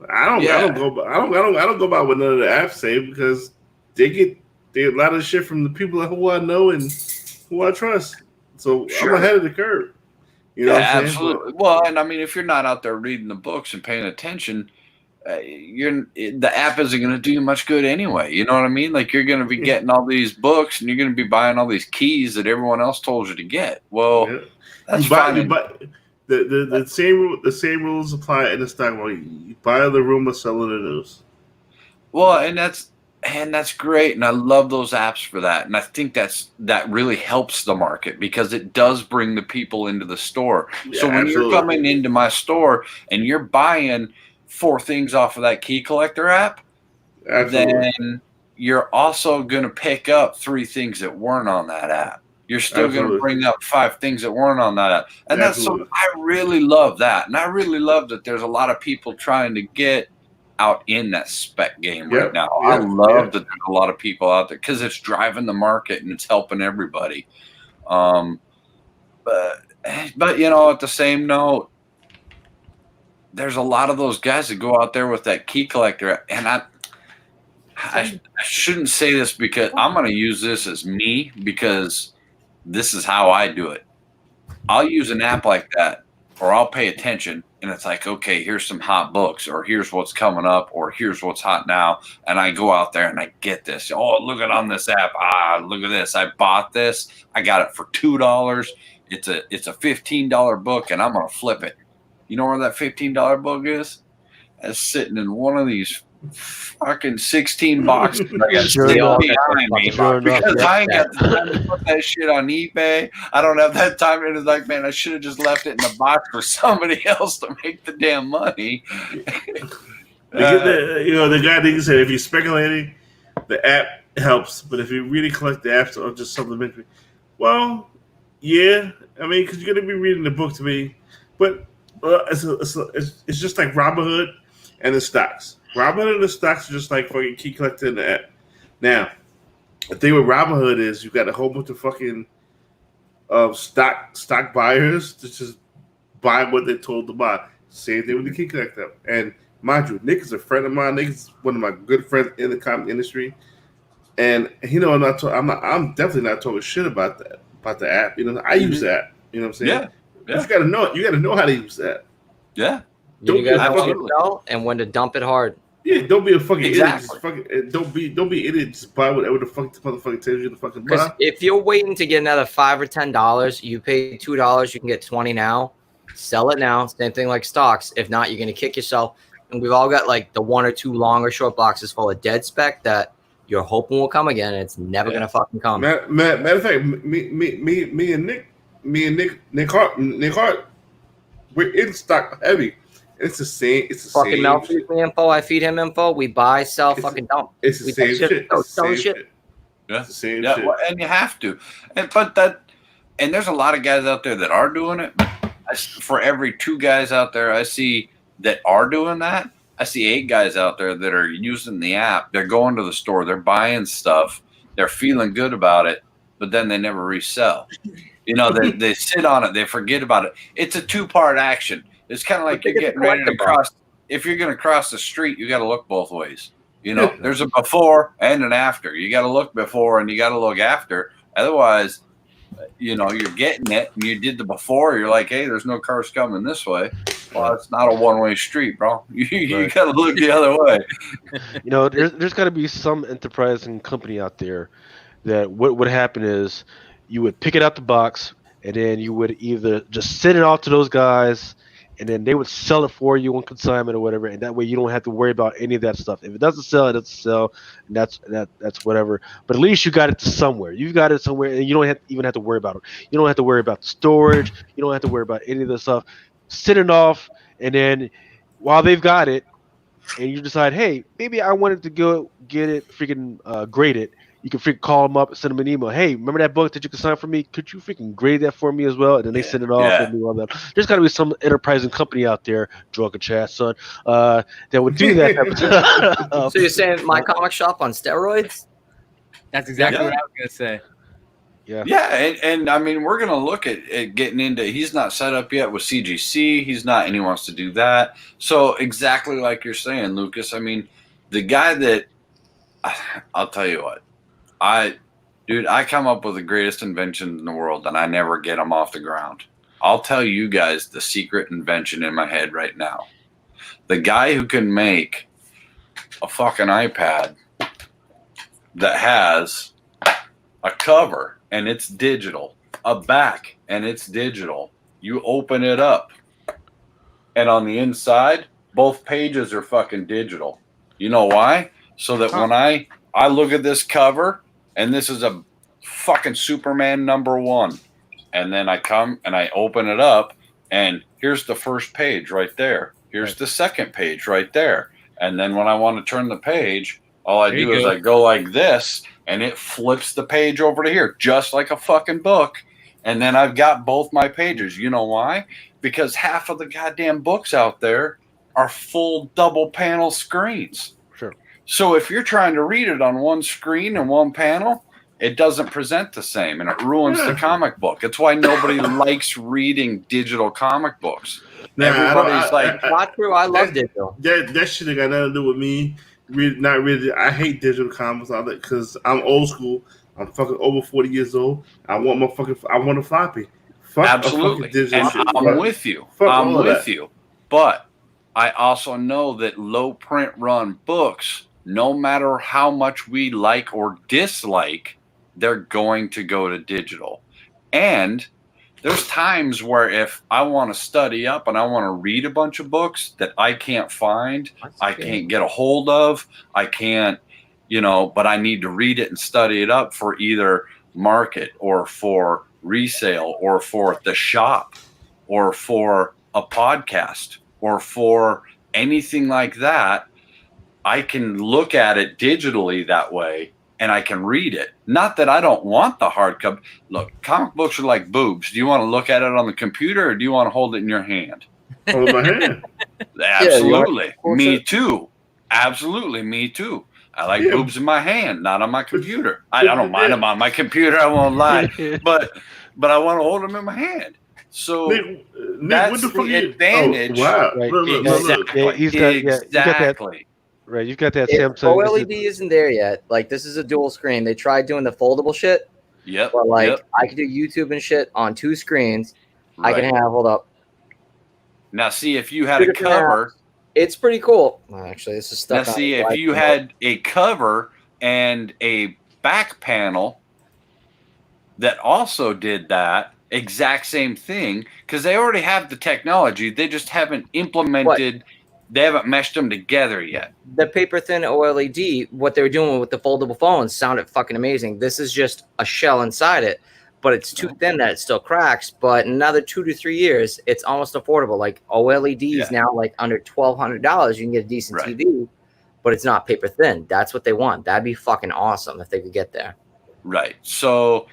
I don't go by what none of the apps say, because they get a lot of shit from the people who I know and who I trust. So I'm ahead of the curve. What I'm saying? Absolutely. Well, and I mean, if you're not out there reading the books and paying attention, the app isn't going to do you much good anyway. You know what I mean? Like, you're going to be getting all these books and you're going to be buying all these keys that everyone else told you to get. Well, that's fine. The same rules apply in the stock market. You buy the rumor, sell the news. Well, and that's great, and I love those apps for that. And I think that really helps the market because it does bring the people into the store. Yeah, so when absolutely. you're coming into my store and you're buying 4 things off of that key collector app, Absolutely. then you're also going to pick up 3 things that weren't on that app. You're still going to bring up 5 things that weren't on that app. And Absolutely. I really love that. And I really love that there's a lot of people trying to get out in that spec game right now. I love that there's a lot of people out there because it's driving the market and it's helping everybody. But you know, at the same note, there's a lot of those guys that go out there with that key collector, and I shouldn't say this because I'm going to use this as me because this is how I do it. I'll use an app like that, or I'll pay attention, and it's like, okay, here's some hot books, or here's what's coming up, or here's what's hot now, and I go out there and I get this. Oh, look at on this app. Look at this. I bought this. I got it for $2. It's a $15 book, and I'm gonna flip it. You know where that $15 book is? It's sitting in one of these fucking 16 boxes I got sitting behind me because I ain't got the time to put that shit on eBay. I don't have that time. And it's like, man, I should have just left it in the box for somebody else to make the damn money. The guy that said if you're speculating, the app helps, but if you really collect the apps or just supplementary, well, yeah, I mean, because you're gonna be reading the book to me, but it's just like Robinhood and the stocks. Robinhood and the stocks are just like fucking key collector in the app. Now, the thing with Robinhood is you got a whole bunch of fucking stock buyers to just buy what they're told to buy. Same thing with the key collector. And mind you, Nick is a friend of mine. Nick is one of my good friends in the comic industry. And I'm definitely not talking shit about the app. You know, I use that. You know what I'm saying? Yeah. But you gotta know it. You gotta know how to use that. Yeah. You gotta know when to sell and when to dump it hard. Yeah, don't be a fucking Exactly. idiot. Don't be an idiot. Just buy whatever the fuck the motherfucker tells you to fucking Because buy. if you're waiting to get another $5 or $10, you pay $2, you can get 20 now. Sell it now. Same thing like stocks. If not, you're gonna kick yourself. And we've all got like the 1 or 2 long or short boxes full of dead spec that you're hoping will come again. And it's never gonna fucking come. Matter of fact, me and Nick Hart, we're in stock heavy. It's the same. It's the fucking same. Mel feeds me info. I feed him info. We buy, sell, fucking dump. It's the same shit. It's the same shit. Yeah. It's the same Yeah, shit. well, and you have to. And there's a lot of guys out there that are doing it. But for every 2 guys out there I see that are doing that, I see 8 guys out there that are using the app. They're going to the store. They're buying stuff. They're feeling good about it, but then they never resell. You know, they sit on it. They forget about it. It's a 2-part action. It's kind of like you're getting ready to cross. If you're going to cross the street, you got to look both ways. You know, there's a before and an after. You got to look before and you got to look after. Otherwise, you know, you're getting it and you did the before. You're like, hey, there's no cars coming this way. Well, it's not a one-way street, bro. You got to look the other way. You know, there's got to be some enterprise and company out there that what would happen is you would pick it out the box and then you would either just send it off to those guys and then they would sell it for you on consignment or whatever, and that way you don't have to worry about any of that stuff. If it doesn't sell, it doesn't sell, and that's whatever. But at least you got it somewhere. You've got it somewhere, and you don't even have to worry about it. You don't have to worry about the storage. You don't have to worry about any of the stuff. Send it off, and then while they've got it, and you decide, hey, maybe I wanted to go get it freaking graded. You can freaking call them up and send them an email. Hey, remember that book that you consigned for me? Could you freaking grade that for me as well? And then they send it off and do all that. There's got to be some enterprising company out there, Drunken Chat, son, that would do that type of stuff. So you're saying my comic shop on steroids? That's exactly what I was gonna say. Yeah, and I mean, we're gonna look at getting into. He's not set up yet with CGC. He's not, and he wants to do that. So exactly like you're saying, Lucas. I mean, the guy that I'll tell you what. I come up with the greatest inventions in the world, and I never get them off the ground. I'll tell you guys the secret invention in my head right now. The guy who can make a fucking iPad that has a cover and it's digital, a back and it's digital. You open it up and on the inside, both pages are fucking digital. You know why? So that when I look at this cover, and this is a fucking Superman #1, and then I come and I open it up, and here's the first page right there. Here's the second page right there. And then when I want to turn the page, all I do is I go like this, and it flips the page over to here, just like a fucking book. And then I've got both my pages. You know why? Because half of the goddamn books out there are full double panel screens. Sure. So if you're trying to read it on one screen and one panel, it doesn't present the same, and it ruins the comic book. It's why nobody likes reading digital comic books. Everybody's like, not true. I love digital. That shit ain't got nothing to do with me. Not really. I hate digital comics because I'm old school. I'm fucking over 40 years old. I want a floppy. Fuck absolutely. Digital shit. I'm with you. I'm with you. But I also know that low print run books, no matter how much we like or dislike, they're going to go to digital. And there's times where if I want to study up and I want to read a bunch of books that I can't find, I can't get a hold of, I can't, but I need to read it and study it up for either market or for resale or for the shop or for a podcast or for anything like that, I can look at it digitally that way. And I can read it. Not that I don't want the hardcover. Look, comic books are like boobs. Do you want to look at it on the computer or do you want to hold it in your hand? Hold my hand. Absolutely. Me too. Absolutely. Me too. I like boobs in my hand, not on my computer. I don't mind them on my computer. I won't lie. But I want to hold them in my hand. So Nick, that's the advantage. Oh, wow. Exactly. Exactly. Right, you've got that Samsung. OLED isn't there yet. Like, this is a dual screen. They tried doing the foldable shit. Yep. But I can do YouTube and shit on 2 screens. Right. I can have. Hold up. Now, see if you had a cover. It's pretty cool. Well, actually, this is stuff. Now, see if you had a cover and a back panel that also did that exact same thing, because they already have the technology. They just haven't implemented. What? They haven't meshed them together yet. The paper thin OLED, what they're doing with the foldable phones sounded fucking amazing. This is just a shell inside it, but it's too thin that it still cracks. But in another 2 to 3 years, it's almost affordable. Like OLED is now like under $1,200. You can get a decent TV, but it's not paper thin. That's what they want. That'd be fucking awesome if they could get there. Right. So,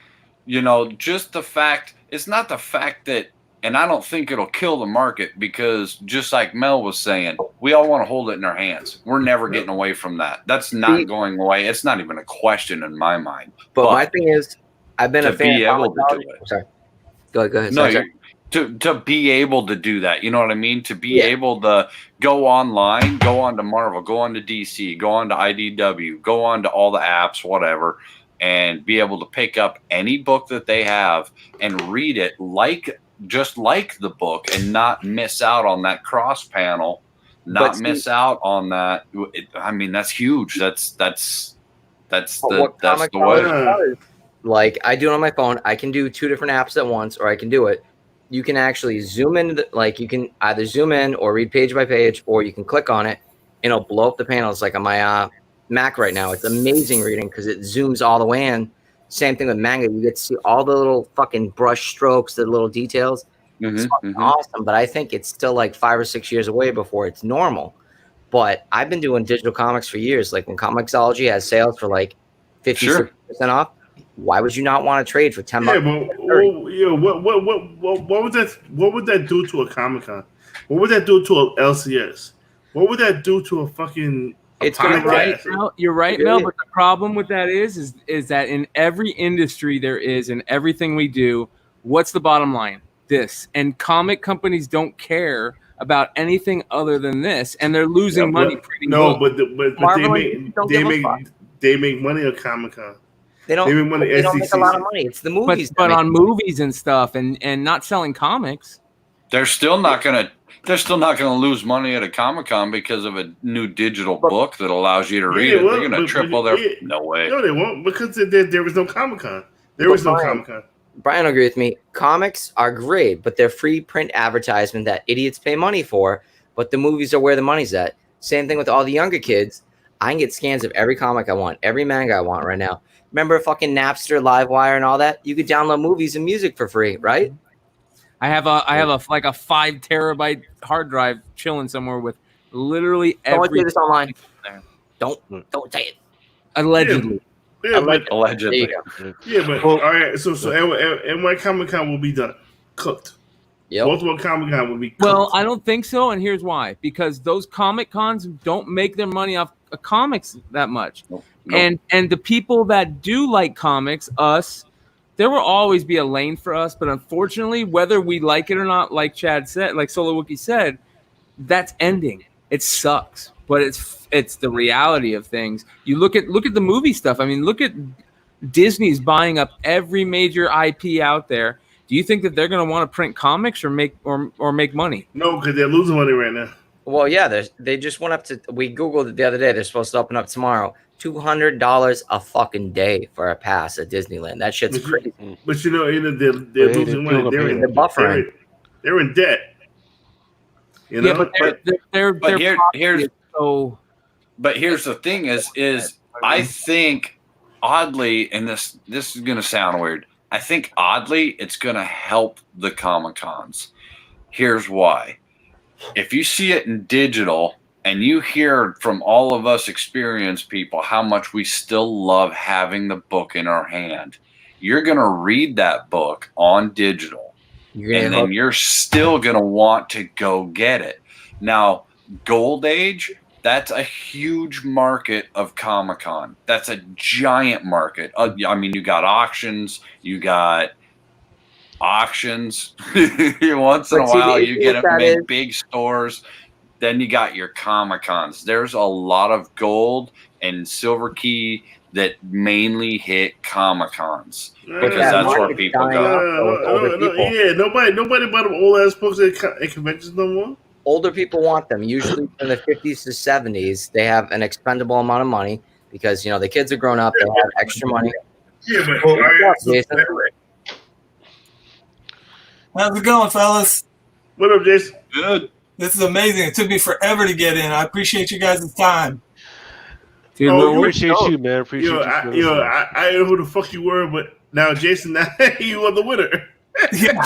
just the fact, it's not the fact that, and I don't think it'll kill the market because just like Mel was saying, we all want to hold it in our hands. We're never getting away from that. That's not going away. It's not even a question in my mind. But my thing is, I've been a fan of sorry. Go ahead. No, to be able to do that, you know what I mean? To be able to go online, go on to Marvel, go on to DC, go on to IDW, go on to all the apps, whatever, and be able to pick up any book that they have and read it just like the book and not miss out on that cross panel, miss out on that. I mean, that's huge. That's the way. Like, I do it on my phone. I can do 2 different apps at once, or I can do it. You can actually zoom in. You can either zoom in or read page by page, or you can click on it and it'll blow up the panels. Like on my Mac right now, it's amazing reading because it zooms all the way in. Same thing with manga. You get to see all the little fucking brush strokes, the little details. It's fucking awesome, but I think it's still like 5 or 6 years away before it's normal. But I've been doing digital comics for years. Like when Comixology has sales for like 50% off, why would you not want to trade for $10? What would that do to a Comic-Con? What would that do to a LCS? What would that do to a fucking? You're right, Mel. But the problem with that is that in every industry there is, in everything we do, what's the bottom line? This. And comic companies don't care about anything other than this, and they're losing money. But they make money at Comic-Con. They don't make a lot of money. It's the movies. But on movies and stuff, and not selling comics, they're still not gonna lose money at a Comic-Con because of a new digital book that allows you to read it. They're gonna triple their. No way. No, they won't, because there was no Comic-Con. There was no Comic-Con. Brian will agree with me. Comics are great, but they're free print advertisement that idiots pay money for. But the movies are where the money's at. Same thing with all the younger kids. I can get scans of every comic I want, every manga I want right now. Remember fucking Napster, Livewire, and all that? You could download movies and music for free, right? I have a like a 5 terabyte hard drive chilling somewhere with literally Don't every. do this online. Don't say it. Allegedly. Yeah, but, Allegedly. yeah, but all right. So NY Comic Con will be done, cooked. Yep. Baltimore Comic Con will be cooked. Well, I don't think so, and here's why: because those Comic Cons don't make their money off comics that much, and the people that do like comics, us, there will always be a lane for us. But unfortunately, whether we like it or not, like Chad said, like Solo Wookie said, that's ending. It sucks, but it's the reality of things. You look at the movie stuff. I mean, look at Disney's buying up every major IP out there. Do you think that they're going to want to print comics or make money? No, because they're losing money right now. Well, yeah, they just went up to. We googled it the other day. They're supposed to open up tomorrow. $200 a fucking day for a pass at Disneyland. That shit's crazy. But you know, they're losing money. They're buffering. They're in debt. You know? Yeah, but here's the thing: is I think oddly, and this is going to sound weird. I think oddly, it's going to help the Comic Cons. Here's why. If you see it in digital and you hear from all of us experienced people how much we still love having the book in our hand, you're going to read that book on digital. And then you're still going to want to go get it. Now, Gold Age, that's a huge market of Comic-Con. That's a giant market. I mean, you got auctions. Once in a while, you get them in big stores. Then you got your Comic-Cons. There's a lot of gold and silver key that mainly hit Comic-Cons because that's where people go. Yeah, nobody bought them old ass books at conventions no more. Older people want them. Usually in the 50s to 70s, they have an expendable amount of money because the kids are grown up. They have extra money. Yeah, but Jason? How's it going, fellas? What up, Jason? Good. This is amazing. It took me forever to get in. I appreciate you guys' time. Dude, we appreciate you, man. Appreciate you. I didn't know who the fuck you were, but now, Jason, you are the winner. Yeah,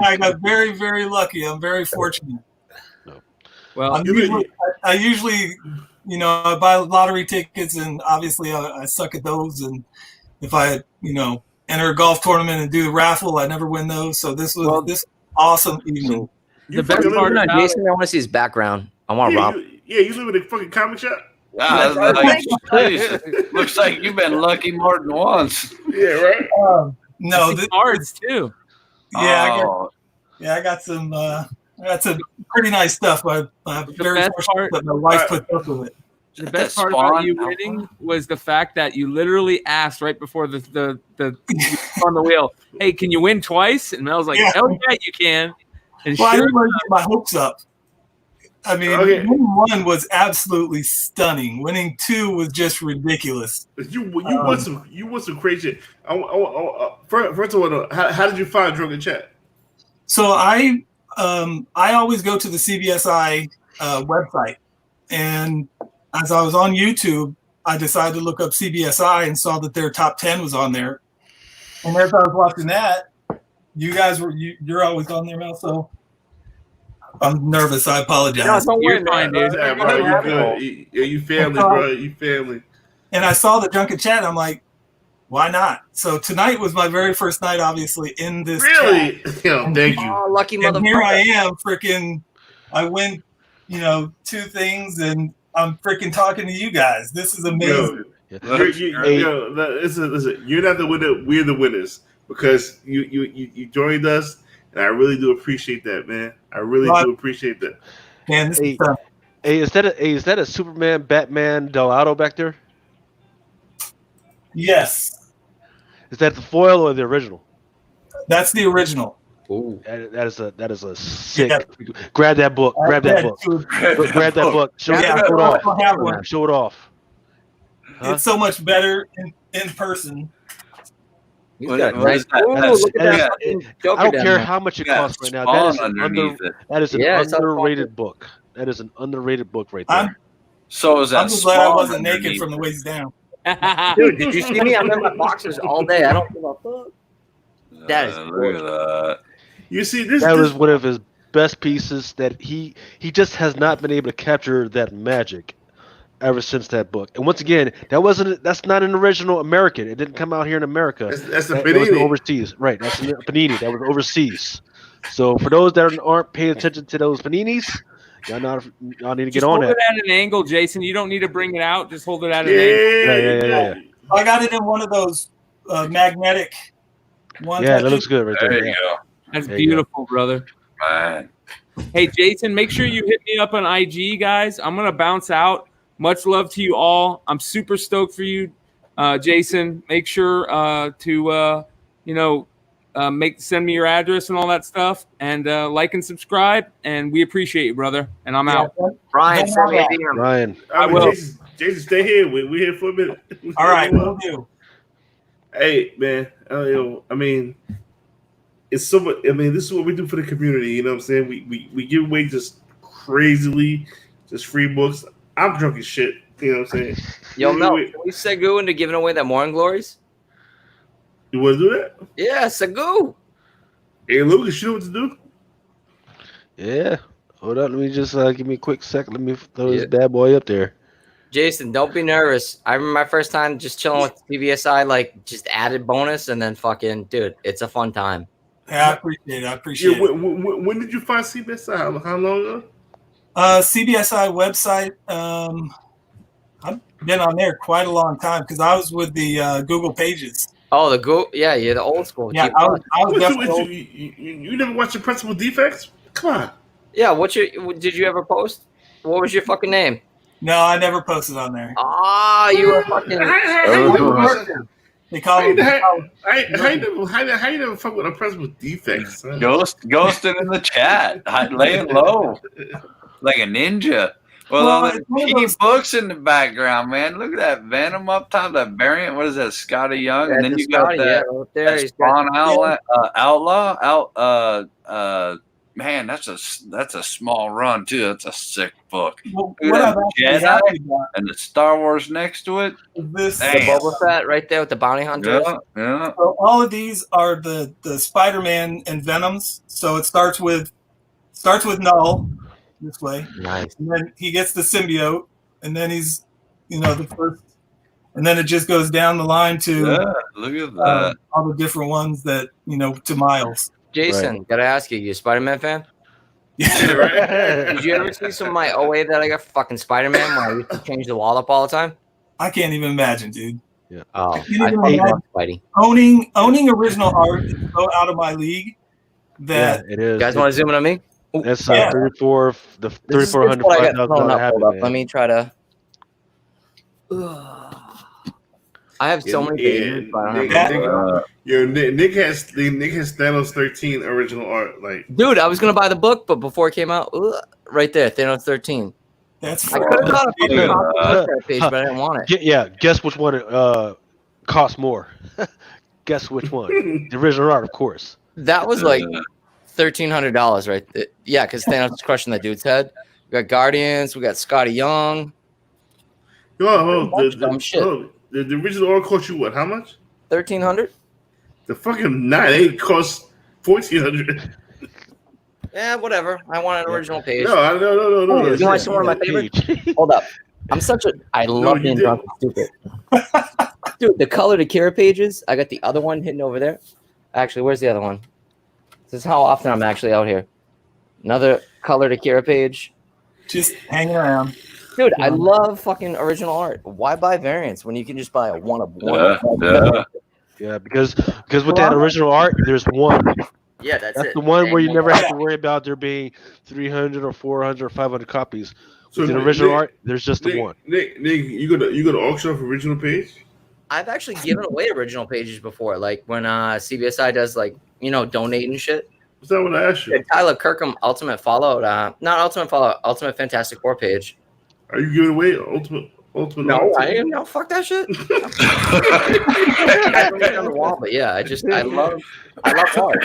I got very, very lucky. I'm very fortunate. Well, I usually, I buy lottery tickets, and obviously I suck at those. And if I, enter a golf tournament and do the raffle, I never win those. So this was this awesome evening. The best part about Jason, I want to see his background. I want Rob. You live in a fucking comic shop? Looks like you've been lucky more than once. Yeah, right? No, cards too. Yeah, I got some pretty nice stuff. I'm very fortunate that my wife put up with it. The best part about you winning was the fact that you literally asked right before the on the wheel, "Hey, can you win twice?" And Mel's like, "Hell yeah, you can." And I didn't want to get my hopes up. I mean, winning 1 was absolutely stunning. Winning 2 was just ridiculous. You want some crazy shit. First of all, how did you find Drunken Chat? So I always go to the CBSI website, and as I was on YouTube, I decided to look up CBSI and saw that their top 10 was on there. And as I was watching that, you guys you're always on there, Mel. So I'm nervous. I apologize. No, you're fine, dude. Bro, you're good. You family, bro. You family. And I saw the Drunken Chat. And I'm like, why not? So tonight was my very first night, obviously, in this. Really? Thank you. Oh, lucky motherfucker. And here I am, freaking. I went, 2 things, and I'm freaking talking to you guys. This is amazing. Listen, you're not the winner. We're the winners because you joined us, and I really do appreciate that, man. I really do appreciate that. Man, this is fun. Hey, is that a Superman, Batman, Delgado back there? Yes. Is that the foil or the original? That's the original. Ooh. That is a sick. Yeah. Grab that book. Grab that book. Grab that book. Show it off. Show it off. It's so much better in person. He's What- got a what nice. is that? Ooh, That's- look at that that is- fucking I Joker don't down care there. how much it Yeah, costs right now. That is Spawn an underneath it. that is an Yeah, it's all underrated book. That is an underrated book right there. I'm So is that I'm just glad I Spawn wasn't naked underneath from the it? waist down. Dude, did you see me? I'm in my boxers all day. I don't give a fuck. That is Look at that. You see this. That this was one of his best pieces that he just has not been able to capture that magic ever since that book. And once again, that's not an original American. It didn't come out here in America. that's the That was Panini. overseas. Right, that's a Panini. That was overseas. So for those that aren't paying attention to those Paninis, y'all need to Just get on hold that. it at an angle, Jason. You don't need to bring it out. Just hold it at an Yeah, angle. Yeah. I got it in one of those magnetic ones. Yeah, I that looks good right there. There Yeah. you go, That's There you go. beautiful, brother. man. Hey, Jason, make sure you hit me up on IG, guys. I'm gonna bounce out. Much love to you all. I'm super stoked for you, Jason. Make sure to send me your address and all that stuff, and like and subscribe. And we appreciate you, brother. And I'm out. Brian, send me a DM. Ryan. I will. Jason, stay here. We here for a minute. All right, we'll do. Hey, man. I mean, it's so much. I mean, this is what we do for the community. You know what I'm saying? We give away just crazily, just free books. I'm drunk as shit. You know what I'm saying? Yo, Mel, can we segue into giving away that Morning Glories? You want to do that? Yeah, segue. Hey, Lucas, you know what to do? Yeah. Hold on. Let me just give me a quick second. Let me throw this bad boy up there. Jason, don't be nervous. I remember my first time just chilling with PBSI, like just added bonus, and then fucking, dude, it's a fun time. Yeah, I appreciate it. I appreciate it. When did you find CBSI? How long ago? CBSI website. I've been on there quite a long time because I was with the Google Pages. Oh, yeah, you're the old school. Yeah, Keep I going. was definitely. You never watched the Principal Defects? Come on. Yeah, did you ever post? What was your fucking name? No, I never posted on there. Ah, you were fucking. They call it. How you never fuck with a Principal Defects? Son? Ghosting in the chat, laying low like a ninja. Well, keep books in the background, man. Look at that Venom up top, that variant. What is that, Yeah, Scotty Young? And then you got Scotty, that, right there. that He's got- Spawn Outlaw. Man, that's a small run too. That's a sick book. Well, Look what at I'm that actually happy about and the Star Wars next to it. is this. The Damn. Boba Fett right there with the bounty hunter. Yeah. So all of these are the Spider-Man and Venoms. So it starts with Null this way, Nice. and then he gets the symbiote, and then he's the first, and then it just goes down the line to Yeah, look at that. all the different ones that to Miles. Jason, gotta ask you a Spider-Man fan? Yeah, Right. Did you ever see some of my OA that I got for fucking Spider-Man where I used to change the wall up all the time? I can't even imagine, dude. Oh, can't even I imagine. love Spidey. Owning original art is so out of my league that Yeah, it is. You guys want to zoom in on me? Ooh, That's Yeah. 34, the this is 3,400, what I got thrown up. Hold up. $5,000. Let me try to. I have so many pages, but I don't have Nick has Thanos 13 original art. Like, Dude, I was gonna buy the book, but before it came out, right there, Thanos 13. that's I could have got a fucking Yeah. copy page, but I didn't want it. Yeah, guess which one costs more? Guess which one? The original art, of course. That was like $1,300, right? Yeah, because Thanos is crushing that dude's head. We got Guardians, we got Scotty Young. the original art cost you what? How much? 1,300. The fucking 9 cost 1,400. Yeah, whatever. I want an original page. No. You want to see one of my favorites? Hold up. I love you being did. drunk and stupid. Dude, the colored Akira pages. I got the other one hidden over there. Actually, where's the other one? This is how often I'm actually out here. Another colored Akira page. just hanging around. Dude, I love fucking original art. Why buy variants when you can just buy a one of one? Yeah, because with that original art, there's one. Yeah, that's That's it. the one where you And never have to worry about there being 300 or 400 or 500 copies. So With the original art, there's just the one. Nick, you gonna auction off original page? I've actually given away original pages before, like when CBSI does donate and shit. Is that what I asked you? The Tyler Kirkham Ultimate Fallout, not Ultimate Fallout, Ultimate Fantastic Four page. Are you giving away Ultimate Ultimate No, Arm I Team. didn't know. Fuck that shit. I don't on the wall, but yeah, I love art.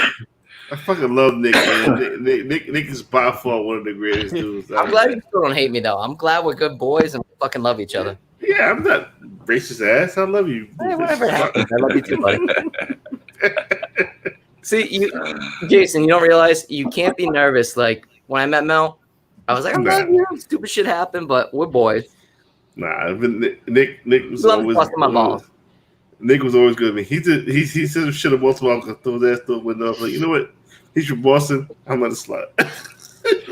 I fucking love Nick, man. Nick is by far one of the greatest dudes. I'm glad you still don't hate me though. I'm glad we're good boys and we fucking love each other. Yeah, I'm not racist ass. I love you. Hey, whatever happens, I love you too, buddy. See, Jason, you don't realize you can't be nervous. Like when I met Mel, I was like, I'm glad stupid shit happened, but we're boys. Nah, Nick was always busting my balls. Nick was always good to me. He said some shit at Baltimore. I threw his ass through the window. I was like, you know what? He's from Boston. I'm gonna slide.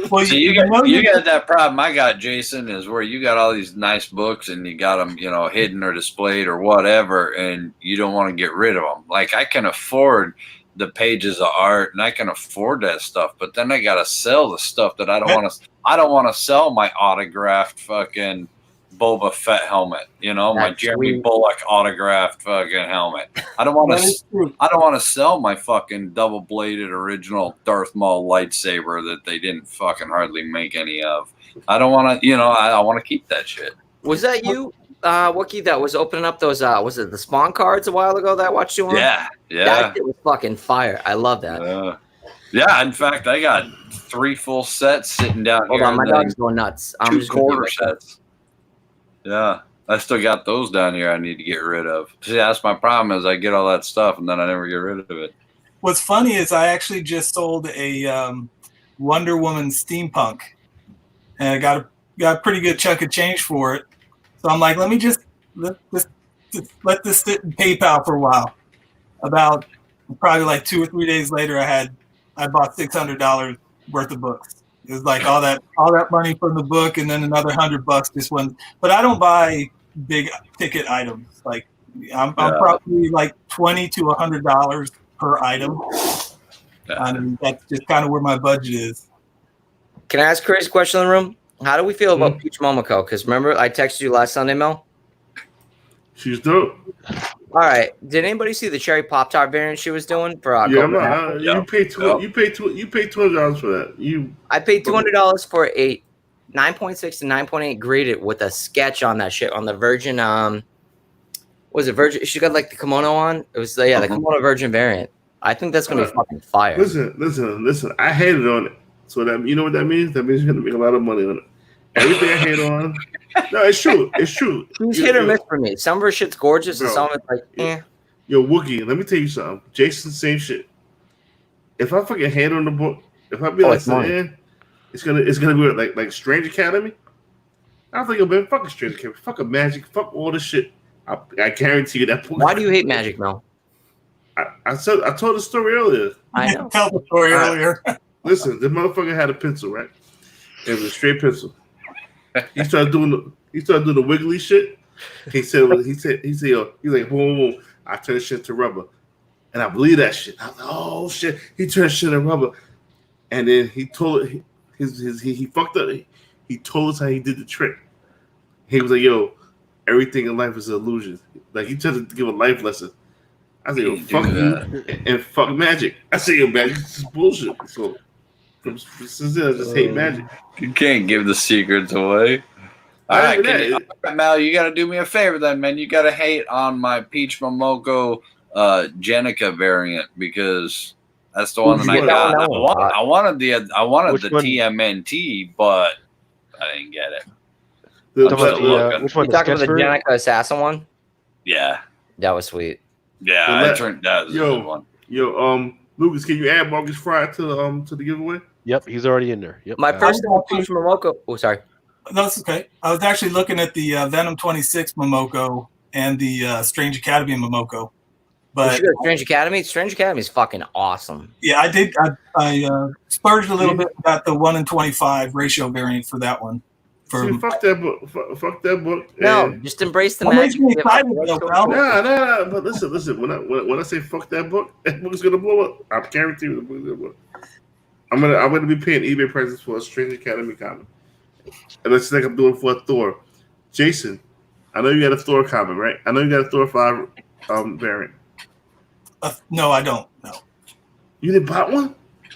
Well, so you got that problem I got, Jason, is where you got all these nice books and you got them, hidden or displayed or whatever, and you don't want to get rid of them. Like I can afford the pages of art and I can afford that stuff, but then I gotta sell the stuff that I don't want to. I don't want to sell my autographed fucking Boba Fett helmet, my Jeremy Bullock autographed fucking helmet. I don't want to. I don't want to sell my fucking double-bladed original Darth Maul lightsaber that they didn't fucking hardly make any of. I don't want to. I want to keep that shit. Was that you, Wookie, that was opening up those? Was it the Spawn cards a while ago that I watched you on? Yeah. That shit was fucking fire. I love that. Yeah, in fact, I got 3 full sets sitting down here. Hold on, my dog's going nuts. 2 quarter sets. Yeah, I still got those down here I need to get rid of. See, that's my problem is I get all that stuff and then I never get rid of it. What's funny is I actually just sold a Wonder Woman steampunk, and I got a pretty good chunk of change for it. So I'm like, let me just let this sit in PayPal for a while. About probably like 2 or 3 days later, I bought $600 worth of books. It was like all that money from the book, and then another $100 just went. But I don't buy big ticket items. Like I'm probably like $20 to $100 per item. And that's just kind of where my budget is. Can I ask a crazy question in the room? How do we feel about Peach Momoko? Because remember, I texted you last Sunday, Mel. She's dope. All right. Did anybody see the cherry Pop-Tart variant she was doing for? You paid $200 for that. I paid $200 for a 9.6 to 9.8 graded with a sketch on that shit on the Virgin. Was it Virgin? She got like the kimono on. It was the kimono Virgin variant. I think that's gonna be fucking fire. Listen. I hated on it. So that you know what that means? That means you're gonna make a lot of money on it. Everything I hate on. No, it's true. She's hit or miss for me. Some of her shit's gorgeous, and some of it's like, eh. Yo, Wookie, let me tell you something. Jason, same shit. If I fucking hate on the book, if I be it's gonna be like Strange Academy. I don't think it'll be fucking Strange Academy. Fucking Magic. Fuck all this shit. I guarantee you that book. Why do you hate Magic, Mel? I told the story earlier. I know. Tell the story earlier. Listen, the motherfucker had a pencil, right? It was a straight pencil. He started doing the wiggly shit. He said, yo, he's like, boom. I turned shit to rubber, and I believe that shit. I was like, oh shit, he turned shit to rubber, and then he told he fucked up. He told us how he did the trick. He was like, yo, everything in life is an illusion. Like he tried to give a life lesson. I said, yo, fuck you and fuck magic. I said, yo, magic is bullshit. So since then, I just hate magic. You can't give the secrets away. All right, Mal, you got to do me a favor then, man. You got to hate on my Peach Momoko Jenica variant because that's the one that I got. I wanted the TMNT, but I didn't get it. Which one? You talking about the Jenica Assassin one? Yeah, that was sweet. Yeah, I turned that was a good one. Yo, Lucas, can you add Marcus Fry to the giveaway? Yep, he's already in there. Yep. My first Peach Momoko. Oh, sorry. No, that's okay. I was actually looking at the Venom 26 Momoko and the Strange Academy Momoko. But Strange Academy is fucking awesome. Yeah, I did. I splurged a little bit. Got the 1-in-25 ratio variant for that one. See, fuck that book. Fuck that book. No, just embrace the magic. No. But listen. When I say fuck that book is gonna blow up. I guarantee you the book is gonna blow up. I'm gonna be paying eBay prices for a Strange Academy comic. And let's think I'm doing for a Thor. Jason, I know you got a Thor comic, right? I know you got a Thor 5 variant. No, I don't. No. You didn't buy one?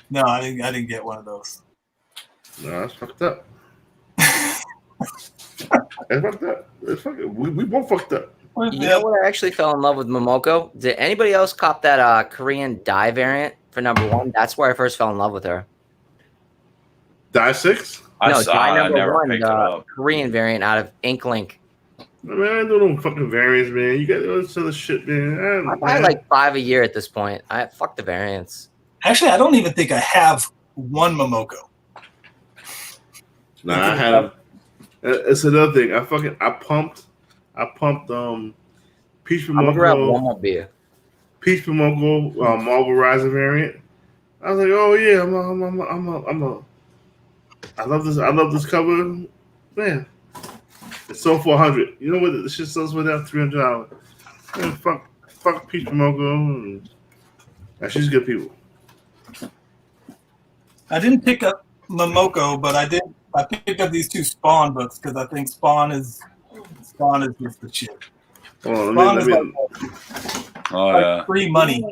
No, I didn't get one of those. No, that's fucked up. It's fucked up. It's fucking, we both fucked up. You know what? I actually fell in love with Momoko. Did anybody else cop that Korean dye variant for #1? That's where I first fell in love with her. Die 6? No, saw dye it, I never #1, picked it up. Korean variant out of Ink Link. Man, I ain't doing no fucking variants, man. You got all this other shit, man. I buy like 5 a year at this point. Fuck the variants. Actually, I don't even think I have one Momoko. Nah, I have. It's another thing. I pumped Peach I'm gonna grab one Momoko, more beer. Peach Momoko Marble Rising variant. I was like, oh yeah, I love this cover, man. It's sold for $100. You know what? The shit sells for now $300. Man, fuck Peach Momoko. And she's good people. I didn't pick up Momoko, but I picked up these 2 Spawn books because I think Spawn is just the shit. Spawn is like free money.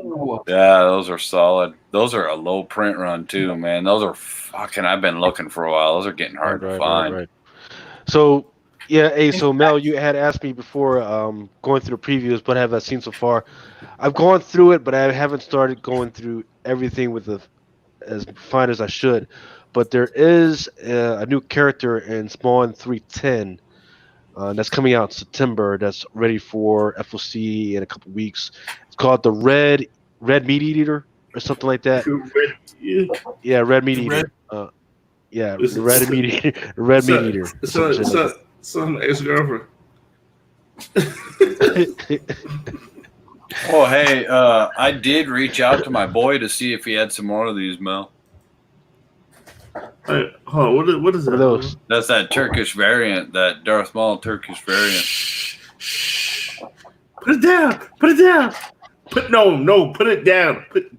Yeah, those are solid. Those are a low print run too, man. Those are fucking. I've been looking for a while. Those are getting hard to find. Right. So yeah, hey, so Mel, you had asked me before going through the previews, what have I seen so far? I've gone through it, but I haven't started going through everything with as fine as I should. But there is a new character in Spawn 310 that's coming out in September. That's ready for FOC in a couple weeks. It's called the Red Meat Eater or something like that. Yeah, Red Meat Eater. Yeah, the Red Meat Eater. Red Meat Eater. It's an ex-girlfriend. Oh, hey, I did reach out to my boy to see if he had some more of these, Mel. Hey, what is that? That's that Turkish variant, that Darth Maul Turkish variant. Put it down. Put it down. Put it down. Put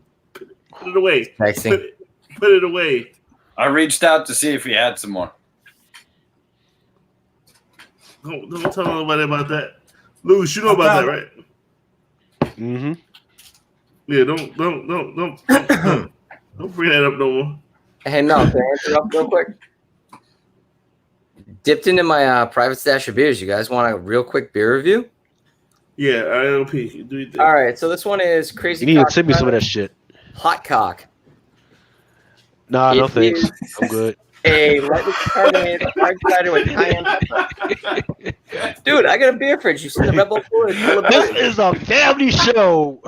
it away. Put it away. I reached out to see if he had some more. Don't tell nobody about that. Louis, you know about that, right? Mm-hmm. Yeah, don't bring that up no more. Hey, Mel, can I interrupt real quick? Dipped into my private stash of beers. You guys want a real quick beer review? Yeah, ILP. All right, so this one is Crazy You need Cock to send me some of that shit. Hot Cock. Nah, no It thanks. is I'm good. A lightly carbonated hard cider with cayenne pepper. Dude, I got a beer fridge. You see the Red Bull cooler? It's full of This beer. is a family show.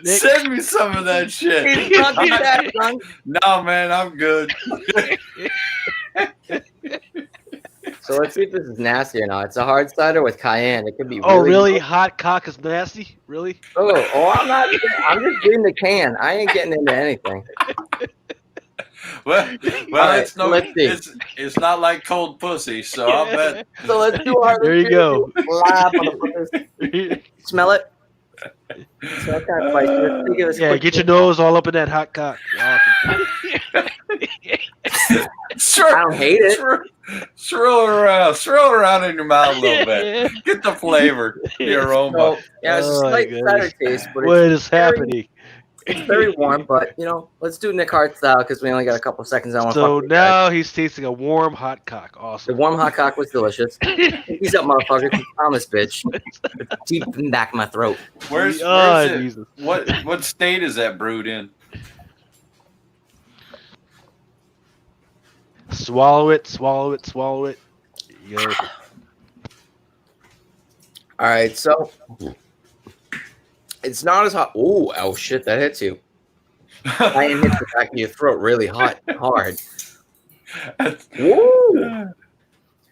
Send me some of that shit. It's not too bad, son. No, man, I'm good. So let's see if this is nasty or not. It's a hard cider with cayenne. It could be. Oh, really? Good. Hot cock is nasty? Really? Oh, I'm not. I'm just reading the can. I ain't getting into anything. Well, right, it's no, let's see. it's not like cold pussy, so I'll bet. So let's do our. There you go. Live, motherfuckers. Smell it. Smell kind of spicy. Let's give us a Yeah, quick get your taste. nose all up in that hot cock. Sure, I don't hate it. Swirl it around in your mouth a little bit. Get the flavor, the aroma. So, yeah, it's a Oh, my slight goodness. cider taste, but What it's is very, happening? It's very warm. But let's do Nick Hart style because we only got a couple seconds. I want to. So now he's tasting a warm hot cock. The Awesome. warm hot cock was delicious. He's up, motherfucker. Promise, bitch. Deep in the back of my throat. Where's Oh, it? Jesus. What state is that brewed in? Swallow it, swallow it, swallow it. Yo. All right, so it's not as hot. Oh shit, that hits you. I hit the back of your throat really hard. Woo!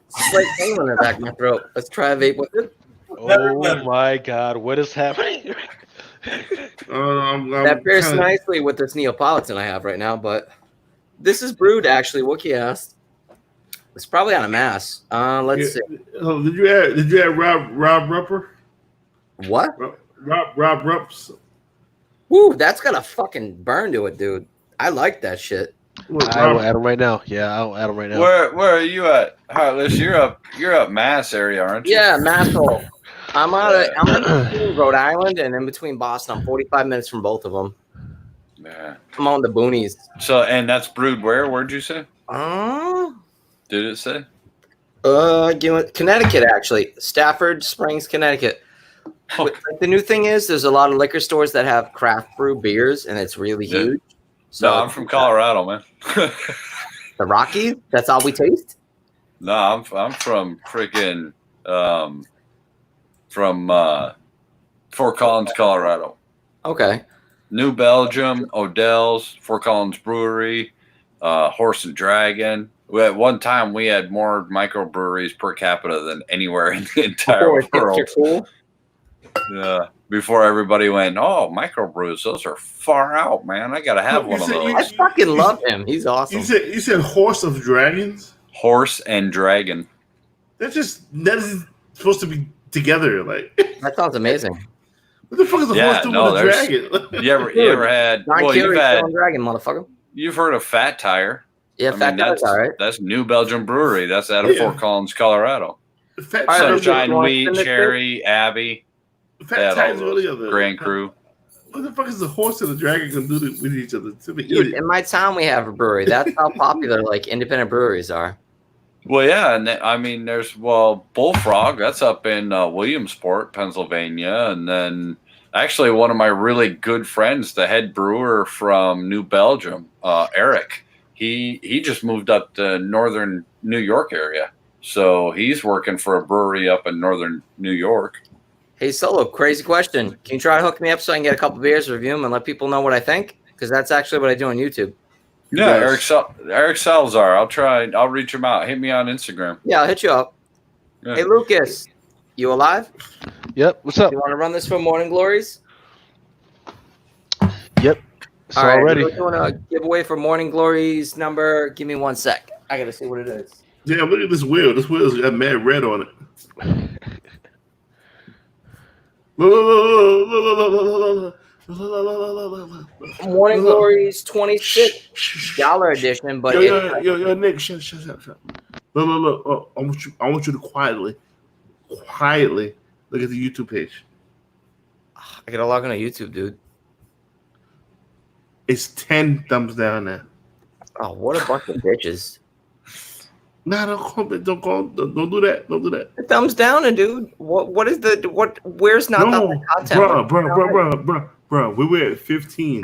Slight pain in the back of my throat. Let's try a vape with it. Oh my God, what is happening? That pairs nicely with this Neapolitan I have right now, but this is brewed actually. Wookie asked. It's probably on a mass. Let's see. Oh, did you add Rob Rupper? What? Rob Rups. Woo, that's got a fucking burn to it, dude. I like that shit. I will add him right now. Yeah, I'll add him right now. Where are you at, Heartless? You're up Mass area, aren't you? Yeah, Masshole. I'm in between Rhode Island and in between Boston. I'm 45 minutes from both of them. Yeah. I'm on the boonies. So, and that's brewed where? Where'd you say? Oh. Did it say? Connecticut, actually. Stafford Springs, Connecticut. Like, the new thing is there's a lot of liquor stores that have craft brew beers, and it's really huge. So No, I'm from Colorado, man. The Rockies? That's all we taste? No, I'm from freaking from Fort Collins, Colorado. Okay. New Belgium, Odell's, Fort Collins Brewery, Horse and Dragon. At one time, we had more microbreweries per capita than anywhere in the entire world. Cool. Yeah. Before everybody went, oh, microbrews, those are far out, man. I gotta have one of those. I fucking love him. He's awesome. You said Horse of Dragons? Horse and Dragon. That is supposed to be together. Like that sounds amazing. What the fuck is a horse doing with a dragon? You ever had? Well, you've had dragon, motherfucker. You've heard of Fat Tire? Yeah, Fat Tire's all right. That's New Belgium Brewery. That's out of Fort Collins, Colorado. Sunshine Wheat, Cherry, Abbey. Fat Tire's really other Grand Cru. What the fuck is the horse and the dragon gonna do with each other? Dude, in my town we have a brewery. That's how popular like independent breweries are. Well, yeah, and I mean, there's Bullfrog. That's up in Williamsport, Pennsylvania, and then actually one of my really good friends, the head brewer from New Belgium, Eric. He just moved up to northern New York area, so he's working for a brewery up in northern New York. Hey, Solo, crazy question. Can you try to hook me up so I can get a couple beers, review them, and let people know what I think? Because that's actually what I do on YouTube. Yeah, Eric Salazar. I'll reach him out. Hit me on Instagram. Yeah, I'll hit you up. Yeah. Hey, Lucas, you alive? Yep. What's up? You want to run this for Morning Glories? Yep. All right, ready. We're doing a giveaway for Morning Glories number. Give me 1 sec. I got to see what it is. Yeah, look at this wheel. This wheel's got mad red on it. Morning Glories $26 edition, but yo, Nick, shut up. Look. Oh, I want you to quietly look at the YouTube page. I gotta log on to YouTube, dude. It's 10 thumbs down now. Oh, what a bunch of bitches. Nah, don't do that. Don't do that. Thumbs down, dude. Where's not the content? Bro, we were at 15.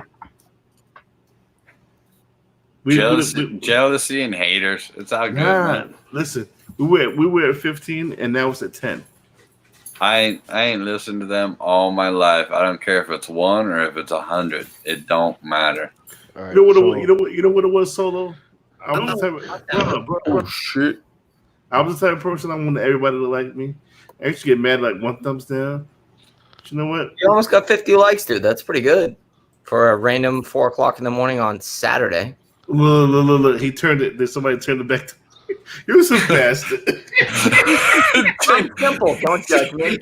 Jealousy and haters. It's all good, man. Listen, we were at 15 and now it's at 10. I ain't listened to them all my life. I don't care if it's 1 or if it's 100. It don't matter. All right, you know what it was, Solo? I was the type of person I wanted everybody to like me. I used to get mad like 1 thumbs down. But you know what? You almost got 50 likes, dude. That's pretty good for a random 4 o'clock in the morning on Saturday. Look. He turned it. Then somebody turned it back to you. Was a bastard. I'm simple. Don't judge me.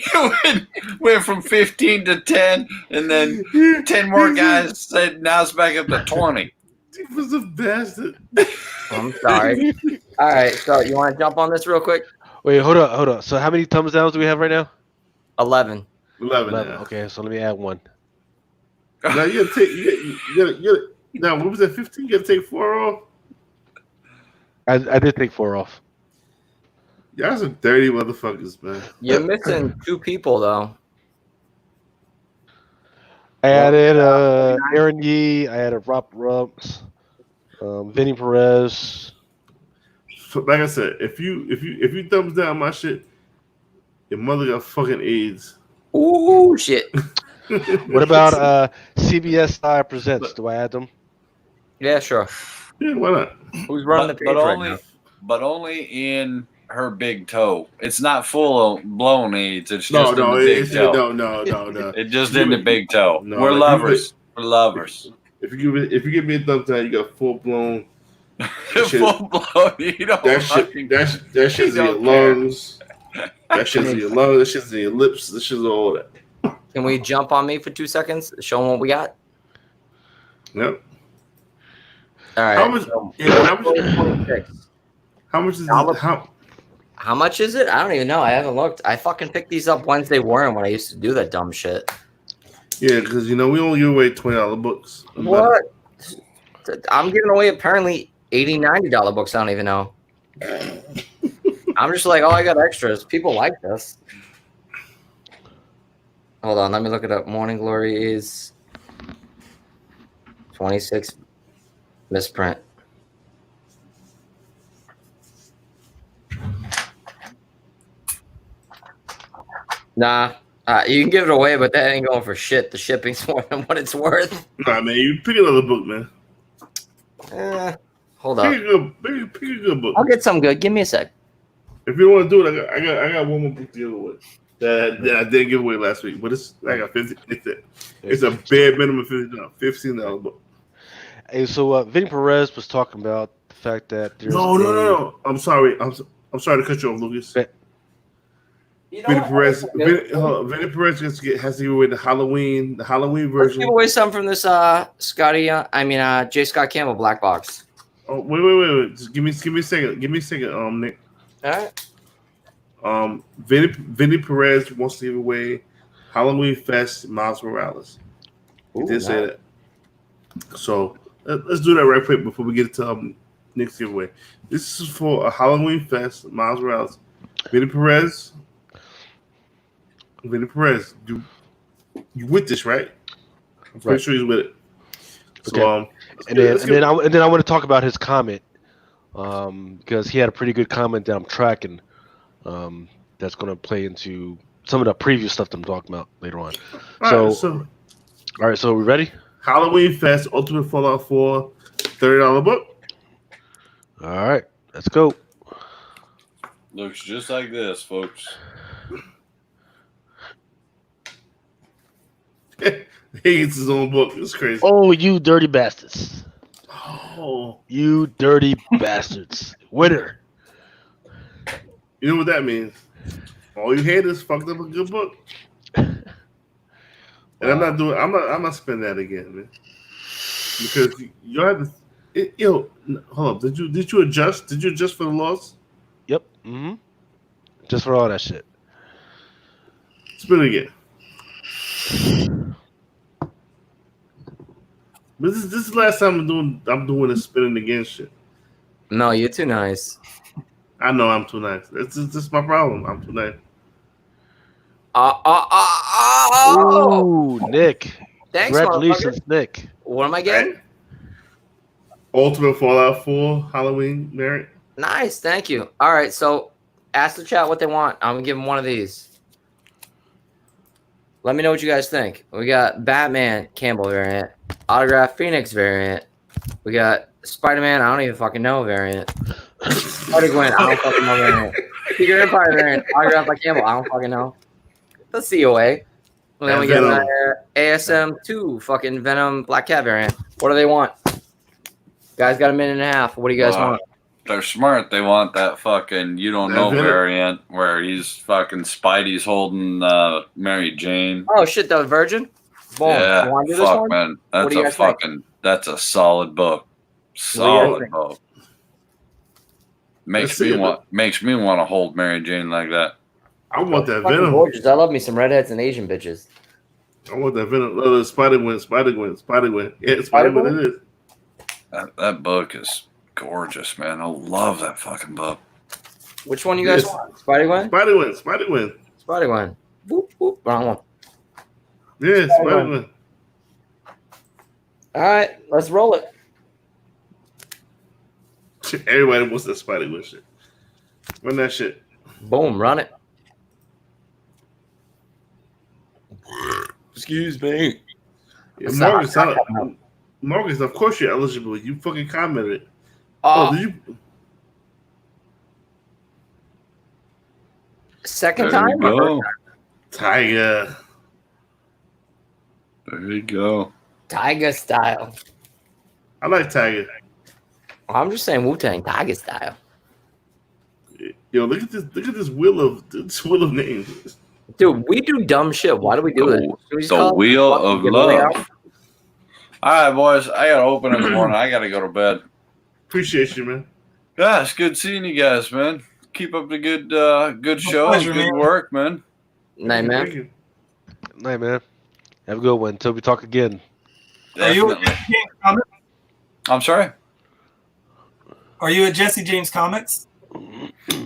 Went from 15 to 10, and then 10 more guys said now it's back up to 20. He was a bastard. I'm sorry. All right, so you want to jump on this real quick? Wait, hold on. So how many thumbs downs do we have right now? 11. 11. Okay, so let me add 1. Now you gotta take. You gotta. Now what was that? 15. You gotta take 4 off. I did take 4 off. Y'all some dirty motherfuckers, man. You're missing 2 people though. I added Aaron Yee. I added Rob Rumps, Vinny Perez. So, like I said, if you thumbs down my shit, your mother got fucking AIDS. Ooh, shit. What about CBSI Presents? Do I add them? Yeah, sure. Yeah, why not? Who's running the page right now? But only in her big toe. It's not full of blown AIDS. It's just no, in the big toe. No. It's just in the big toe. No, We're lovers. We're lovers. If you give me a thumbs down, you got full blown. Full blown. You don't that shit's in your lungs. That shit's in your lungs. That shit's in your lips. This shit's all that. Can we jump on me for 2 seconds? Show them what we got. Yep. All right. How much is How much is it? I don't even know. I haven't looked. I fucking picked these up Wednesday morning when I used to do that dumb shit. Yeah, because we only give away $20 books. What? I'm giving away apparently $80, $90 books. I don't even know. I'm I'm just like, oh, I got extras. People like this. Hold on, let me look it up. Morning Glory is 26 misprint. Nah, you can give it away, but that ain't going for shit. The shipping's more than what it's worth. Nah, man, you pick another book, man. Hold up. Pick a good book. I'll get some good. Give me a sec. If you don't want to do it, I got one more book to give away that I didn't give away last week, but it's like a 50. It's a bare minimum $15 book. Hey, so Vinny Perez was talking about the fact that there's No. I'm sorry. I'm sorry to cut you off, Lucas. You know Vinny Perez has to give away the Halloween Let's version. give away some from this J. Scott Campbell black box. Oh, wait. Just give me a second. Give me a second, Nick. All right. Vinny Perez wants to give away Halloween Fest Miles Morales. He did say that. So let's do that right quick before we get to Nick's giveaway. This is for a Halloween Fest Miles Morales. Vinny Perez, you with this, right? I'm pretty sure he's with it. So, okay. And then I want to talk about his comment, because he had a pretty good comment that I'm tracking, that's going to play into some of the previous stuff that I'm talking about later on. All right, so we ready? Halloween Fest Ultimate Fallout 4 $30 book. All right, let's go. Looks just like this, folks. He gets his own book. It's crazy. Oh, you dirty bastards. Oh. You dirty bastards. Winner. You know what that means? All you haters fucked up a good book. And I'm not spending that again, man. Because you had to hold up. Did you adjust? Did you adjust for the loss? Yep. Mm-hmm. Just for all that shit. Spin it again. This is the last time I'm doing the spinning again shit. No, you're too nice. I know I'm too nice. This is my problem. I'm too nice. Ooh, Nick. Thanks, congratulations, Nick. What am I getting? Ultimate Fallout 4 Halloween variant. Nice, thank you. All right, so ask the chat what they want. I'm gonna give them one of these. Let me know what you guys think. We got Batman Campbell variant, Autograph Phoenix variant. We got Spider-Man, I don't even fucking know variant. Spider-Gwen, I don't fucking know variant. Secret Empire variant, Autograph by Campbell, I don't fucking know. The COA. And then we got ASM2 fucking Venom Black Cat variant. What do they want? Guys got a minute and a half. What do you guys want? They're smart. They want that fucking you don't know variant where he's fucking Spidey's holding Mary Jane. Oh shit, that was Virgin? Boom. Yeah, you want to do fuck, this one? man. That's a solid book. Solid book. Makes me want to hold Mary Jane like that. I want that Venom. Gorgeous. I love me some redheads and Asian bitches. I want that Venom. Spider-Gwen. Yeah, Spider-Gwen it is. That book is gorgeous, man. I love that fucking book. Which one you guys want? Spider-Gwen? Spider-Gwen. Spider-Gwen. Boop, boop. Wrong one. Yeah, Spider-Gwen. All right, let's roll it. Everybody wants that Spider-Gwen shit. Run that shit. Boom, run it. Excuse me. Yeah, Marcus, of course you're eligible. You fucking commented. Did you? Second time? Go. Tiger. There you go. Tiger style. I like Tiger. I'm just saying Wu-Tang Tiger style. Yo, look at this wheel of names. Dude, we do dumb shit. Why do we do it? The wheel of love. All right, boys. I gotta open in the morning. I gotta go to bed. Appreciate you, man. Yeah, it's good seeing you guys, man. Keep up the good shows. Pleasure, good man. work, man. Night, man. Night, man. Have a good one. Until we talk again. Are you Definitely. at Jesse James Comics? I'm sorry. Are you at Jesse James Comics?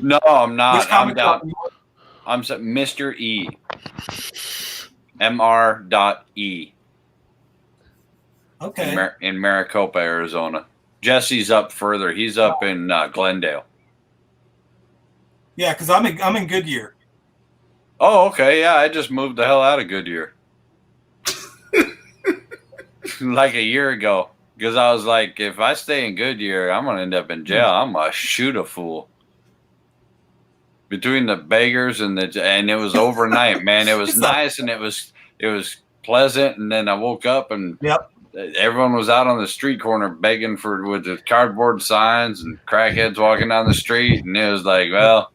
No, I'm not. Which I'm comic down. shop? I'm Mr. E. Mr.E. Okay. In Maricopa, Arizona. Jesse's up further. He's up in Glendale. Yeah, because I'm in Goodyear. Oh, okay. Yeah, I just moved the hell out of Goodyear. Like a year ago. Because I was like, if I stay in Goodyear, I'm going to end up in jail. I'm going to shoot a fool. Between the beggars and it was overnight, man. It was nice and it was pleasant. And then I woke up and everyone was out on the street corner begging with the cardboard signs and crackheads walking down the street. And it was like, well,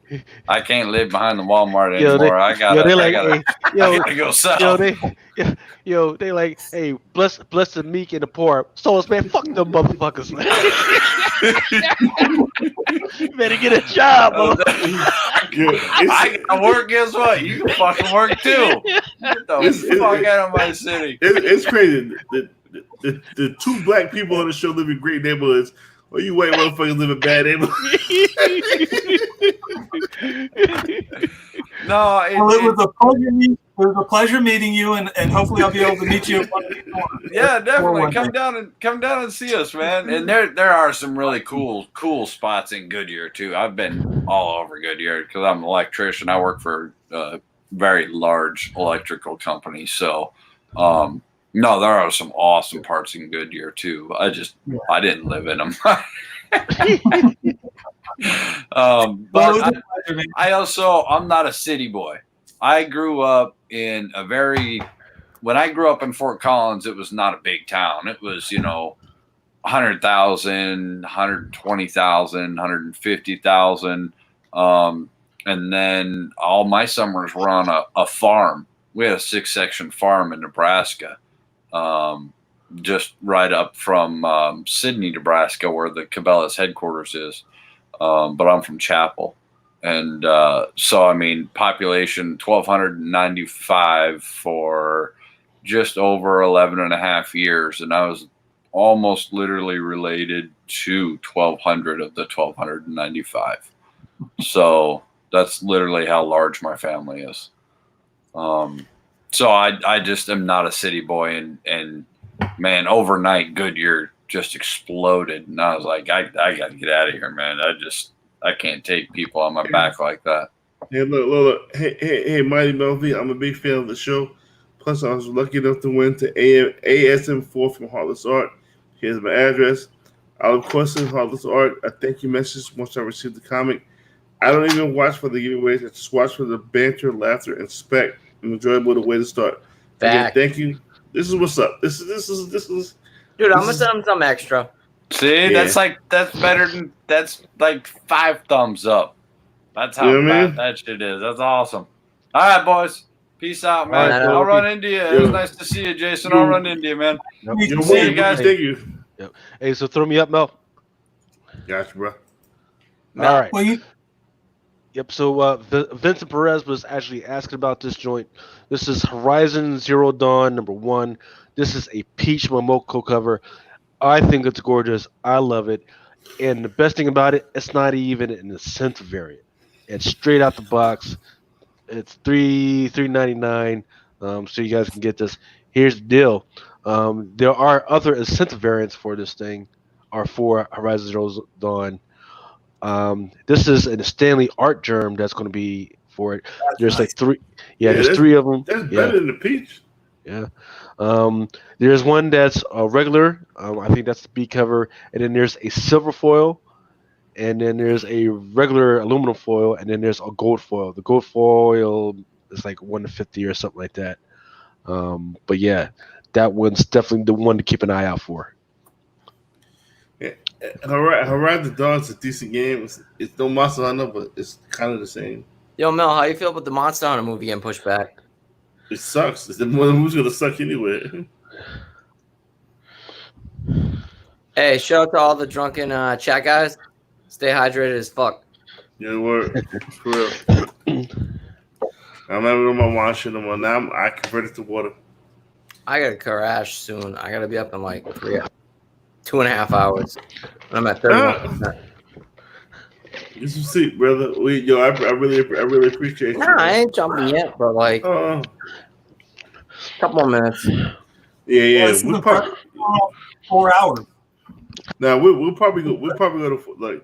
I can't live behind the Walmart anymore. I gotta go south. They like, hey, bless the meek and the poor. So man, fuck them motherfuckers. You better get a job, I gotta work. Guess what? You can fucking work too. Get the fuck out of my city. It's crazy. The two black people on the show live in great neighborhoods. Or you white motherfuckers live in bad neighborhoods. No, it was a pleasure meeting you, and hopefully I'll be able to meet you. Yeah, definitely come down and see us, man. And there are some really cool spots in Goodyear too. I've been all over Goodyear because I'm an electrician. I work for a very large electrical company, so no, there are some awesome parts in Goodyear too. I didn't live in them. But I'm not a city boy. I grew up in when I grew up in Fort Collins, it was not a big town. It was, 100,000, 120,000, 150,000. And then all my summers were on a farm. We had a 6-section farm in Nebraska. Just right up from Sidney, Nebraska, where the Cabela's headquarters is. But I'm from Chapel. And so, I mean, population 1,295 for just over 11 and a half years. And I was almost literally related to 1,200 of the 1,295. So that's literally how large my family is. So I just am not a city boy, and man, overnight Goodyear just exploded, and I was like, I gotta get out of here, man. I can't take people on my back like that. Hey, look. Hey, Mighty Melvin, I'm a big fan of the show. Plus, I was lucky enough to win to ASM4 from Heartless Art. Here's my address. I'll of course send Heartless Art a thank you message once I receive the comic. I don't even watch for the giveaways. I just watch for the banter, laughter, and spec. An enjoyable way to start. Again, thank you. This is what's up. This is. Dude, I'm gonna send him some extra. See, that's better than that's like 5 thumbs up. That's how bad that shit is. That's awesome. All right, boys. Peace out, man. Right, I'll run into you. It was nice to see you, Jason. I'll run into you, man. See you guys. Thank you. Yep. Hey, so throw me up, Mel. Gotcha, bro. All right. Yep. So Vincent Perez was actually asking about this joint. This is Horizon Zero Dawn #1. This is a peach Momoko cover. I think it's gorgeous. I love it. And the best thing about it, it's not even in the cent variant. It's straight out the box. It's $3.99. So you guys can get this. Here's the deal. There are other incentive variants for this thing, or for Horizon Zero Dawn. This is a Stanley Art Germ that's going to be for it. There's like 3. Yeah, there's 3 of them. That's better than the peach. Yeah. There's one that's a regular. I think that's the B cover, and then there's a silver foil, and then there's a regular aluminum foil, and then there's a gold foil. The gold foil is like 1/50 or something like that. But yeah, that one's definitely the one to keep an eye out for. Yeah. Horizon Dawn's a decent game. It's no Monster Hunter, but it's kind of the same. Yo, Mel, how you feel about the Monster Hunter movie getting pushed back? It sucks. The movie's gonna suck anyway. Hey, shout out to all the drunken chat guys. Stay hydrated as fuck. Yeah, word. For real. I'm never gonna wash it anymore. Now I converted to water. I gotta crash soon. I gotta be up in like 2.5 hours. I'm at 31%. You some seat, brother. I really appreciate you. Nah, I ain't jumping yet, but like a couple more minutes. Yeah. This is a 4 hours. Now we'll probably go to like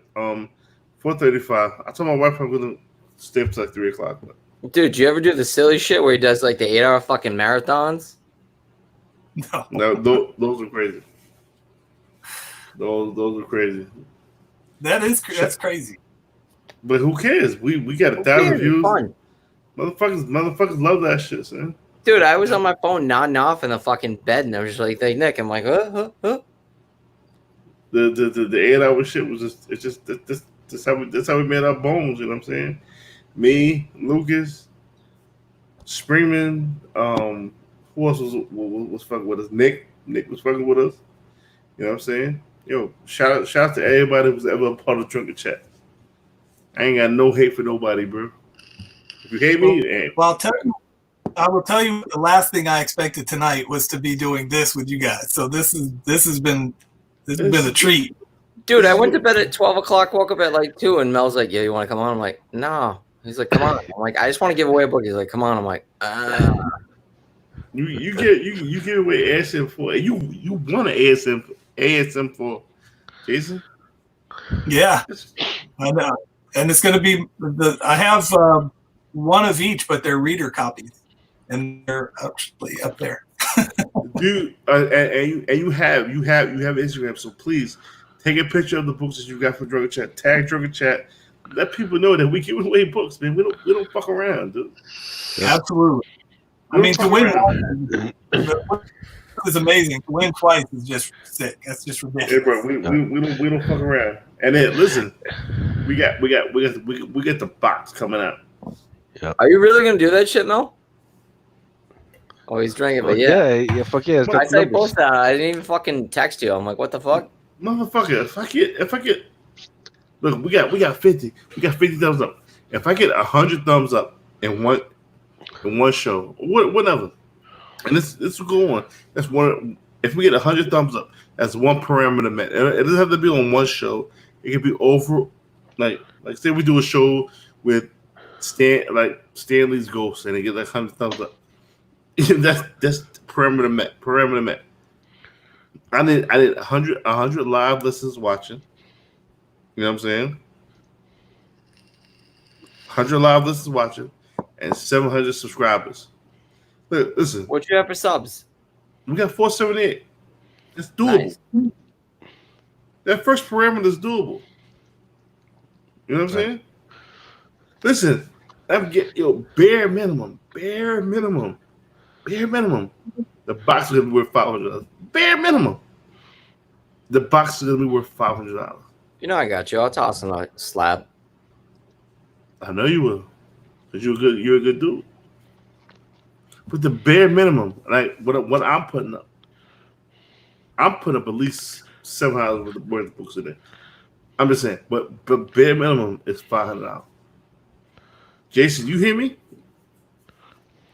4:35. I told my wife I'm gonna stay up till like 3:00. But Dude, do you ever do the silly shit where he does like the 8-hour fucking marathons? no, those are crazy. Those are crazy. That's crazy. But who cares? We got 1,000 views. Fun. Motherfuckers love that shit, man. Dude, I was on my phone nodding off in the fucking bed, and I was just like, "Hey, Nick," I'm like, huh. The 8-hour shit was that's how we made our bones. You know what I'm saying? Me, Lucas, Springman. Who else was fucking with us? Nick was fucking with us. You know what I'm saying? Yo, shout out to everybody who's ever a part of Drunken Chat. I ain't got no hate for nobody, bro. If you hate me, well, I will tell you the last thing I expected tonight was to be doing this with you guys. So this has been a treat. Dude, I went to bed at 12 o'clock, woke up at like 2, and Mel's like, "Yeah, you want to come on?" I'm like, "No." He's like, "Come on." I'm like, "I just want to give away a book." He's like, "Come on." I'm like, You give away ASM for you want an ASM for Jason? Yeah, I know. And it's going to be I have one of each, but they're reader copies, and they're actually up there. Dude, and you have Instagram, so please take a picture of the books that you got for Drunken Chat. Tag Drunken Chat. Let people know that we give away books, man. We don't fuck around, dude. Absolutely. I mean, to win is amazing. To win twice is just sick. That's just ridiculous. Hey, bro, we don't fuck around. And then listen, we got the box coming out. Yep. "Are you really gonna do that shit, Mel?" Oh, he's drinking, but yeah, fuck yeah. I said both that. I didn't even fucking text you. I'm like, "What the fuck?" Motherfucker, if I get look, we got 50 thumbs up. If I get 100 thumbs up in one show, whatever, and this will go on. That's one. If we get 100 thumbs up, that's one parameter met. It doesn't have to be on one show. It can be over, like say we do a show with Stanley's Ghost, and they get like 100 thumbs up. that's parameter met. Parameter met. I need 100 live listeners watching. You know what I'm saying? 100 live listeners watching and 700 subscribers. Look, listen. What you have for subs? We got 478. It's doable. Nice. That first parameter is doable. You know what I'm saying? Listen, I'm getting bare minimum. The box is gonna be worth $500. Bare minimum. The box is gonna be worth $500. You know I got you. I'll toss in a slab. I know you will, because you're a good dude. But the bare minimum, like what I'm putting up at least $700 worth of books a day. I'm just saying, but bare minimum is $500. Jason, you hear me?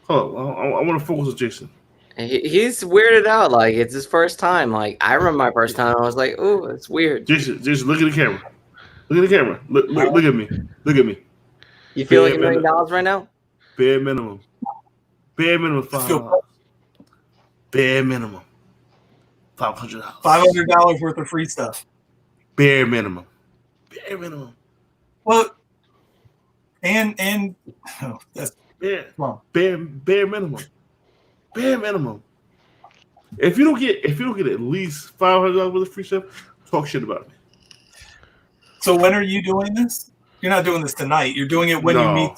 Hold on, I want to focus on Jason. He's weirded out. Like, it's his first time. Like, I remember my first time. I was like, "Ooh, it's weird." Jason, look at the camera. Look at the camera. Look at me. Look at me. You feel like $1 million right now? Bare minimum. Bare minimum $500. Bare minimum $500. $500 worth of free stuff. Bare minimum. Bare minimum. Well, and that's bare minimum. Bare minimum. If you don't get at least $500 worth of free stuff, talk shit about me. So when are you doing this? You're not doing this tonight. You're doing it when you meet.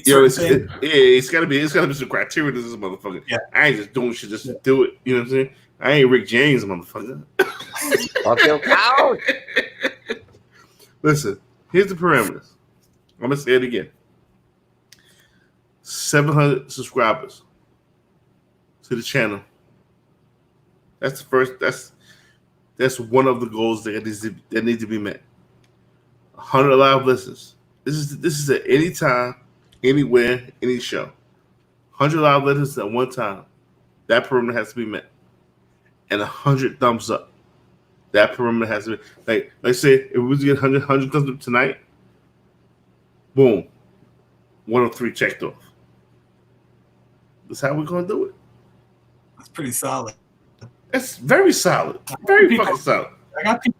Yo, it's gotta be some criteria to this motherfucker. Yeah. I ain't just doing shit just to do it. You know what I'm saying? I ain't Rick James, motherfucker. Fuck your couch. Listen, here's the parameters. I'm gonna say it again. 700 subscribers to the channel. That's the first. That's one of the goals that need to be met. 100 live listens. This is at any time, anywhere, any show. 100 live listens at one time. That parameter has to be met. And 100 thumbs up. That perimeter has to be like, let's say if we was to get 100 thumbs up tonight, boom, 103 checked off. That's how we're gonna do it. That's pretty solid. It's very solid, very fucking solid. I got people.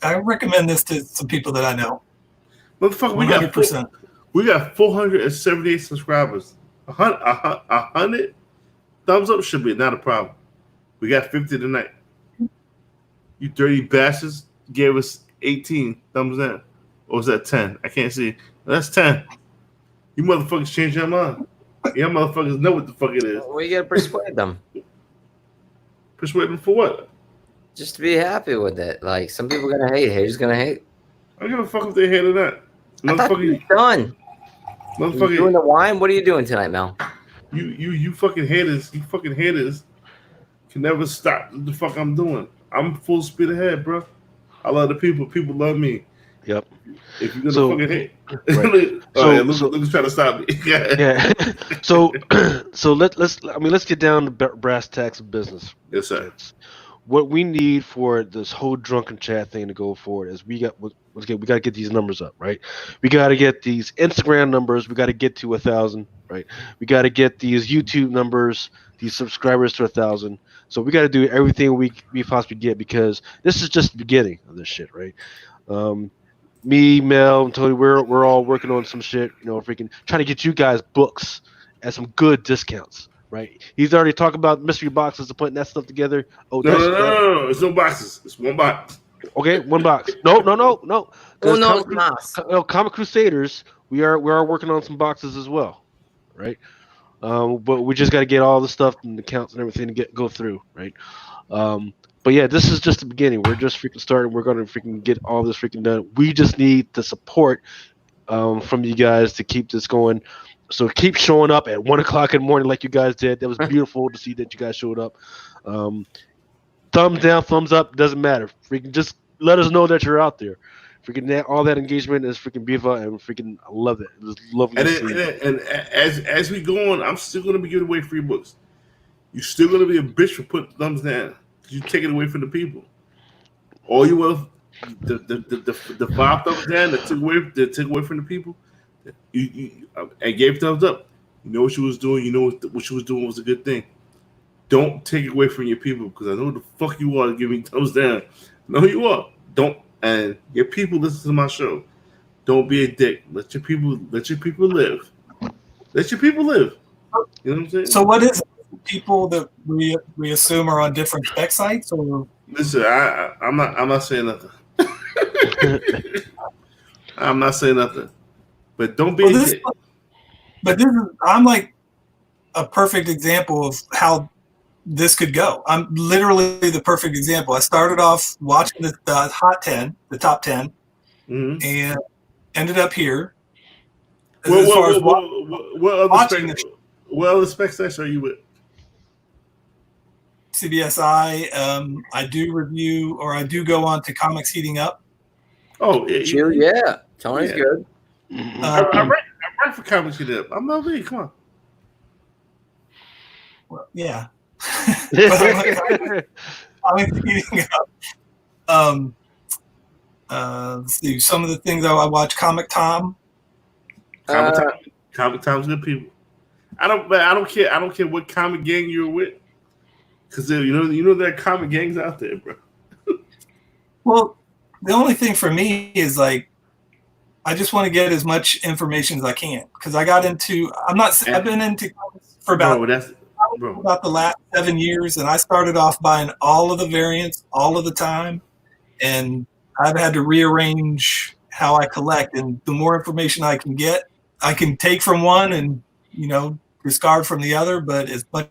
I recommend this to some people that I know. Motherfucker, 100%. we got 478 subscribers. 100 thumbs up should be not a problem. We got 50 tonight. You dirty bastards gave us 18 thumbs down. Or was that 10? I can't see. That's 10. You motherfuckers changed your mind. Y'all motherfuckers know what the fuck it is. Well, you gotta persuade them. Persuade them for what? Just to be happy with it. Like, some people are gonna hate. Haters gonna hate. I don't give a fuck if they hate or not. I thought you were done. Motherfucker, You doing the wine? What are you doing tonight, Mel? You fucking haters. You fucking haters can never stop the fuck I'm doing. I'm full speed ahead, bro. I love the people. People love me. Yep. If you're gonna fucking hate, right. Luke's trying to stop me. Yeah. So let's get down to brass tacks of business. Yes, sir. What we need for this whole drunken chat thing to go forward is we got to get these numbers up, right? We got to get these Instagram numbers. We got to get to 1,000, right? We got to get these YouTube numbers, these subscribers to 1,000. So we got to do everything we possibly get, because this is just the beginning of this shit, right? Me, Mel, and Tony, we're all working on some shit, freaking trying to get you guys books at some good discounts, right? He's already talked about mystery boxes and putting that stuff together. Oh, no, it's no boxes. It's one box. Okay, one box. No. No, Comic Crusaders, we are working on some boxes as well, right? But we just got to get all the stuff and the counts and everything to go through, right? But yeah, this is just the beginning. We're just freaking starting. We're going to freaking get all this freaking done. We just need the support from you guys to keep this going. So keep showing up at 1 o'clock in the morning like you guys did. That was beautiful to see that you guys showed up. Thumbs down, thumbs up, doesn't matter. Freaking just let us know that you're out there. Freaking all that engagement is freaking beautiful, and freaking I love it. It was lovely to see. And as we go on, I'm still going to be giving away free books. You're still going to be a bitch for putting thumbs down. You take it away from the people. All you will, the 5 thumbs down that took away from the people, and gave thumbs up. You know what she was doing. You know what she was doing was a good thing. Don't take it away from your people, because I know the fuck you are giving thumbs down. No, you are. Don't. And your people listen to my show. Don't be a dick. Let your people live. Let your people live. You know what I'm saying? So what is it? People that we assume are on different spec sites, or listen, I'm not saying nothing. I'm not saying nothing. But don't be a dick. But I'm like a perfect example of how this could go. I'm literally the perfect example. I started off watching the top 10, mm-hmm. and ended up here. What other spec sites are you with? CBSI. I do review, or I do go on to Comics Heating Up. Oh, yeah. Tony's good. I write for Comics Heating Up. I'm not come on. Well, yeah. Comics Heating Up. Let's see. Some of the things I watch. Comic Tom. Comic Tom's good people. I don't care what comic gang you're with. Because you know there are comic gangs out there, bro. Well, the only thing for me is like, I just want to get as much information as I can, because I've been into comics for about the last 7 years, and I started off buying all of the variants all of the time, and I've had to rearrange how I collect. And the more information I can get, I can take from one and discard from the other. But as much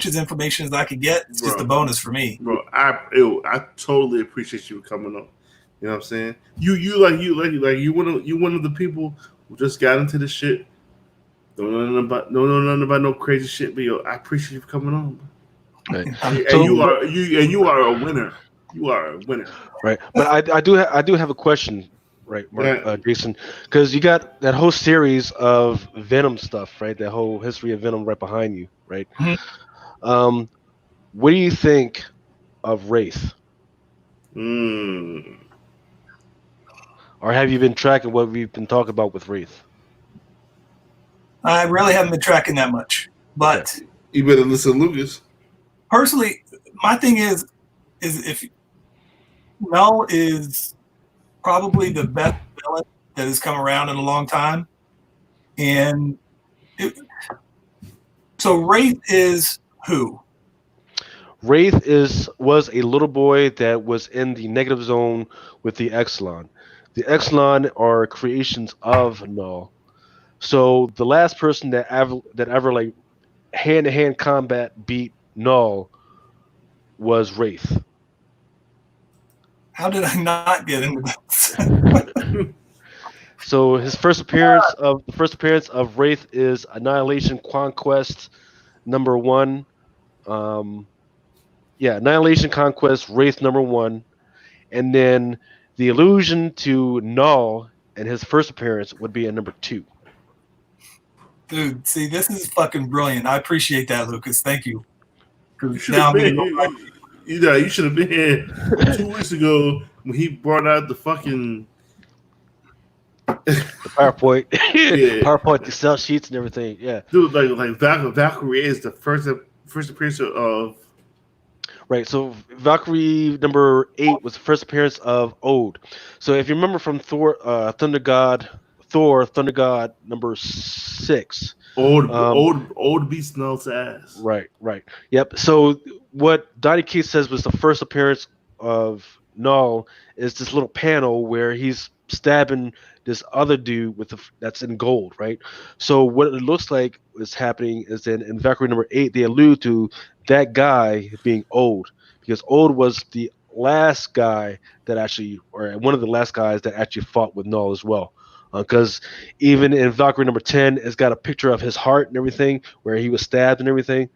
as information as I could get, it's just a bonus for me. Bro, I totally appreciate you coming on. You know what I'm saying? You one of the people who just got into this shit. Don't know nothing about no crazy shit, but I appreciate you for coming on. Right. And you are a winner. You are a winner. Right. But I do have a question, right, Mark, Jason, because you got that whole series of Venom stuff, right? That whole history of Venom right behind you, right? Mm-hmm. What do you think of Wraith? Mm. Or have you been tracking what we've been talking about with Wraith? I really haven't been tracking that much, but you better listen to Lucas. Personally, my thing is if Null is probably the best villain that has come around in a long time, and so Wraith is who? Wraith was a little boy that was in the negative zone with the Exelon. The Exelon are creations of Null. So the last person that ever like hand-to-hand combat beat Null was Wraith. How did I not get into this? So his first appearance of Wraith is Annihilation Conquest #1. Annihilation Conquest Wraith #1, and then the allusion to Null and his first appearance would be at #2. Dude, see, this is fucking brilliant. I appreciate that, Lucas. Thank you. You should have been here 2 weeks ago when he brought out the fucking the PowerPoint, Yeah. PowerPoint, Excel sheets, and everything. Yeah, dude, like Valkyrie is the first appearance of. Right, so Valkyrie #8 was the first appearance of Ode. So if you remember from Thor, Thunder God #6. Old beats Null's ass. Right. Yep. So what Donnie Keith says was the first appearance of Null is this little panel where he's stabbing this other dude that's in gold, right? So what it looks like is happening is in Valkyrie #8 they allude to that guy being Ode, because Ode was the last guy that actually, or one of the last guys that actually fought with Null as well. Because even in Valkyrie #10, it's got a picture of his heart and everything where he was stabbed and everything.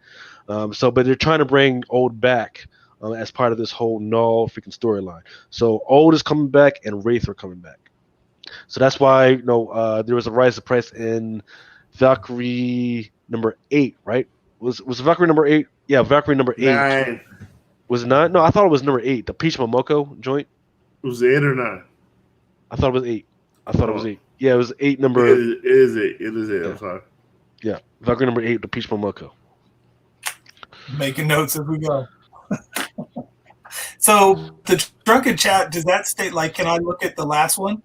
But they're trying to bring Ode back as part of this whole Null freaking storyline. So Ode is coming back and Wraith are coming back. So that's why there was a rise of price in Valkyrie #8, right? Was Valkyrie #8? Yeah, Valkyrie #8. 9. Was it 9? No, I thought it was #8. The Peach Momoko joint. Was it 8 or 9? I thought it was 8. It was 8. Yeah, it was 8 number. It is 8. It is 8. Yeah. I'm sorry. Yeah, Valkyrie #8, the Peach Momoko. Making notes as we go. So the Drunken chat, does that state like, can I look at the last one?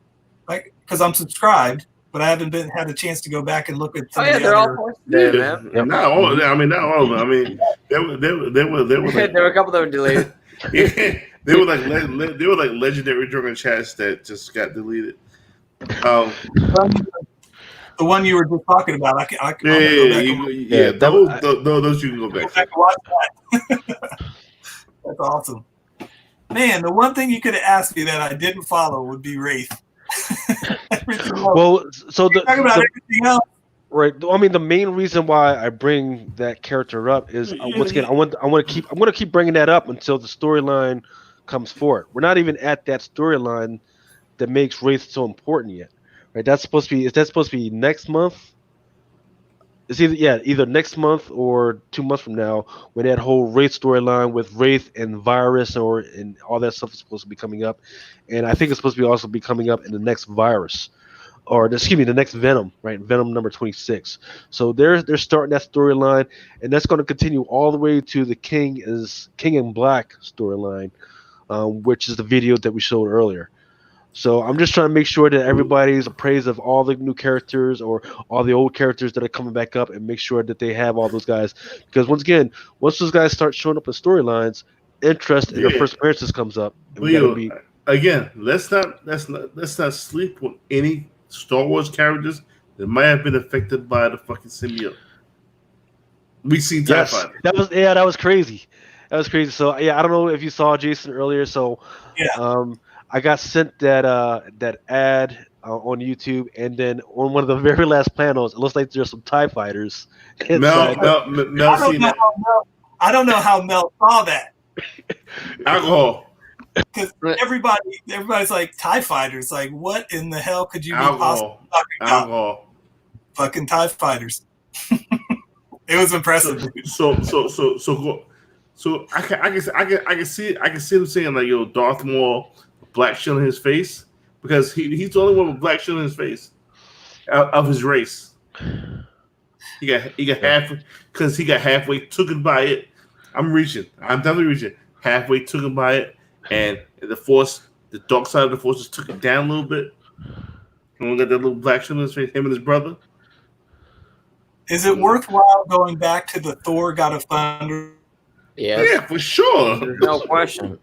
Like, because I'm subscribed, but I haven't had a chance to go back and look at. Oh yeah, they're all posted there, man. Yep. Not all of them. I mean, not all of them. I mean, there were like, there were a couple that were deleted. they were like legendary Drunken chats that just got deleted. The one you were just talking about, those you can go back. Watch that. That's awesome, man. The one thing you could have asked me that I didn't follow would be Wraith. Well, so talking about everything else. Right. I mean, the main reason why I bring that character up is once again, I'm going to keep bringing that up until the storyline comes forward. We're not even at that storyline that makes Wraith so important yet. Right? Is that supposed to be next month? It's either next month or 2 months from now when that whole Wraith storyline with Wraith and Virus and all that stuff is supposed to be coming up. And I think it's supposed to be also be coming up in the next Virus. Or excuse me, the next Venom, right? Venom #26. So they're starting that storyline, and that's going to continue all the way to the King in Black storyline, which is the video that we showed earlier. So I'm just trying to make sure that everybody's appraised of all the new characters or all the old characters that are coming back up, and make sure that they have all those guys. Because once those guys start showing up in storylines, interest in their first appearances comes up. And again, let's not sleep on any Star Wars characters that might have been affected by the fucking symbiote. We seen TIE Fighter. That was crazy. So yeah, I don't know if you saw Jason earlier. So I got sent that ad on YouTube, and then on one of the very last panels, it looks like there's some TIE fighters. Mel I don't know how Mel saw that. Alcohol. Because everybody's like, TIE fighters. Like, what in the hell could you be possibly talking about? Alcohol. Fucking TIE fighters. It was impressive. So So I can see him saying like, "Yo, Darth Maul, black shit on his face," because he's the only one with black shit on his face of his race. He got half because he got halfway taken by it. I'm definitely reaching halfway taken by it, and the Force, the dark side of the Force, just took it down a little bit. And we got that little black shit on his face. Him and his brother. Is it worthwhile going back to the Thor God of Thunder? Yes. Yeah, for sure. There's no question.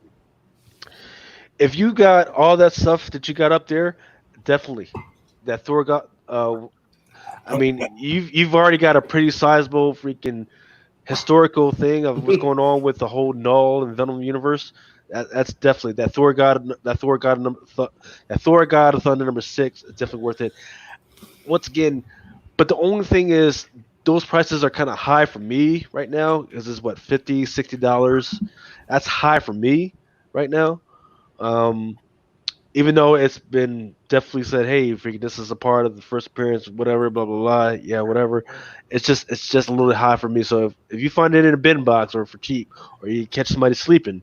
If you got all that stuff that you got up there, definitely that Thor got. I mean, you've already got a pretty sizable freaking historical thing of what's going on with the whole Null and Venom universe. That's definitely that Thor God of Thunder number 6 is definitely worth it. Once again, but the only thing is those prices are kind of high for me right now. Because it's what $50-$60. That's high for me right now. Even though it's been definitely said, hey, this is a part of the first appearance, whatever, blah blah blah. Yeah, whatever. It's just a little bit high for me. So if you find it in a bin box or for cheap, or you catch somebody sleeping,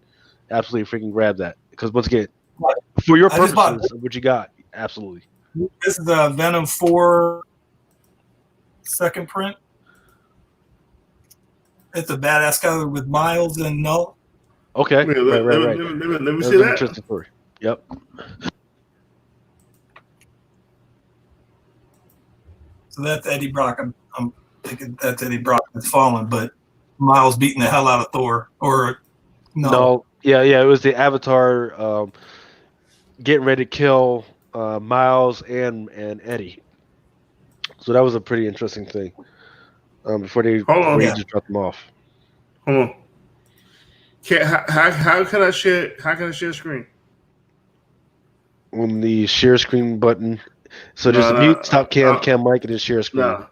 absolutely freaking grab that. Because once again, for your purposes, what you got, absolutely. This is the Venom 4 second print. It's a badass cover with Miles and Null. Okay, right. Let me see that. Interesting story. Yep. So that's Eddie Brock. I'm thinking that's Eddie Brock that's fallen, but Miles beating the hell out of Thor. Or no. Yeah. It was the Avatar getting ready to kill Miles and Eddie. So that was a pretty interesting thing. Before they just dropped them off. Hold on. How can I share? How can I share screen? On the share screen button. So there's a mute, stop cam mic, and then share screen. Nah,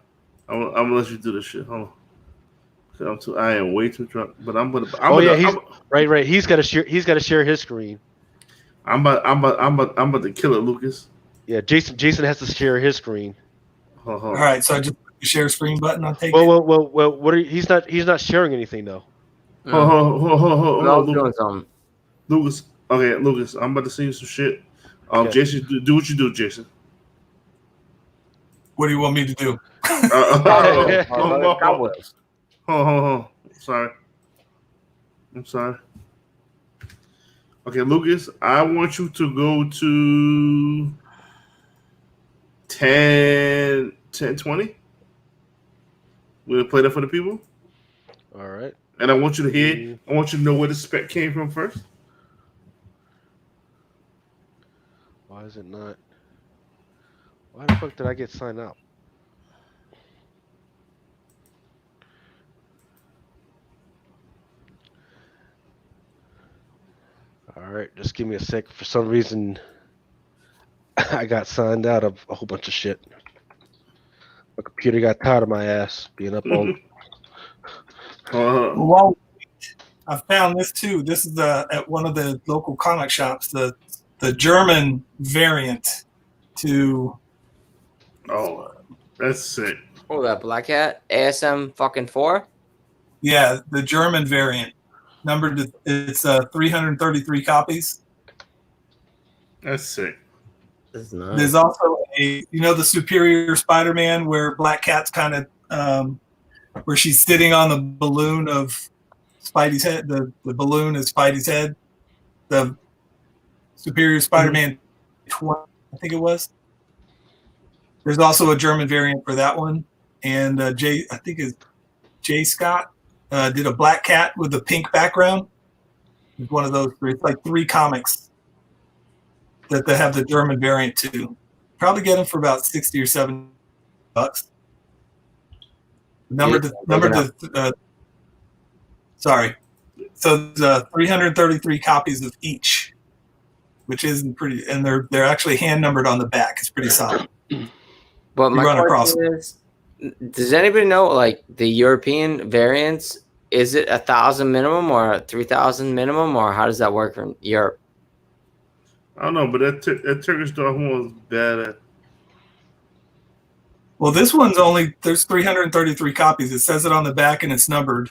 I'm gonna let you do this shit. Hold on. I am way too drunk, but right. He's got to share. He's got to share his screen. I'm about to kill it, Lucas. Yeah, Jason has to share his screen. All right, so I just put the share screen button. I'll take it. Well. What? He's not sharing anything though. Hold on, Lucas. Okay, Lucas. I'm about to send you some shit. Okay. Jason, do what you do, Jason. What do you want me to do? Hold. I'm sorry. Okay, Lucas, I want you to go to 10:20. We're gonna play that for the people. All right. And I want you to hear. I want you to know where the spec came from first. Why is it not? Why the fuck did I get signed out? All right, just give me a sec. For some reason, I got signed out of a whole bunch of shit. My computer got tired of my ass being up all. Well, I found this too. This is at one of the local comic shops. The German variant to. Oh, that's sick. Oh, that Black Hat ASM fucking 4. Yeah, the German variant. Numbered. It's 333 copies. That's sick. That's nice. There's also the Superior Spider-Man where Black Cat's kind of where she's sitting on the balloon of Spidey's head. The balloon is Spidey's head. The Superior Spider-Man 20, I think it was. There's also a German variant for that one, and I think it's Jay Scott did a Black Cat with a pink background. It's one of those. It's like 3 comics that they have the German variant to. Probably get them for about $60 or $70. Sorry. So the 333 copies of each, which isn't pretty, and they're actually hand numbered on the back. It's pretty solid. But my question is, does anybody know, like, the European variants? Is it 1,000 minimum or 3,000 minimum, or how does that work in Europe? I don't know, but that Turkish dog was bad. Well, this one's there's 333 copies. It says it on the back and it's numbered.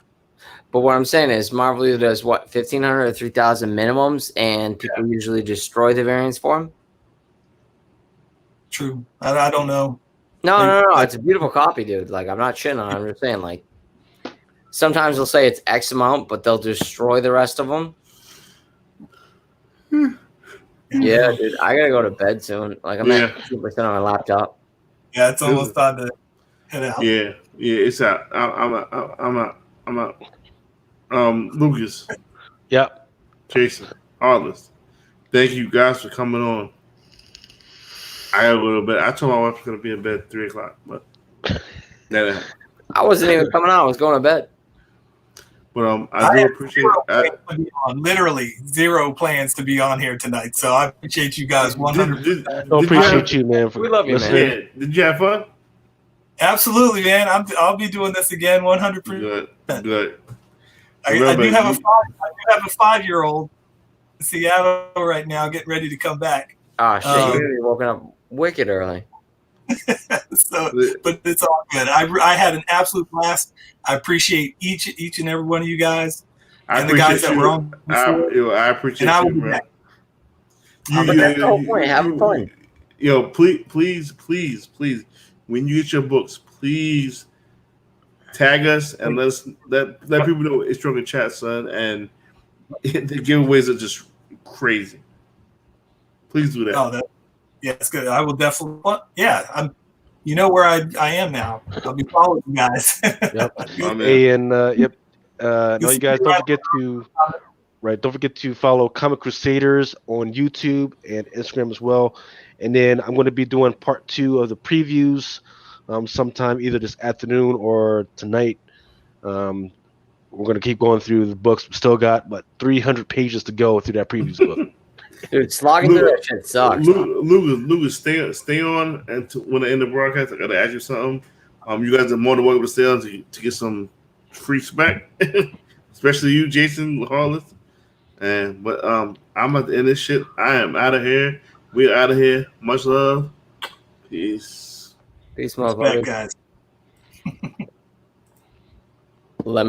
But what I'm saying is Marvel either does what 1,500 or 3,000 minimums, and people usually destroy the variants for them. True. I don't know. No. It's a beautiful copy, dude. Like I'm not shitting on it. I'm just saying, like sometimes they'll say it's X amount, but they'll destroy the rest of them. Yeah, dude. I gotta go to bed soon. Like I'm at 2% on my laptop. Yeah, it's almost time to head out. Yeah, it's out. I'm out. Lucas. Yep. Jason. Arliss. Thank you guys for coming on. I got a little bit. I told my wife I was gonna be in bed at 3 o'clock, but I wasn't even coming out. I was going to bed. But I do appreciate literally 0 plans to be on here tonight. So I appreciate you guys 100%. I appreciate you, man. We love you, man. Yeah. Did you have fun? Absolutely, man. I'll be doing this again 100%. Good. I do have a 5-year-old in Seattle right now, getting ready to come back. Ah, shit! You're really woken up wicked early. So, but it's all good. I had an absolute blast. I appreciate each and every one of you guys and the guys that were on before. I appreciate and I will you, be man. back. But that's the whole point. Have fun. Please, when you get your books, please tag us and let people know it's Drunken Chat, son. And the giveaways are just crazy. Please do that. Oh, yeah, it's good. I will definitely. Yeah, you know where I am now. I'll be following you guys. Yep. Hey, and no, you guys don't forget to follow Comic Crusaders on YouTube and Instagram as well. And then I'm going to be doing part 2 of the previews sometime either this afternoon or tonight. We're going to keep going through the books. We still got 300 pages to go through that previews book. Dude, slogging through that shit sucks. Lucas, stay on, and when I end the broadcast, I gotta ask you something. You guys are more than welcome to stay on to get some free spec, especially you, Jason Harless. But I'm at the end of this shit. I am out of here. We're out of here. Much love. Peace. Peace, motherfucker. Respect, guys.